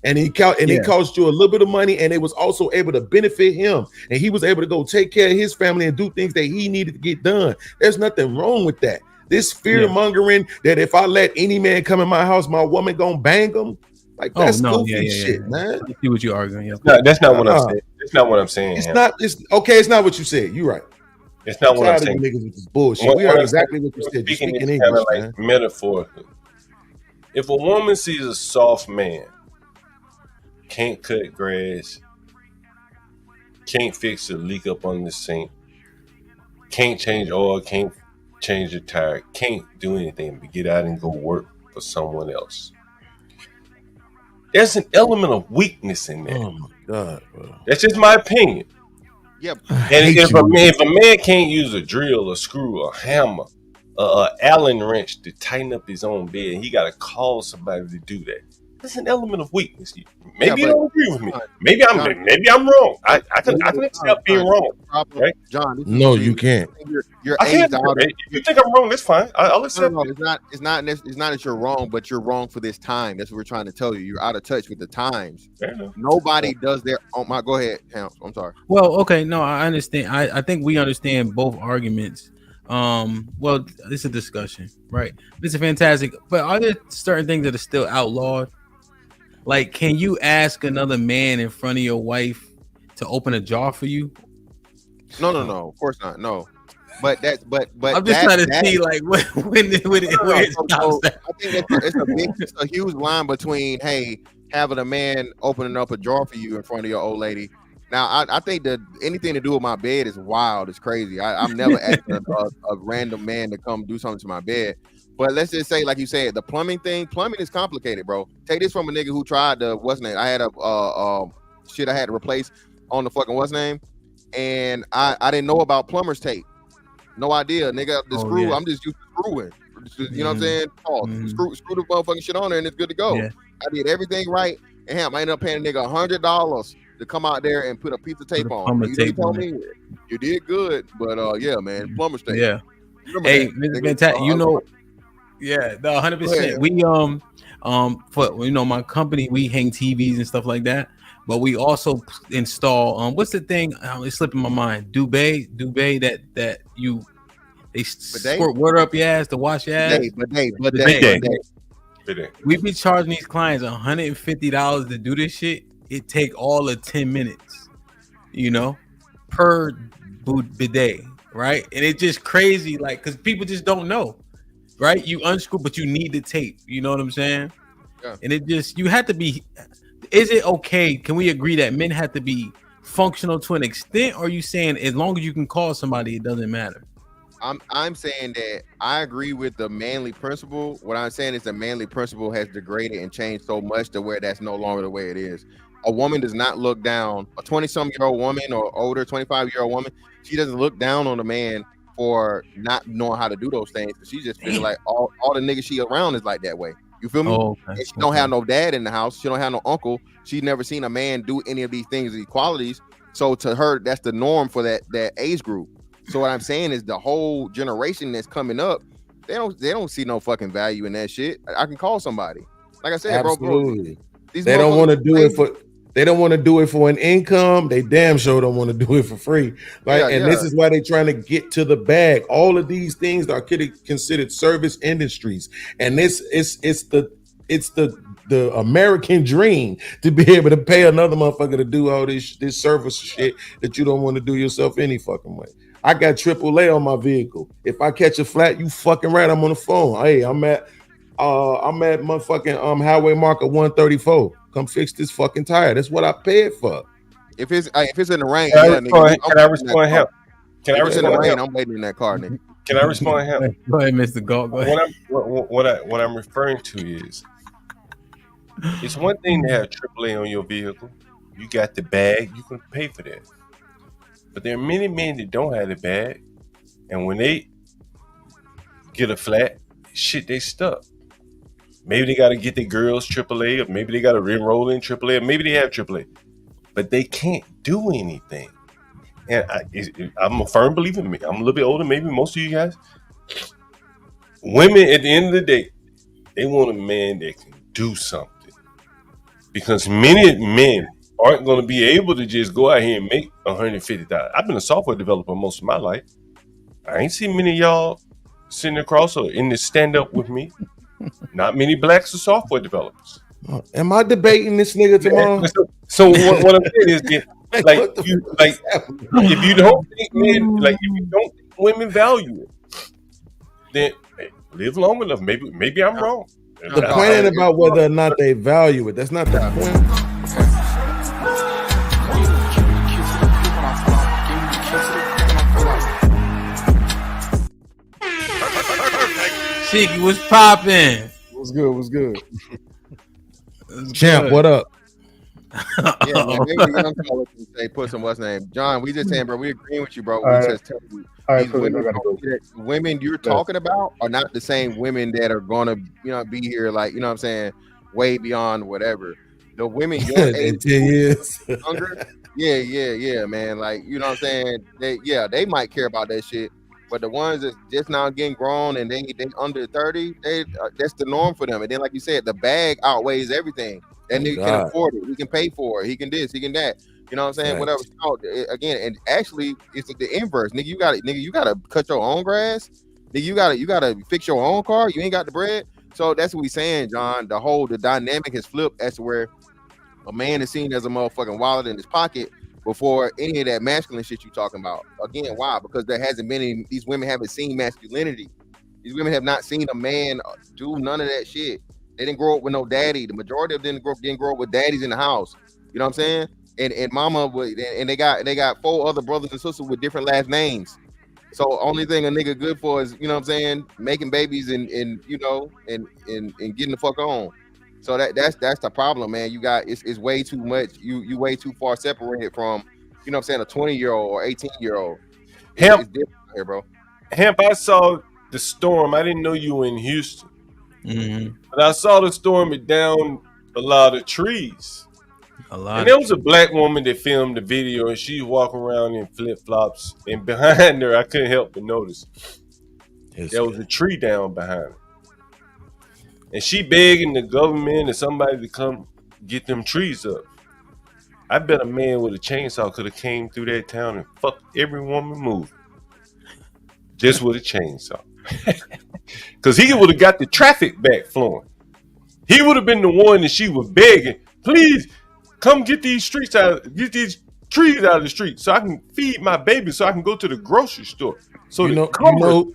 [SPEAKER 5] And it cost you a little bit of money, and it was also able to benefit him. And he was able to go take care of his family and do things that he needed to get done. There's nothing wrong with that. This fear mongering that if I let any man come in my house, my woman gonna bang him. Like that's goofy shit, man.
[SPEAKER 3] I see what you're arguing. Yeah.
[SPEAKER 22] No, that's not what I'm saying. That's not what I'm saying.
[SPEAKER 5] It's not. It's okay. It's not what you said. You're right.
[SPEAKER 22] It's not what I'm
[SPEAKER 5] tired of
[SPEAKER 22] saying.
[SPEAKER 5] you niggas with this bullshit. We heard exactly what you said. You're speaking
[SPEAKER 22] kind
[SPEAKER 5] English,
[SPEAKER 22] of like
[SPEAKER 5] man.
[SPEAKER 22] metaphorically. If a woman sees a soft man, can't cut grass, can't fix a leak up on the sink, can't change oil, can't change the tire, can't do anything but get out and go work for someone else. There's an element of weakness in that.
[SPEAKER 5] Oh my God, bro.
[SPEAKER 22] That's just my opinion.
[SPEAKER 15] Yep.
[SPEAKER 22] And if a man can't use a drill, a screw, a hammer, a Allen wrench to tighten up his own bed, he got to call somebody to do that. That's an element of weakness. Maybe you don't agree with me. Maybe I'm wrong. I can accept being wrong. Right?
[SPEAKER 15] John,
[SPEAKER 5] no, you can't.
[SPEAKER 15] You're
[SPEAKER 22] I can't.
[SPEAKER 15] aged out.
[SPEAKER 22] If you think I'm wrong, that's fine. I'll accept it.
[SPEAKER 15] It's not that you're wrong, but you're wrong for this time. That's what we're trying to tell you. You're out of touch with the times. Nobody does their. Oh my, go ahead, Ham. I'm sorry.
[SPEAKER 3] Well, okay, no, I understand. I think we understand both arguments. Well, this is a discussion, right? This is fantastic. But are there certain things that are still outlawed? Like, can you ask another man in front of your wife to open a jar for you?
[SPEAKER 15] No, of course not. No, but
[SPEAKER 3] I'm just trying to see like when it stops.
[SPEAKER 15] I think it's a huge line between having a man opening up a jar for you in front of your old lady. Now, I think that anything to do with my bed is wild. It's crazy. I'm never asking a random man to come do something to my bed. But let's just say, like you said, the plumbing thing. Plumbing is complicated, bro. Take this from a nigga who tried to what's name. I had shit I had to replace on the fucking what's name, and I didn't know about plumber's tape. No idea, nigga. The screw. Yeah. I'm just used to screwing. You know what I'm saying? Screw the motherfucking shit on there, and it's good to go. Yeah. I did everything right, and I ended up paying a nigga $100 to come out there and put a piece of tape on. You told me you did good, but yeah, man, plumber's tape.
[SPEAKER 3] Yeah. Hey, you know. Yeah, no, 100%. We for my company, we hang TVs and stuff like that. But we also install what's the thing? It's slipping my mind. Duvet that they squirt water up your ass to wash your ass.
[SPEAKER 22] Bidet.
[SPEAKER 3] We be charging these clients $150 to do this shit. It take all of 10 minutes, per bidet, right? And it's just crazy, like, because people just don't know. Right, you unscrew, but you need the tape. You know what I'm saying? Yeah. And you have to be. Is it okay? Can we agree that men have to be functional to an extent, or are you saying as long as you can call somebody, it doesn't matter?
[SPEAKER 15] I'm saying that I agree with the manly principle. What I'm saying is the manly principle has degraded and changed so much to where that's no longer the way it is. A woman does not look down. A 20-some-year-old woman or older 25-year-old woman, she doesn't look down on a man for not knowing how to do those things. She just feels like all the niggas she around is like that way. You feel me?
[SPEAKER 3] Oh, okay.
[SPEAKER 15] And she don't have no dad in the house. She don't have no uncle. She's never seen a man do any of these things, these qualities. So to her, that's the norm for that age group. So what I'm saying is the whole generation that's coming up, they don't see no fucking value in that shit. I can call somebody. Like I said,
[SPEAKER 5] absolutely.
[SPEAKER 15] bro.
[SPEAKER 5] They don't want to do it for. They don't want to do it for an income. They damn sure don't want to do it for free. This is why they're trying to get to the bag. All of these things are considered service industries, and it's the American dream to be able to pay another motherfucker to do all this service shit that you don't want to do yourself any fucking way. I got AAA on my vehicle. If I catch a flat, you fucking right. I'm on the phone. Hey, I'm at motherfucking highway marker 134. Come fix this fucking tire. That's what I paid for.
[SPEAKER 15] If it's in the rain,
[SPEAKER 22] can I respond? Help. Can I respond?
[SPEAKER 15] In the rain, I'm waiting in that car, nigga.
[SPEAKER 22] Can I respond? Help.
[SPEAKER 3] Go ahead, Mr. Galt. Go ahead.
[SPEAKER 22] What I'm referring to is, it's one thing to have AAA on your vehicle. You got the bag. You can pay for that. But there are many men that don't have the bag, and when they get a flat, shit, they stuck. Maybe they got to get their girls AAA, or maybe they got to enroll in AAA, or maybe they have AAA, but they can't do anything. And I'm a firm believer in me. I'm a little bit older, maybe most of you guys. Women, at the end of the day, they want a man that can do something, because many men aren't going to be able to just go out here and make $150,000. I've been a software developer most of my life. I ain't seen many of y'all sitting across or in the stand up with me. Not many blacks are software developers.
[SPEAKER 5] Am I debating this nigga tomorrow?
[SPEAKER 22] So what I'm saying is that, if you don't think men, like if you don't think women value it, then hey, live long enough. Maybe I'm wrong.
[SPEAKER 5] The point ain't about whether or not they value it. That's not the point.
[SPEAKER 3] Cheeky, what's popping?
[SPEAKER 10] What's good? What's good?
[SPEAKER 5] Champ, what up?
[SPEAKER 11] Yeah, man, maybe we don't call it and say put some what's name. John, we just saying, bro, we agreeing with you, bro. We just tell you these women you're talking about are not the same women that are gonna, be here, like, what I'm saying, way beyond whatever. The women your age,
[SPEAKER 5] 10 years.
[SPEAKER 11] younger, yeah, man. Like, what I'm saying? They might care about that shit. But the ones that's just now getting grown and they under 30, that's the norm for them. And then, like you said, the bag outweighs everything. That nigga can afford it. He can pay for it. He can this. He can that. You know what I'm saying? Whatever. Again, and actually, it's the inverse. Nigga, you gotta cut your own grass. Nigga, you gotta fix your own car. You ain't got the bread. So that's what we saying, John. The dynamic has flipped as to where a man is seen as a motherfucking wallet in his pocket before any of that masculine shit you talking about. Again, why? Because there hasn't been any, these women haven't seen masculinity. These women have not seen a man do none of that shit. They didn't grow up with no daddy. The majority of them didn't grow up with daddies in the house. You know what I'm saying? And mama would, and they got 4 other brothers and sisters with different last names. So only thing a nigga good for is, you know what I'm saying, making babies and getting the fuck on. So that's the problem, man. You got it's way too much. You way too far separated from, you know what I'm saying, a 20-year-old or 18-year-old.
[SPEAKER 22] Hemp,
[SPEAKER 11] it's different here, bro.
[SPEAKER 22] Hemp, I saw the storm. I didn't know you were in Houston.
[SPEAKER 3] Mm-hmm.
[SPEAKER 22] But I saw the storm down a lot of trees. And there was a black woman that filmed the video, and she's walking around in flip-flops. And behind her, I couldn't help but notice there was a tree down behind her. And she begging the government or somebody to come get them trees up. I bet a man with a chainsaw could have came through that town and fucked every woman moving. Just with a chainsaw. Because he would have got the traffic back flowing. He would have been the one that she was begging, please come get these trees out of the street so I can feed my baby, so I can go to the grocery store. So hold on.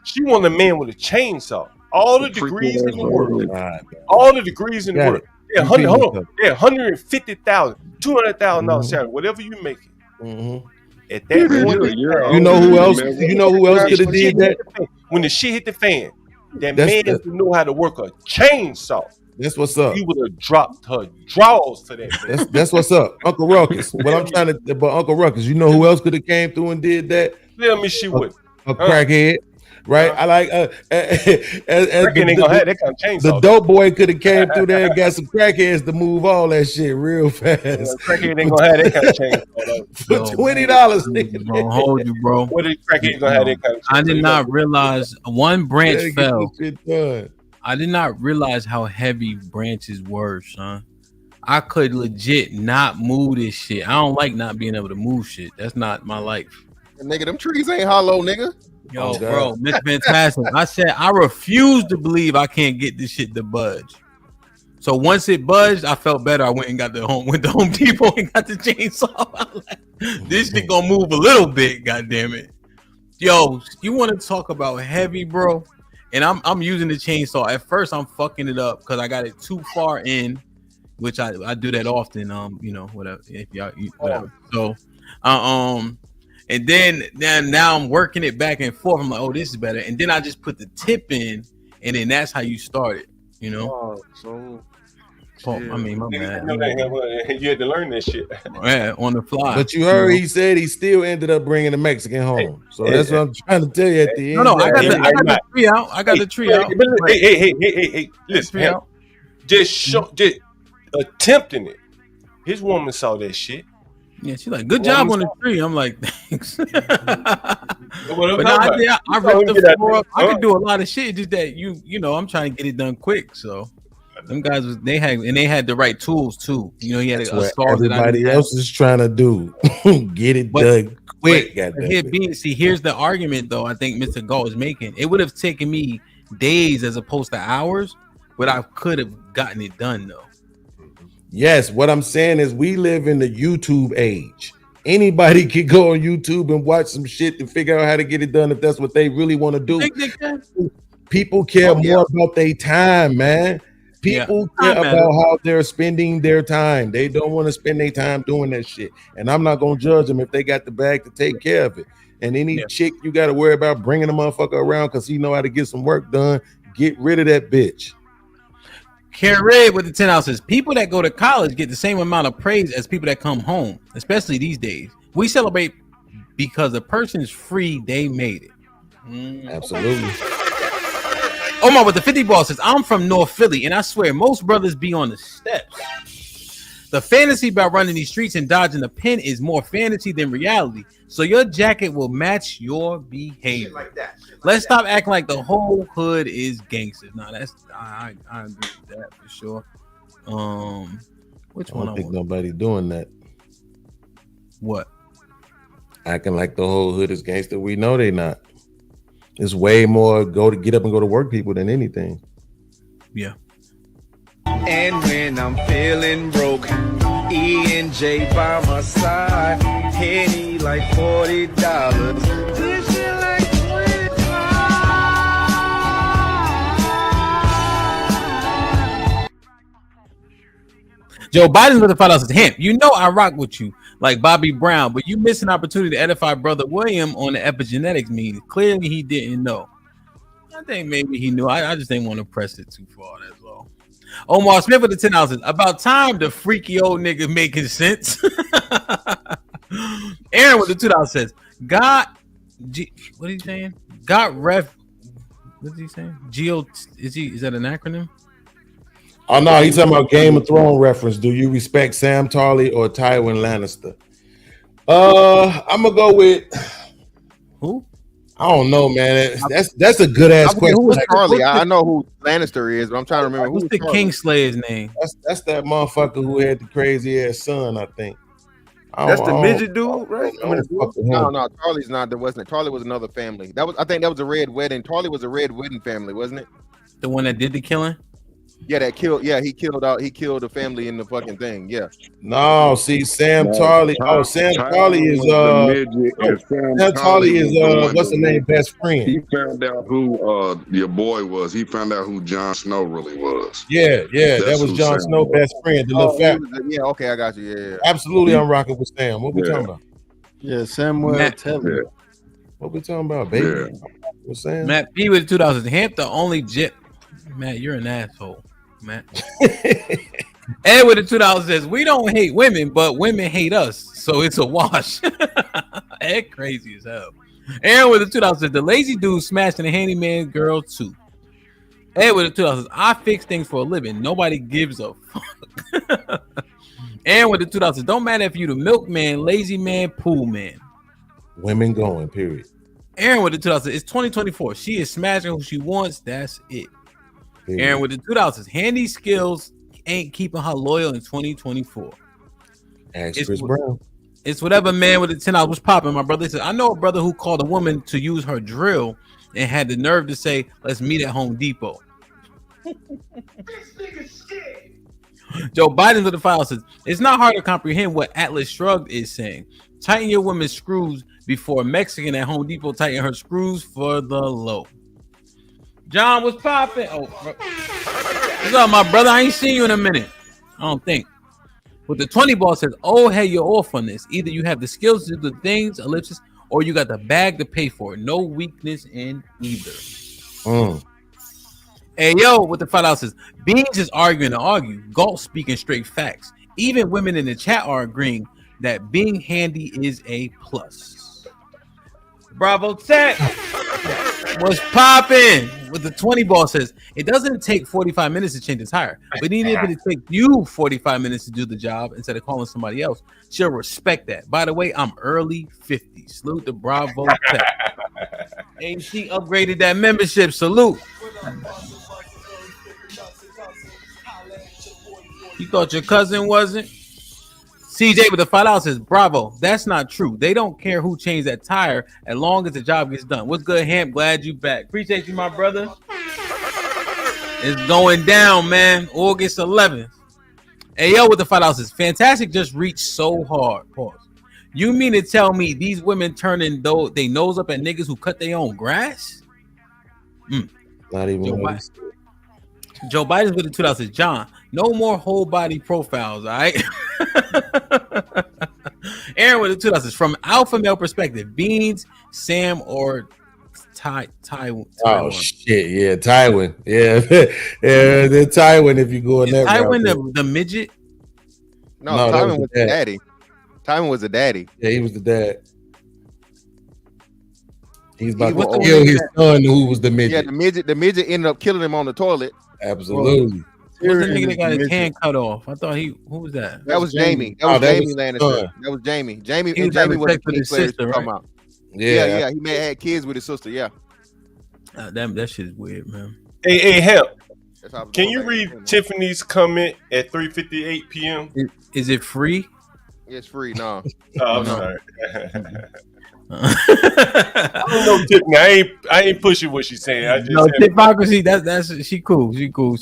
[SPEAKER 22] She wanted a man with a chainsaw. All the degrees in the world. All the degrees in the world. Yeah, 150,000, $200,000 salary, whatever you make it.
[SPEAKER 5] Mm-hmm.
[SPEAKER 22] At that point,
[SPEAKER 5] you know who else? You know who else could have did that?
[SPEAKER 22] When the shit hit the fan, that man didn't know how to work a chainsaw.
[SPEAKER 5] That's what's up.
[SPEAKER 22] He would have dropped her drawers for that.
[SPEAKER 5] That's what's up, Uncle Ruckus. But Uncle Ruckus, you know who else could have came through and did that?
[SPEAKER 22] Tell me she would.
[SPEAKER 5] A crackhead. Right, I like the dope boy could have came through there and got some crackheads to move all that shit real fast.
[SPEAKER 22] Crackhead ain't gonna have that kind of change
[SPEAKER 5] for $20, nigga.
[SPEAKER 3] Bro, hold you, bro.
[SPEAKER 22] What is crackhead gonna have that kind of change?
[SPEAKER 3] I did not realize one branch fell. I did not realize how heavy branches were, son. I could legit not move this shit. I don't like not being able to move shit. That's not my life.
[SPEAKER 11] Nigga, them trees ain't hollow, nigga.
[SPEAKER 3] Yo, bro, Mr. Fantastic. I said I refuse to believe I can't get this shit to budge. So once it budged, I felt better. I went to Home Depot and got the chainsaw. This shit gonna move a little bit, goddamn it. Yo, you want to talk about heavy, bro? And I'm using the chainsaw. At first, I'm fucking it up because I got it too far in, which I do that often. Whatever. If y'all, whatever. So, and then now I'm working it back and forth. I'm like, oh, this is better. And then I just put the tip in, and then that's how you start it, you know? I mean, my man.
[SPEAKER 22] You had to learn this shit.
[SPEAKER 3] Yeah, on the fly.
[SPEAKER 5] But you heard he said he still ended up bringing the Mexican home. So that's what I'm trying to tell you at the end.
[SPEAKER 3] No, I got the tree out. I got the tree out.
[SPEAKER 22] Hey, listen, just attempting it. His woman saw that shit.
[SPEAKER 3] Yeah, she's like, good job on the tree. I'm like, thanks. But I ripped the floor up. I could do a lot of shit. Just that I'm trying to get it done quick. So them guys they had the right tools too. He had a saw.
[SPEAKER 5] Everybody else is trying to do get it done Quick,
[SPEAKER 3] here's the argument though. I think Mr. Gall is making. It would have taken me days as opposed to hours, but I could have gotten it done though.
[SPEAKER 5] Yes, what I'm saying is we live in the YouTube age. Anybody can go on YouTube and watch some shit to figure out how to get it done if that's what they really want to do. People care more about their time, man. People care about how they're spending their time. They don't want to spend their time doing that shit. And I'm not going to judge them if they got the bag to take care of it. And any chick you got to worry about bringing the motherfucker around because he know how to get some work done, get rid of that bitch.
[SPEAKER 3] Carrie with the 10 ounces. People that go to college get the same amount of praise as people that come home, especially these days. We celebrate because the person's free, they made it.
[SPEAKER 5] Absolutely.
[SPEAKER 3] Omar with the 50 ball says, I'm from North Philly, and I swear most brothers be on the steps. The fantasy about running these streets and dodging the pin is more fantasy than reality. So your jacket will match your behavior.
[SPEAKER 9] Like that.
[SPEAKER 3] Let's stop acting like the whole hood is gangsters. No, that's I agree with that for sure. Which one?
[SPEAKER 5] I don't think nobody doing that.
[SPEAKER 3] What?
[SPEAKER 5] Acting like the whole hood is gangster. We know they not. It's way more get up and go to work people than anything.
[SPEAKER 3] Yeah.
[SPEAKER 16] And when I'm feeling broke, E and J by my side, Henny like $40. This shit like 25.
[SPEAKER 3] Joe Biden's with the $5 says, Hemp, you know I rock with you like Bobby Brown, but you missed an opportunity to edify Brother William on the epigenetics meeting. Clearly he didn't know. I think maybe he knew. I just didn't want to press it too far. That's all. Omar Smith with the 10 ounces. About time the freaky old nigga making sense. Aaron with the $2 says, what are you saying? What is he saying? Is that an acronym?
[SPEAKER 5] Oh no, he's talking about Game of Thrones reference. Do you respect Sam Tarly or Tywin Lannister? I'm gonna go with
[SPEAKER 3] who?
[SPEAKER 5] I don't know, man. That's a good ass question.
[SPEAKER 11] Who's Tarly? I know who Lannister is, but I'm trying to remember
[SPEAKER 3] who's the Kingslayer's name.
[SPEAKER 5] That's that motherfucker who had the crazy ass son, I think.
[SPEAKER 10] That's the midget dude, right?
[SPEAKER 11] No, Tarly's not. There wasn't. Tarly was another family. I think that was a red wedding. Tarly was a red wedding family, wasn't it?
[SPEAKER 3] The one that did the killing?
[SPEAKER 11] Yeah, he killed the family in the fucking thing. Yeah.
[SPEAKER 5] No, see, Sam Tarly. Oh, Sam Tarly is Sam Tarly is what's the name? Best friend.
[SPEAKER 8] He found out who your boy was. He found out who Jon Snow really was.
[SPEAKER 5] Yeah, that was Jon Snow, best friend. The little fat.
[SPEAKER 11] Yeah, okay, I got you. Yeah.
[SPEAKER 5] Absolutely, I'm rocking with Sam. What we talking about?
[SPEAKER 17] Yeah, Samuel Taylor.
[SPEAKER 5] What we talking about, baby? What's Sam?
[SPEAKER 3] Matt P with the 2000. Hamp the only jet. Matt, you're an asshole, Matt. Ed with the $2 says, we don't hate women, but women hate us, so it's a wash. Ed crazy as hell. Aaron with the $2 says, the lazy dude smashing the handyman girl too. Ed with the $2 says, I fix things for a living. Nobody gives a fuck. Aaron with the $2 says, don't matter if you the milkman, lazy man, pool man.
[SPEAKER 5] Women going, period.
[SPEAKER 3] Aaron with the $2 says, it's 2024. She is smashing who she wants. That's it. Aaron with the $2 says, handy skills ain't keeping her loyal in 2024.
[SPEAKER 5] Ask Chris Brown.
[SPEAKER 3] It's whatever man with the $10 was popping. My brother said, I know a brother who called a woman to use her drill and had the nerve to say, let's meet at Home Depot. Joe Biden with the file says, it's not hard to comprehend what Atlas Shrugged is saying. Tighten your woman's screws before a Mexican at Home Depot tighten her screws for the low. John was popping. Oh, what's up, my brother? I ain't seen you in a minute. I don't think. With the 20 ball says, oh, hey, you're off on this. Either you have the skills to do the things, ellipsis, or you got the bag to pay for it. No weakness in either. Hey, yo, with the $5 says, Beans is arguing to argue. Galt speaking straight facts. Even women in the chat are agreeing that being handy is a plus. Bravo Tech. What's popping? With the 20 ball says, it doesn't take 45 minutes to change a tire, but even if it takes you 45 minutes to do the job instead of calling somebody else, she'll respect that. By the way, I'm early 50s. Salute to Bravo Tech. AC upgraded that membership. Salute. You thought your cousin wasn't? CJ with the $5 says, bravo. That's not true. They don't care who changed that tire as long as the job gets done. What's good, Hamp? Glad you back. Appreciate you, my brother. It's going down, man. August 11th. Ayo with the $5 says, Fantastic just reached so hard. Pause. You mean to tell me these women turning they nose up at niggas who cut their own grass?
[SPEAKER 5] Not even
[SPEAKER 3] Joe Biden's with the $2 says, John, no more whole body profiles, all right? Aaron with the $2 says, from alpha male perspective, Beans, Sam, or Tywin.
[SPEAKER 5] Oh shit, yeah, Tywin, yeah, yeah, the Tywin. If you go in that
[SPEAKER 3] Tywin,
[SPEAKER 5] route,
[SPEAKER 3] the midget.
[SPEAKER 15] No, Tywin was the daddy. Tywin was the daddy.
[SPEAKER 5] Yeah, he was the dad. He's about to kill his son, who was the midget.
[SPEAKER 15] Yeah, the midget ended up killing him on the toilet.
[SPEAKER 5] Absolutely.
[SPEAKER 3] What's the nigga that got his hand cut off? I thought who was that?
[SPEAKER 15] That was Jamie. That was Jamie Lannister. That was Jamie. Jamie was the sister, right? Yeah. He had kids with his sister. Yeah.
[SPEAKER 3] Damn, that shit's weird, man.
[SPEAKER 22] Hey, help. Can you read Tiffany's comment at 3:58 p.m.?
[SPEAKER 3] Is it free?
[SPEAKER 15] It's free. No.
[SPEAKER 22] I'm sorry. I don't know Tiffany. I ain't pushing what she's saying. I just
[SPEAKER 3] hypocrisy. That's she cool. She cool.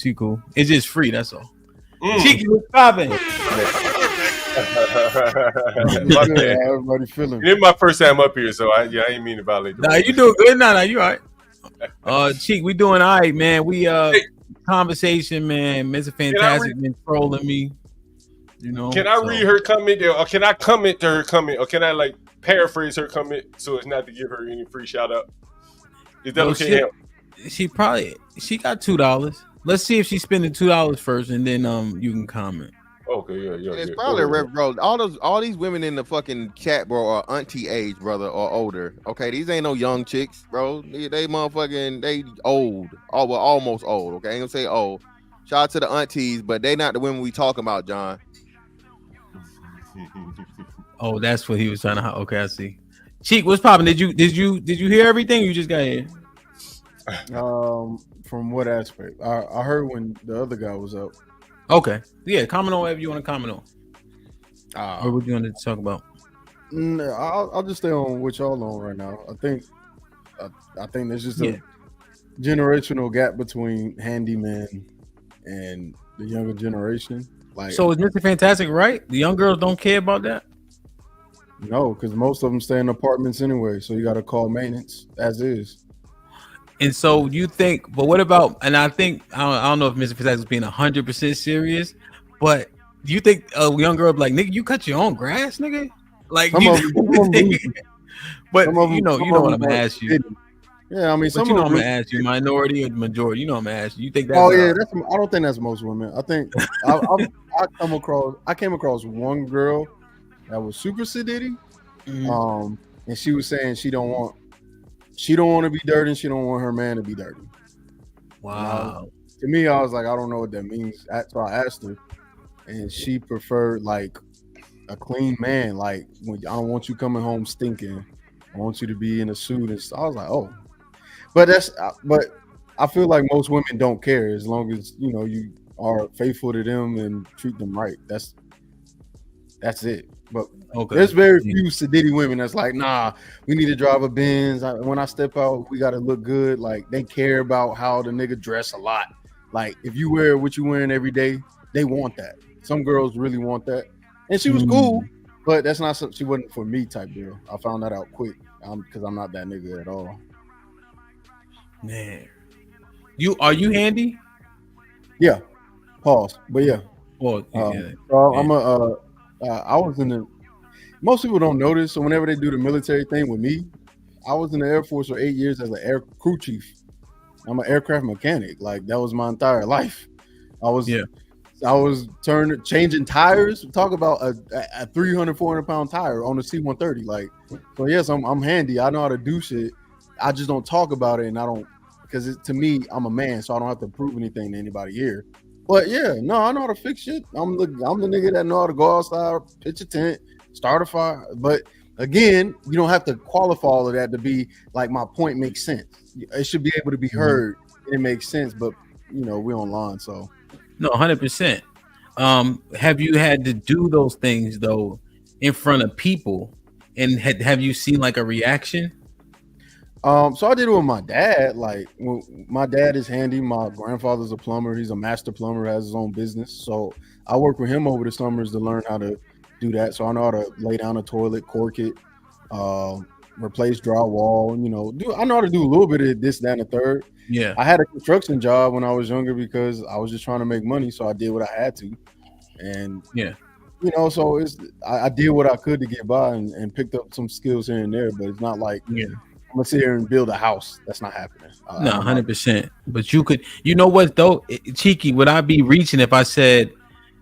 [SPEAKER 3] It's just free. That's all. Cheeky was popping.
[SPEAKER 22] Everybody feeling. It's my first time up here, so I ain't mean to violate.
[SPEAKER 3] Nah, you doing good. Nah, you all right. Cheek, we doing all right, man. We conversation, man. Mr. Fantastic been trolling me. You know.
[SPEAKER 22] Can I read her comment there, or can I comment to her comment, or can I like paraphrase her comment so it's not to give her any free shout out? Is that okay?
[SPEAKER 3] She got $2. Let's see if she's spending $2 first, and then you can comment.
[SPEAKER 22] Okay, yeah.
[SPEAKER 15] It's probably bro. All these women in the fucking chat, bro, are auntie age, brother, or older. Okay, these ain't no young chicks, bro. They motherfucking old. Oh, well, almost old. Okay, I ain't gonna say old. Shout out to the aunties, but they not the women we talking about, John.
[SPEAKER 3] Oh, that's what he was trying to. Okay, I see. Cheek, what's popping? Did you hear everything? You just got here.
[SPEAKER 17] From what aspect? I heard when the other guy was up.
[SPEAKER 3] Okay, yeah. Comment on whatever you want to comment on. Or what you want to talk about?
[SPEAKER 17] I'll just stay on what y'all on right now. I think there's just a generational gap between Handyman and the younger generation. Like,
[SPEAKER 3] so is Mr. Fantastic right? The young girls don't care about that?
[SPEAKER 17] No, because most of them stay in apartments anyway. So you got to call maintenance as is.
[SPEAKER 3] And so you think, but what about? And I think I don't know if Mr. Fantastic is being 100% serious, but do you think a young girl be like, nigga, you cut your own grass, nigga? Like, but you know what I'm gonna ask you.
[SPEAKER 17] Yeah, I mean,
[SPEAKER 3] I'm gonna ask you, minority or the majority. You know, I'm gonna ask you. You think that's?
[SPEAKER 17] Oh yeah, I don't think that's most women. I think I came across one girl that was super sedity, and she was saying she don't want to be dirty, and she don't want her man to be dirty.
[SPEAKER 3] Wow.
[SPEAKER 17] To me, I was like, I don't know what that means. So I asked her, and she preferred like a clean man. Like, I don't want you coming home stinking. I want you to be in a suit. And I was like, oh. But I feel like most women don't care as long as you are faithful to them and treat them right. That's it. But there's very few sedity women that's like, nah, we need to drive a Benz. When I step out, we got to look good. Like, they care about how the nigga dress a lot. Like, if you wear what you wearing every day, they want that. Some girls really want that. And she was cool, but that's not something. She wasn't for me type deal. I found that out quick because I'm not that nigga at all.
[SPEAKER 3] Man, are you handy?
[SPEAKER 17] Yeah. Pause. But yeah.
[SPEAKER 3] Well,
[SPEAKER 17] I was in the. Most people don't notice. So whenever they do the military thing with me, I was in the Air Force for 8 years as an air crew chief. I'm an aircraft mechanic. Like, that was my entire life. I was changing tires. Talk about a 300, 400 pound tire on a C-130. Like, so yes, I'm handy. I know how to do shit. I just don't talk about it, and I don't, because to me, I'm a man, so I don't have to prove anything to anybody here. But yeah, no, I know how to fix shit. I'm the nigga that know how to go outside, pitch a tent, start a fire. But again, you don't have to qualify all of that to be like, my point makes sense. It should be able to be heard. It makes sense, but we online, so.
[SPEAKER 3] No, 100%. Have you had to do those things though in front of people, and have you seen like a reaction?
[SPEAKER 17] So I did it with my dad. Like, my dad is handy. My grandfather's a plumber. He's a master plumber, has his own business. So I work with him over the summers to learn how to do that. So I know how to lay down a toilet, cork it, replace drywall. I know how to do a little bit of this, that, and the third.
[SPEAKER 3] Yeah.
[SPEAKER 17] I had a construction job when I was younger because I was just trying to make money. So I did what I had to. And
[SPEAKER 3] yeah,
[SPEAKER 17] so I did what I could to get by and picked up some skills here and there. But it's not like I'm gonna sit here and build a house. That's not happening.
[SPEAKER 3] No, 100%. But you could, what though, Cheeky, would I be reaching if I said,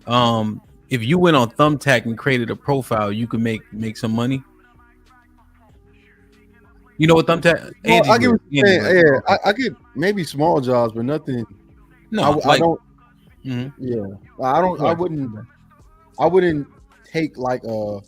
[SPEAKER 3] if you went on Thumbtack and created a profile, you could make some money? You know what Thumbtack?
[SPEAKER 17] Well, I get what you're saying. Yeah, I get maybe small jobs, but nothing.
[SPEAKER 3] No,
[SPEAKER 17] I don't.
[SPEAKER 3] Mhm.
[SPEAKER 17] Yeah, I don't. I wouldn't take like a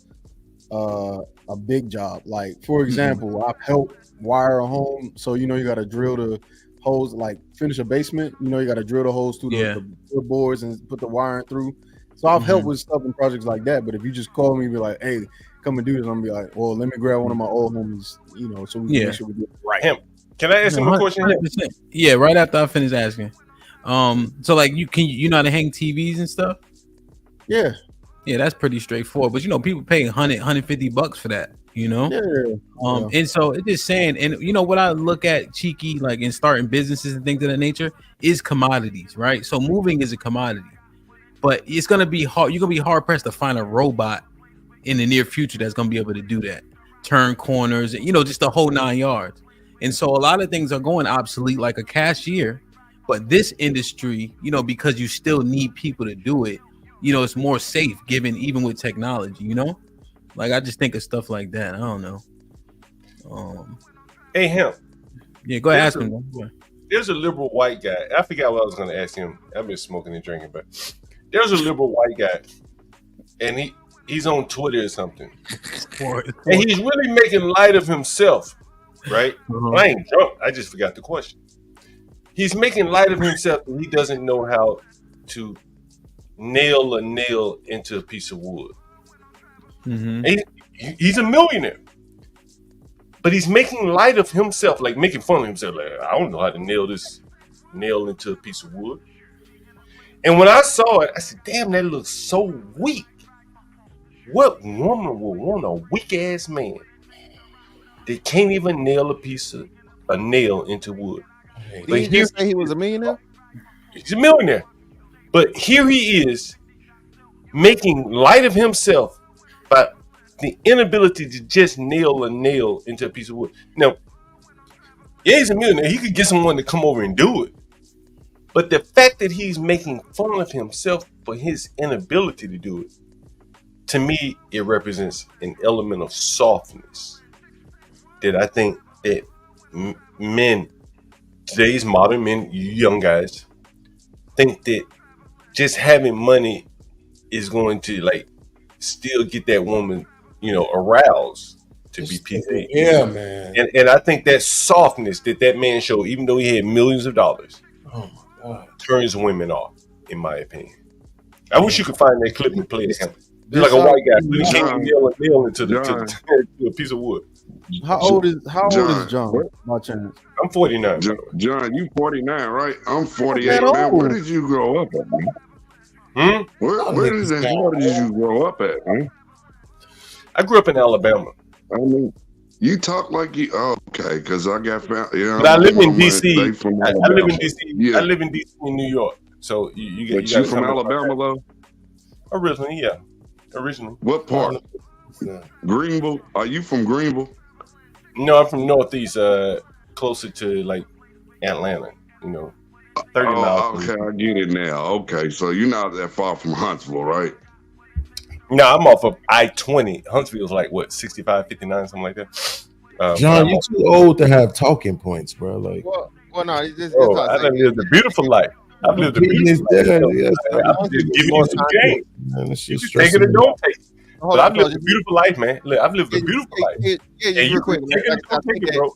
[SPEAKER 17] big job. Like, for example, I've helped wire a home. So you got to drill the holes, like finish a basement. You got to drill the holes through the boards and put the wiring through. So I've helped with stuff and projects like that. But if you just call me and be like, "Hey, come and do this," I'm gonna be like, "Well, let me grab one of my old homies," so we can make sure we do it right.
[SPEAKER 22] Can I ask him a question?
[SPEAKER 3] 100%. Yeah, right after I finish asking. So like you know how to hang TVs and stuff?
[SPEAKER 17] Yeah,
[SPEAKER 3] that's pretty straightforward. But people pay $150 for that.
[SPEAKER 17] Yeah.
[SPEAKER 3] And so it's just saying, and what I look at, Cheeky, like in starting businesses and things of that nature, is commodities, right? So moving is a commodity, but it's gonna be hard. You're gonna be hard pressed to find a robot in the near future that's gonna be able to do that, turn corners, and just the whole 9 yards. And so a lot of things are going obsolete, like a cashier. But this industry, because you still need people to do it, it's more safe given even with technology, Like I just think of stuff like that. I don't know.
[SPEAKER 22] Hey, him.
[SPEAKER 3] Yeah, go ahead, ask him.
[SPEAKER 22] There's a liberal white guy. I forgot what I was going to ask him. I've been smoking and drinking, but there's a liberal white guy, and he's on Twitter or something, and he's really making light of himself, right? I ain't drunk. I just forgot the question. He's making light of himself, and he doesn't know how to nail a nail into a piece of wood. And he's a millionaire, but he's making light of himself, like making fun of himself. Like, I don't know how to nail this nail into a piece of wood. And when I saw it, I said, "Damn, that looks so weak. What woman would want a weak ass man that can't even nail a nail into wood?"
[SPEAKER 15] Did he just say he was a millionaire?
[SPEAKER 22] He's a millionaire, but here he is making light of himself by the inability to just nail a nail into a piece of wood. Now, he's a millionaire. He could get someone to come over and do it. But the fact that he's making fun of himself for his inability to do it, to me, it represents an element of softness that I think that men, today's modern men, young guys, think that just having money is going to still get that woman, aroused to be PC.
[SPEAKER 14] Yeah, man.
[SPEAKER 22] And I think that softness that man showed, even though he had millions of dollars, turns women off, in my opinion. I wish you could find that clip and play it. He's like a white guy. He can't nail a nail into a piece of wood.
[SPEAKER 17] How old is John? My chance.
[SPEAKER 22] I'm 49.
[SPEAKER 8] John, you 49, right? I'm 48. Man, where did you grow up at, man? Where did you grow up at, man?
[SPEAKER 22] I grew up in Alabama.
[SPEAKER 8] I mean, you talk like you okay? Because I got found.
[SPEAKER 22] But I live in DC. I live in DC. Yeah. I live in DC in New York. So you get.
[SPEAKER 8] But you from Alabama though?
[SPEAKER 22] Originally, yeah. Originally.
[SPEAKER 8] What part? Greenville. Are you from Greenville?
[SPEAKER 22] No, I'm from Northeast, closer to Atlanta. 30 miles.
[SPEAKER 8] Okay, I get it now. Okay, so you're not that far from Huntsville, right?
[SPEAKER 22] No, I'm off of I-20. Huntsville's 65, 59, something like that.
[SPEAKER 5] John, you're too old to have talking points, bro.
[SPEAKER 15] Well, no,
[SPEAKER 22] I done lived a beautiful life. I've lived a beautiful life. I'm just giving you some game. You just take it or don't take it. But I've lived a beautiful life, man. Look, I've lived a beautiful life.
[SPEAKER 15] Yeah,
[SPEAKER 22] you
[SPEAKER 15] quick.
[SPEAKER 22] Take it or don't take it, bro.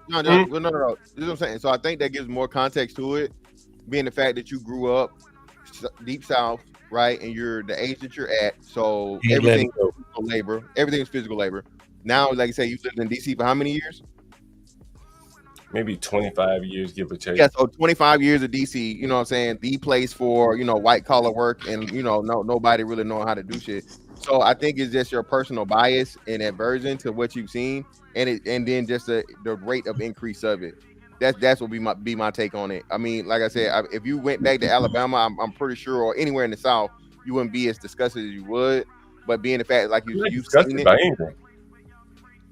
[SPEAKER 15] No. This is what I'm saying. So I think that gives more context to it, being the fact that you grew up deep south, right? And you're the age that you're at, so
[SPEAKER 5] You ain't
[SPEAKER 15] everything
[SPEAKER 5] letting
[SPEAKER 15] is physical labor. Everything's physical labor. Now, like you say, you lived in DC for how many years?
[SPEAKER 22] Maybe 25 years, give or take.
[SPEAKER 15] Yeah, so 25 years of DC, you know what I'm saying? The place for, white collar work and, nobody really knowing how to do shit. So I think it's just your personal bias and aversion to what you've seen and then just the rate of increase of it. That's what be my take on it. I mean, like I said, if you went back to Alabama, I'm pretty sure, or anywhere in the South, you wouldn't be as disgusted as you would. But being the fact like you've seen it.
[SPEAKER 22] By anything.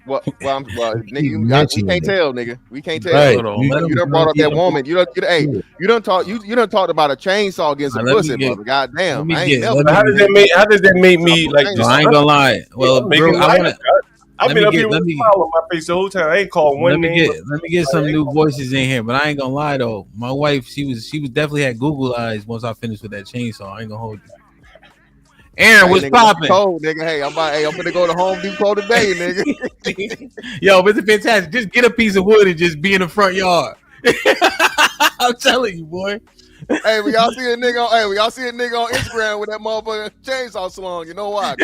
[SPEAKER 15] Nigga, we can't tell, nigga. We can't tell.
[SPEAKER 5] Right.
[SPEAKER 15] You done brought up that woman. You done talked about a chainsaw against a pussy, brother. Goddamn.
[SPEAKER 22] How does that make me like?
[SPEAKER 3] No, I ain't gonna lie. Well, bro,
[SPEAKER 22] I've been up here with a smile on my face the whole time. I ain't called one name.
[SPEAKER 3] Let me get some new voices in here, but I ain't gonna lie though. My wife, she was definitely had Google eyes once I finished with that chainsaw. I ain't gonna hold you. Aaron, what's popping?
[SPEAKER 15] Cold, nigga. Hey, I'm gonna go to Home Depot today, nigga.
[SPEAKER 3] Yo, but it's fantastic. Just get a piece of wood and just be in the front yard. I'm telling you, boy.
[SPEAKER 15] Hey, when y'all see a nigga on Instagram with that motherfucking chainsaw slung, you know why?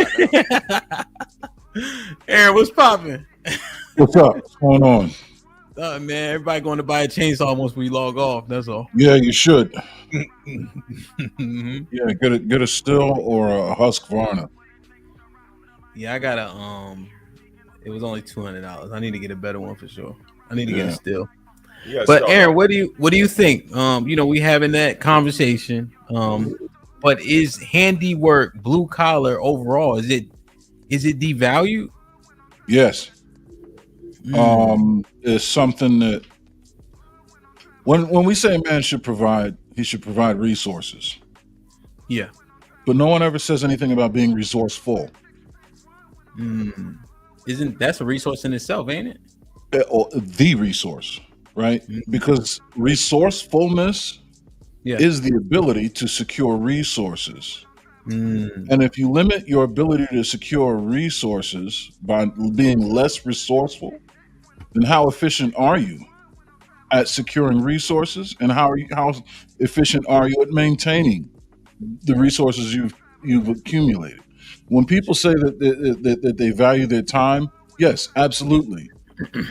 [SPEAKER 3] Aaron, what's popping?
[SPEAKER 5] What's up? What's going on?
[SPEAKER 3] Man, everybody going to buy a chainsaw once we log off. That's all.
[SPEAKER 5] Yeah, you should. Yeah, get a still or a Husqvarna.
[SPEAKER 3] Yeah, I got a it was only $200. I need to get a better one for sure. I need to get a still. But Aaron, what do you think? We having that conversation. But is handiwork, blue collar overall, is it devalued?
[SPEAKER 5] Yes. Is something that when we say a man should provide, he should provide resources.
[SPEAKER 3] Yeah.
[SPEAKER 5] But no one ever says anything about being resourceful.
[SPEAKER 3] Isn't that's a resource in itself, ain't it?
[SPEAKER 5] The resource, right? Because resourcefulness is the ability to secure resources. And if you limit your ability to secure resources by being less resourceful, then how efficient are you at securing resources, and how efficient are you at maintaining the resources you've accumulated? When people say that they value their time, yes, absolutely,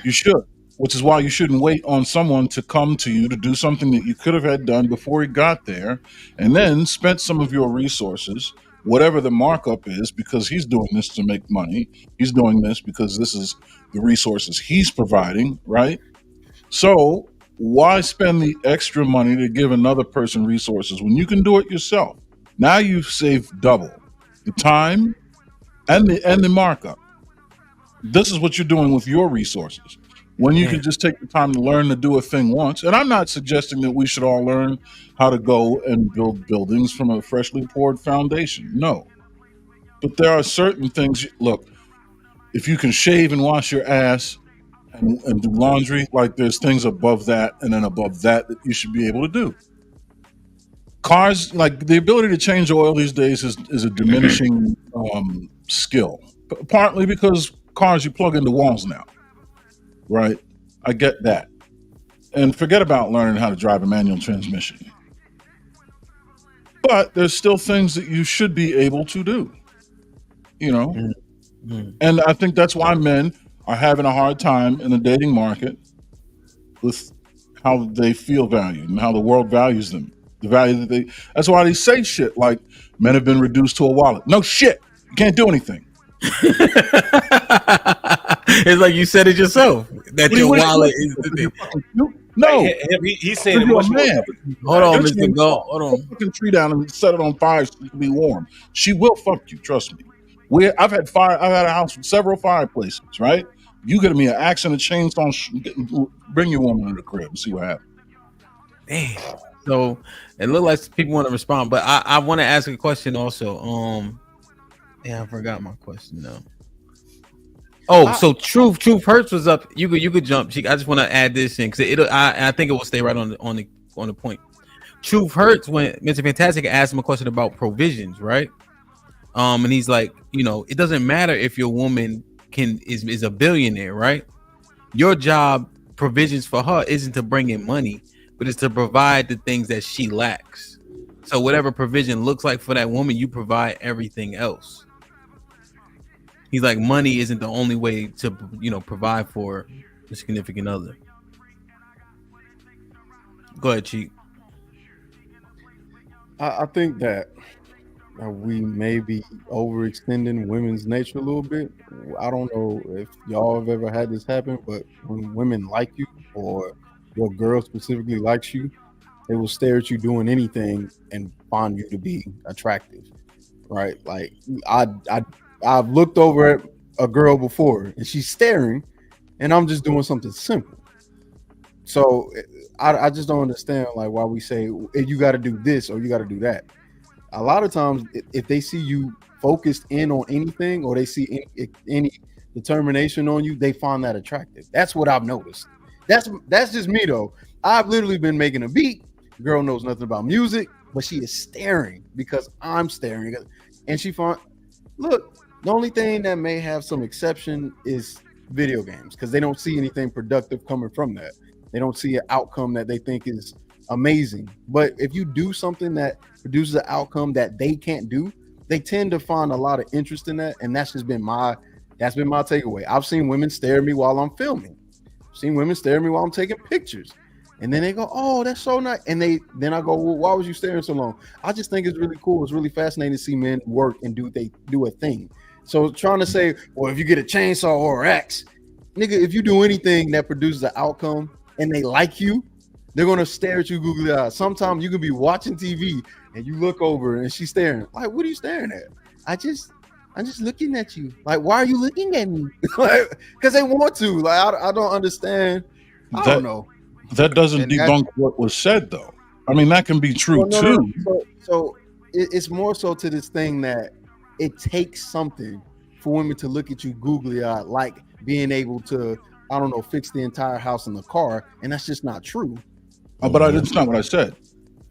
[SPEAKER 5] you should. Which is why you shouldn't wait on someone to come to you to do something that you could have had done before he got there, and then spent some of your resources, whatever the markup is, because he's doing this to make money. He's doing this because this is the resources he's providing, right? So why spend the extra money to give another person resources when you can do it yourself? Now you've saved double the time and the markup. This is what you're doing with your resources. When you can just take the time to learn to do a thing once. And I'm not suggesting that we should all learn how to go and build buildings from a freshly poured foundation. No. But there are certain things, look, if you can shave and wash your ass and do laundry, like there's things above that and then above that you should be able to do. Cars, like the ability to change oil these days is a diminishing skill. Partly because cars you plug into walls now. Right, I get that, and forget about learning how to drive a manual transmission. But there's still things that you should be able to do, And I think that's why men are having a hard time in the dating market with how they feel valued and how the world values them. The value that that's why they say shit like men have been reduced to a wallet. No shit, you can't do anything.
[SPEAKER 3] It's like you said it yourself that your wallet is the thing.
[SPEAKER 5] No,
[SPEAKER 22] he's saying emotional.
[SPEAKER 3] Hold on, Mr. Go. Hold on.
[SPEAKER 5] Put the tree down and set it on fire so it can be warm. She will fuck you. Trust me. I've had a house with several fireplaces. Right? You get me an axe and a chainsaw. Bring your woman to the crib and see what happens.
[SPEAKER 3] Damn. So it looks like people want to respond, but I want to ask a question also. Yeah, I forgot my question now. So truth hurts was up. You could jump. I just want to add this in because I think it will stay right on the point. Truth hurts when Mr. Fantastic asked him a question about provisions, right? And he's like, it doesn't matter if your woman is a billionaire, right? Your job, provisions for her, isn't to bring in money, but it's to provide the things that she lacks. So whatever provision looks like for that woman, you provide everything else. He's like, money isn't the only way to, provide for the significant other. Go ahead, Cheek.
[SPEAKER 17] I think that we may be overextending women's nature a little bit. I don't know if y'all have ever had this happen, but when women like you or your girl specifically likes you, they will stare at you doing anything and find you to be attractive, right? Like I've looked over at a girl before and she's staring and I'm just doing something simple. So I just don't understand like why we say you got to do this or you got to do that. A lot of times if they see you focused in on anything or they see any determination on you, they find that attractive. That's what I've noticed. That's just me though. I've literally been making a beat. The girl knows nothing about music, but she is staring because I'm staring. And she found, look, the only thing that may have some exception is video games because they don't see anything productive coming from that. They don't see an outcome that they think is amazing. But if you do something that produces an outcome that they can't do, they tend to find a lot of interest in that. And that's been my takeaway. I've seen women stare at me while I'm filming. I've seen women stare at me while I'm taking pictures. And then they go, oh, that's so nice. And then I go, well, why was you staring so long? I just think it's really cool. It's really fascinating to see men work and do a thing. So trying to say, well, if you get a chainsaw or an axe, nigga, if you do anything that produces an outcome and they like you, they're gonna stare at you googly eyes. Sometimes you can be watching TV and you look over and she's staring. Like, what are you staring at? I'm just looking at you. Like, why are you looking at me? Like, because they want to. Like, I don't understand. I don't know.
[SPEAKER 13] That doesn't debunk what was said, though. I mean, that can be true too.
[SPEAKER 17] So it's more so to this thing that it takes something for women to look at you googly eyed, like being able to, I don't know, fix the entire house in the car, and that's just not true.
[SPEAKER 13] But that's not what I said.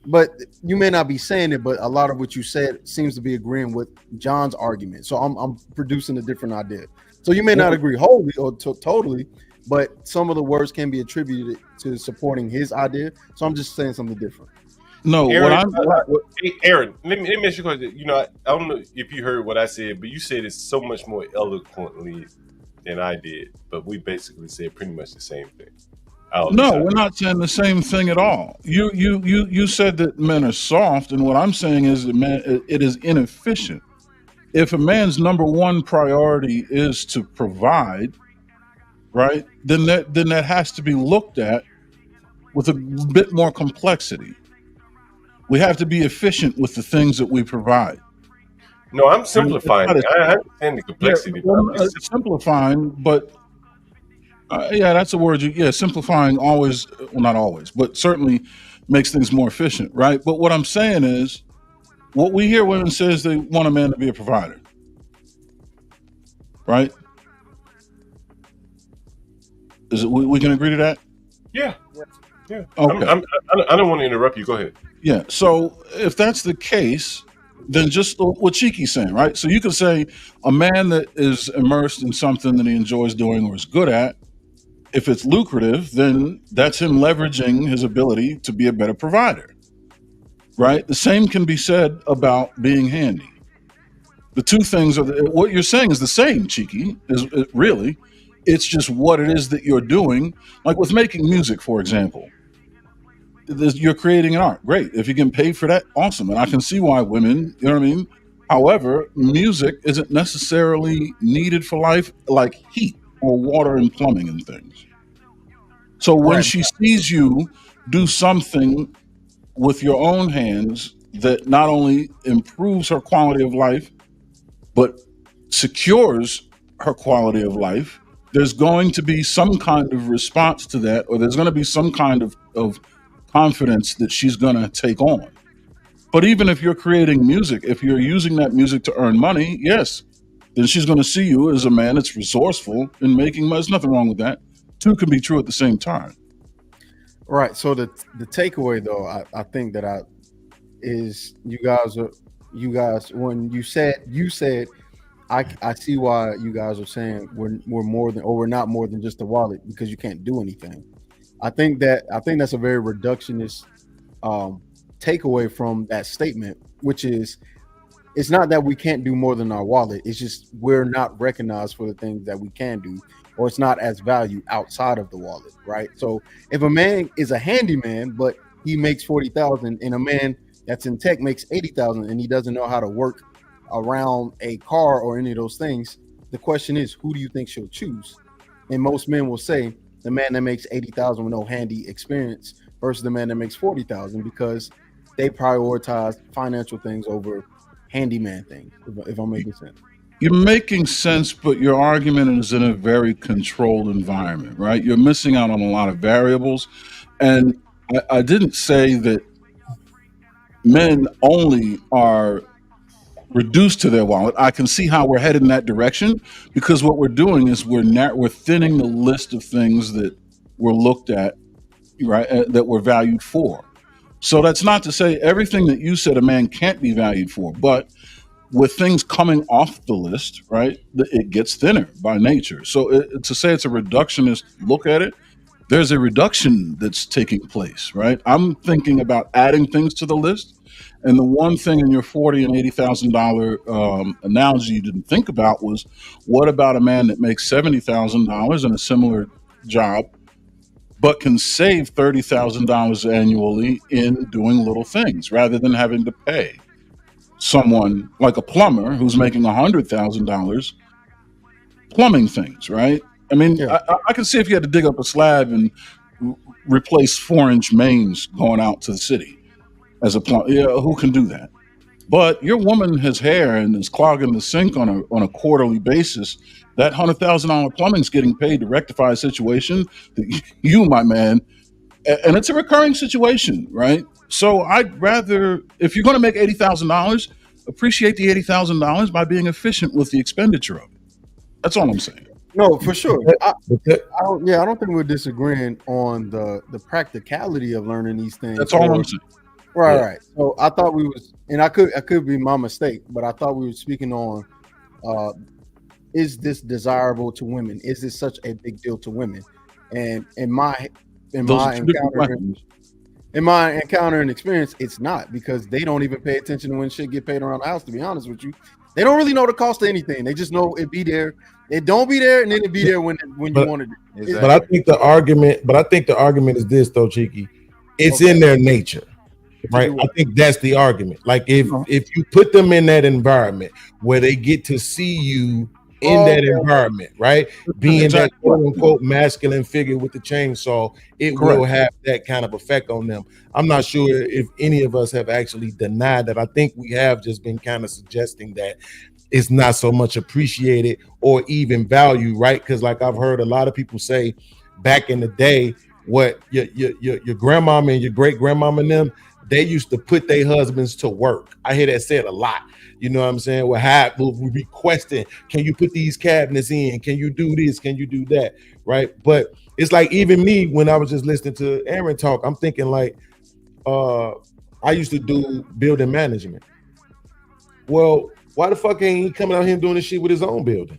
[SPEAKER 17] But you may not be saying it, but a lot of what you said seems to be agreeing with John's argument. So I'm producing a different idea. So you may not agree wholly or totally, but some of the words can be attributed to supporting his idea. So I'm just saying something different.
[SPEAKER 13] No,
[SPEAKER 22] Aaron, Aaron, let me ask you a question. I don't know if you heard what I said, but you said it so much more eloquently than I did. But we basically said pretty much the same thing.
[SPEAKER 13] No, we're not saying the same thing at all. You said that men are soft, and what I'm saying is that it is inefficient. If a man's number one priority is to provide, right, then that has to be looked at with a bit more complexity. We have to be efficient with the things that we provide.
[SPEAKER 22] No, I'm simplifying. I understand the complexity.
[SPEAKER 13] Yeah, simplifying, but that's a word. Simplifying always, well, not always, but certainly makes things more efficient, right? But what I'm saying is, what we hear women say is they want a man to be a provider, right? Is it? We can agree to that?
[SPEAKER 22] Yeah.
[SPEAKER 13] Okay.
[SPEAKER 22] I don't want to interrupt you. Go ahead.
[SPEAKER 13] Yeah. So if that's the case, then just what Cheeky's saying, right? So you could say a man that is immersed in something that he enjoys doing or is good at, if it's lucrative, then that's him leveraging his ability to be a better provider, right? The same can be said about being handy. The two things are what you're saying is the same, Cheeky, really. It's just what it is that you're doing. Like with making music, for example, you're creating an art. Great. If you can pay for that, awesome. And I can see why women, you know what I mean? However, music isn't necessarily needed for life like heat or water and plumbing and things. So when she sees you do something with your own hands that not only improves her quality of life, but secures her quality of life, there's going to be some kind of response to that, or there's going to be some kind of confidence that she's going to take on. But even if you're creating music, if you're using that music to earn money, yes, then she's going to see you as a man that's resourceful in making money. There's nothing wrong with that. Two can be true at the same time.
[SPEAKER 17] Right. So the takeaway, though, I think that is you guys when you said I see why you guys are saying we're more than, or we're not more than just a wallet because you can't do anything. I think that's a very reductionist takeaway from that statement, which is it's not that we can't do more than our wallet. It's just we're not recognized for the things that we can do, or it's not as value outside of the wallet, right? So if a man is a handyman, but he makes 40,000, and a man that's in tech makes 80,000, and he doesn't know how to work around a car or any of those things, the question is, who do you think she'll choose? And most men will say the man that makes 80,000 with no handy experience versus the man that makes 40,000, because they prioritize financial things over handyman things, if I'm making sense.
[SPEAKER 13] You're making sense, but your argument is in a very controlled environment, right? You're missing out on a lot of variables. And I didn't say that men only are reduced to their wallet. I can see how we're headed in that direction, because what we're doing is we're thinning the list of things that were looked at, right, that were valued for. So that's not to say everything that you said a man can't be valued for, but with things coming off the list, right, it gets thinner by nature. So to say it's a reductionist look at it, there's a reduction that's taking place, right? I'm thinking about adding things to the list. And the one thing in your $40,000 and $80,000 analogy you didn't think about was, what about a man that makes $70,000 in a similar job, but can save $30,000 annually in doing little things rather than having to pay someone like a plumber who's making $100,000 plumbing things, right? I mean, yeah. I can see if you had to dig up a slab and replace 4-inch mains going out to the city as a plumber. Yeah, who can do that? But your woman has hair and is clogging the sink on a quarterly basis. That $100,000 plumbing's getting paid to rectify a situation that you, my man, and it's a recurring situation, right? So I'd rather, if you're going to make $80,000, appreciate the $80,000 by being efficient with the expenditure of it. That's all I'm saying.
[SPEAKER 17] No, for sure. I don't think we're disagreeing on the practicality of learning these things.
[SPEAKER 13] That's all I'm saying.
[SPEAKER 17] Right, right. So I thought we was, and I could be my mistake, but I thought we were speaking on, is this desirable to women? Is this such a big deal to women? And in my encounter and experience, it's not, because they don't even pay attention to when shit get paid around the house. To be honest with you, they don't really know the cost of anything. They just know it be there. It don't be there, and then it be there when you want it.
[SPEAKER 5] Exactly. But I think the argument is this though, Cheeky. It's in their nature. Right, I think that's the argument. Like if you put them in that environment where they get to see you in that environment, right, being that quote unquote masculine figure with the chainsaw, it will have that kind of effect on them. I'm not sure if any of us have actually denied that. I think we have just been kind of suggesting that it's not so much appreciated or even valued, right? Because like I've heard a lot of people say back in the day, what your grandmama and your great grandmama and them, they used to put their husbands to work. I hear that said a lot. You know what I'm saying? We'll be requesting, can you put these cabinets in? Can you do this? Can you do that? Right? But it's like, even me, when I was just listening to Aaron talk, I'm thinking like, I used to do building management. Well, why the fuck ain't he coming out here and doing this shit with his own building?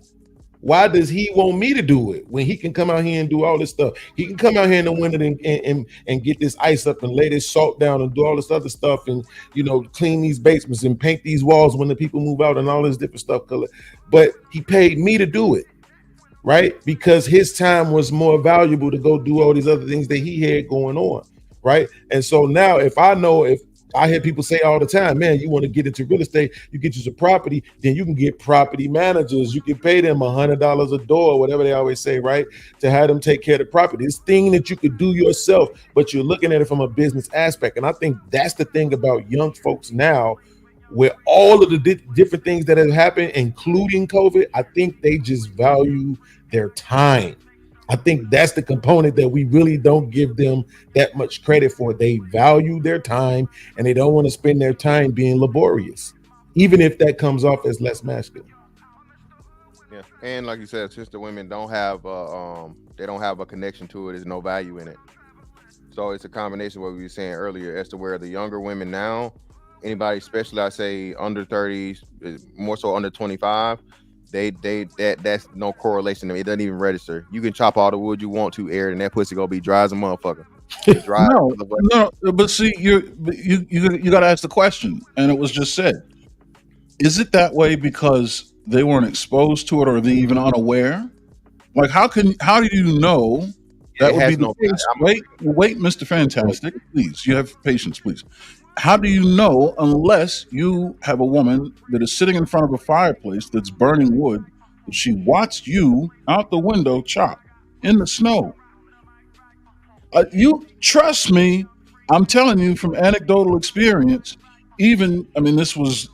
[SPEAKER 5] Why does he want me to do it when he can come out here and do all this stuff? He can come out here in the winter and get this ice up and lay this salt down and do all this other stuff and, you know, clean these basements and paint these walls when the people move out and all this different stuff. But he paid me to do it, right? Because his time was more valuable to go do all these other things that he had going on, right? And so now if I hear people say all the time, man, you want to get into real estate, you get you some property, then you can get property managers. You can pay them $100 a door, whatever they always say, right? To have them take care of the property. This thing that you could do yourself, but you're looking at it from a business aspect. And I think that's the thing about young folks now, where all of the different things that have happened, including COVID, I think they just value their time. I think that's the component that we really don't give them that much credit for. They value their time and they don't want to spend their time being laborious, even if that comes off as less masculine.
[SPEAKER 15] Yeah, and like you said, sister women don't have they don't have a connection to it. There's no value in it. So it's a combination of what we were saying earlier as to where the younger women now, anybody, especially I say under 30s, more so under 25, that's no correlation. It doesn't even register. You can chop all the wood you want to, Aaron, and that pussy gonna be dry as a motherfucker. Dry.
[SPEAKER 13] No, but see, you got to ask the question, and it was just said. Is it that way because they weren't exposed to it, or are they even unaware? Like, how do you know that would be the case? Wait, Mr. Fantastic, please. You have patience, please. How do you know unless you have a woman that is sitting in front of a fireplace that's burning wood that she watched you out the window chop in the snow? You trust me, I'm telling you from anecdotal experience. This was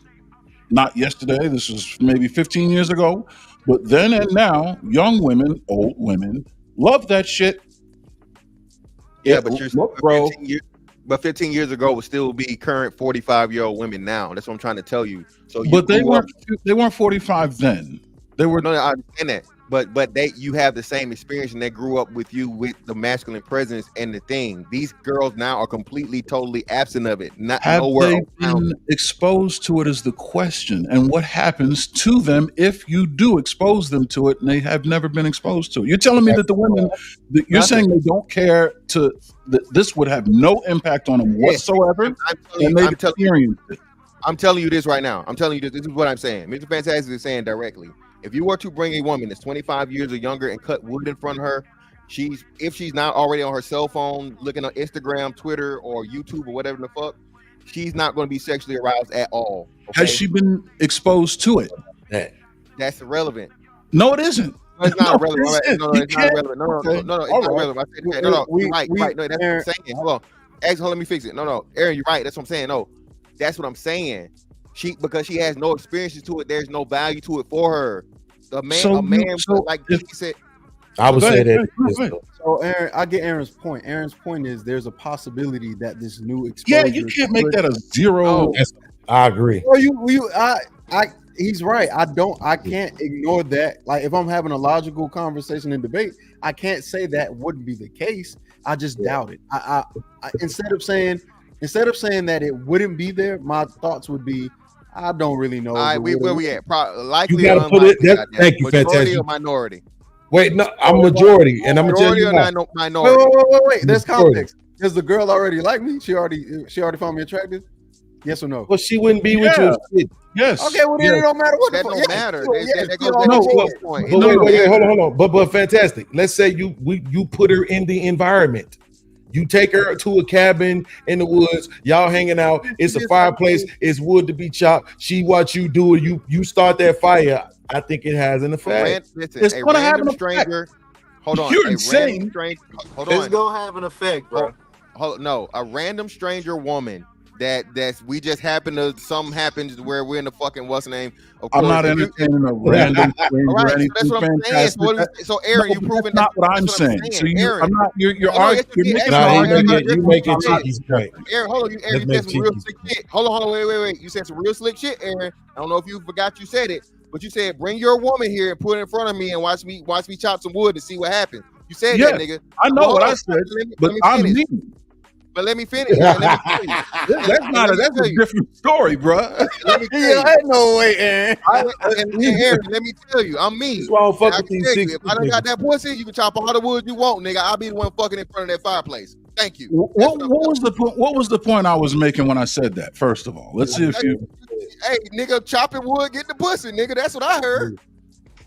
[SPEAKER 13] not yesterday. This was maybe 15 years ago. But then and now, young women, old women, love that shit.
[SPEAKER 15] Yeah, but bro. 15 years ago would still be current 45-year-old women now. That's what I'm trying to tell you. So,
[SPEAKER 13] they weren't 45 then. They were.
[SPEAKER 15] No, I understand that. But you have the same experience, and they grew up with you with the masculine presence and the thing. These girls now are completely, totally absent of it.
[SPEAKER 13] Have they been exposed to it is the question. And what happens to them if you do expose them to it and they have never been exposed to it? You're telling me that the women, you're saying they don't care that this would have no impact on them whatsoever?
[SPEAKER 15] I'm telling you this right now. I'm telling you this. This is what I'm saying. Mr. Fantastic is saying directly. If you were to bring a woman that's 25 years or younger and cut wood in front of her, if she's not already on her cell phone looking on Instagram, Twitter, or YouTube or whatever the fuck, she's not going to be sexually aroused at all. Okay?
[SPEAKER 13] Has she been exposed to it?
[SPEAKER 15] That's irrelevant.
[SPEAKER 13] No, it isn't.
[SPEAKER 15] No, it's not irrelevant. No, it's not irrelevant. No, it's not irrelevant. I said, no, you're right. No, that's what I'm saying. Hold on, let me fix it. No, Aaron, you're right. That's what I'm saying. No, that's what I'm saying. Because she has no experiences to it, there's no value to it for her. Like he said,
[SPEAKER 5] I would say that.
[SPEAKER 17] So Aaron, I get Aaron's point. Aaron's point is there's a possibility that this new exposure.
[SPEAKER 13] Yeah, you can't make that a zero.
[SPEAKER 5] I agree.
[SPEAKER 17] Well, he's right. I can't ignore that. Like if I'm having a logical conversation and debate, I can't say that wouldn't be the case. I just doubt it. I instead of saying that it wouldn't be there, my thoughts would be, I don't really know.
[SPEAKER 15] All right, where we at? Likely,
[SPEAKER 5] you gotta put it. Thank you,
[SPEAKER 15] majority
[SPEAKER 5] Fantastic.
[SPEAKER 15] or minority?
[SPEAKER 5] Wait, no, I'm majority, and I'm gonna tell you
[SPEAKER 15] minority.
[SPEAKER 17] Wait. There's context. Does the girl already like me? She already found me attractive? Yes or no?
[SPEAKER 5] Well, she wouldn't be with you.
[SPEAKER 13] Yes.
[SPEAKER 17] Okay, well then it don't matter what
[SPEAKER 15] that
[SPEAKER 17] the
[SPEAKER 15] don't
[SPEAKER 17] fuck.
[SPEAKER 15] matter.
[SPEAKER 5] Wait, hold on. But Fantastic. Let's say you put her in the environment. You take her to a cabin in the woods. Y'all hanging out. It's a fireplace. It's wood to be chopped. She watch you do it. You start that fire. I think it has an effect.
[SPEAKER 15] It's going to have an stranger. Hold on.
[SPEAKER 13] You're insane.
[SPEAKER 15] It's
[SPEAKER 10] going to have an effect, bro.
[SPEAKER 15] No, a random stranger woman that's we just something happens where we're in the fucking what's the name?
[SPEAKER 13] I'm not entertaining a random stranger.
[SPEAKER 15] All right, so that's what I'm saying. So Aaron, you proving
[SPEAKER 13] that's not what I'm saying. So
[SPEAKER 15] Aaron,
[SPEAKER 13] you're
[SPEAKER 5] making cheeky point.
[SPEAKER 15] Aaron, hold on, Aaron, you said some real slick shit. Hold on, wait. You said some real slick shit, Aaron. I don't know if you forgot you said it, but you said bring your woman here and put it in front of me and watch me chop some wood to see what happens. You said that, nigga.
[SPEAKER 13] I know what I said, but I'm me.
[SPEAKER 15] But let me finish. That's
[SPEAKER 13] a different story, bro.
[SPEAKER 15] Let me tell you.
[SPEAKER 17] Ain't no way, Aaron.
[SPEAKER 15] Aaron, let me tell you, I'm me.
[SPEAKER 5] That's why I don't fuck with these
[SPEAKER 15] if I don't got that pussy, you can chop all the wood you want, nigga. I'll be the one fucking in front of that fireplace. Thank you.
[SPEAKER 13] What was the point I was making when I said that? First of all, let's see if you.
[SPEAKER 15] Hey, nigga, chopping wood, get the pussy, nigga. That's what I heard.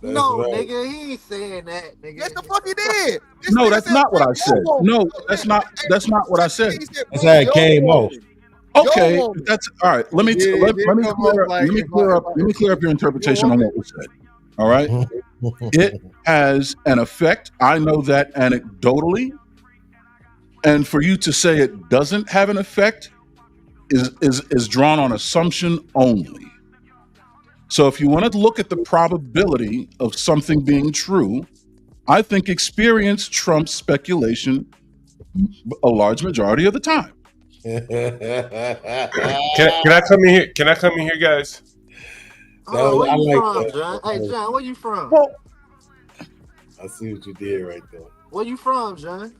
[SPEAKER 10] Nigga, he ain't saying that, nigga.
[SPEAKER 15] Yes, the fuck he did.
[SPEAKER 13] No, that's not what I said. No, that's not what I said.
[SPEAKER 5] That's how it came off.
[SPEAKER 13] Okay, that's all right. Let me clear up your interpretation on what was said. All right, it has an effect. I know that anecdotally, and for you to say it doesn't have an effect is drawn on assumption only. So if you want to look at the probability of something being true, I think experience trumps speculation a large majority of the time.
[SPEAKER 22] Can I come in here? Can I come in here, guys?
[SPEAKER 10] Where you from, John? Hey, John, where you from?
[SPEAKER 5] I see what you did right there.
[SPEAKER 10] Where you from, John?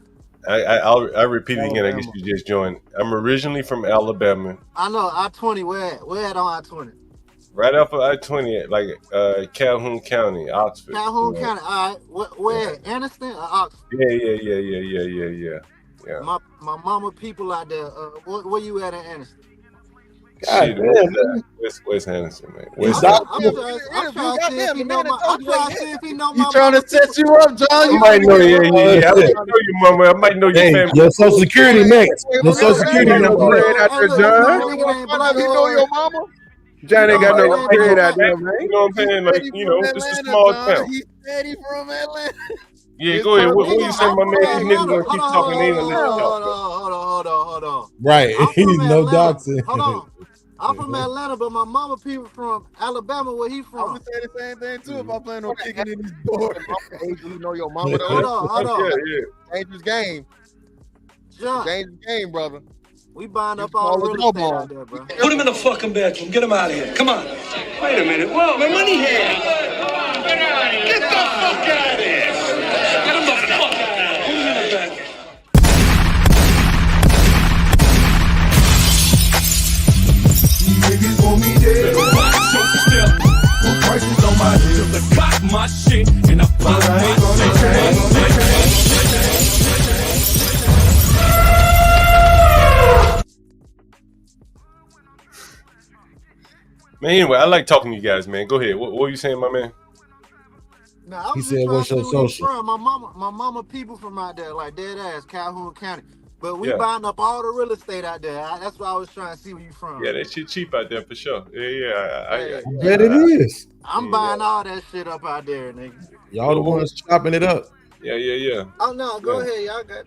[SPEAKER 22] I'll repeat it again. I guess you just joined. I'm originally from Alabama.
[SPEAKER 10] I know I-20. Where at on I-20?
[SPEAKER 22] right off of I-20, like Calhoun County, Oxford.
[SPEAKER 18] Calhoun County. All right. Where? Anniston or Oxford?
[SPEAKER 22] Yeah.
[SPEAKER 18] My mama people out there. Where you at in Anniston?
[SPEAKER 22] God damn, West Henderson, man.
[SPEAKER 18] I'm trying to see if he know my.
[SPEAKER 10] You trying to set you up, John?
[SPEAKER 22] I might know, yeah. I might know your mama. I might know your family.
[SPEAKER 5] Your Social Security next. Your Social Security number.
[SPEAKER 10] You know your mama? John ain't got no bread out there, man.
[SPEAKER 22] You know what I'm saying? Like, it's a small town.
[SPEAKER 10] He's steady from Atlanta.
[SPEAKER 22] Yeah, go ahead. What you say, my man? These niggas gonna keep talking. They ain't gonna let you talk.
[SPEAKER 18] Hold on.
[SPEAKER 5] Right. He's no doxing.
[SPEAKER 18] Hold on. I'm from Atlanta, but my mama people from Alabama. Where he from?
[SPEAKER 10] I would say the same thing too if I plan on kicking in his door.
[SPEAKER 15] You know your mama.
[SPEAKER 18] Hold on.
[SPEAKER 15] Dangerous game.
[SPEAKER 18] John.
[SPEAKER 15] Dangerous game, brother.
[SPEAKER 18] We buying up all the real estate out there, bro.
[SPEAKER 21] Put him in the fucking bedroom. Get him out of here. Come on. Wait a minute. Whoa, my money here. Get the fuck out of here. Get him the fuck out of here. Put him in the bedroom.
[SPEAKER 1] Niggas want me dead. Put prices on my head. To cock my shit and I pop my shit.
[SPEAKER 22] Man, anyway, I like talking to you guys, man. Go ahead. What were you saying, my man?
[SPEAKER 18] Nah,
[SPEAKER 5] He said, "What's your social?"
[SPEAKER 18] My mama people from out there, like dead ass Calhoun County. But we
[SPEAKER 22] Yeah.
[SPEAKER 18] buying up all the real estate out there. That's why I was trying to see where you from.
[SPEAKER 22] Yeah, that shit cheap out there for sure. Yeah.
[SPEAKER 5] I bet it is.
[SPEAKER 18] I'm buying all that shit up out there, nigga.
[SPEAKER 5] Y'all the ones chopping it up.
[SPEAKER 22] Yeah.
[SPEAKER 18] Oh no, go ahead, y'all got.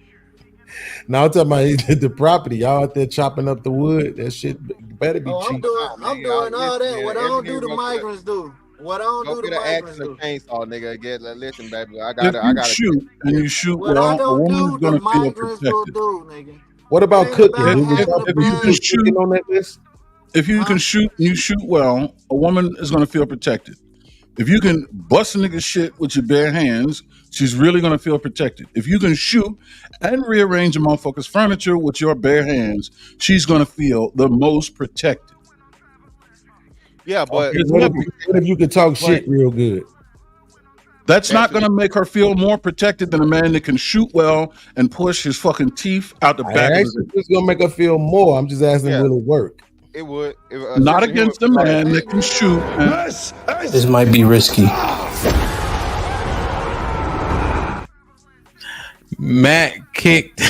[SPEAKER 5] Now I'm talking about the property. Y'all out there chopping up the wood. That shit better be cheap.
[SPEAKER 18] I'm doing all that. What I don't do, the migrants do. What I don't do, the migrants do.
[SPEAKER 15] Chainsaw, nigga. Listen, baby. I
[SPEAKER 13] If
[SPEAKER 15] gotta
[SPEAKER 13] you shoot and you shoot
[SPEAKER 18] What I
[SPEAKER 13] well, a
[SPEAKER 18] don't
[SPEAKER 13] woman's
[SPEAKER 18] do,
[SPEAKER 13] gonna
[SPEAKER 18] the
[SPEAKER 13] feel
[SPEAKER 18] migrants will
[SPEAKER 13] protected.
[SPEAKER 18] do, nigga.
[SPEAKER 5] What about cooking?
[SPEAKER 18] about
[SPEAKER 5] Did we
[SPEAKER 18] having
[SPEAKER 5] talk
[SPEAKER 18] a
[SPEAKER 5] about
[SPEAKER 18] bad-
[SPEAKER 5] cooking on that list?
[SPEAKER 13] If you can shoot and you shoot well, a woman is gonna feel protected. If you can bust a nigga's shit with your bare hands, she's really gonna feel protected. If you can shoot and rearrange a motherfucker's furniture with your bare hands, she's gonna feel the most protected.
[SPEAKER 15] Yeah, but
[SPEAKER 5] What if you could talk shit real good?
[SPEAKER 13] That's not going to make her feel more protected than a man that can shoot well and push his fucking teeth out the back.
[SPEAKER 5] I actually it's gonna make her feel more. I'm just asking, will it work?
[SPEAKER 15] it would.
[SPEAKER 13] Not against a man that can shoot.
[SPEAKER 3] This might be risky. Matt kicked.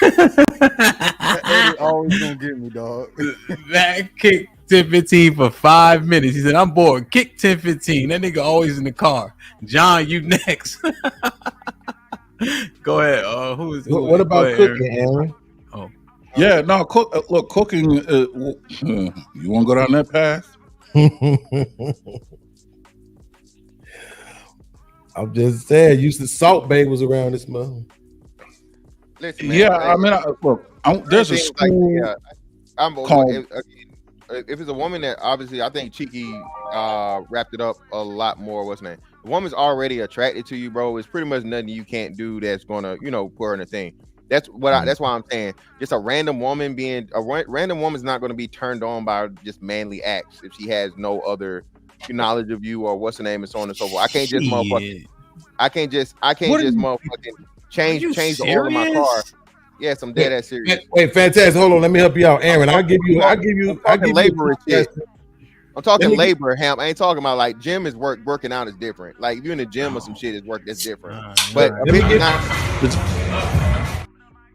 [SPEAKER 17] Eddie always gonna get me, dog.
[SPEAKER 3] Matt kicked 10-15 for 5 minutes. He said, "I'm bored. Kick 10-15." That nigga always in the car. John, you next. Go ahead.
[SPEAKER 5] What about cooking, Aaron?
[SPEAKER 3] Oh,
[SPEAKER 13] yeah. No, look, cooking. You want to go down that path?
[SPEAKER 5] I'm just saying. Used to Salt Bay was around this month.
[SPEAKER 15] Listen, man,
[SPEAKER 13] Yeah, I mean, there's a school called.
[SPEAKER 15] If it's a woman that obviously, I think Cheeky wrapped it up a lot more. What's her name? The woman's already attracted to you, bro. It's pretty much nothing you can't do that's gonna, put her in a thing. That's what. That's why I'm saying. Just a random woman random woman's not gonna be turned on by just manly acts if she has no other knowledge of you or what's her name and so on and so forth. I can't just motherfucking change the oil in my car. Yes, I'm dead ass serious.
[SPEAKER 5] Wait, fantastic. Hold on, let me help you out, Aaron. I'll give you
[SPEAKER 15] labor and shit. I'm talking labor, Ham. I ain't talking about like gym is working out is different. Like if you're in the gym or some shit is that's different. But a bitch not.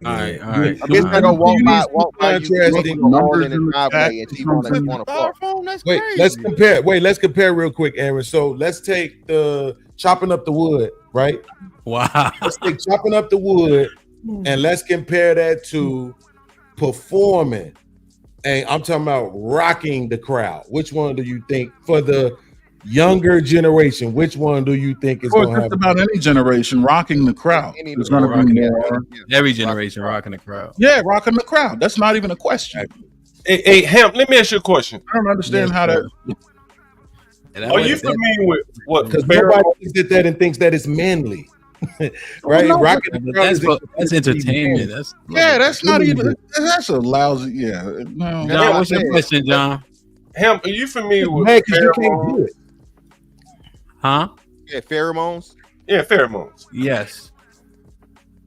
[SPEAKER 3] All right.
[SPEAKER 15] A bitch not gonna walk by you in the driveway and she wanna fuck.
[SPEAKER 5] Wait, let's compare real quick, Aaron. So let's take the chopping up the wood, right?
[SPEAKER 3] Wow.
[SPEAKER 5] Let's take chopping up the wood. And let's compare that to performing. And I'm talking about rocking the crowd. Which one do you think for the younger generation? Which one do you think is going to
[SPEAKER 13] just about any generation rocking the crowd? There's going to be more.
[SPEAKER 3] Every generation rocking the crowd.
[SPEAKER 13] Yeah, rocking the crowd. That's not even a question.
[SPEAKER 22] Hey, Ham, let me ask you a question.
[SPEAKER 13] I don't understand how that.
[SPEAKER 22] Are you familiar with what?
[SPEAKER 5] Because nobody looks at that and thinks that it's manly. Right,
[SPEAKER 13] no,
[SPEAKER 5] rocking the crowd
[SPEAKER 3] that's entertainment. That's
[SPEAKER 13] not even. That's a lousy. Yeah. No.
[SPEAKER 3] John, what's your question, John?
[SPEAKER 22] Ham, are you familiar with
[SPEAKER 5] mad 'cause you can't do
[SPEAKER 22] pheromones?
[SPEAKER 5] it.
[SPEAKER 3] Huh?
[SPEAKER 15] Yeah, pheromones.
[SPEAKER 22] Yeah, pheromones.
[SPEAKER 3] Yes.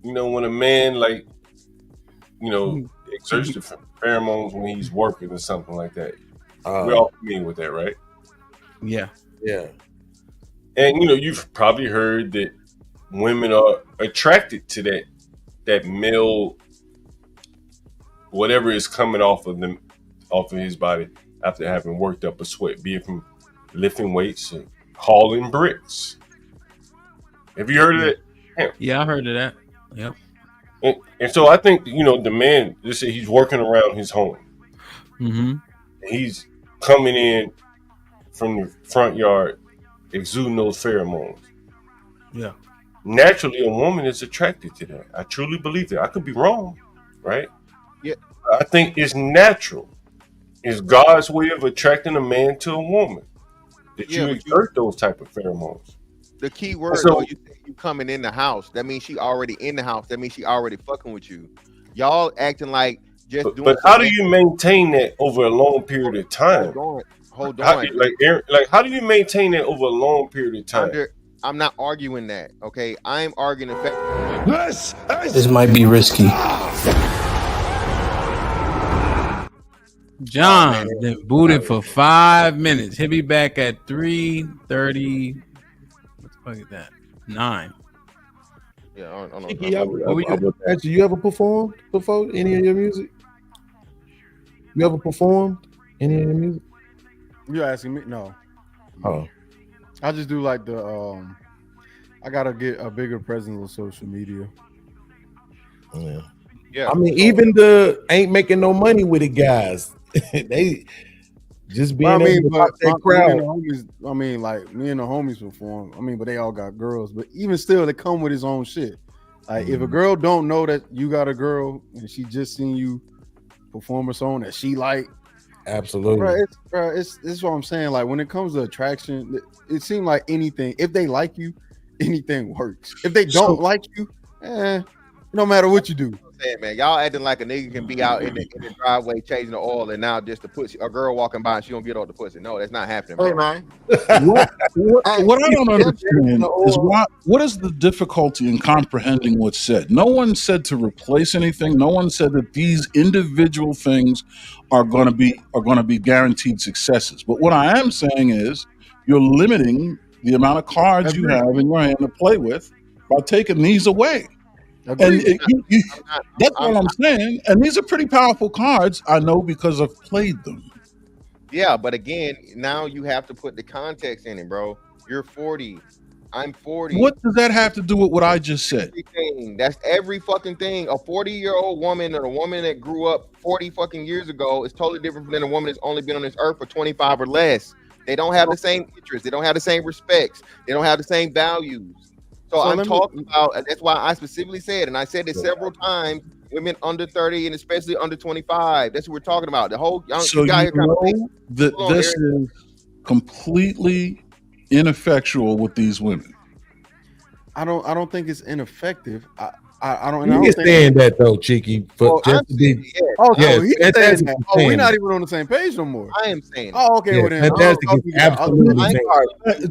[SPEAKER 22] You know, when a man like, you know, exerts the pheromones when he's working or something like that. We're all familiar with that, right?
[SPEAKER 3] Yeah.
[SPEAKER 5] Yeah.
[SPEAKER 22] And you know, you've probably heard that women are attracted to that male, whatever is coming off of his body after having worked up a sweat, be it from lifting weights or hauling bricks. Have you heard of that?
[SPEAKER 3] Yeah, I heard of that. Yep.
[SPEAKER 22] And so I think, you know, the man, let's say he's working around his home.
[SPEAKER 3] Mm-hmm.
[SPEAKER 22] He's coming in from the front yard, exuding those pheromones.
[SPEAKER 3] Yeah.
[SPEAKER 22] Naturally, a woman is attracted to that. I truly believe that. I could be wrong, right?
[SPEAKER 15] Yeah.
[SPEAKER 22] I think it's natural. It's God's way of attracting a man to a woman. That you exert those type of pheromones.
[SPEAKER 15] The key word,
[SPEAKER 22] So-
[SPEAKER 15] though, you coming in the house. That means she already in the house. That means she already fucking with you. Y'all acting like just doing.
[SPEAKER 22] But how do you maintain that over a long period of time?
[SPEAKER 15] Hold
[SPEAKER 22] How,
[SPEAKER 15] on.
[SPEAKER 22] like how do you maintain that over a long period of time?
[SPEAKER 15] I'm not arguing that. Okay, I'm arguing the fact.
[SPEAKER 2] This might be risky.
[SPEAKER 3] John been booted for 5 minutes. He'll be back at 3:30. What the fuck is that? 9.
[SPEAKER 15] Yeah, I don't know.
[SPEAKER 5] Kiki, I would ask you ever performed before any of your music? You ever performed any of your music?
[SPEAKER 17] You asking me? No.
[SPEAKER 5] Oh.
[SPEAKER 17] I just do like the I gotta get a bigger presence on social media.
[SPEAKER 5] Yeah.
[SPEAKER 15] Yeah.
[SPEAKER 5] I mean, even the ain't making no money with it guys. They just being able to pop that crowd.
[SPEAKER 17] Me and the homies perform. I mean, but they all got girls. But even still, they come with his own shit. Like if a girl don't know that you got a girl and she just seen you perform a song that she like,
[SPEAKER 5] absolutely,
[SPEAKER 17] it's what I'm saying. Like when it comes to attraction, it seems like anything. If they like you, anything works. If they don't like you, no matter what you do.
[SPEAKER 15] Saying, man, y'all acting like a nigga can be out in the driveway changing the oil, and now just to pussy a girl walking by and she don't get off the pussy. No, that's not happening. Bro.
[SPEAKER 18] Hey man,
[SPEAKER 13] what I don't understand is what is the difficulty in comprehending what's said? No one said to replace anything. No one said that these individual things are going to be guaranteed successes. But what I am saying is you're limiting the amount of cards you have in your hand to play with by taking these away. And that's what I'm saying. And these are pretty powerful cards. I know because I've played them.
[SPEAKER 15] Yeah, but again, now you have to put the context in it, bro. You're 40. I'm 40.
[SPEAKER 13] What does that have to do with what I just said?
[SPEAKER 15] Everything. That's every fucking thing. A 40-year-old woman or a woman that grew up 40 fucking years ago is totally different than a woman that's only been on this earth for 25 or less. They don't have the same interests. They don't have the same respects. They don't have the same values. So I'm talking about, and that's why I specifically said, and I said it several times, women under 30 and especially under 25. That's what we're talking about. The whole
[SPEAKER 13] so
[SPEAKER 15] guy
[SPEAKER 13] you know that this is completely ineffectual with these women.
[SPEAKER 17] I don't think it's ineffective. I don't.
[SPEAKER 5] You can stand that though, Cheeky. We're not
[SPEAKER 17] even on the same page no more.
[SPEAKER 15] I am saying.
[SPEAKER 17] Oh, okay. Well, then,
[SPEAKER 5] fantastic is absolutely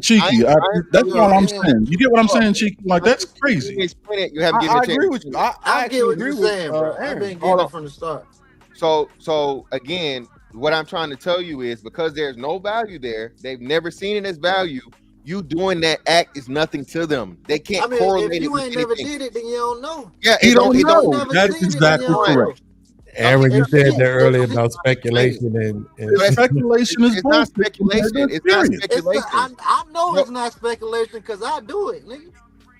[SPEAKER 13] Cheeky. That's all I'm saying. You get what I'm saying, Cheeky? Like that's crazy.
[SPEAKER 15] Explain it. You have
[SPEAKER 17] I agree with you.
[SPEAKER 18] I get what you're saying, bro. I've been getting it from the start.
[SPEAKER 15] So again, what I'm trying to tell you is because there's no value there, they've never seen it as value. You doing that act is nothing to them. They can't correlate
[SPEAKER 18] if you
[SPEAKER 15] it.
[SPEAKER 18] ain't never did it, then you don't know.
[SPEAKER 15] Yeah,
[SPEAKER 13] you don't know. That's exactly correct.
[SPEAKER 5] Aaron, you said that earlier about speculation and
[SPEAKER 13] speculation is
[SPEAKER 15] not speculation. It's not speculation.
[SPEAKER 18] I know it's not speculation because I do it, nigga.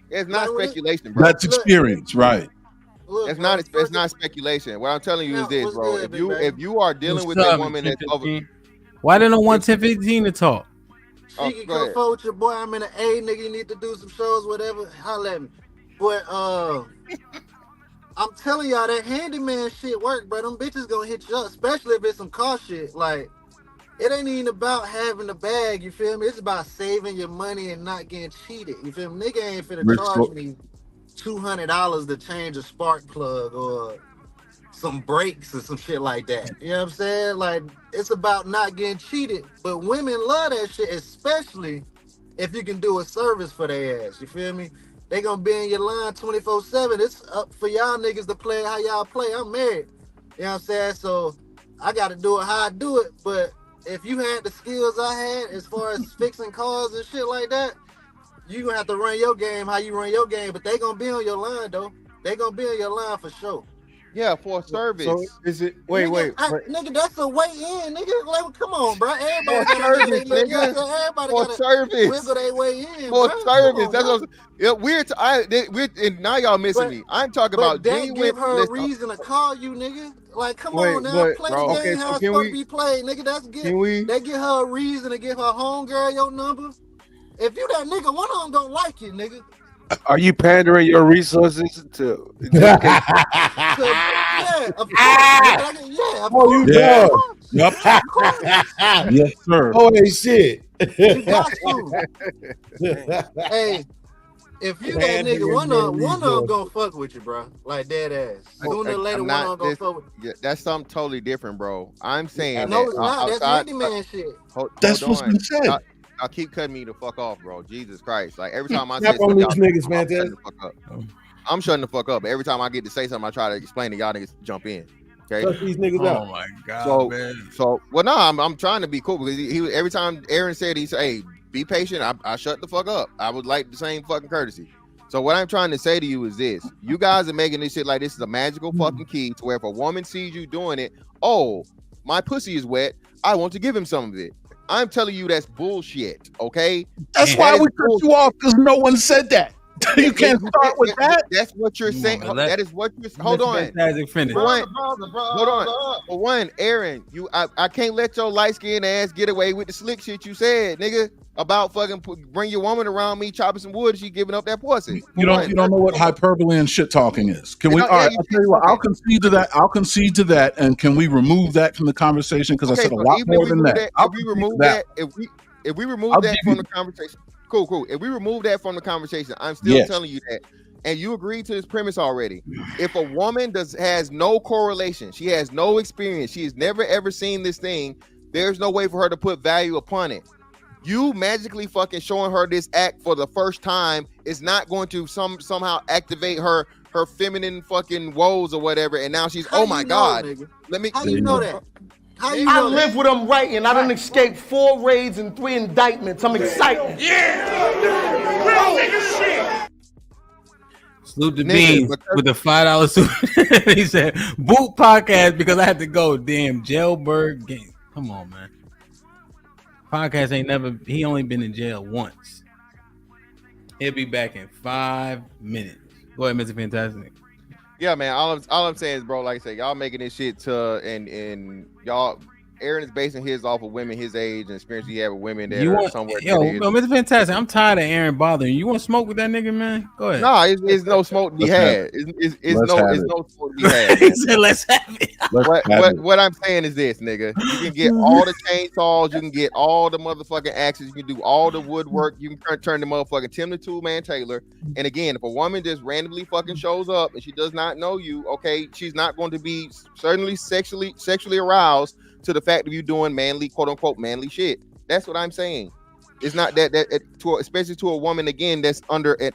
[SPEAKER 15] It's not speculation, bro.
[SPEAKER 13] That's experience, right?
[SPEAKER 15] It's not speculation. What I'm telling you is this, bro. If you are dealing with a woman that's over,
[SPEAKER 3] why didn't I want 10-15 to talk?
[SPEAKER 18] She can come forward with your boy. I'm in an A, nigga. You need to do some shows, whatever. Holla at me. But I'm telling y'all that handyman shit work, bro. Them bitches gonna hit you up, especially if it's some car shit. Like, it ain't even about having the bag. You feel me? It's about saving your money and not getting cheated. You feel me? Nigga ain't finna charge me $200 to change a spark plug or some breaks or some shit like that. You know what I'm saying? Like, it's about not getting cheated. But women love that shit, especially if you can do a service for their ass. You feel me? They gonna be in your line 24/7. It's up for y'all niggas to play how y'all play. I'm married. You know what I'm saying? So I gotta do it how I do it. But if you had the skills I had as far as fixing cars and shit like that, you gonna have to run your game how you run your game. But they gonna be on your line though. They gonna be on your line for sure.
[SPEAKER 15] Yeah, for service.
[SPEAKER 17] So is it? Wait.
[SPEAKER 18] Nigga, that's a way in, nigga. Like, come on, bro. Everybody
[SPEAKER 15] For service, nigga.
[SPEAKER 18] Everybody
[SPEAKER 15] For
[SPEAKER 18] gotta
[SPEAKER 15] service.
[SPEAKER 18] wiggle their way in.
[SPEAKER 15] For
[SPEAKER 18] bro.
[SPEAKER 15] service.
[SPEAKER 18] On,
[SPEAKER 15] That's
[SPEAKER 18] bro.
[SPEAKER 15] what and now y'all missing me. I'm talking about
[SPEAKER 18] that
[SPEAKER 15] genuine.
[SPEAKER 18] give her a reason to call you, nigga. Like, come on now,
[SPEAKER 17] but,
[SPEAKER 18] play
[SPEAKER 17] bro,
[SPEAKER 18] the
[SPEAKER 17] okay,
[SPEAKER 18] game
[SPEAKER 17] so
[SPEAKER 18] how it's
[SPEAKER 17] can
[SPEAKER 18] supposed
[SPEAKER 17] we-
[SPEAKER 18] to be played, nigga. That's good.
[SPEAKER 17] can we-
[SPEAKER 18] They give her a reason to give her homegirl your number. If you that nigga, one of them don't like you, nigga.
[SPEAKER 17] Are you pandering your resources to?
[SPEAKER 18] Yeah, of course. Nigga. Yeah, of course.
[SPEAKER 13] Yeah.
[SPEAKER 18] Of course.
[SPEAKER 13] Yep.
[SPEAKER 18] Of course.
[SPEAKER 13] Yes, sir.
[SPEAKER 5] Oh, hey, shit.
[SPEAKER 18] You got to. Hey, if you that nigga, one of them gonna fuck with you, bro. Like dead ass. Sooner or later,
[SPEAKER 15] I'm
[SPEAKER 18] one of
[SPEAKER 15] not-
[SPEAKER 18] them gonna
[SPEAKER 15] this-
[SPEAKER 18] fuck with
[SPEAKER 15] yeah, that's something totally different, bro. I'm saying
[SPEAKER 18] No,
[SPEAKER 15] that
[SPEAKER 18] it's not. That's
[SPEAKER 15] outside-
[SPEAKER 18] handyman shit.
[SPEAKER 13] That's
[SPEAKER 15] hold
[SPEAKER 13] what's
[SPEAKER 15] on.
[SPEAKER 13] been said.
[SPEAKER 15] I'll keep cutting me the fuck off, bro. Jesus Christ! Like every time I say
[SPEAKER 5] Snap on
[SPEAKER 15] something,
[SPEAKER 5] these niggas,
[SPEAKER 15] I'm
[SPEAKER 5] man.
[SPEAKER 15] shutting the fuck up. I'm shutting the fuck up. Every time I get to say something, I try to explain to y'all niggas jump in. Okay.
[SPEAKER 5] Cut these niggas out.
[SPEAKER 3] Oh my god, man.
[SPEAKER 15] Well, no, I'm trying to be cool because he every time Aaron said, he said, "Hey, be patient." I shut the fuck up. I would like the same fucking courtesy. So what I'm trying to say to you is this: you guys are making this shit like this is a magical fucking key to where if a woman sees you doing it, oh, my pussy is wet, I want to give him some of it. I'm telling you that's bullshit. Okay.
[SPEAKER 13] That's why we cut you off because no one said that. You can't start with that.
[SPEAKER 15] That's what you're saying. That is what you're. Hold on.
[SPEAKER 3] Finish.
[SPEAKER 15] For one, hold on. For one, Aaron, I can't let your light skinned ass get away with the slick shit you said, nigga, about fucking bring your woman around me chopping some wood. She giving up that pussy.
[SPEAKER 13] You don't know what hyperbole and shit talking is. Can we? All right, I'll tell you what. I'll concede to that. I'll concede to that. And can we remove that from the conversation? Because I said a lot more than that.
[SPEAKER 15] If we remove that, if we remove that from the conversation, cool. If we remove that from the conversation, I'm still telling you that. And you agreed to this premise already. If a woman has no correlation, she has no experience, she has never ever seen this thing, there's no way for her to put value upon it. You magically fucking showing her this act for the first time is not going to somehow activate her feminine fucking woes or whatever. And now she's, oh my god. Let me.
[SPEAKER 18] How you know that? How you
[SPEAKER 19] I
[SPEAKER 18] know
[SPEAKER 19] live with them right, and I done escaped 4 raids and 3 indictments. I'm excited.
[SPEAKER 3] Salute the Beans with the $5 super. He said, "Boot podcast because I had to go." Damn jailbird game. Come on, man. Podcast ain't never. He only been in jail once. He'll be back in 5 minutes. Go ahead, Mr. Fantastic.
[SPEAKER 15] Yeah, man. All I'm saying is, bro, like I said, y'all making this shit to and y'all. Aaron is basing his off of women his age and experience he had with women that are somewhere.
[SPEAKER 3] Mr. Fantastic, I'm tired of Aaron bothering you. You want to smoke with that nigga, man? Go ahead.
[SPEAKER 15] No, it's no smoke to be had. It's no smoke to be had.
[SPEAKER 3] He said, "Let's have it."
[SPEAKER 15] What I'm saying is this, nigga. You can get all the chainsaws, you can get all the motherfucking axes, you can do all the woodwork, you can turn the motherfucking Tim the Tool Man Taylor. And again, if a woman just randomly fucking shows up and she does not know you, okay, she's not going to be certainly sexually aroused to the fact of you doing manly, quote unquote, manly shit. That's what I'm saying. It's not that especially to a woman again that's under an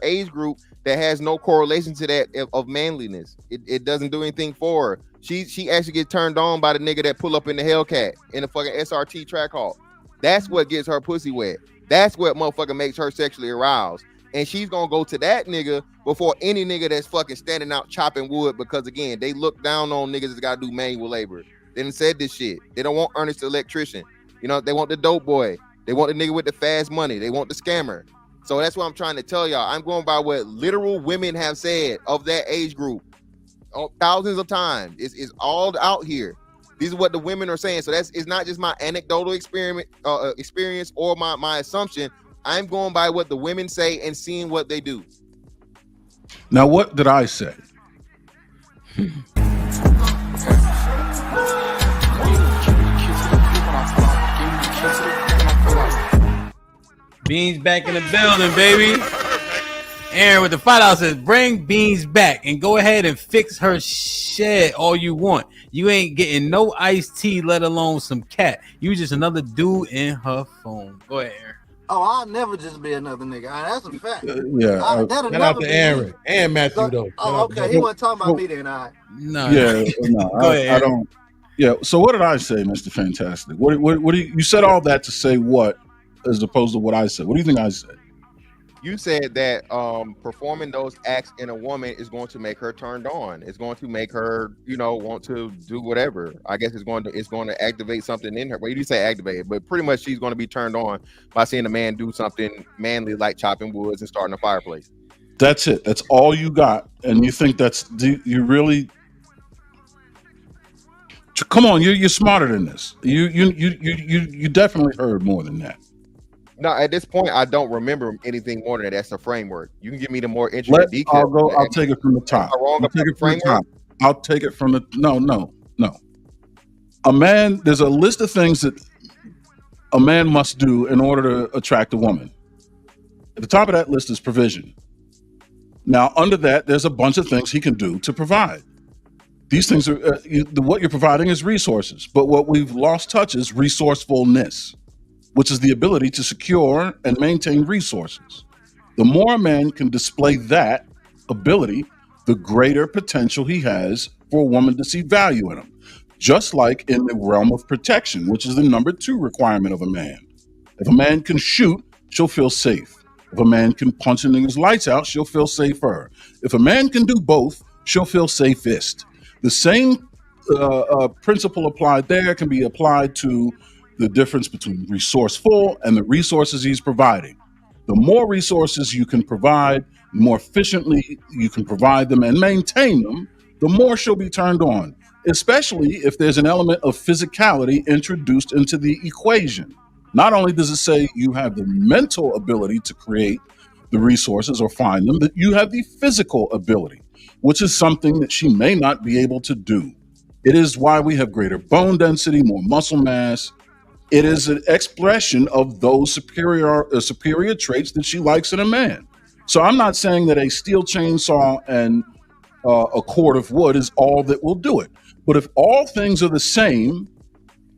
[SPEAKER 15] age group that has no correlation to that of manliness. It doesn't do anything for her. She actually gets turned on by the nigga that pull up in the Hellcat in a fucking SRT Trackhawk. That's what gets her pussy wet. That's what motherfucker makes her sexually aroused. And she's gonna go to that nigga before any nigga that's fucking standing out chopping wood, because again, they look down on niggas that gotta do manual labor. They done said this shit. They don't want Ernest the electrician. You know, they want the dope boy. They want the nigga with the fast money. They want the scammer. So that's what I'm trying to tell y'all. I'm going by what literal women have said of that age group thousands of times. It's all out here. These are what the women are saying. So it's not just my anecdotal experience or my assumption. I'm going by what the women say and seeing what they do.
[SPEAKER 13] Now, what did I say?
[SPEAKER 3] Beans back in the building, baby. Aaron with the $5 says, bring Beans back and go ahead and fix her shed all you want. You ain't getting no iced tea, let alone some cat. You just another dude in her phone. Go ahead, Aaron.
[SPEAKER 18] Oh, I'll never just be another nigga. That's a fact. That'll
[SPEAKER 5] Shout
[SPEAKER 18] never
[SPEAKER 5] out to
[SPEAKER 18] be
[SPEAKER 5] Aaron
[SPEAKER 18] me.
[SPEAKER 5] and Matthew though.
[SPEAKER 18] Oh, okay. He wasn't talking about me then. All right.
[SPEAKER 3] No.
[SPEAKER 13] Yeah, no,
[SPEAKER 3] Go ahead,
[SPEAKER 13] I
[SPEAKER 3] Aaron.
[SPEAKER 13] don't. Yeah. So what did I say, Mr. Fantastic? What do you said all that to say what, as opposed to what I said? What do you think I said?
[SPEAKER 15] You said that performing those acts in a woman is going to make her turned on. It's going to make her, want to do whatever. I guess it's going to activate something in her. Well, you didn't say activate it, but pretty much she's going to be turned on by seeing a man do something manly like chopping woods and starting a fireplace.
[SPEAKER 13] That's it. That's all you got, and you think you really? Come on, you're smarter than this. You definitely heard more than that.
[SPEAKER 15] No, at this point, I don't remember anything more than that. That's a framework. You can give me the more intricate details.
[SPEAKER 13] I'll take it from the top. I'll take it from the top. I'll take it from the no. A man, there's a list of things that a man must do in order to attract a woman. At the top of that list is provision. Now, under that, there's a bunch of things he can do to provide. These things are what you're providing is resources, but what we've lost touch is resourcefulness, which is the ability to secure and maintain resources. The more a man can display that ability, the greater potential he has for a woman to see value in him. Just like in the realm of protection, which is the number 2 requirement of a man. If a man can shoot, she'll feel safe. If a man can punch a nigga's lights out, she'll feel safer. If a man can do both, she'll feel safest. The same principle applied there can be applied to the difference between resourceful and the resources he's providing. The more resources you can provide, the more efficiently you can provide them and maintain them, the more she'll be turned on, especially if there's an element of physicality introduced into the equation. Not only does it say you have the mental ability to create the resources or find them, but you have the physical ability, which is something that she may not be able to do. It is why we have greater bone density, more muscle mass. It is an expression of those superior traits that she likes in a man. So I'm not saying that a steel chainsaw and a cord of wood is all that will do it. But if all things are the same,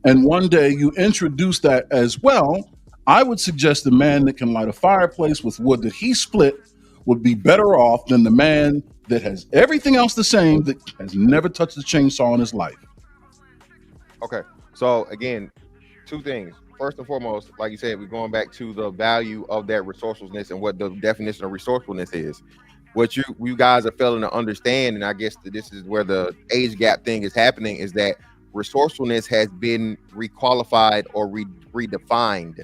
[SPEAKER 13] and one day you introduce that as well, I would suggest the man that can light a fireplace with wood that he split would be better off than the man that has everything else the same that has never touched a chainsaw in his life.
[SPEAKER 15] Okay, so again, 2 things. First and foremost, like you said, we're going back to the value of that resourcefulness and what the definition of resourcefulness is. What you guys are failing to understand, and I guess that this is where the age gap thing is happening, is that resourcefulness has been requalified or redefined.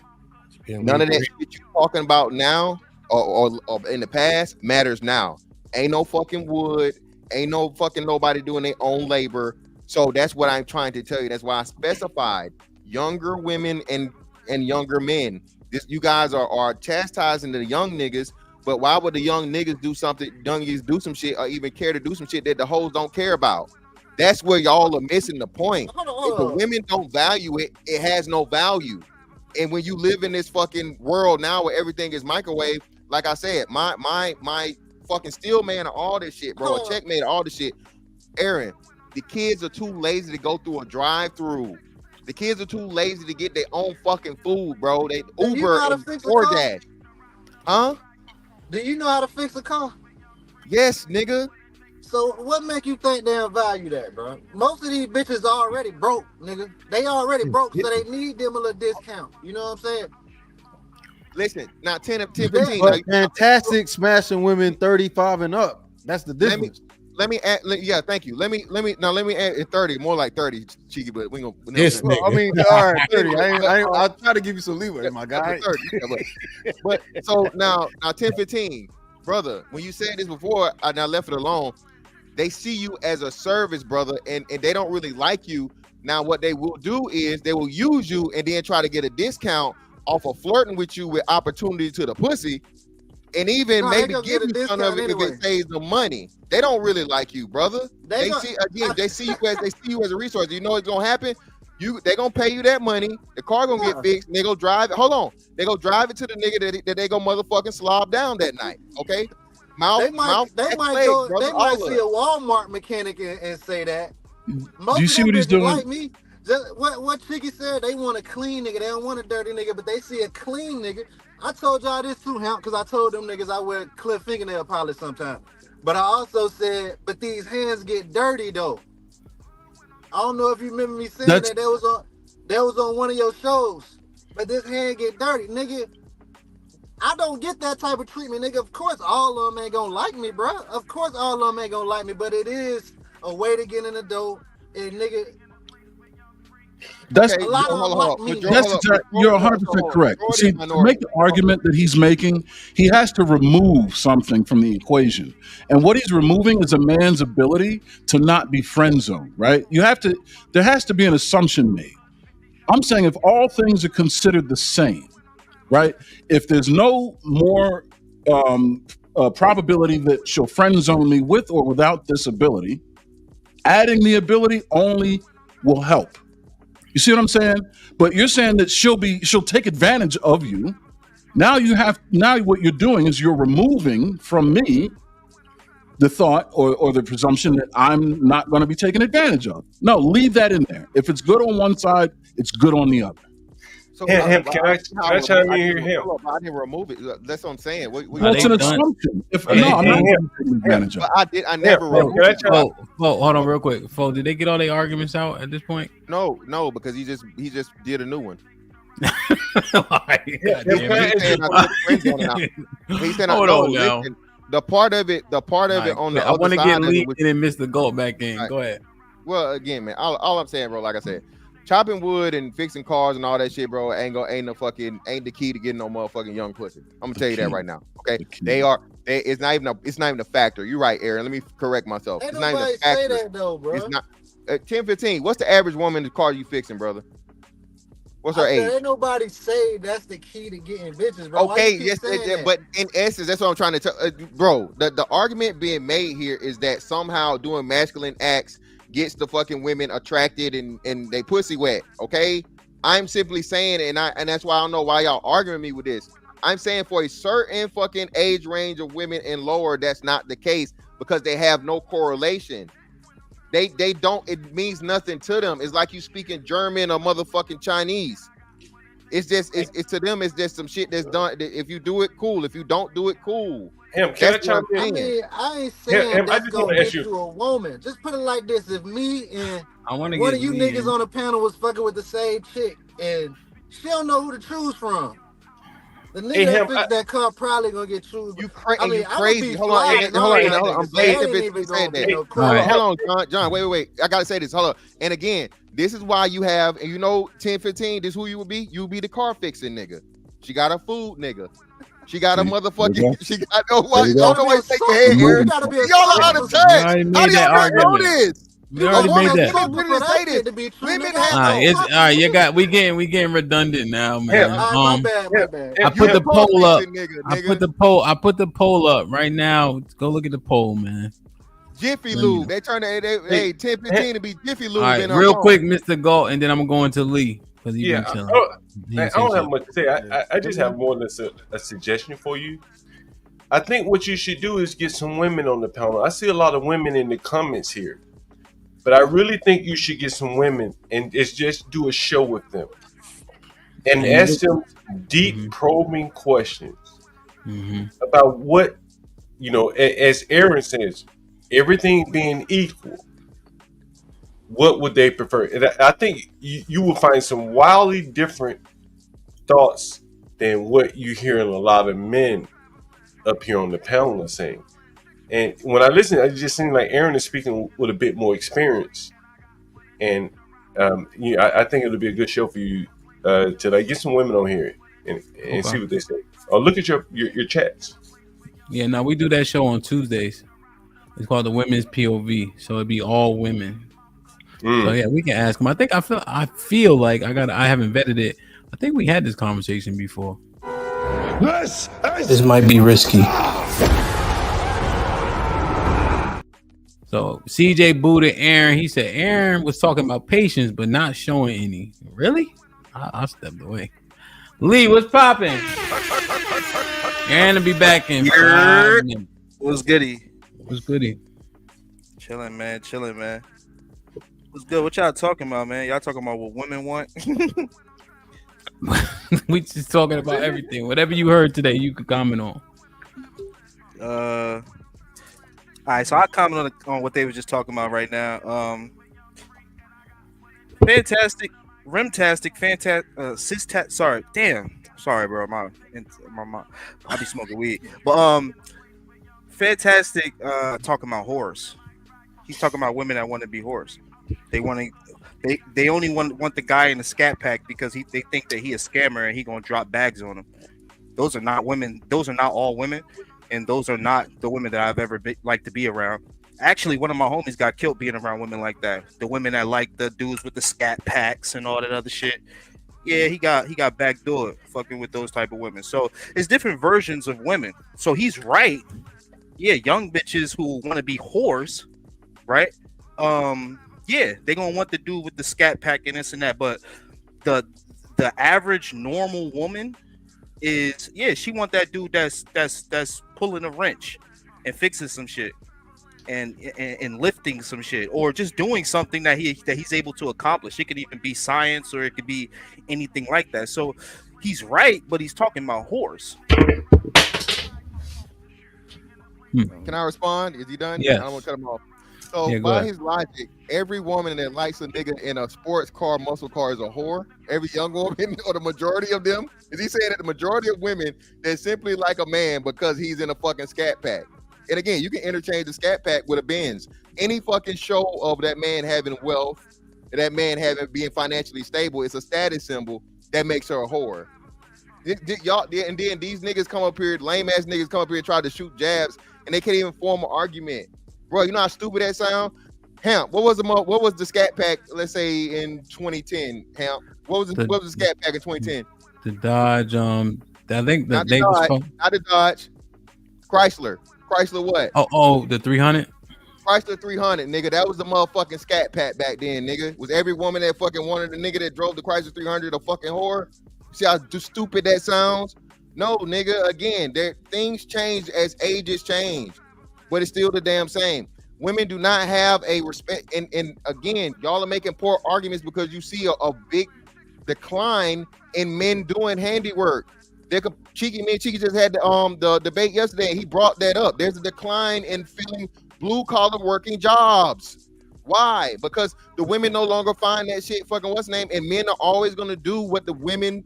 [SPEAKER 15] None of that shit you're talking about now or in the past matters now. Ain't no fucking wood, ain't no fucking nobody doing their own labor. So that's what I'm trying to tell you. That's why I specified younger women and younger men. You guys are chastising the young niggas, but why would the young niggas do something, youngies do some shit, or even care to do some shit that the hoes don't care about? That's where y'all are missing the point. If the women don't value it, it has no value. And when you live in this fucking world now where everything is microwave, like I said, my fucking steel man and all this shit, bro, a checkmate, all this shit. Aaron, the kids are too lazy to go through a drive-through. The kids are too lazy to get their own fucking food, bro. They Uber and DoorDash. Huh?
[SPEAKER 18] Do you know how to fix a car?
[SPEAKER 15] Yes, nigga.
[SPEAKER 18] So what make you think they'll value that, bro? Most of these bitches are already broke, nigga. They already broke, so they need them a little discount. You know what I'm saying?
[SPEAKER 15] Listen, now 10, 15.
[SPEAKER 17] But fantastic smashing women 35 and up. That's the difference.
[SPEAKER 15] Let me add. Yeah, thank you. Let me add 30, more like 30, cheeky, but we gonna.
[SPEAKER 17] I mean, all right, 30. I'll try to give you some leeway, my guy.
[SPEAKER 15] 30. But so now 10, 15, brother. When you said this before, I now left it alone. They see you as a service, brother, and they don't really like you. Now, what they will do is they will use you and then try to get a discount off of flirting with you with opportunity to the pussy. And even maybe give you some of it if it saves them money. They don't really like you, brother. They see you as a resource. You know what's gonna happen? They gonna pay you that money. The car gonna get fixed. And they go drive it. Hold on. They go drive it to the nigga that they go motherfucking slob down that night. Okay.
[SPEAKER 18] They might see a Walmart mechanic and say that. Most
[SPEAKER 13] Do you see what he's doing?
[SPEAKER 18] Like me, what Chicky said, they want a clean nigga. They don't want a dirty nigga, but they see a clean nigga. I told y'all this too, Hamp, because I told them niggas I wear Cliff fingernail polish sometimes. But I also said, but these hands get dirty though. I don't know if you remember me saying that was on one of your shows. But this hand get dirty, nigga. I don't get that type of treatment, nigga. Of course, all of them ain't gonna like me, bro. Of course, all of them ain't gonna like me, but it is a way to get in the door, and nigga.
[SPEAKER 13] That's
[SPEAKER 18] a lot of them like me.
[SPEAKER 13] You're 100% correct. See, to make the argument that he's making, he has to remove something from the equation, and what he's removing is a man's ability to not be friend zoned. Right? There has to be an assumption made. I'm saying if all things are considered the same. Right? If there's no more probability that she'll friend zone me with or without this ability, adding the ability only will help. You see what I'm saying? But you're saying that she'll take advantage of you. Now what you're doing is you're removing from me the thought or the presumption that I'm not going to be taken advantage of. No, leave that in there. If it's good on one side, it's good on the other.
[SPEAKER 22] So can I chime in here?
[SPEAKER 15] I didn't remove it. That's what I'm saying.
[SPEAKER 13] That's an assumption. I'm not taking advantage of it.
[SPEAKER 15] I never removed it.
[SPEAKER 3] Hold on real quick. Fo, did they get all their arguments out at this point?
[SPEAKER 15] No, because he just did a new one.
[SPEAKER 3] He
[SPEAKER 15] said, "Hold on now." The part of it on the
[SPEAKER 3] I
[SPEAKER 15] other
[SPEAKER 3] want to
[SPEAKER 15] side
[SPEAKER 3] get
[SPEAKER 15] of it
[SPEAKER 3] Lee
[SPEAKER 15] was-
[SPEAKER 3] and then Mr. Gold back in.
[SPEAKER 15] Right.
[SPEAKER 3] Go ahead.
[SPEAKER 15] Well, again, man, all I'm saying, bro, like I said, chopping wood and fixing cars and all that shit, bro, ain't the key to getting no motherfucking young pussy. I'm gonna tell you that right now. Okay, it's not even a factor. You're right, Aaron. Let me correct myself.
[SPEAKER 18] Ain't
[SPEAKER 15] It's not even
[SPEAKER 18] nobody
[SPEAKER 15] a factor.
[SPEAKER 18] say that though, bro.
[SPEAKER 15] It's not 10-15. What's the average woman in the car you fixing, brother? What's her
[SPEAKER 18] I said,
[SPEAKER 15] age?
[SPEAKER 18] ain't nobody say that's the key to getting bitches, bro. Why
[SPEAKER 15] Okay,
[SPEAKER 18] you keep
[SPEAKER 15] yes,
[SPEAKER 18] saying that?
[SPEAKER 15] but in essence, that's what I'm trying to tell, bro. The argument being made here is that somehow doing masculine acts gets the fucking women attracted and they pussy wet. Okay, I'm simply saying, and that's why I don't know why y'all arguing me with this. I'm saying for a certain fucking age range of women and lower, that's not the case because they have no correlation. They don't. It means nothing to them. It's like you speaking German or motherfucking Chinese. It's just it's to them. It's just some shit that's done. If you do it, cool. If you don't do it, cool.
[SPEAKER 22] Can I chime in?
[SPEAKER 18] I mean, I ain't saying
[SPEAKER 22] I
[SPEAKER 18] that's
[SPEAKER 22] just
[SPEAKER 18] gonna
[SPEAKER 22] wanna
[SPEAKER 18] get
[SPEAKER 22] ask you-
[SPEAKER 18] you a woman. Just put it like this: if me and
[SPEAKER 3] one
[SPEAKER 18] of you niggas on the panel was fucking with the same chick, and she don't know who to choose from, the nigga that fixed that car probably gonna get choose.
[SPEAKER 15] You crazy? Hold on. I'm glad you said that. Hold on, John. Wait. I gotta say this. Hold on. And again, this is why you have, and 10-15. This is who you would be. You would be the car fixing nigga. She got a food nigga. She got a motherfucking. She got no one. Y'all know why take your head here. Y'all are out of touch. How do y'all know this?
[SPEAKER 3] We already made that.
[SPEAKER 15] Women
[SPEAKER 3] All right, we getting redundant now, man.
[SPEAKER 18] My bad.
[SPEAKER 3] I put the poll up. I put the poll up right now. Go look at the poll, man.
[SPEAKER 15] Jiffy Lube. They turn 10-15 to be Jiffy Lube.
[SPEAKER 3] All right, real quick, Mr. Galt, and then I'm going to Lee because he's been chilling.
[SPEAKER 22] I don't have much to say. I just have more than a suggestion for you. I think what you should do is get some women on the panel. I see a lot of women in the comments here, but I really think you should get some women and just do a show with them and ask them deep, probing questions about what, as Aaron says, everything being equal, what would they prefer? And I think you will find some wildly different thoughts than what you hear in a lot of men up here on the panel are saying. And when I listen, it just seems like Aaron is speaking with a bit more experience. And I think it'll be a good show for you to get some women on here and see what they say. Or look at your chats.
[SPEAKER 3] Yeah, now we do that show on Tuesdays. It's called the Women's POV, so it'd be all women. So yeah, we can ask them. I feel like I haven't vetted it. I think we had this conversation before. This might be risky. So CJ booted Aaron. He said Aaron was talking about patience, but not showing any. Really? I stepped away. Lee, what's popping? Aaron will be back in 5 minutes.
[SPEAKER 7] What's goody?
[SPEAKER 3] What's goody?
[SPEAKER 7] Chilling, man. Chilling, man. What's good? What y'all talking about, man? Y'all talking about what women want?
[SPEAKER 3] We just talking about everything. Whatever you heard today, you could comment on.
[SPEAKER 7] All right, so I comment on what they were just talking about right now. Fantastic, rimtastic, fantastic, sorry, bro, my I be smoking weed, but fantastic. Talking about whores. He's talking about women that want to be whores. They only want the guy in the scat pack because they think that he a scammer and he gonna drop bags on them. Those are not women. Those are not all women, and those are not the women that I've ever liked to be around. Actually, one of my homies got killed being around women like that. The women that like the dudes with the scat packs and all that other shit. Yeah, he got backdoored fucking with those type of women. So it's different versions of women. So he's right. Yeah, young bitches who want to be whores, right? Yeah, they gonna want the dude with the scat pack and this and that. But the average normal woman is, yeah, she want that dude that's pulling a wrench and fixing some shit. And lifting some shit, or just doing something that he's able to accomplish. It could even be science, or it could be anything like that. So he's right, but he's talking about whores.
[SPEAKER 15] Can I respond? Is he done?
[SPEAKER 3] Yeah.
[SPEAKER 15] I don't want to cut him off. So by his logic, every woman that likes a nigga in a sports car, muscle car is a whore. Every young woman, or the majority of them, is he saying that the majority of women that simply like a man because he's in a fucking scat pack? And again, you can interchange the scat pack with a Benz. Any fucking show of that man having wealth, that man being financially stable, it's a status symbol that makes her a whore. Y'all, and then these niggas come up here, lame ass niggas come up here and try to shoot jabs, and they can't even form an argument. Bro, you know how stupid that sound? Hamp, what was the scat pack? Let's say in 2010, Hamp. What was the scat pack in 2010?
[SPEAKER 3] The Dodge. I think
[SPEAKER 15] not the Dodge. Chrysler what?
[SPEAKER 3] Oh, the 300.
[SPEAKER 15] Chrysler 300, nigga. That was the motherfucking scat pack back then, nigga. Was every woman that fucking wanted the nigga that drove the Chrysler 300 a fucking whore? See how stupid that sounds? No, nigga. Again, things change as ages change, but it's still the damn same. Women do not have a respect, and again, y'all are making poor arguments because you see a big decline in men doing handiwork. Cheeky just had the debate yesterday, and he brought that up. There's a decline in filling blue-collar working jobs. Why? Because the women no longer find that shit fucking what's name, and men are always going to do what the women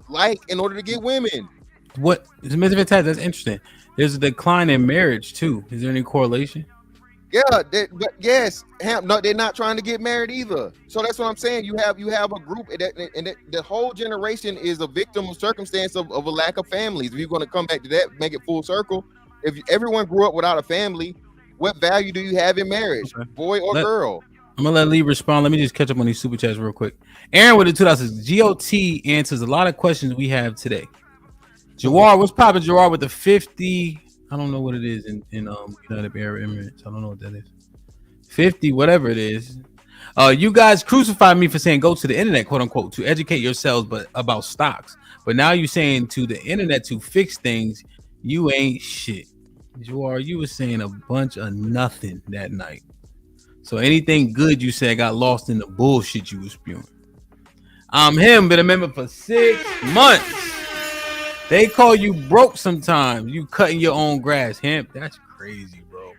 [SPEAKER 15] like in order to get women.
[SPEAKER 3] What? That's interesting. There's a decline in marriage, too. Is there any correlation?
[SPEAKER 15] Yeah, but yes, no, they're not trying to get married either. So that's what I'm saying. You have a group, and the whole generation is a victim of circumstance of a lack of families. If you're going to come back to that, make it full circle. If everyone grew up without a family, what value do you have in marriage, boy or girl?
[SPEAKER 3] I'm gonna let Lee respond. Let me just catch up on these super chats real quick. Aaron with the 2000s. GOT answers a lot of questions we have today. Jawar, what's poppin'? Jawar with the 50. I don't know what it is in United Arab Emirates. I don't know what that is. 50, whatever it is. You guys crucified me for saying go to the internet, quote unquote, to educate yourselves, but about stocks. But now you're saying to the internet to fix things. You ain't shit. Jawar, you were saying a bunch of nothing that night. So anything good you said got lost in the bullshit you was spewing. I'm him, been a member for 6 months. They call you broke sometimes. You cutting your own grass. Hemp, that's crazy, bro.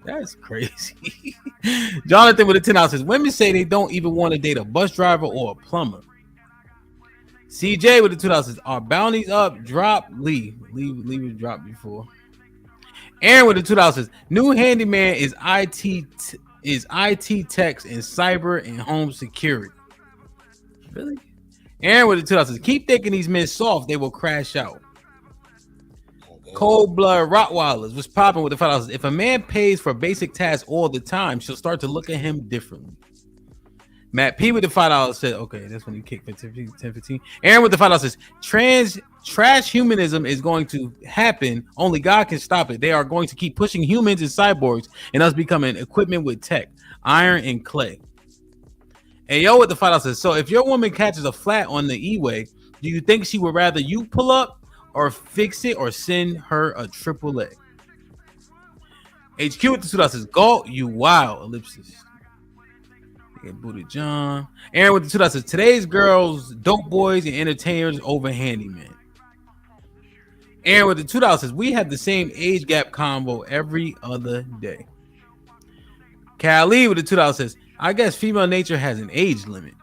[SPEAKER 3] That's crazy. Jonathan with the 10 says, women say they don't even want to date a bus driver or a plumber. CJ with the 2 says, are bounties up? Drop Lee. Lee was dropped before. Aaron with the 2 says, new handyman is IT techs and cyber and home security. Really? Aaron with the 2 says, keep thinking these men soft, they will crash out. Cold blood Rottweilers was popping with the 5 if a man pays for basic tasks all the time, she'll start to look at him differently. Matt P with the $5 said, okay, that's when you kick for 10-15. Aaron with the $5 says, trash humanism is going to happen. Only God can stop it. They are going to keep pushing humans and cyborgs and us becoming equipment with tech, iron and clay. And yo with the $5 says, so if your woman catches a flat on the E-way, do you think she would rather you pull up or fix it or send her a AAA? HQ with the $2 says, Galt, you wild, ellipsis. Yeah, Booty John. Aaron with the $2 says, today's girls, dope boys and entertainers over handyman. Aaron with the $2 says, we have the same age gap combo every other day. Kali with the $2 says, I guess female nature has an age limit.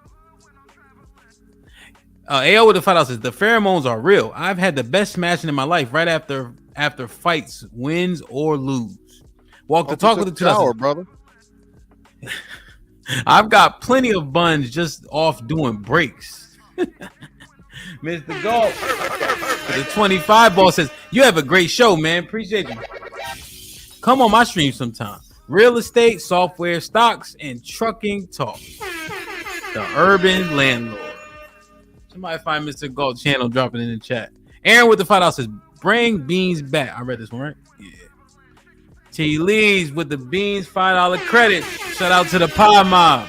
[SPEAKER 3] AO with the $5 says, the pheromones are real. I've had the best smashing in my life right after fights, wins or lose. Walk the talk with the $2,
[SPEAKER 15] brother.
[SPEAKER 3] I've got plenty of buns just off doing breaks. Mr. Golf, the 25 ball says, you have a great show, man. Appreciate you. Come on my stream sometime. Real estate, software, stocks, and trucking talk. The urban landlord. Somebody find Mr. Gold channel, drop it in the chat. Aaron with the $5 says, bring beans back. I read this one, right? Yeah. T. Lee's with the beans, $5 credit. Shout out to the Pie Mob.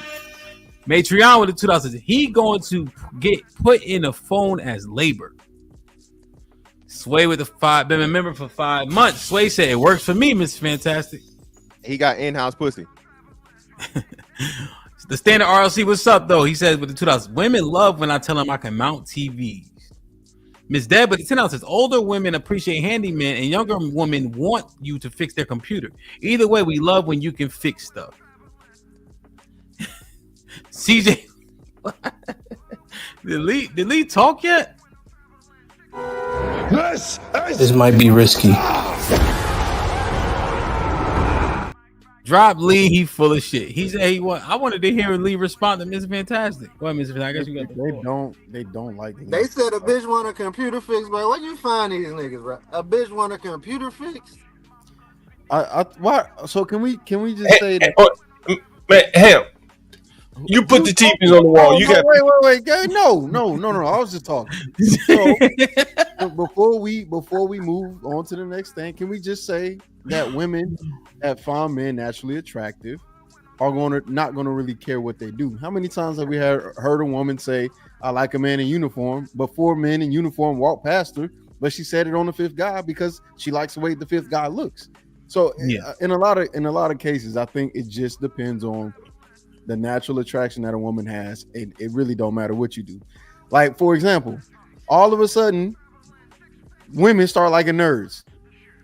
[SPEAKER 3] Matreon with the $2 says, he going to get put in a phone as labor. Sway with the 5, been a member for 5 months. Sway said, it works for me, Mr. Fantastic.
[SPEAKER 15] He got in-house pussy.
[SPEAKER 3] The standard RLC, what's up though? He says with the $2, women love when I tell them I can mount TVs. Miss Deb with the $10 says, older women appreciate handyman and younger women want you to fix their computer. Either way, we love when you can fix stuff. CJ, did Lee talk yet?
[SPEAKER 2] This might be risky.
[SPEAKER 3] Drop Lee, he full of shit. He said he want. I wanted to hear Lee respond to Mr. Fantastic. Go ahead, Mr. Fantastic. I guess you got the
[SPEAKER 17] They don't like Lee.
[SPEAKER 18] They said a bitch want a computer fixed, bro. Where you find these niggas, bro? A bitch want a computer fixed?
[SPEAKER 17] Why? So can we just say that?
[SPEAKER 22] Man, hell, you put the TVs on the wall. You got
[SPEAKER 17] wait. No. I was just talking. So before we move on to the next thing, can we just say that women that find men naturally attractive are not gonna really care what they do? How many times have we heard a woman say, "I like a man in uniform," but 4 men in uniform walk past her, but she said it on the 5th guy because she likes the way the 5th guy looks. So
[SPEAKER 3] yeah.
[SPEAKER 17] in a lot of cases, I think it just depends on the natural attraction that a woman has. It really don't matter what you do. Like, for example, all of a sudden, women start liking nerds,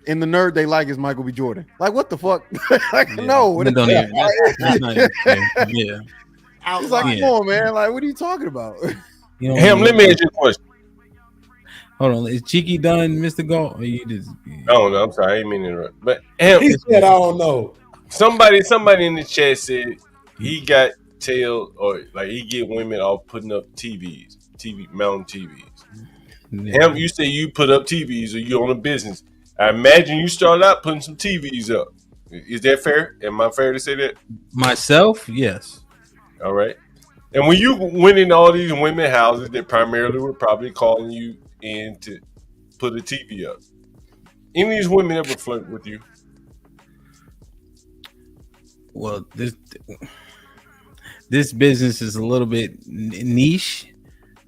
[SPEAKER 17] and the nerd they like is Michael B. Jordan. Like, what the fuck? Like, yeah. No,
[SPEAKER 3] that's not even fair. Yeah.
[SPEAKER 17] It's like, come on, man. Like, what are you talking about?
[SPEAKER 22] You know, let me ask you a question.
[SPEAKER 3] Hold on, is Cheeky done, Mr. Galt? Or you just?
[SPEAKER 22] No, I'm sorry, I didn't mean to interrupt. But
[SPEAKER 14] he said, I don't know.
[SPEAKER 22] Somebody in the chat said he got tailed, or like he get women off putting up mounting TVs. Him, you say you put up TVs, or you own a business. I imagine you started out putting some TVs up. Is that fair? Am I fair to say that?
[SPEAKER 3] Myself, yes.
[SPEAKER 22] All right. And when you went in all these women houses that primarily were probably calling you in to put a TV up, any of these women ever flirt with you?
[SPEAKER 3] Well, this business is a little bit niche,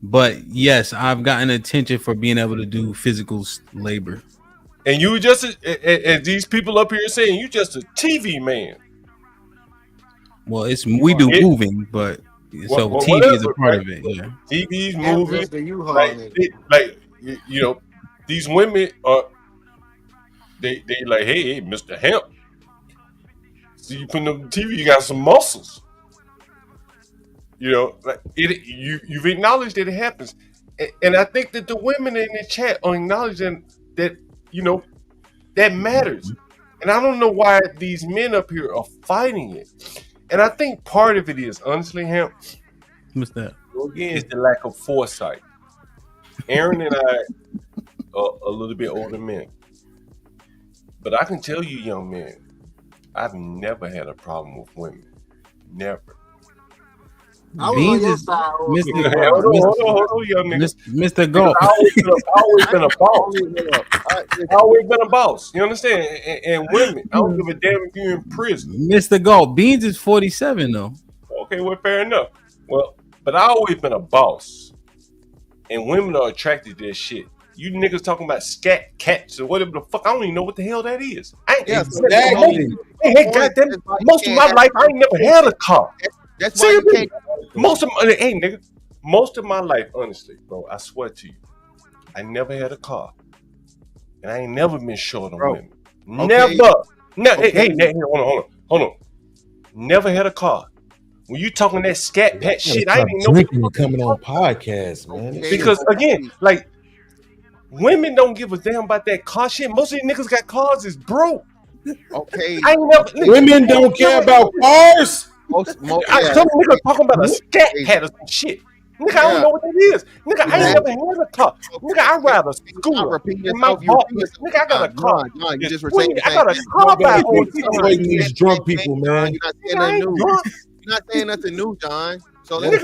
[SPEAKER 3] but yes, I've gotten attention for being able to do physical labor.
[SPEAKER 22] And you just, as these people up here saying, you just a TV man.
[SPEAKER 3] Well, we do moving, but so TV is a part of it. Yeah,
[SPEAKER 22] TV's moving. Like you know, these women are they like, hey, Mr. Hemp. See you putting up the TV, you got some muscles. You know, like you've acknowledged that it happens, and I think that the women in the chat are acknowledging that, you know, that matters. And I don't know why these men up here are fighting it. And I think part of it is, honestly, Hemp,
[SPEAKER 3] what's that?
[SPEAKER 22] Again, is the lack of foresight. Aaron and I are a little bit older men, but I can tell you, young men, I've never had a problem with women. Never.
[SPEAKER 3] Beans is Mr. Galt.
[SPEAKER 22] I've always been a boss. I've always been a boss. You understand? And women, I don't give a damn if you're in prison.
[SPEAKER 3] Mr. Galt, Beans is 47 though.
[SPEAKER 22] Okay, well, fair enough. Well, but I've always been a boss, and women are attracted to that shit. You niggas talking about scat cats or whatever the fuck. I don't even know what the hell that is. I ain't
[SPEAKER 5] Exactly.
[SPEAKER 22] Hey, goddamn, most of my life I ain't never had a car.
[SPEAKER 15] That's why you can't.
[SPEAKER 22] Most of my most of my life, honestly, bro, I swear to you, I never had a car, and I ain't never been short on women.
[SPEAKER 15] Okay.
[SPEAKER 22] Never.
[SPEAKER 15] Okay.
[SPEAKER 22] Hey, hold on. Never had a car. When you talking that scat pat shit, I ain't even know.
[SPEAKER 5] Drinking and coming on podcasts, man.
[SPEAKER 22] Because again, like, women don't give a damn about that car shit. Most of these niggas got cars is broke.
[SPEAKER 15] Okay.
[SPEAKER 22] I ain't never.
[SPEAKER 5] Women don't care about cars.
[SPEAKER 22] Some niggas talking about a scat pat or some shit. Nigga, I don't know what that is. Nigga, I ain't never had a car. Nigga, I ride a scooter. In my bar. Nigga, I got a car.
[SPEAKER 15] John, you just were
[SPEAKER 22] I
[SPEAKER 15] saying
[SPEAKER 22] got a car by
[SPEAKER 5] these drunk people, man.
[SPEAKER 15] You're not saying nothing new. You're not saying nothing new, John. So let's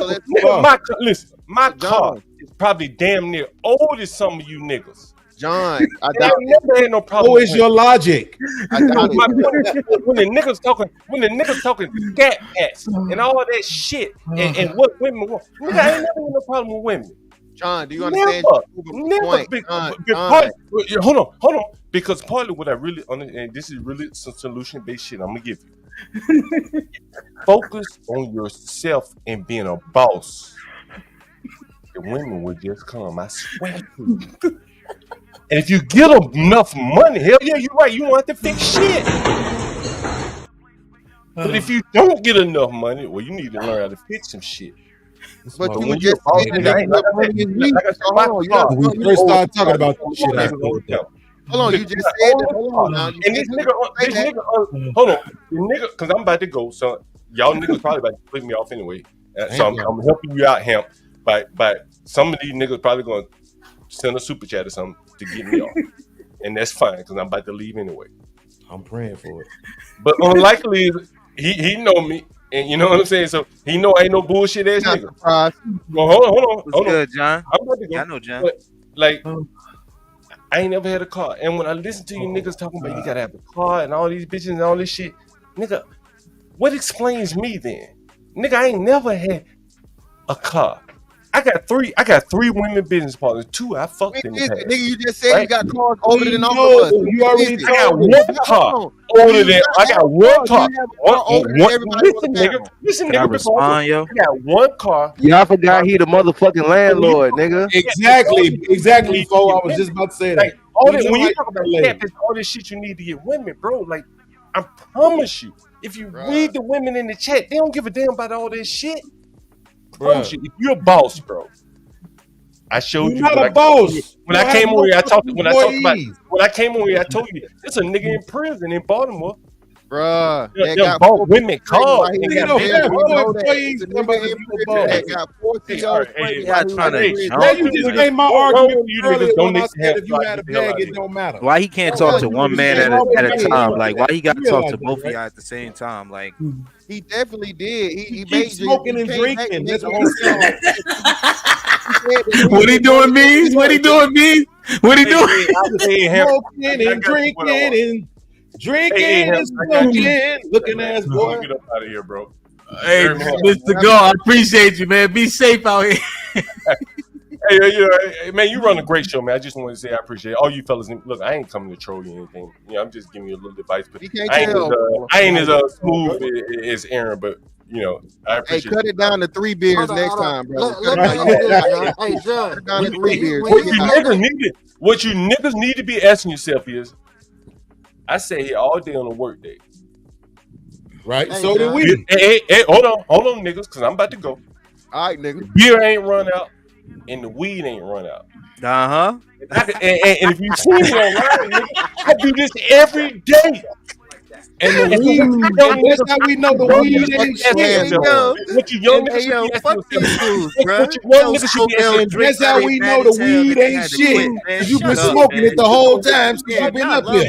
[SPEAKER 22] Listen, my car is probably damn near old as some of you niggas.
[SPEAKER 15] John, I
[SPEAKER 22] ain't never had no problem.
[SPEAKER 5] What is your logic?
[SPEAKER 22] When the niggas talking scat pats and all that shit and what women want, nigga, I ain't never had no problem with women.
[SPEAKER 15] John, do you understand?
[SPEAKER 22] Never. Hold on. Because partly what I really and this is really some solution-based shit I'm gonna give you. Focus on yourself and being a boss. The women will just come. I swear to you. And if you get enough money, hell yeah, you're right. You want to fix shit. But if you don't get enough money, well, you need to learn how to fix some shit.
[SPEAKER 15] But you were just saying that
[SPEAKER 5] we first started talking about this shit.
[SPEAKER 15] Hold on, you just said that. Hold on now.
[SPEAKER 22] And this nigga, hold on. The nigga, because I'm about to go, so y'all niggas probably about to flip me off anyway. So I'm helping you out, Hemp. But some of these niggas probably going to send a super chat or something to get me off. And that's fine, because I'm about to leave anyway.
[SPEAKER 5] I'm praying for it.
[SPEAKER 22] But unlikely, he know me. And you know what I'm saying? So he know I ain't no bullshit ass nigga. Well, hold on.
[SPEAKER 6] Good, John.
[SPEAKER 22] I'm about to go.
[SPEAKER 6] I know, John.
[SPEAKER 22] But, like, I ain't never had a car. And when I listen to you niggas talking about you gotta have a car and all these bitches and all this shit, nigga, what explains me then? Nigga, I ain't never had a car. I got three women business partners. 2 I fucked in the past.
[SPEAKER 15] Nigga, you just said you got cars older than all of us.
[SPEAKER 5] You already
[SPEAKER 22] I got one car older than I got one car. Listen,
[SPEAKER 6] Can I respond, yo?
[SPEAKER 22] I got one car.
[SPEAKER 10] Y'all forgot he the motherfucking landlord, nigga.
[SPEAKER 5] Exactly. Fo, I was just about to say that.
[SPEAKER 22] Like, when you talk about campus, all this shit you need to get women, bro. Like, I promise you, if you read the women in the chat, they don't give a damn about all this shit. If you're a boss, bro, I showed you.
[SPEAKER 5] Not a boss.
[SPEAKER 22] When I came over here, I told you it's a nigga in prison in Baltimore.
[SPEAKER 15] Bruh,
[SPEAKER 22] They bought women cars.
[SPEAKER 15] Now you just
[SPEAKER 5] made my argument earlier when I said if you had a bag, it don't matter.
[SPEAKER 6] Why he can't talk to one man at a time? Like, why he got to talk to both of y'all at the same time? Like,
[SPEAKER 15] he definitely did. He
[SPEAKER 5] made smoking and drinking. That's what I'm saying.
[SPEAKER 3] What he doing, Means? What he doing, Means? What he doing?
[SPEAKER 5] Smoking and drinking and drinking and smoking. Looking ass boy.
[SPEAKER 22] Get up out of here, bro.
[SPEAKER 3] Hey, Mr. Go, I appreciate you, man. Be safe out here.
[SPEAKER 22] Hey, man, you run a great show, man. I just want to say I appreciate it. All you fellas. Look, I ain't coming to troll you or anything. You know, I'm just giving you a little advice. But I ain't as smooth as Aaron, but you know, I appreciate
[SPEAKER 15] cut it down to 3 beers next time, bro.
[SPEAKER 18] Hey, John.
[SPEAKER 15] Down to 3 beers.
[SPEAKER 22] What you niggas need to be asking yourself is, I say here all day on a work day.
[SPEAKER 5] Right, so do we.
[SPEAKER 22] Hey, hold on, niggas, because I'm about to go.
[SPEAKER 15] All right, nigga.
[SPEAKER 22] Beer ain't run out, and the weed ain't run out.
[SPEAKER 6] Uh-huh.
[SPEAKER 22] And if you see me online, nigga, I do this every day.
[SPEAKER 5] And the weed, that's how we know the weed ain't shit.
[SPEAKER 22] What you young niggas should be asking.
[SPEAKER 5] That's how we know the weed ain't shit. You've been smoking it the whole time since you've been up here.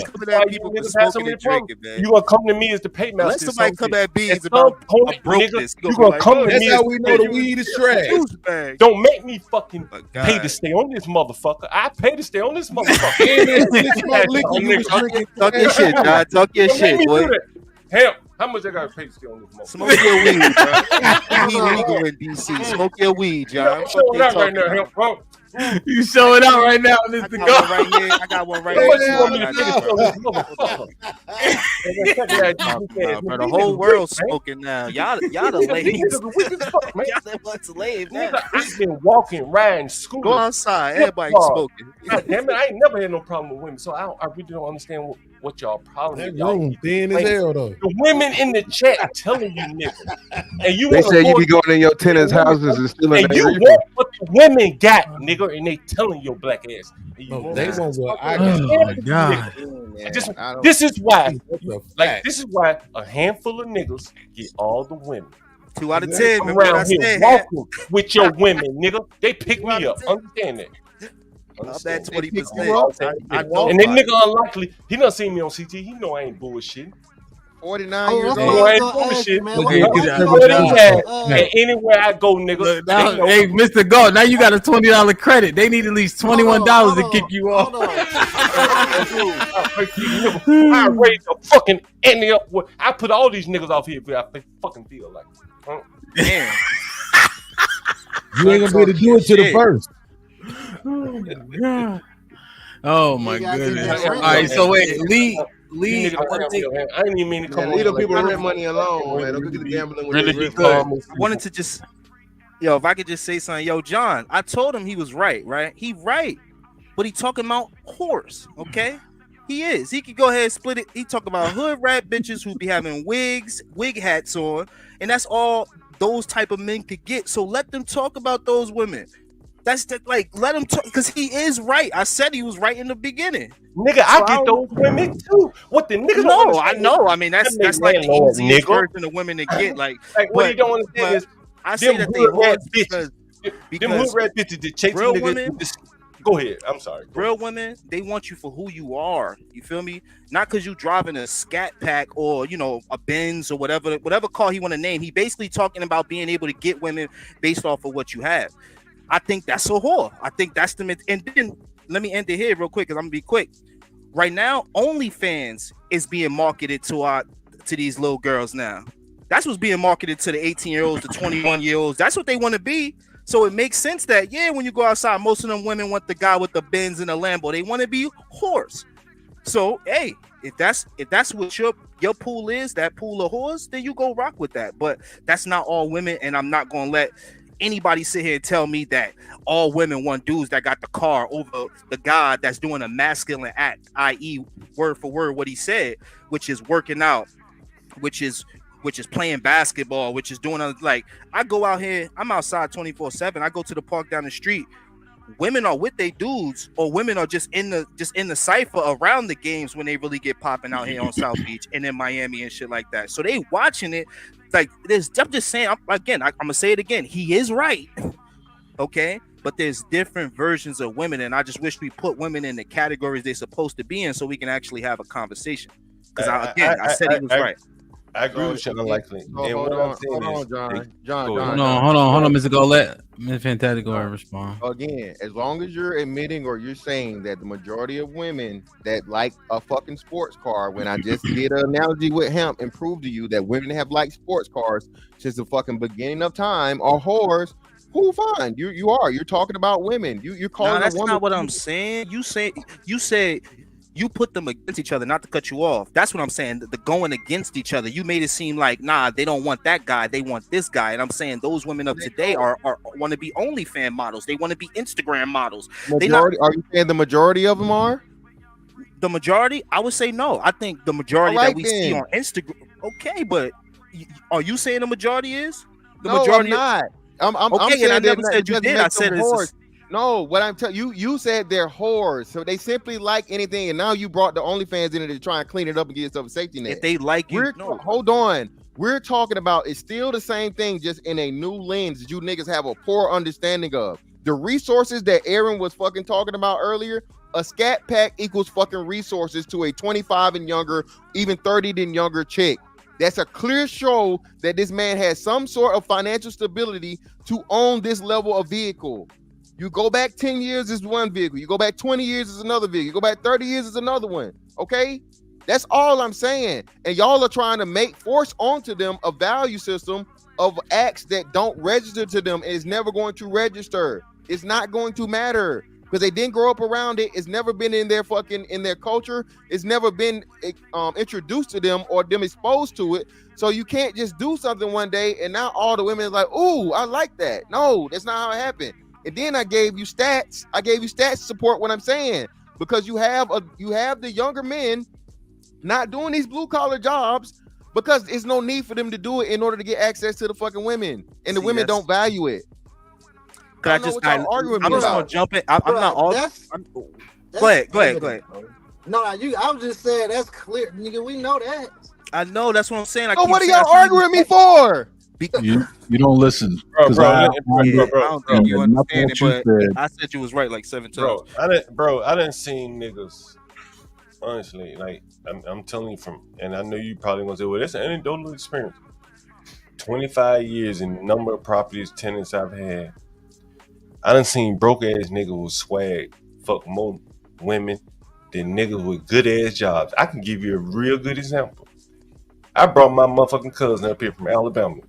[SPEAKER 22] You gonna come to me as the paymaster?
[SPEAKER 6] Let somebody come at Beans about brokenness.
[SPEAKER 22] You gonna come to me?
[SPEAKER 5] That's how we know the weed is trash.
[SPEAKER 22] Don't make me fucking pay to stay on this motherfucker. I pay to stay on this motherfucker.
[SPEAKER 6] Talk your shit, John. Talk your shit, boy.
[SPEAKER 22] Hell, how much I gotta pay to stay on this motherfucker?
[SPEAKER 6] Smoke your weed, bro. He legal in DC. Smoke your weed, John.
[SPEAKER 22] Not right now, hell, bro.
[SPEAKER 3] You showing out right now, Mr.
[SPEAKER 7] I got
[SPEAKER 3] Go.
[SPEAKER 7] one right here. I got one right here. Bro, the whole world's smoking now. Y'all the lame. Y'all the ones lame now.
[SPEAKER 22] I've been walking, riding, scooting.
[SPEAKER 7] Go outside. Everybody smoking.
[SPEAKER 22] God damn it, I ain't never had no problem with women, so I really don't understand what y'all problem
[SPEAKER 5] That
[SPEAKER 22] with. Y'all
[SPEAKER 5] room thin as hell though.
[SPEAKER 22] the women in the chat telling you niggas, and you
[SPEAKER 10] They
[SPEAKER 22] wanna
[SPEAKER 10] say you
[SPEAKER 22] go
[SPEAKER 10] be going in your tenants' houses and stealing
[SPEAKER 22] and
[SPEAKER 10] their
[SPEAKER 22] you
[SPEAKER 10] reefer.
[SPEAKER 22] want what the women got, nigga, and they telling your black ass. And you
[SPEAKER 5] No, they want what I
[SPEAKER 3] Oh
[SPEAKER 5] got.
[SPEAKER 3] my God.
[SPEAKER 22] This is why,
[SPEAKER 5] That's a
[SPEAKER 22] like,
[SPEAKER 5] fact.
[SPEAKER 22] this is why a handful of niggas get all the women.
[SPEAKER 7] 2 out of 10.
[SPEAKER 22] I'm
[SPEAKER 7] Remember what I
[SPEAKER 22] around here
[SPEAKER 7] said?
[SPEAKER 22] walking with your women, nigga. They pick me up. Understand that.
[SPEAKER 7] I'm that 20%.
[SPEAKER 22] And that nigga unlikely, he done seen me on CT. He know I ain't bullshitting.
[SPEAKER 15] 49 years
[SPEAKER 7] that's
[SPEAKER 15] old.
[SPEAKER 7] what I was gonna ask you, man.
[SPEAKER 22] And anywhere I go, nigga.
[SPEAKER 3] Look, now, hey, Mr. Go, now you got a $20 credit. They need at least $21 to kick you off.
[SPEAKER 22] I raised a fucking ante up. I put all these niggas off here if I fucking feel like it. Huh?
[SPEAKER 7] Damn.
[SPEAKER 5] You ain't gonna be able to do it to the first.
[SPEAKER 3] Oh my goodness. All right, so wait, Lee.
[SPEAKER 22] I didn't even mean to come on.
[SPEAKER 10] Leave the people rent money alone, man. Don't get the gambling with
[SPEAKER 22] Really
[SPEAKER 10] their
[SPEAKER 22] be
[SPEAKER 10] rent.
[SPEAKER 22] calm.
[SPEAKER 7] I wanted to just, if I could just say something. Yo, John, I told him he was right? He right. But he talking about horse, okay? He is. He could go ahead and split it. He talking about hood rat bitches who be having wig hats on, and that's all those type of men could get. So let them talk about those women. That's let him talk, because he is right. I said he was right in the beginning.
[SPEAKER 22] Nigga, I get those women too. What the niggas?
[SPEAKER 7] No, I know. I mean, that's like the easiest version of women to get. Like
[SPEAKER 22] what you don't understand is
[SPEAKER 7] I say that they horse because
[SPEAKER 22] them hood rat bitches that chase
[SPEAKER 7] real
[SPEAKER 22] niggas.
[SPEAKER 7] women.
[SPEAKER 22] Go ahead. I'm sorry.
[SPEAKER 7] Real women, they want you for who you are. You feel me? Not because you driving a Scat Pack or a Benz or whatever car he want to name. He basically talking about being able to get women based off of what you have. I think that's a whore. I think that's the myth. And then let me end it here real quick because I'm gonna be quick. Right now, OnlyFans is being marketed to these little girls now. That's what's being marketed to the 18-year-olds, the 21-year-olds. That's what they want to be. So it makes sense that when you go outside, most of them women want the guy with the Benz and the Lambo. They want to be whores. So hey, if that's what your pool is, that pool of whores, then you go rock with that. But that's not all women, and I'm not gonna let anybody sit here and tell me that all women want dudes that got the car over the guy that's doing a masculine act, i.e. word for word what he said, which is working out, which is playing basketball, which is doing I go out here, I'm outside 24/7. I go to the park down the street. Women are with their dudes, or women are just in the cipher around the games when they really get popping out here on South Beach and in Miami and shit like that. So they watching it. Like this, I'm just saying. I'm gonna say it again. He is right, okay. But there's different versions of women, and I just wish we put women in the categories they're supposed to be in, so we can actually have a conversation. Because I said he was right.
[SPEAKER 22] I agree with you unlikely.
[SPEAKER 15] Hold on, John.
[SPEAKER 3] Hold on, Mr. Go. Let Ms. Fantastic go and respond.
[SPEAKER 15] Again, as long as you're admitting or you're saying that the majority of women that like a fucking sports car, when I just did an analogy with hemp and proved to you that women have liked sports cars since the fucking beginning of time, are whores. Who fine? You're talking about women. You're calling
[SPEAKER 7] that's
[SPEAKER 15] a woman.
[SPEAKER 7] not what I'm saying. You said you put them against each other, not to cut you off. That's what I'm saying. The going against each other. You made it seem like, nah, they don't want that guy. They want this guy. And I'm saying those women of today are want to be OnlyFans models. They want to be Instagram models.
[SPEAKER 15] Are you saying the majority of them are?
[SPEAKER 7] The majority? I would say no. I think the majority that we see on Instagram. Okay, but are you saying the majority is?
[SPEAKER 15] I'm not. I'm saying
[SPEAKER 7] I never said you did. I said it's
[SPEAKER 15] no, what I'm telling you said they're whores, so they simply like anything, and now you brought the OnlyFans in to try and clean it up and get yourself a safety net.
[SPEAKER 7] If they like you,
[SPEAKER 15] hold on. We're talking about it's still the same thing, just in a new lens that you niggas have a poor understanding of. The resources that Aaron was fucking talking about earlier, a Scat Pack equals fucking resources to a 25 and younger, even 30 and younger chick. That's a clear show that this man has some sort of financial stability to own this level of vehicle. You go back 10 years is one vehicle. You go back 20 years is another vehicle. You go back 30 years is another one. Okay? That's all I'm saying. And y'all are trying to force onto them a value system of acts that don't register to them and is never going to register. It's not going to matter because they didn't grow up around it. It's never been in their culture. It's never been introduced to them or them exposed to it. So you can't just do something one day and now all the women are like, "Ooh, I like that." No, that's not how it happened. And then I gave you stats. I gave you stats to support what I'm saying because you have the younger men not doing these blue collar jobs because there's no need for them to do it in order to get access to the fucking women, and the women don't value it.
[SPEAKER 7] I'm just gonna jump in. I'm not all. Go ahead.
[SPEAKER 18] No, I was just saying that's clear, nigga. We know that.
[SPEAKER 7] I know that's what I'm saying.
[SPEAKER 15] So what are y'all arguing me for?
[SPEAKER 13] You don't listen,
[SPEAKER 7] bro.
[SPEAKER 13] I
[SPEAKER 7] don't think you understand it, but I said you was right like 7 times.
[SPEAKER 22] I didn't see niggas. Honestly, like I'm telling you and I know you probably gonna say, well, that's an anecdotal experience. 25 years in the number of properties tenants I've had. I done seen broke ass niggas with swag fuck more women than niggas with good ass jobs. I can give you a real good example. I brought my motherfucking cousin up here from Alabama.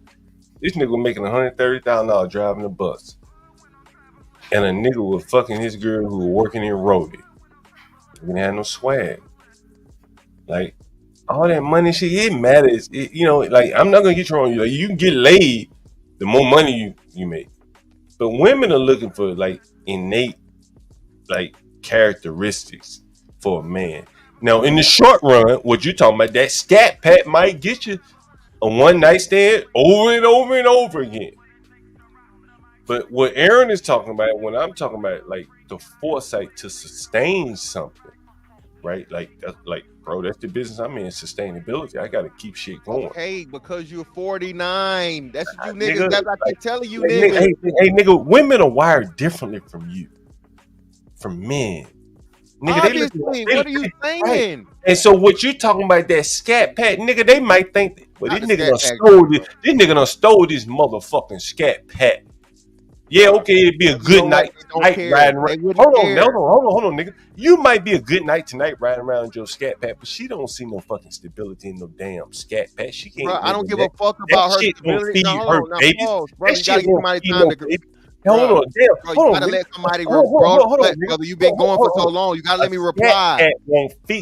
[SPEAKER 22] This nigga was making $130,000 driving a bus. And a nigga was fucking his girl who was working in Rody. He didn't have no swag. Like, all that money shit, it matters. Like, I'm not gonna get you wrong. Like, you can get laid the more money you make. But women are looking for like innate like characteristics for a man. Now, in the short run, what you're talking about, that scat pat might get you a one night stand over and over and over again. But what Aaron is talking about, when I'm talking about like the foresight to sustain something, right? Like, bro, that's the business I'm in, sustainability. I got to keep shit going.
[SPEAKER 15] Okay, because you're 49. That's what you niggas. That's what I keep telling you,
[SPEAKER 22] nigga. Hey, nigga, women are wired differently from you, from men. Nigga,
[SPEAKER 15] obviously, what are you saying?
[SPEAKER 22] Right. And so what you talking about, that scat pat, nigga, they might think, well, this nigga done stole this motherfucking scat pat. Yeah, okay, it'd be a good night riding around. Hold on, nigga. You might be a good night tonight riding around with your scat pat, but she don't see no fucking stability in no damn scat pat. She can't.
[SPEAKER 15] Bro, I don't give a fuck about her stability. Bro, you gotta give somebody time to.
[SPEAKER 22] Hold on,
[SPEAKER 15] you gotta let somebody brother. You've been going for so long. You gotta let me reply.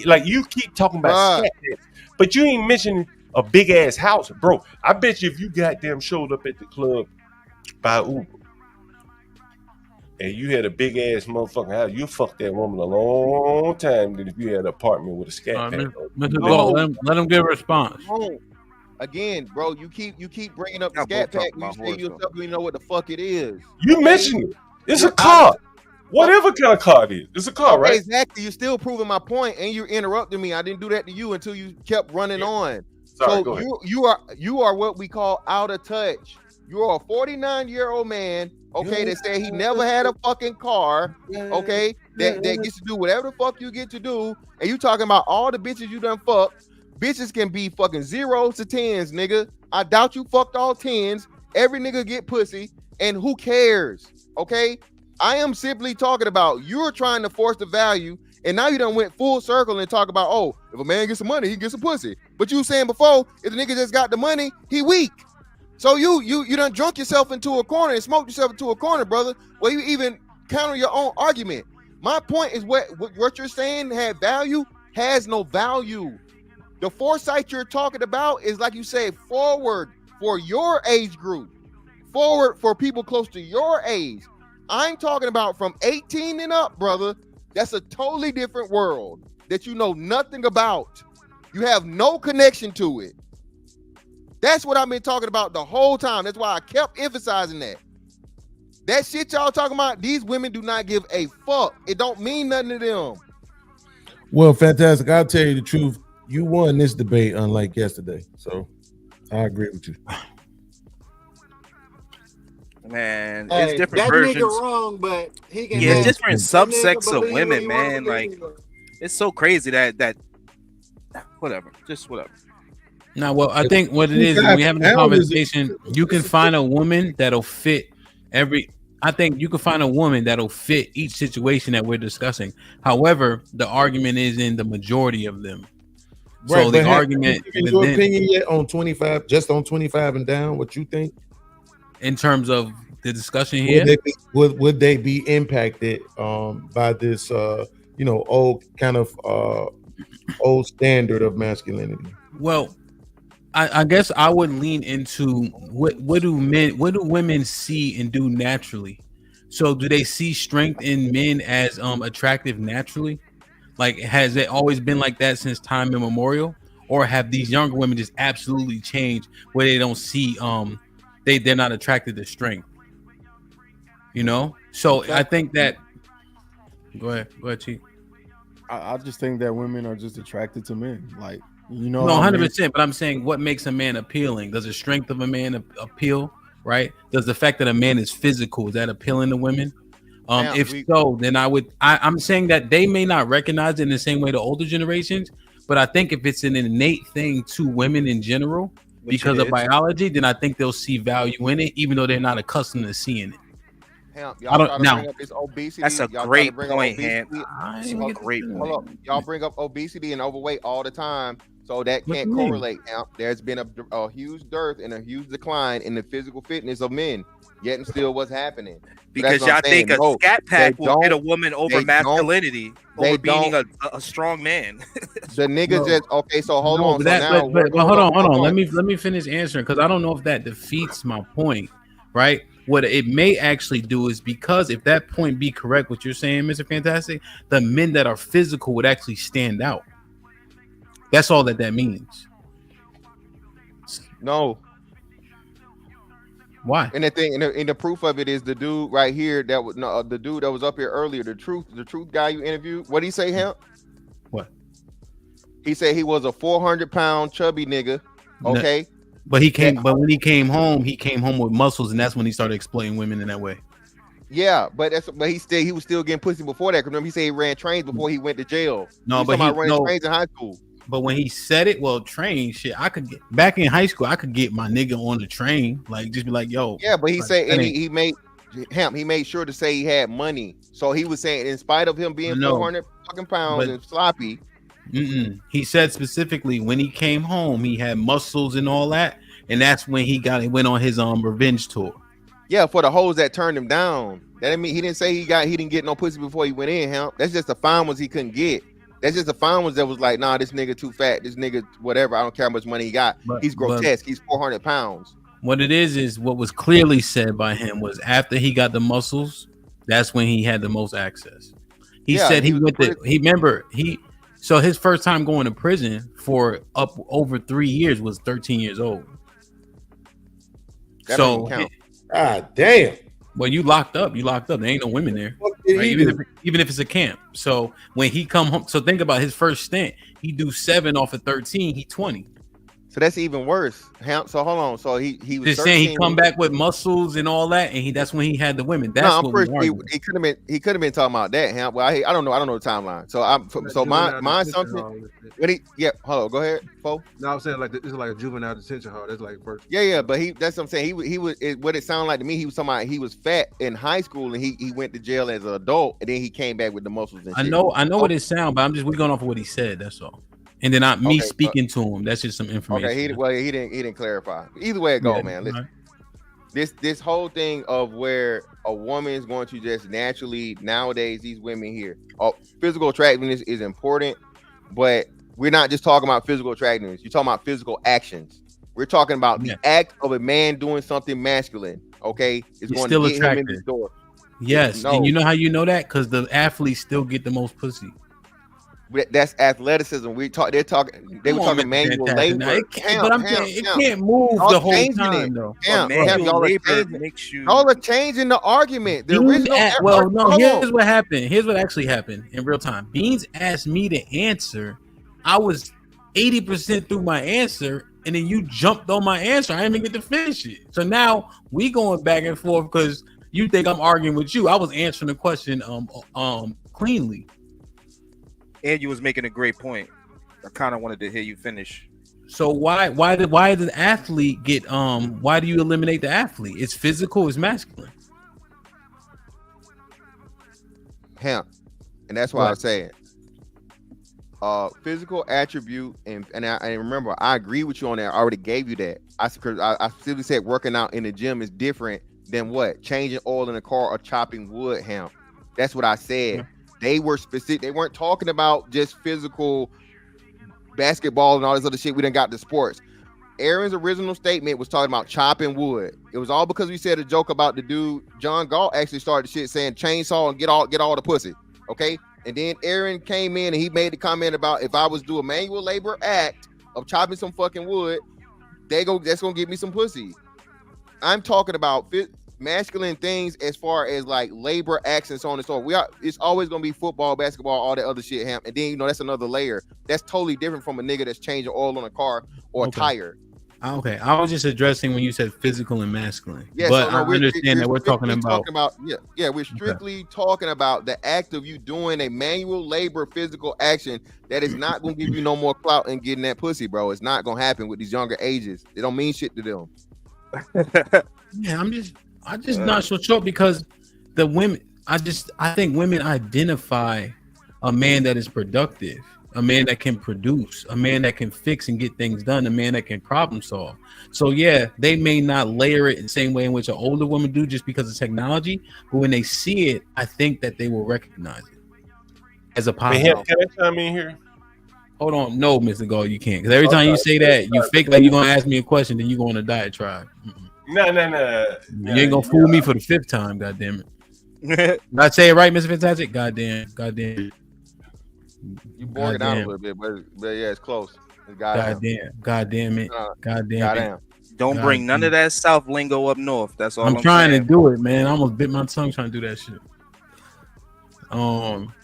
[SPEAKER 22] Like, you keep talking about scat pats, but you ain't mentioning a big ass house, bro. I bet you if you goddamn showed up at the club by Uber and you had a big ass motherfucking house, you fucked that woman a long time than if you had an apartment with a scat pad.
[SPEAKER 3] Mr. Ball, let him give a response.
[SPEAKER 15] Again, bro, you keep bringing up the scat pack. You say yourself, you know what the fuck it is.
[SPEAKER 22] You mentioned it. It's a car. Whatever kind of car it is. It's a car, right?
[SPEAKER 15] Exactly. You're still proving my point, and you're interrupting me. I didn't do that to you until you kept running on.
[SPEAKER 22] Sorry,
[SPEAKER 15] so you are what we call out of touch. You're a 49-year-old man, okay, that said he never had a fucking car, okay, that gets to do whatever the fuck you get to do, and you talking about all the bitches you done fucked. Bitches can be fucking 0s to 10s, nigga. I doubt you fucked all 10s. Every nigga get pussy, and who cares? Okay? I am simply talking about you're trying to force the value, and now you done went full circle and talk about, oh, if a man gets some money, he gets some pussy. But you were saying before, if the nigga just got the money, he weak. So you done drunk yourself into a corner and smoked yourself into a corner, brother, where you even counter your own argument. My point is what you're saying had value has no value. The foresight you're talking about is, like you say, forward for your age group, forward for people close to your age. I'm talking about from 18 and up, brother. That's a totally different world that you know nothing about. You have no connection to it. That's what I've been talking about the whole time. That's why I kept emphasizing that. That shit y'all talking about, these women do not give a fuck. It don't mean nothing to them.
[SPEAKER 5] Well, fantastic. I'll tell you the truth. You won this debate, unlike yesterday. So I agree with you.
[SPEAKER 7] Man, it's different versions.
[SPEAKER 18] Nigga wrong, but he can
[SPEAKER 7] it's different subsects of women, man. Like, it's so crazy that whatever.
[SPEAKER 3] Now, well, I think what it is when we having a conversation, you can find a woman that'll fit you can find a woman that'll fit each situation that we're discussing. However, the argument is in the majority of them.
[SPEAKER 5] Right,
[SPEAKER 3] so the argument,
[SPEAKER 5] in your opinion, yet on 25, just on 25 and down, what you think?
[SPEAKER 3] In terms of the discussion here.
[SPEAKER 5] Would they be impacted by this old kind of old standard of masculinity?
[SPEAKER 3] Well, I guess I would lean into what do women see and do naturally. So do they see strength in men as attractive naturally? Like, has it always been like that since time immemorial, or have these younger women just absolutely changed where they don't see they're not attracted to strength? You know, so I think that. Go ahead, Chief.
[SPEAKER 17] I just think that women are just attracted to men, like, you know.
[SPEAKER 3] No, 100%. But I'm saying, what makes a man appealing? Does the strength of a man appeal? Right? Does the fact that a man is physical, is that appealing to women? So, then I'm saying that they may not recognize it in the same way the older generations, but I think if it's an innate thing to women in general, because of biology, then I think they'll see value in it, even though they're not accustomed to seeing it.
[SPEAKER 15] Y'all try to bring up this obesity.
[SPEAKER 7] That's a great point,
[SPEAKER 15] man. Hold up. Y'all bring up obesity and overweight all the time, so that can't correlate. There's been a huge dearth and a huge decline in the physical fitness of men. Yet and still, what's happening?
[SPEAKER 7] Because y'all think a scat pack will get a woman over masculinity, over being a strong man.
[SPEAKER 15] The niggas just So hold on.
[SPEAKER 3] But hold on. Let me finish answering, because I don't know if that defeats my point, right? What it may actually do is, because if that point be correct, what you're saying, Mr. Fantastic, the men that are physical would actually stand out. That's all that means.
[SPEAKER 15] No.
[SPEAKER 3] Why?
[SPEAKER 15] And the thing, and the proof of it is the dude right here that was the dude that was up here earlier, the truth guy you interviewed. What did he say, Hemp?
[SPEAKER 3] What?
[SPEAKER 15] He said he was a 400-pound chubby nigga. Okay.
[SPEAKER 3] But when he came home with muscles, and that's when he started exploiting women in that way.
[SPEAKER 15] Yeah, but he was still getting pussy before that. Remember, he said he ran trains before he went to jail.
[SPEAKER 3] No, but
[SPEAKER 15] running trains in high school.
[SPEAKER 3] But when he said it, train shit, I could get back in high school. I could get my nigga on the train, like just be like, yo.
[SPEAKER 15] Yeah, but he said, and he made sure to say he had money. So he was saying, in spite of him being 400 fucking pounds and sloppy.
[SPEAKER 3] He said specifically when he came home, he had muscles and all that, and that's when he went on his revenge tour.
[SPEAKER 15] Yeah, for the hoes that turned him down. That didn't mean he didn't say he didn't get no pussy before he went in. Hemp. That's just the fine ones he couldn't get. That's just the fine ones that was like, nah, this nigga too fat. This nigga, whatever. I don't care how much money he got. He's grotesque. He's 400 pounds.
[SPEAKER 3] What it is what was clearly said by him was, after he got the muscles, that's when he had the most access. He said so his first time going to prison for over 3 years was 13 years old.
[SPEAKER 5] That doesn't count. God damn.
[SPEAKER 3] Well, you locked up. There ain't no women there. Right? Even if it's a camp. So when he come home, so think about his first stint. He do 7 off of 13. He 20.
[SPEAKER 15] So that's even worse. So hold on. So he was
[SPEAKER 3] just saying he come back with muscles and all that, and that's when he had the women. That's
[SPEAKER 15] I'm pretty sure he could have been talking about that. Well, I don't know the timeline. So my assumption. Hold on, go ahead, Fo.
[SPEAKER 12] No, I'm saying like this is like a juvenile detention hall. That's like first.
[SPEAKER 15] Yeah, but that's what I'm saying. He was what it sounded like to me. He was talking about he was fat in high school and he went to jail as an adult, and then he came back with the muscles and shit.
[SPEAKER 3] I know what it sounds, but we're going off of what he said. That's all. And then not me speaking to him. That's just some information.
[SPEAKER 15] Okay, he didn't clarify. Either way it go, man. Listen, this whole thing of where a woman is going to just naturally, nowadays, these women here, physical attractiveness is important, but we're not just talking about physical attractiveness. You're talking about physical actions. We're talking about the act of a man doing something masculine. Okay, it's going
[SPEAKER 3] still
[SPEAKER 15] to get
[SPEAKER 3] attractive.
[SPEAKER 15] him in the door.
[SPEAKER 3] Yes, and you know how you know that? Because the athletes still get the most pussy.
[SPEAKER 15] That's athleticism. They were talking manual labor.
[SPEAKER 3] It can't move the whole time though.
[SPEAKER 15] Y'all are changing the argument. There is no
[SPEAKER 3] here's what happened. Here's what actually happened in real time. Beans asked me to answer. I was 80% through my answer, and then you jumped on my answer. I didn't even get to finish it. So now we going back and forth because you think I'm arguing with you. I was answering the question cleanly.
[SPEAKER 7] And you was making a great point. I kind of wanted to hear you finish.
[SPEAKER 3] So why did the athlete get why do you eliminate the athlete? It's physical, it's masculine.
[SPEAKER 15] And that's why I say it. Physical attribute and remember, I agree with you on that. I already gave you that. I simply said working out in the gym is different than what? Changing oil in a car or chopping wood, Hamp. That's what I said. They were specific. They weren't talking about just physical basketball and all this other shit. We done got to sports. Aaron's original statement was talking about chopping wood. It was all because we said a joke about the dude. John Galt actually started the shit saying chainsaw and get all the pussy. Okay. And then Aaron came in and he made the comment about if I was do a manual labor act of chopping some fucking wood, that's gonna give me some pussy. I'm talking about masculine things as far as like labor acts and so on and so on. It's always gonna be football, basketball, all that other shit, Hamp. And then that's another layer. That's totally different from a nigga that's changing oil on a car or a tire.
[SPEAKER 3] Okay, I was just addressing when you said physical and masculine.
[SPEAKER 15] Yeah,
[SPEAKER 3] but
[SPEAKER 15] so no,
[SPEAKER 3] I understand that we're talking about
[SPEAKER 15] we're strictly talking about the act of you doing a manual labor physical action that is not gonna give you no more clout and getting that pussy, bro. It's not gonna happen with these younger ages. It don't mean shit to them.
[SPEAKER 3] Yeah, I'm just not so sure because the women. I think women identify a man that is productive, a man that can produce, a man that can fix and get things done, a man that can problem solve. So yeah, they may not layer it in the same way in which an older woman do just because of technology, but when they see it, I think that they will recognize it as a positive.
[SPEAKER 22] Can I chime in here?
[SPEAKER 3] Hold on, no, Mr. Gall, you can't. Because every time you say that, you fake like you're gonna ask me a question, then you go on a diatribe.
[SPEAKER 22] No.
[SPEAKER 3] You ain't gonna fool me for the 5th time, goddamn it. Did I say it right, Mr. Fantastic? Goddamn.
[SPEAKER 15] You bore it out a little bit, but yeah, it's close.
[SPEAKER 3] Goddamn it.
[SPEAKER 7] Don't bring none of that South lingo up north. That's all
[SPEAKER 3] I'm trying to do it, man. I almost bit my tongue trying to do that shit.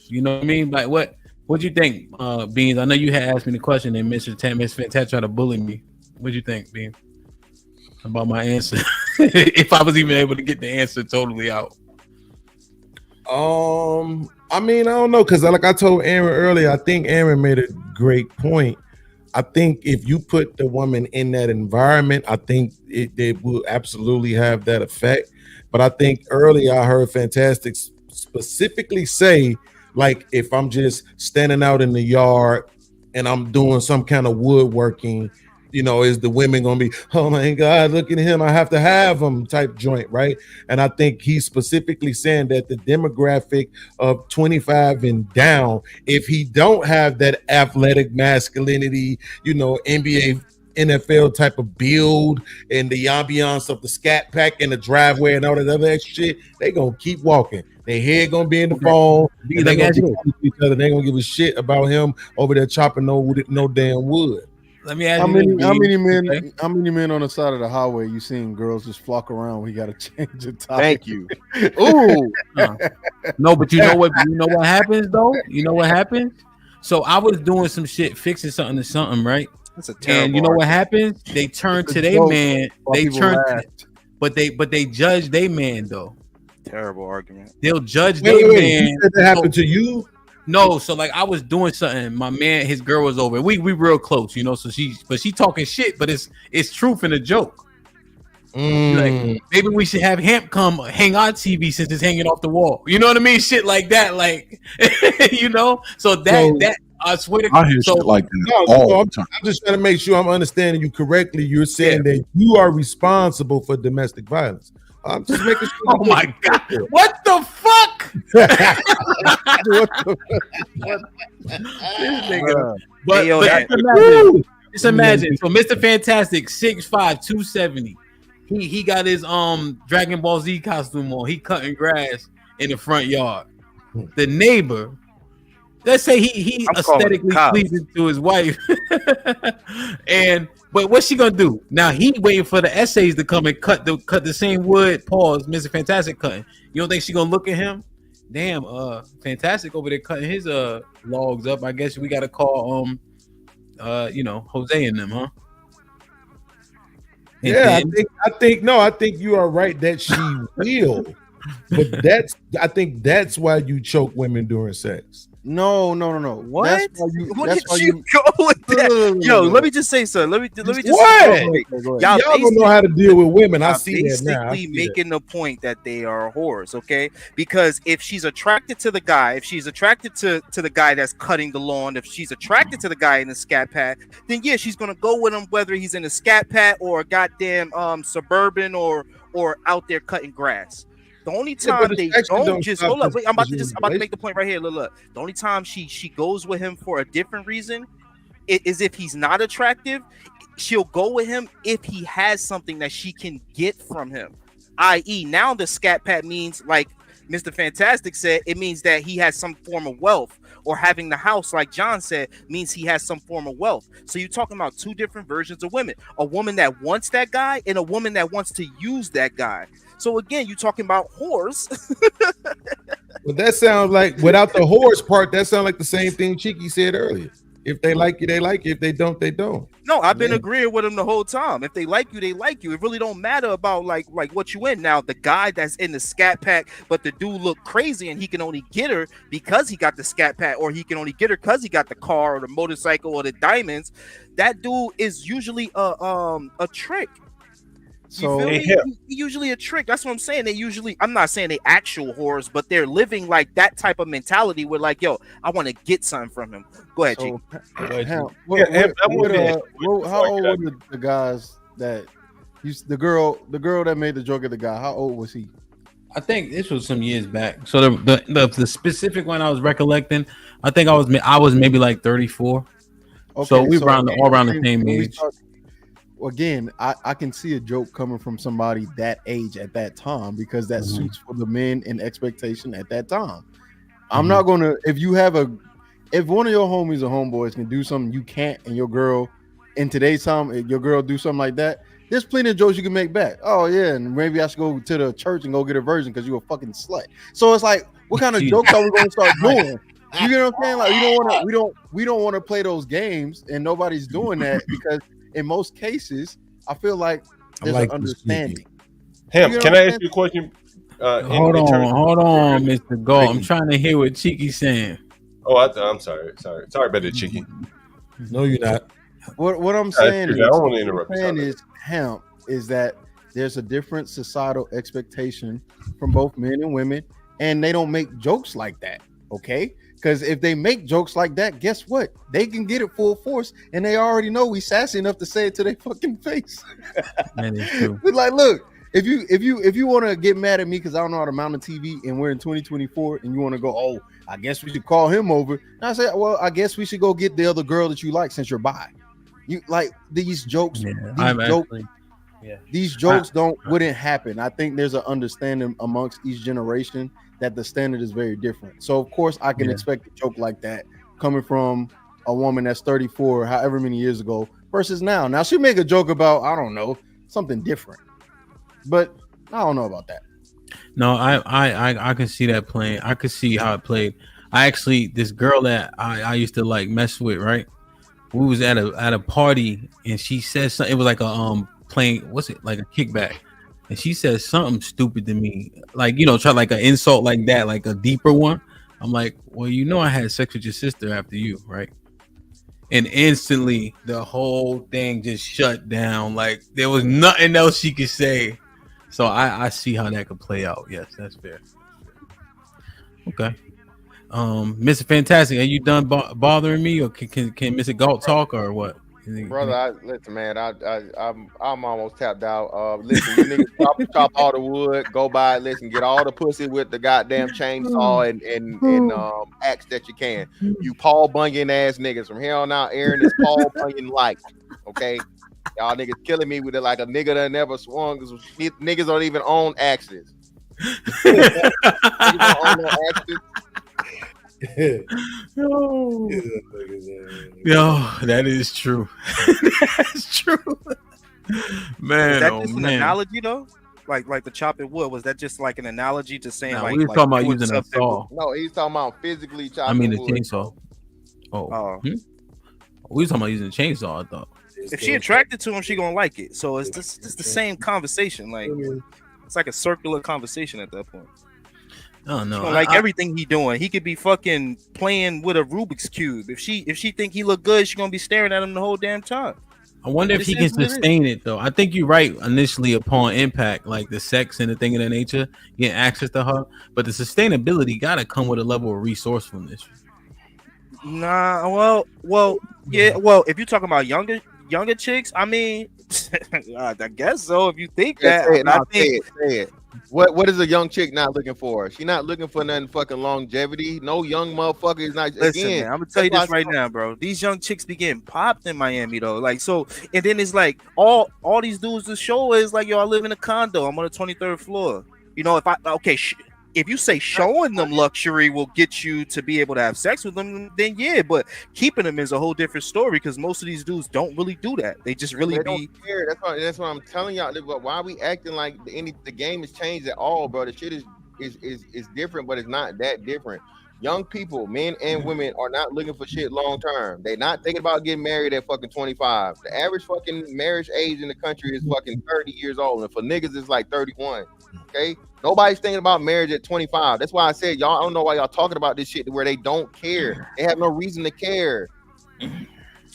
[SPEAKER 3] You know what I mean? Like what you think, Beans? I know you had asked me the question and Mr. Fantastic tried to bully me. What'd you think, Beans? About my answer? If I was even able to get the answer totally out.
[SPEAKER 5] I mean, I don't know, because like I told Aaron earlier, I think Aaron made a great point. I think if you put the woman in that environment, I think it will absolutely have that effect. But I think earlier I heard Fantastic specifically say, like, if I'm just standing out in the yard and I'm doing some kind of woodworking, is the women gonna be, oh my God, look at him, I have to have him type joint, right? And I think he's specifically saying that the demographic of 25 and down, if he don't have that athletic masculinity, NBA, NFL type of build and the ambiance of the scat pack in the driveway and all that other extra shit, they gonna keep walking. Their head gonna be in the phone. And they gonna each other. They gonna give a shit about him over there chopping no damn wood.
[SPEAKER 3] Let me ask
[SPEAKER 17] how many men on the side of the highway you seen girls just flock around? We gotta change the topic.
[SPEAKER 15] Thank you. Ooh.
[SPEAKER 3] No, but you know what happens though? You know what happens? So I was doing some shit, fixing something to something, right?
[SPEAKER 7] That's a terrible
[SPEAKER 3] and you know what happens? They turn to their man. They turn, but they judge their man though.
[SPEAKER 7] Terrible argument.
[SPEAKER 3] They'll judge their man.
[SPEAKER 5] You said that happened to you?
[SPEAKER 3] No, so like I was doing something. My man, his girl was over. We real close, So she talking shit, but it's truth in a joke. Like maybe we should have Hamp come hang on TV since it's hanging off the wall. You know what I mean? Shit like that, like So that I swear to God.
[SPEAKER 13] I hear shit like that.
[SPEAKER 5] I'm just trying to make sure I'm understanding you correctly. You're saying that you are responsible for domestic violence. I'm just making sure.
[SPEAKER 3] Oh my God! What the fuck? This nigga. But just imagine. So Mr. Fantastic, 6'5", 270. He got his Dragon Ball Z costume on. He cutting grass in the front yard. The neighbor, let's say he aesthetically pleasing to his wife, but what's she gonna do now? He waiting for the essays to come and cut the same wood. Pause, Mr. Fantastic cutting. You don't think she gonna look at him? Damn, Fantastic over there cutting his logs up. I guess we gotta call Jose and them, huh? And
[SPEAKER 5] yeah, I think you are right that she will. But I think that's why you choke women during sex.
[SPEAKER 17] No.
[SPEAKER 7] What?
[SPEAKER 17] That's why you.
[SPEAKER 7] What
[SPEAKER 17] That's
[SPEAKER 7] did
[SPEAKER 17] why
[SPEAKER 7] you go with that? Yo, let me just say something. Let me just
[SPEAKER 5] What?
[SPEAKER 17] Go
[SPEAKER 5] Y'all
[SPEAKER 17] ahead.
[SPEAKER 5] don't know how to deal with women. I
[SPEAKER 7] y'all
[SPEAKER 5] see that now. I
[SPEAKER 7] basically
[SPEAKER 5] see that.
[SPEAKER 7] making the point that they are whores, okay? Because if she's attracted to the guy, if she's attracted to the guy that's cutting the lawn, if she's attracted to the guy in the scat pad, then yeah, she's gonna go with him whether he's in a scat pad or a goddamn suburban or out there cutting grass. The only time they don't just hold up, wait, I'm about to make the point right here. Look. The only time she goes with him for a different reason is if he's not attractive. She'll go with him if he has something that she can get from him. I.e., now the scat pat means, like Mr. Fantastic said, it means that he has some form of wealth, or having the house, like John said, means he has some form of wealth. So you're talking about two different versions of women: a woman that wants that guy and a woman that wants to use that guy. So again, you're talking about whores.
[SPEAKER 5] But that sounds like, without the whores part, that sounds like the same thing Cheeky said earlier. If they like you, they like you. If they don't, they don't.
[SPEAKER 7] No, I've been agreeing with him the whole time. If they like you, they like you. It really don't matter about like what you in. Now, the guy that's in the scat pack, but the dude look crazy and he can only get her because he got the scat pack, or he can only get her because he got the car or the motorcycle or the diamonds. That dude is usually a trick.
[SPEAKER 17] So
[SPEAKER 7] Usually a trick. That's what I'm saying. They usually, I'm not saying they actual whores, but they're living like that type of mentality where like, yo, I want to get something from him. Go ahead, Chief.
[SPEAKER 17] How old were the guys that the girl that made the joke at the guy? How old was he?
[SPEAKER 3] I think this was some years back. So the specific one I was recollecting, I think I was maybe like 34. Okay, so we were all around the same age.
[SPEAKER 17] Again, I can see a joke coming from somebody that age at that time, because that suits for the men in expectation at that time. I'm not gonna, if one of your homies or homeboys can do something you can't, and your girl in today's time, your girl do something like that, there's plenty of jokes you can make back. Oh yeah, and maybe I should go to the church and go get a virgin because you a fucking slut. So it's like, what kind of jokes are we gonna start doing? You get what I'm saying? Like, we don't want to play those games, and nobody's doing that because in most cases, I feel like there's an understanding.
[SPEAKER 22] Ham, can I ask you a question?
[SPEAKER 3] Hold on, Mr. Galt. I'm trying to hear what Cheeky's saying.
[SPEAKER 22] Oh, I'm sorry about that, Cheeky.
[SPEAKER 5] No, you're not.
[SPEAKER 17] What I'm saying
[SPEAKER 22] I don't want to interrupt.
[SPEAKER 17] Is that there's a different societal expectation from both men and women, and they don't make jokes like that. Okay. Because if they make jokes like that, guess what? They can get it full force, and they already know we sassy enough to say it to their fucking face.
[SPEAKER 3] That is true.
[SPEAKER 17] It's like, look, if you want to get mad at me because I don't know how to mount a TV and we're in 2024, and you want to go, oh, I guess we should call him over. And I say, well, I guess we should go get the other girl that you like since you're bi. You like these jokes. These jokes wouldn't happen. I think there's an understanding amongst each generation that the standard is very different. So of course I can expect a joke like that coming from a woman that's 34, however many years ago, versus now. Now she make a joke about, I don't know, something different, but I don't know about that.
[SPEAKER 3] No, I can see that playing. I could see how it played. This girl that I used to like mess with, right? We was at a party, and she said something. It was like a playing, what's it, like a kickback. And she said something stupid to me, like, try like an insult like that, like a deeper one. I'm like, well, I had sex with your sister after you, right? And instantly the whole thing just shut down. Like there was nothing else she could say. So I see how that could play out. Yes, that's fair. Okay. Mr. Fantastic, are you done bothering me, or can Mr. Galt talk, or what?
[SPEAKER 15] Brother, listen, man. I'm almost tapped out. Listen, you niggas chop all the wood, go by, listen, get all the pussy with the goddamn chainsaw and axe that you can. You Paul Bunyan ass niggas from here on out. Aaron is Paul Bunyan like, okay. Y'all niggas killing me with it like a nigga that never swung. Niggas don't even own axes. Niggas don't own no axes.
[SPEAKER 3] Yo, that is true. That's true, man.
[SPEAKER 7] Is that just an analogy though? Like the chopping wood, was that just like an analogy to saying
[SPEAKER 3] we were talking about using a saw?
[SPEAKER 15] No, he's talking about physically chopping.
[SPEAKER 3] The chainsaw. We were talking about using a chainsaw. I thought
[SPEAKER 7] if she attracted to him, she gonna like it. So it's the same conversation. Like it's like a circular conversation at that point.
[SPEAKER 3] Oh no,
[SPEAKER 7] She don't like everything he doing. He could be fucking playing with a Rubik's cube. If she think he look good, she gonna be staring at him the whole damn time.
[SPEAKER 3] I wonder if he can sustain it though. I think you're right initially upon impact, like the sex and the thing of that nature, getting access to her. But the sustainability gotta come with a level of resourcefulness.
[SPEAKER 7] Nah, well, yeah. Well, if you're talking about younger chicks, I mean, I guess so. If you think that,
[SPEAKER 15] Say it. What is a young chick not looking for? She not looking for nothing fucking longevity. No young motherfucker is not.
[SPEAKER 7] Listen,
[SPEAKER 15] Again,
[SPEAKER 7] man, I'm gonna tell you this right now, bro. These young chicks be getting popped in Miami though. Like so, and then it's like all these dudes to show is like, yo, I live in a condo. I'm on the 23rd floor. You know, if you say showing them luxury will get you to be able to have sex with them, then yeah. But keeping them is a whole different story because most of these dudes don't really do that. They just really
[SPEAKER 15] don't care. That's what I'm telling y'all. Why are we acting like the game has changed at all, bro? The shit is different, but it's not that different. Young people, men and women, are not looking for shit long term. They're not thinking about getting married at fucking 25. The average fucking marriage age in the country is fucking 30 years old, and for niggas it's like 31. Okay, nobody's thinking about marriage at 25. That's why I said y'all. I don't know why y'all talking about this shit where they don't care. They have no reason to care.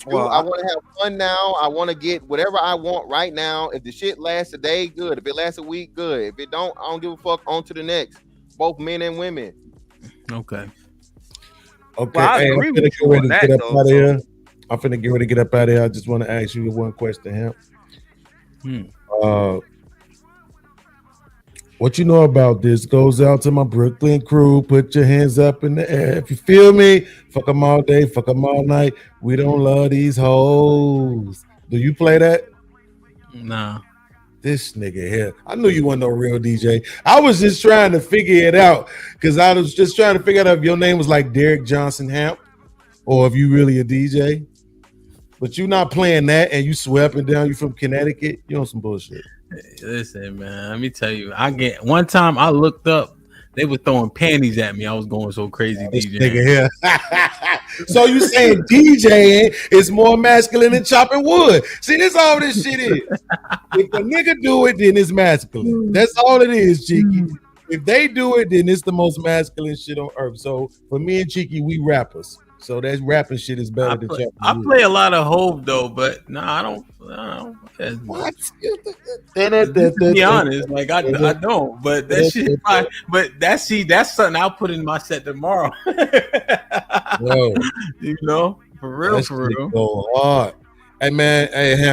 [SPEAKER 15] Well, I want to have fun now. I want to get whatever I want right now. If the shit lasts a day, good. If it lasts a week, good. If it don't, I don't give a fuck. On to the next. Both men and women.
[SPEAKER 3] Okay.
[SPEAKER 5] Okay.
[SPEAKER 7] Well, I agree with you on that, though,
[SPEAKER 5] here. I'm finna get ready to get up out of here. I just want to ask you one question, what you know about this goes out to my Brooklyn crew. Put your hands up in the air if you feel me. Fuck them all day, fuck them all night. We don't love these hoes. Do you play that?
[SPEAKER 3] Nah.
[SPEAKER 5] This nigga here. I knew you weren't no real DJ. I was just trying to figure it out because I was just trying to figure out if your name was like Derek Johnson Hamp or if you really a DJ. But you not playing that and you swear up and down. You from Connecticut. You on some bullshit.
[SPEAKER 3] Listen, man, let me tell you. One time I looked up, they were throwing panties at me. I was going so crazy.
[SPEAKER 5] This
[SPEAKER 3] DJ
[SPEAKER 5] nigga here. So you saying DJing is more masculine than chopping wood? See, this all this shit is. If a nigga do it, then it's masculine. That's all it is, Cheeky. If they do it, then it's the most masculine shit on earth. So for me and Cheeky, we rappers. So that rapping shit is better than chopping wood.
[SPEAKER 3] I play a lot of Hove though, but I don't.
[SPEAKER 5] What?
[SPEAKER 3] To be honest, like I don't. But that shit. But that's something I'll put in my set tomorrow.
[SPEAKER 5] Whoa.
[SPEAKER 3] You know, for real,
[SPEAKER 5] That
[SPEAKER 3] for
[SPEAKER 5] shit
[SPEAKER 3] real.
[SPEAKER 5] go hard. Hey man,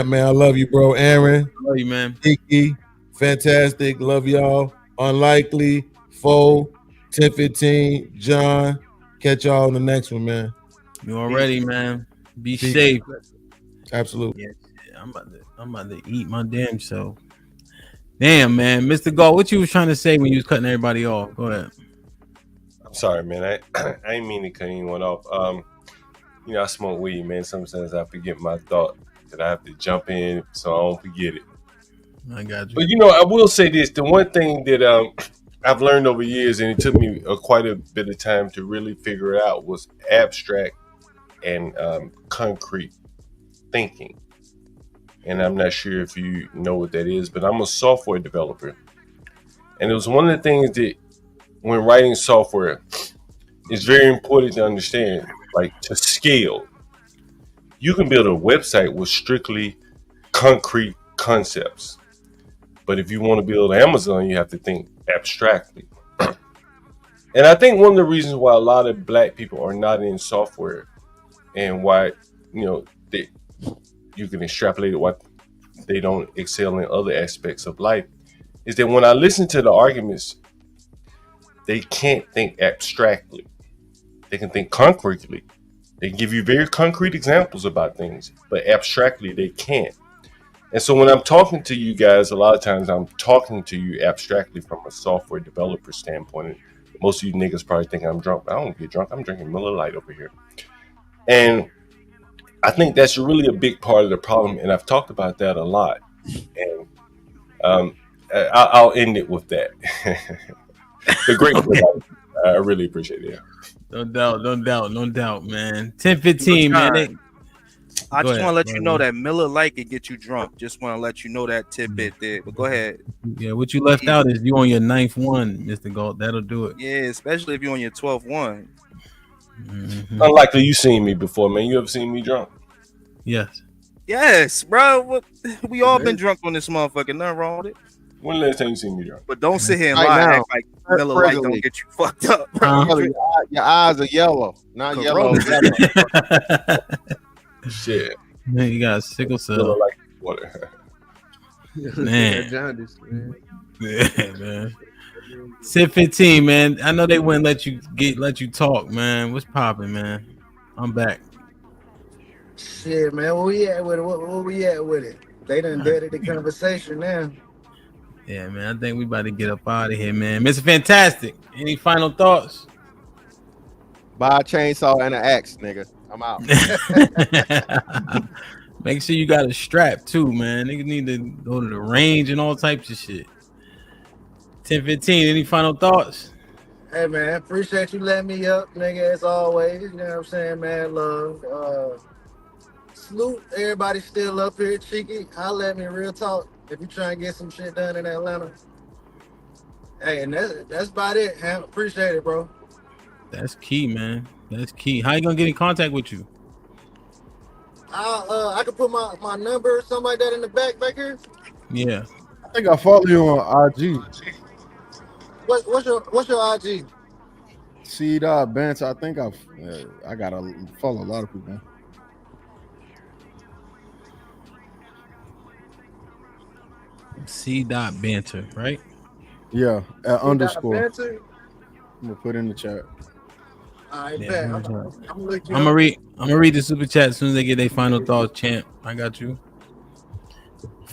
[SPEAKER 5] man, I love you, bro. Aaron,
[SPEAKER 3] love you, man.
[SPEAKER 5] Kiki, fantastic, love y'all. Unlikely, Foe, 1015, John. Catch y'all on the next one, man.
[SPEAKER 3] You already, man. Be safe.
[SPEAKER 5] Absolutely.
[SPEAKER 3] Yeah, I'm about to eat my damn self. Damn, man. Mr. Gall, what you was trying to say when you was cutting everybody off? Go ahead.
[SPEAKER 22] I'm sorry, man. I ain't mean to cut anyone off. You know, I smoke weed, man. Sometimes I forget my thought that I have to jump in so I don't forget it.
[SPEAKER 3] I got you.
[SPEAKER 22] But you know, I will say this: the one thing that I've learned over years, and it took me quite a bit of time to really figure it out, was abstract and concrete thinking. And I'm not sure if you know what that is, but I'm a software developer. And it was one of the things that when writing software, it's very important to understand, like to scale. You can build a website with strictly concrete concepts. But if you want to build Amazon, you have to think abstractly. And I think one of the reasons why a lot of black people are not in software and why, you know, you can extrapolate why they don't excel in other aspects of life is that when I listen to the arguments, they can't think abstractly. They can think concretely. They can give you very concrete examples about things, but abstractly they can't. And so when I'm talking to you guys, a lot of times I'm talking to you abstractly from a software developer standpoint. And most of you niggas probably think I'm drunk, but I don't get drunk. I'm drinking Miller Lite over here. And I think that's really a big part of the problem. And I've talked about that a lot. And I'll end it with that. The great I really appreciate it.
[SPEAKER 3] No doubt, man. 10-15, man.
[SPEAKER 7] I
[SPEAKER 3] Go
[SPEAKER 7] just want to
[SPEAKER 3] ahead,
[SPEAKER 7] let
[SPEAKER 3] go
[SPEAKER 7] you
[SPEAKER 3] ahead,
[SPEAKER 7] know
[SPEAKER 3] man.
[SPEAKER 7] that Miller Lite can get you drunk. Just want to let you know that tidbit there. But go ahead.
[SPEAKER 3] Yeah, what you left out is you on your 9th one, Mr. Galt. That'll do it.
[SPEAKER 7] Yeah, especially if you're on your 12th one.
[SPEAKER 22] Unlikely you seen me before, man. You ever seen me drunk?
[SPEAKER 3] Yes.
[SPEAKER 7] Yes, bro. We all been drunk on this motherfucker. Nothing wrong with it.
[SPEAKER 22] When the last time you seen me drunk?
[SPEAKER 7] But don't sit here and
[SPEAKER 15] Right
[SPEAKER 7] lie and
[SPEAKER 15] now.
[SPEAKER 7] act like Miller Lite don't
[SPEAKER 15] Presently.
[SPEAKER 7] get you fucked up, bro.
[SPEAKER 15] Brother, your eyes are yellow, not yellow.
[SPEAKER 7] Corona.
[SPEAKER 22] Shit.
[SPEAKER 3] Man, you got sickle cell.
[SPEAKER 22] Miller Lite water.
[SPEAKER 3] Man.
[SPEAKER 12] Jaundice, man.
[SPEAKER 3] Yeah, man. Sid 15, man. I know they wouldn't let you talk, man. What's popping, man? I'm back.
[SPEAKER 18] Shit, man. Where we at with it? Where we at with it? They done deaded the conversation now.
[SPEAKER 3] Yeah, man. I think we about to get up out of here, man. Mr. Fantastic. Any final thoughts?
[SPEAKER 15] Buy a chainsaw and an axe, nigga. I'm out.
[SPEAKER 3] Make sure you got a strap too, man. Niggas need to go to the range and all types of shit. 10-15. Any final thoughts?
[SPEAKER 18] Hey, man. Appreciate you letting me up, nigga, as always. You know what I'm saying, man? Love. Salute. Everybody still up here. Cheeky. Holla at me, real talk. If you trying to get some shit done in Atlanta. Hey, and that's about it. Appreciate it, bro.
[SPEAKER 3] That's key, man. That's key. How you gonna get in contact with you?
[SPEAKER 18] I could put my number or something like that in the back here.
[SPEAKER 3] Yeah.
[SPEAKER 17] I think I follow you on IG.
[SPEAKER 18] What's your IG?
[SPEAKER 17] C.Bance. I think I gotta follow a lot of people.
[SPEAKER 3] C.Banter, right?
[SPEAKER 17] Yeah, underscore.
[SPEAKER 18] Banter?
[SPEAKER 17] I'm gonna put in the chat.
[SPEAKER 18] All right,
[SPEAKER 3] Yeah,
[SPEAKER 18] bet.
[SPEAKER 3] I'm
[SPEAKER 18] I'm
[SPEAKER 3] gonna read the super chat as soon as they get their final thoughts, champ. I got you.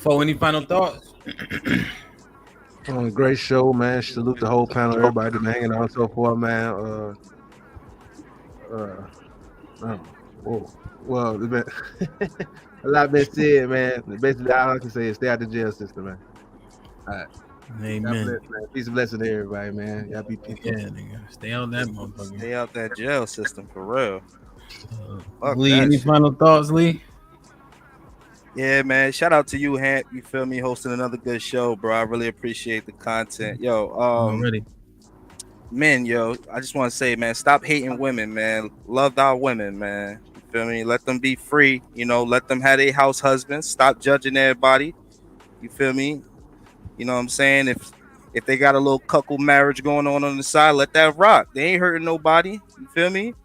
[SPEAKER 3] Any final thoughts?
[SPEAKER 12] Great show, man. Salute the whole panel, everybody been hanging out so far, man. Well, it's been a lot been said, man. Basically, all I can say is stay out the jail system, man. All right.
[SPEAKER 3] Amen.
[SPEAKER 12] God bless, man. Peace and blessing to everybody, man. Y'all be peaceful.
[SPEAKER 3] Yeah, nigga. Stay out that motherfucker.
[SPEAKER 7] Stay out that jail system for real.
[SPEAKER 3] Lee, any final thoughts, Lee?
[SPEAKER 7] Yeah, man. Shout out to you, Hant. You feel me? Hosting another good show, bro. I really appreciate the content. Yo,
[SPEAKER 3] Already.
[SPEAKER 7] Men, yo, I just want to say, man, stop hating women, man. Love our women, man. You feel me? Let them be free. You know, let them have their house husbands. Stop judging everybody. You feel me? You know what I'm saying? If they got a little couple marriage going on the side, let that rock. They ain't hurting nobody. You feel me?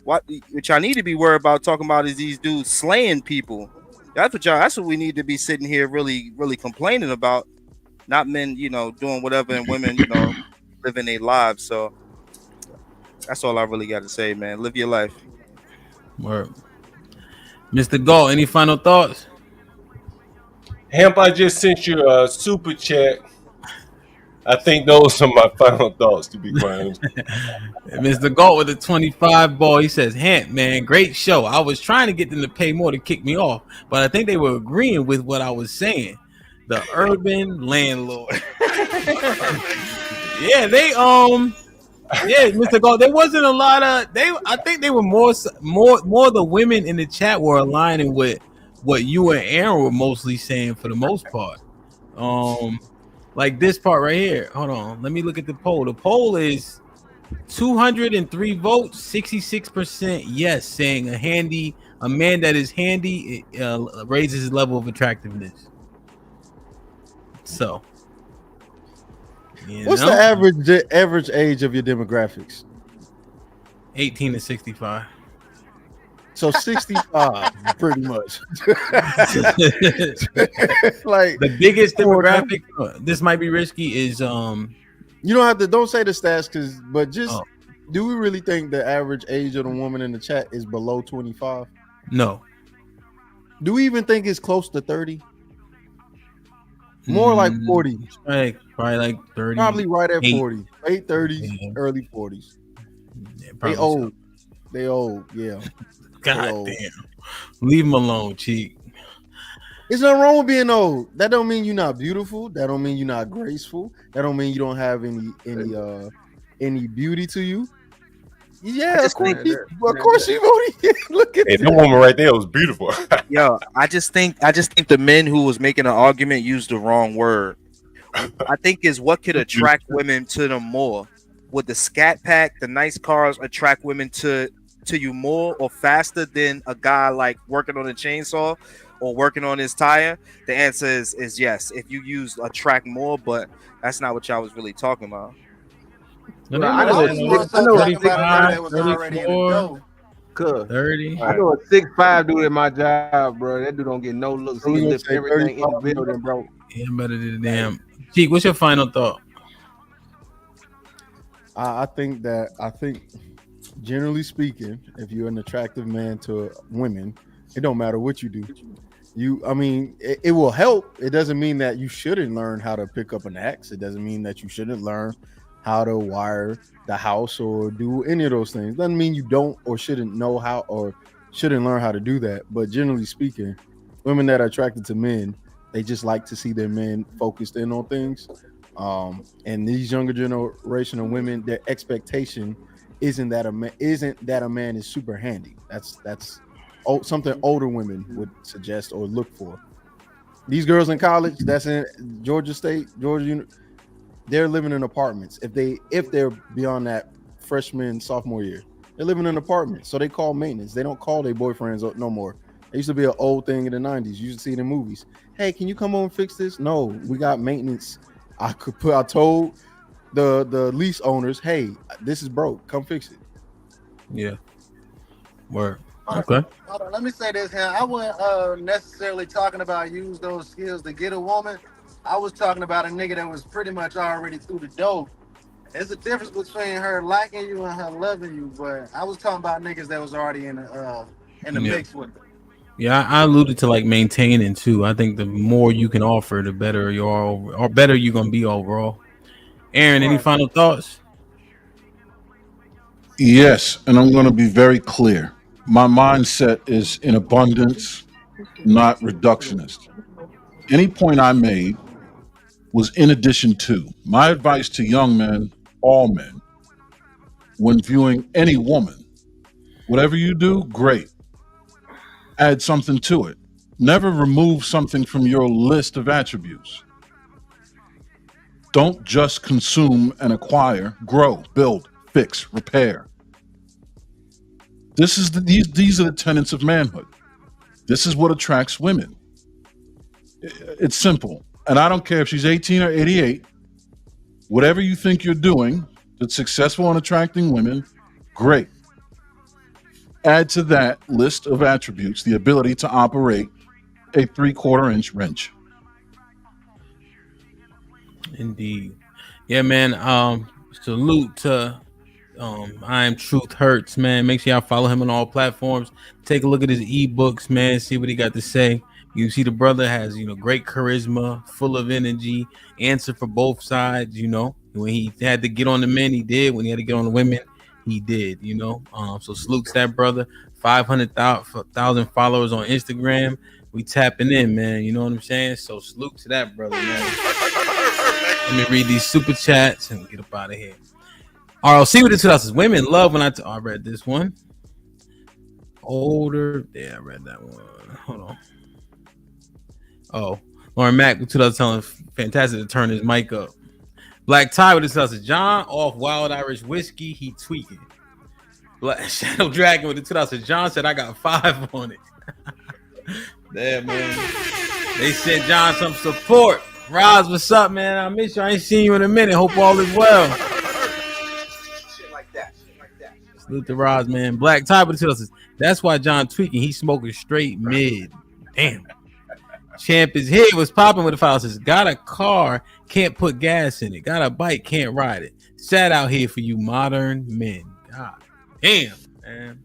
[SPEAKER 7] What y'all need to be worried about talking about is these dudes slaying people. That's what we need to be sitting here really, really complaining about. Not men, you know, doing whatever, and women, you know, living their lives. So that's all I really got to say, man. Live your life.
[SPEAKER 3] Word. Mr. Galt, any final thoughts?
[SPEAKER 22] Hemp, I just sent you a super chat. I think those are my final thoughts, to be quite honest.
[SPEAKER 3] Mr. Galt with a 25 ball. He says, Hemp, man, great show. I was trying to get them to pay more to kick me off, but I think they were agreeing with what I was saying. The urban landlord. Yeah, Mr. Galt, there wasn't a lot of I think they were more the women in the chat were aligning with what you and Aaron were mostly saying for the most part. Like this part right here. Hold on. Let me look at the poll. The poll is 203 votes, 66% yes, saying a man that is handy raises his level of attractiveness. So,
[SPEAKER 17] what's the average age of your demographics?
[SPEAKER 3] 18 to 65.
[SPEAKER 17] So 65, pretty much. Like
[SPEAKER 3] the biggest demographic. This might be risky. Is
[SPEAKER 17] you don't say the stats but just do we really think the average age of the woman in the chat is below 25?
[SPEAKER 3] No.
[SPEAKER 17] Do we even think it's close to 30? More like 40.
[SPEAKER 3] Probably like 30.
[SPEAKER 17] Probably right at 40. Late 30s, early 40s.
[SPEAKER 3] Yeah,
[SPEAKER 17] they old. So. They old, yeah.
[SPEAKER 3] God damn. Leave them alone, cheek.
[SPEAKER 17] There's nothing wrong with being old. That don't mean you're not beautiful. That don't mean you're not graceful. That don't mean you don't have any beauty to you.
[SPEAKER 15] Yeah, of course.
[SPEAKER 11] Of course she voted. Look at
[SPEAKER 22] Hey, that woman right there was beautiful.
[SPEAKER 7] Yo, I just think the men who was making an argument used the wrong word. I think is what could attract women to them more. Would the scat pack, the nice cars attract women to you more or faster than a guy like working on a chainsaw or working on his tire? The answer is yes. If you use attract more, but that's not what y'all was really talking about.
[SPEAKER 12] I know a 6'5" dude at my job, bro. That dude don't get no looks. He lifts everything in the building, bro.
[SPEAKER 3] Yeah, better than the damn. Cheek, what's your final thought?
[SPEAKER 17] I think generally speaking, if you're an attractive man to women, it don't matter what you do. It will help. It doesn't mean that you shouldn't learn how to pick up an axe. It doesn't mean that you shouldn't learn how to wire the house or do any of those things. Doesn't mean you don't or shouldn't know how or shouldn't learn how to do that. But generally speaking, women that are attracted to men, they just like to see their men focused in on things. And these younger generation of women, their expectation isn't that a man is super handy. That's something older women would suggest or look for. These girls in college, that's in Georgia State, they're living in apartments. If they're beyond that freshman, sophomore year, they're living in apartments. So they call maintenance. They don't call their boyfriends no more. It used to be an old thing in the 90s. You used to see it in movies. Hey, can you come over and fix this? No, we got maintenance. I told the lease owners, hey, this is broke. Come fix it.
[SPEAKER 3] Yeah. Word. Okay.
[SPEAKER 18] Hold on, let me say this here. I wasn't necessarily talking about use those skills to get a woman. I was talking about a nigga that was pretty much already through the door. There's a difference between her liking you and her loving you, but I was talking about niggas that was already in the mix with her.
[SPEAKER 3] Yeah, I alluded to like maintaining too. I think the more you can offer, the better you are, or better you're gonna be overall. Aaron, any final thoughts?
[SPEAKER 13] Yes, and I'm going to be very clear. My mindset is in abundance, not reductionist. Any point I made was in addition to. My advice to young men, all men, when viewing any woman, whatever you do, great. Add something to it. Never remove something from your list of attributes. Don't just consume and acquire, grow, build, fix, repair. These are the tenets of manhood. This is what attracts women. It's simple. And I don't care if she's 18 or 88. Whatever you think you're doing that's successful in attracting women, great. Add to that list of attributes the ability to operate a 3/4 inch wrench.
[SPEAKER 3] Indeed. Yeah, man. Salute to I Am Truth Hurts, man. Make sure y'all follow him on all platforms. Take a look at his ebooks, man. See what he got to say. You see the brother has, great charisma, full of energy, answer for both sides, When he had to get on the men, he did. When he had to get on the women, he did, So salute to that brother. 500,000 followers on Instagram. We tapping in, man. You know what I'm saying? So salute to that brother, man. Let me read these super chats and get up out of here. RLC with the 2000s. Women love when I read this one. Older. Yeah, I read that one. Hold on. Oh, Lauren Mack with 2000 telling fantastic to turn his mic up. Black Tie with the 2000s. John off Wild Irish Whiskey. He tweaking. Black Shadow Dragon with the 2000s. John said I got 5 on it. Damn, man. They sent John some support. Roz, what's up, man? I miss you. I ain't seen you in a minute. Hope all is well.
[SPEAKER 9] Shit like that.
[SPEAKER 3] Salute to Roz, man. Black Tie with the 2000s. That's why John tweaking. He's smoking straight mid. Damn. Champ is here. Was popping with the file. Says, got a car, can't put gas in it. Got a bike, can't ride it. Shout out here for you modern men. God damn, man.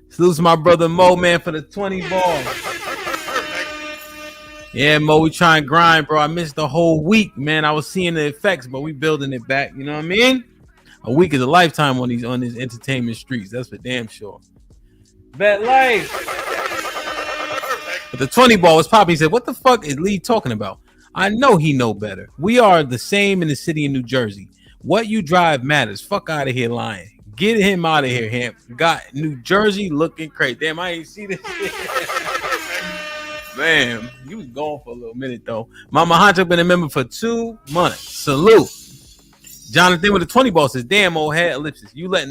[SPEAKER 3] Salute to my brother Mo, man, for the 20 ball. Yeah, Mo, we try and grind, bro. I missed the whole week, man. I was seeing the effects, but we building it back. You know what I mean? A week is a lifetime on these entertainment streets. That's for damn sure. Bet life. But the 20 ball was popping. He said, what the fuck is Lee talking about? I know he know better. We are the same in the city of New Jersey. What you drive matters. Fuck out of here lying. Get him out of here, Hemp. Got New Jersey looking crazy. Damn, I ain't see this shit. Man, you was gone for a little minute though. Mama Honcho been a member for 2 months. Salute. Jonathan with the 20 ball says, damn old head ellipsis, you let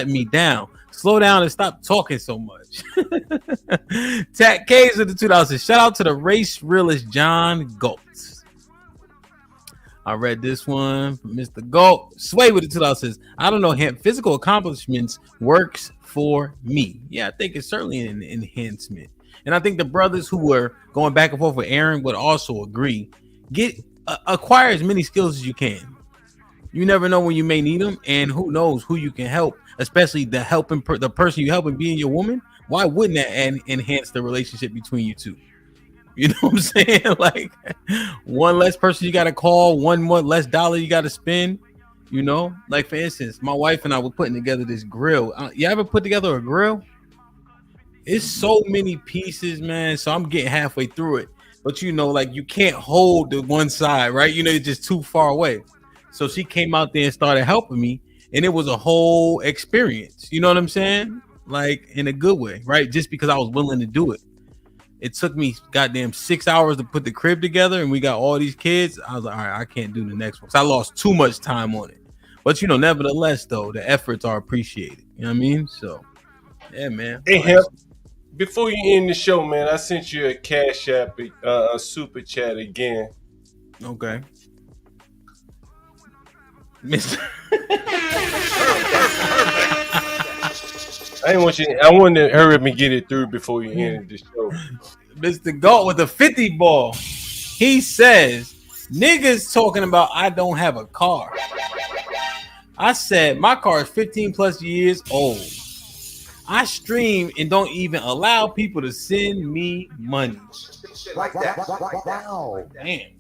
[SPEAKER 3] me down. Slow down and stop talking so much. Tat K's with the $2. Shout out to the race realist John Galt. I read this one from Mr. Galt. Sway with the $2 says, I don't know, Hemp. Physical accomplishments works for me. Yeah, I think it's certainly an enhancement. And I think the brothers who were going back and forth with Aaron would also agree. Acquire as many skills as you can. You never know when you may need them, and who knows who you can help, especially the person you helping being your woman. Why wouldn't that enhance the relationship between you two? You know what I'm saying? Like, one less person you got to call, one more less dollar you got to spend. You know, like for instance, my wife and I were putting together this grill. You ever put together a grill? It's so many pieces, man. So I'm getting halfway through it, but you know, like you can't hold the one side, right? You know, it's just too far away. So she came out there and started helping me, and it was a whole experience. You know what I'm saying? Like in a good way, right? Just because I was willing to do it. It took me goddamn 6 hours to put the crib together, and we got all these kids. I was like, all right, I can't do the next one. So I lost too much time on it. But you know, nevertheless, though, the efforts are appreciated. You know what I mean? So, yeah, man.
[SPEAKER 22] Hey, Hemp, before you end the show, man, I sent you a Cash App, a super chat again.
[SPEAKER 3] Okay. Mr.
[SPEAKER 22] I wanted to hurry up and get it through before you end the show.
[SPEAKER 3] Mr. Galt with a 50 ball. He says, niggas talking about I don't have a car. I said my car is 15 plus years old. I stream and don't even allow people to send me money.
[SPEAKER 21] Like that. Wow.
[SPEAKER 3] Damn.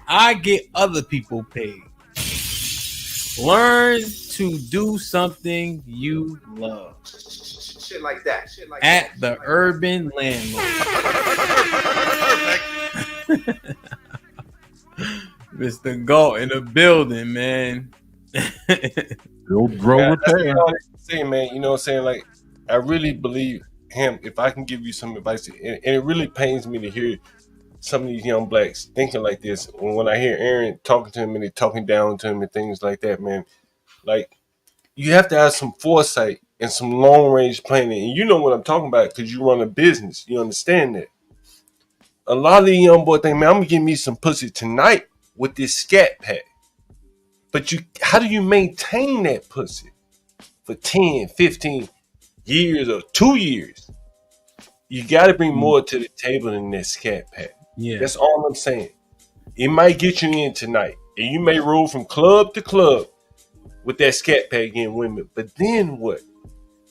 [SPEAKER 3] I get other people paid. Learn to do something you love.
[SPEAKER 21] Shit like that.
[SPEAKER 3] At the Urban Landlord. Mr. Galt in the building, man.
[SPEAKER 13] Build, grow, repair.
[SPEAKER 22] Say, man, you know what I'm saying? Like, I really believe him. If I can give you some advice, and it really pains me to hear some of these young blacks thinking like this. When I hear Aaron talking to him and they talking down to him and things like that, man, like you have to have some foresight and some long range planning. And you know what I'm talking about because you run a business. You understand that. A lot of the young boys think, man, I'm gonna give me some pussy tonight with this scat pack. But how do you maintain that pussy for 10, 15 years or 2 years? You got to bring more to the table than that scat pack.
[SPEAKER 3] Yeah,
[SPEAKER 22] that's all I'm saying. It might get you in tonight, and you may roll from club to club with that scat pack in women. But then what?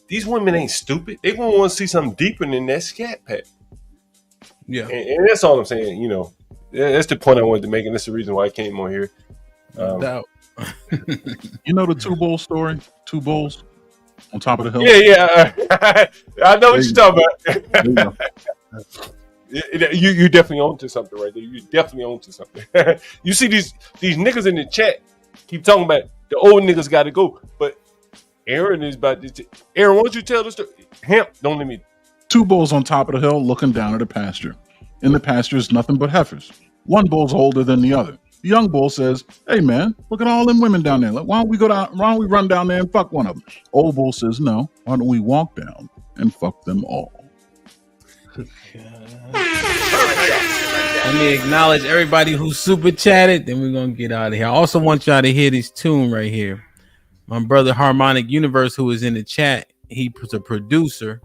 [SPEAKER 22] These women ain't stupid. They gonna want to see something deeper than that scat pack.
[SPEAKER 3] Yeah,
[SPEAKER 22] and that's all I'm saying. You know, that's the point I wanted to make, and that's the reason why I came on here.
[SPEAKER 3] No doubt.
[SPEAKER 13] You know the 2 bull story? 2 bulls on top of the hill?
[SPEAKER 22] Yeah. I know what you're talking about. You definitely on to something right there. You definitely on to something. You see these niggas in the chat keep talking about the old niggas got to go, but Aaron is about to. Aaron, why don't you tell the story? Hemp, don't let me.
[SPEAKER 13] 2 bulls on top of the hill looking down at a pasture. In the pasture is nothing but heifers. One bull's older than the other. The young bull says, "Hey man, look at all them women down there. Why don't we run down there and fuck one of them?" Old bull says, "No. Why don't we walk down and fuck them all?"
[SPEAKER 3] Let me acknowledge everybody who super chatted. Then we're gonna get out of here. I also want y'all to hear this tune right here. My brother Harmonic Universe, who is in the chat, he was a producer.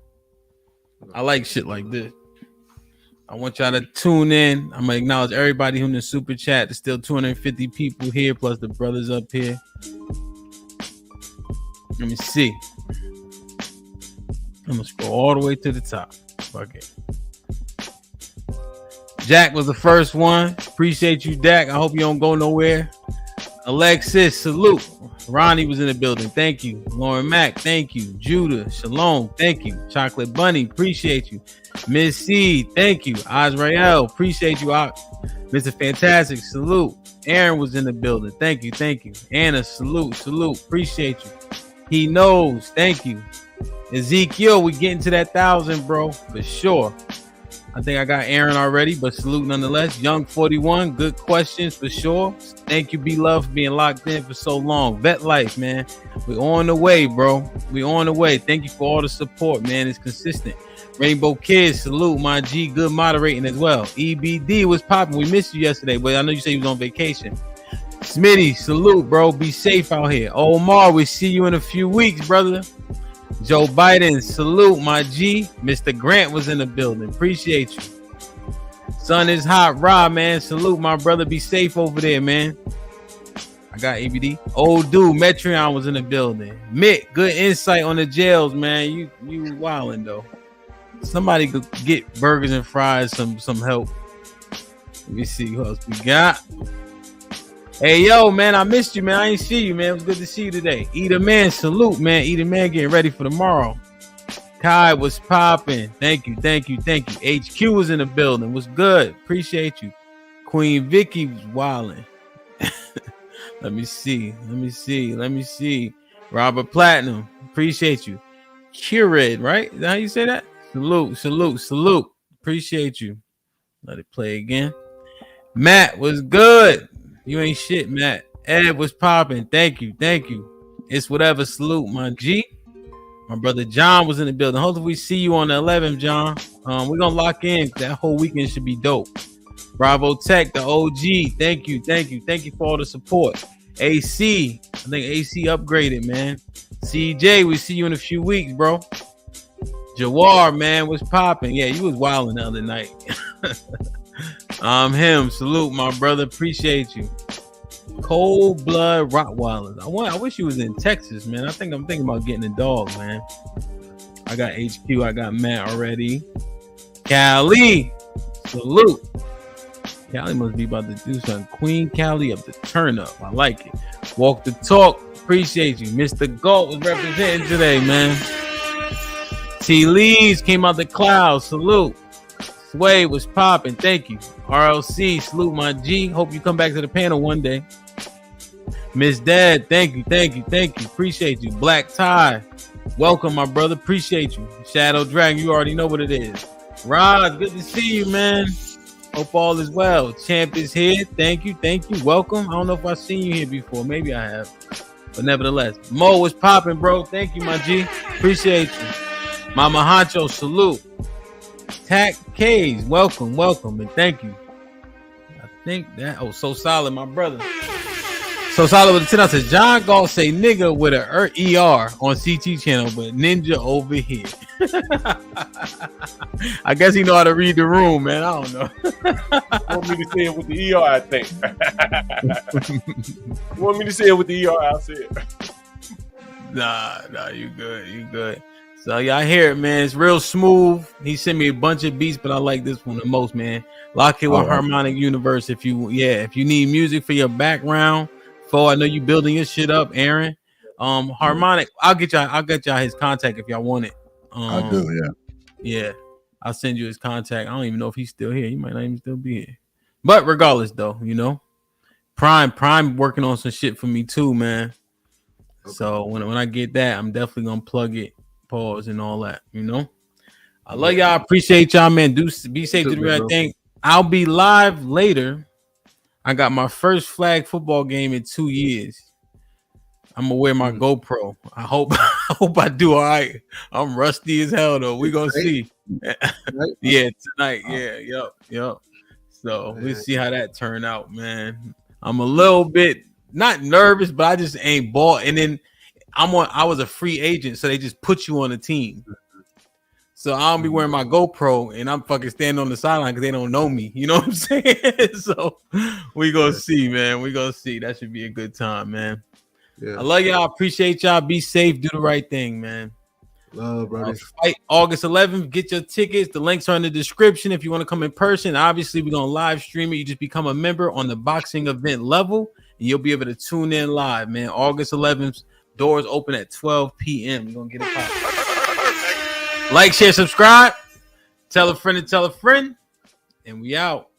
[SPEAKER 3] I like shit like this. I want y'all to tune in. I'm gonna acknowledge everybody who in the super chat. There's still 250 people here, plus the brothers up here. Let me see. I'm gonna scroll all the way to the top. Fuck it. Jack was the first one. Appreciate you, Dak. I hope you don't go nowhere. Alexis, salute. Ronnie was in the building. Thank you. Lauren Mack, thank you. Judah, shalom, thank you. Chocolate Bunny, appreciate you. Miss C, thank you. Azrael, appreciate you. Mr. Fantastic, salute. Aaron was in the building. Thank you. Anna, salute. Appreciate you. He knows. Thank you. Ezekiel, we getting to that 1,000, bro, for sure. I think I got Aaron already, but salute nonetheless. Young 41, good questions for sure. Thank you, Be Love, for being locked in for so long. Vet Life, man. We on the way, bro. We on the way. Thank you for all the support, man. It's consistent. Rainbow Kids, salute. My G, good moderating as well. EBD was popping. We missed you yesterday, but I know you said you was on vacation. Smitty, salute, bro. Be safe out here. Omar, we see you in a few weeks, brother. Joe Biden, salute, my G. Mr. Grant was in the building. Appreciate you. Sun is hot, Rob, man. Salute, my brother. Be safe over there, man. I got ABD. Old dude, Metreon was in the building. Mick, good insight on the jails, man. You wildin' though. Somebody could get burgers and fries some help. Let me see who else we got. Hey, yo, man, I missed you, man. I ain't see you, man. It was good to see you today. Eat a man, salute, man. Eat a man, getting ready for tomorrow. Kai was popping. Thank you. HQ was in the building. Was good. Appreciate you. Queen Vicky was wilding. Let me see. Robert Platinum. Appreciate you. Cured, right? Is that how you say that? Salute. Appreciate you. Let it play again. Matt was good. You ain't shit, Matt. Ed was popping. Thank you. It's whatever. Salute, my G. My brother John was in the building. Hopefully we see you on the 11th, John. We're gonna lock in. That whole weekend should be dope. Bravo Tech, the OG. Thank you for all the support. AC, I think AC upgraded, man. CJ, we see you in a few weeks, bro. Jawar, man, was popping. Yeah, you was wilding the other night. Him. Salute, my brother. Appreciate you. Cold blood Rottweilers. I wish you was in Texas, man. I'm thinking about getting a dog, man. I got HQ. I got Matt already. Cali. Salute. Cali must be about to do something. Queen Cali up the turn up. I like it. Walk the talk. Appreciate you. Mr. Galt was representing today, man. T. Lees came out the clouds. Salute. Sway was popping. Thank you. RLC, salute, my G. Hope you come back to the panel one day. Miss Dad, thank you. Appreciate you. Black Tie, welcome, my brother. Appreciate you. Shadow Dragon, you already know what it is. Rod, good to see you, man. Hope all is well. Champ is here. Thank you. Welcome. I don't know if I've seen you here before. Maybe I have. But nevertheless, Mo was popping, bro. Thank you, my G. Appreciate you. Mama Honcho, salute. Tack K's, welcome, and thank you. I think that so solid, my brother. So solid with the 10. I said John Galt say nigga with an ER on CT channel, but ninja over here. I guess he know how to read the room, man. I don't know.
[SPEAKER 22] Want me to say it with the ER? I think. Want me to say it with the ER? I'll say it.
[SPEAKER 3] Nah, you good. So y'all hear it, man. It's real smooth. He sent me a bunch of beats, but I like this one the most, man. Lock it with Harmonic Universe. If you need music for your background, I know you building your shit up, Aaron. Harmonic, I'll get y'all his contact if y'all want it.
[SPEAKER 13] I do,
[SPEAKER 3] yeah. I'll send you his contact. I don't even know if he's still here. He might not even still be here. But regardless, though, Prime working on some shit for me too, man. Okay. So when I get that, I'm definitely gonna plug it. Pause and all that, I love y'all. Appreciate y'all, man. Do be safe to do the right thing. I'll be live later. I got my first flag football game in 2 years. I'm gonna wear my GoPro. I hope I do all right. I'm rusty as hell though. We gonna see. Yeah, tonight. Yeah, yep. So we'll see how that turn out, man. I'm a little bit not nervous, but I just ain't bought. And then I was a free agent, so they just put you on a team. So I don't be wearing my GoPro and I'm fucking standing on the sideline because they don't know me. You know what I'm saying? So we gonna see, man. We gonna see. That should be a good time, man. Yeah. I love y'all. Appreciate y'all. Be safe. Do the right thing, man.
[SPEAKER 12] Love, brother.
[SPEAKER 3] Fight August 11th. Get your tickets. The links are in the description if you want to come in person. Obviously, we're gonna live stream it. You just become a member on the boxing event level, and you'll be able to tune in live, man. August 11th. Doors open at 12 p.m. We're gonna get it poppin'. Like, share, subscribe. Tell a friend and tell a friend. And we out.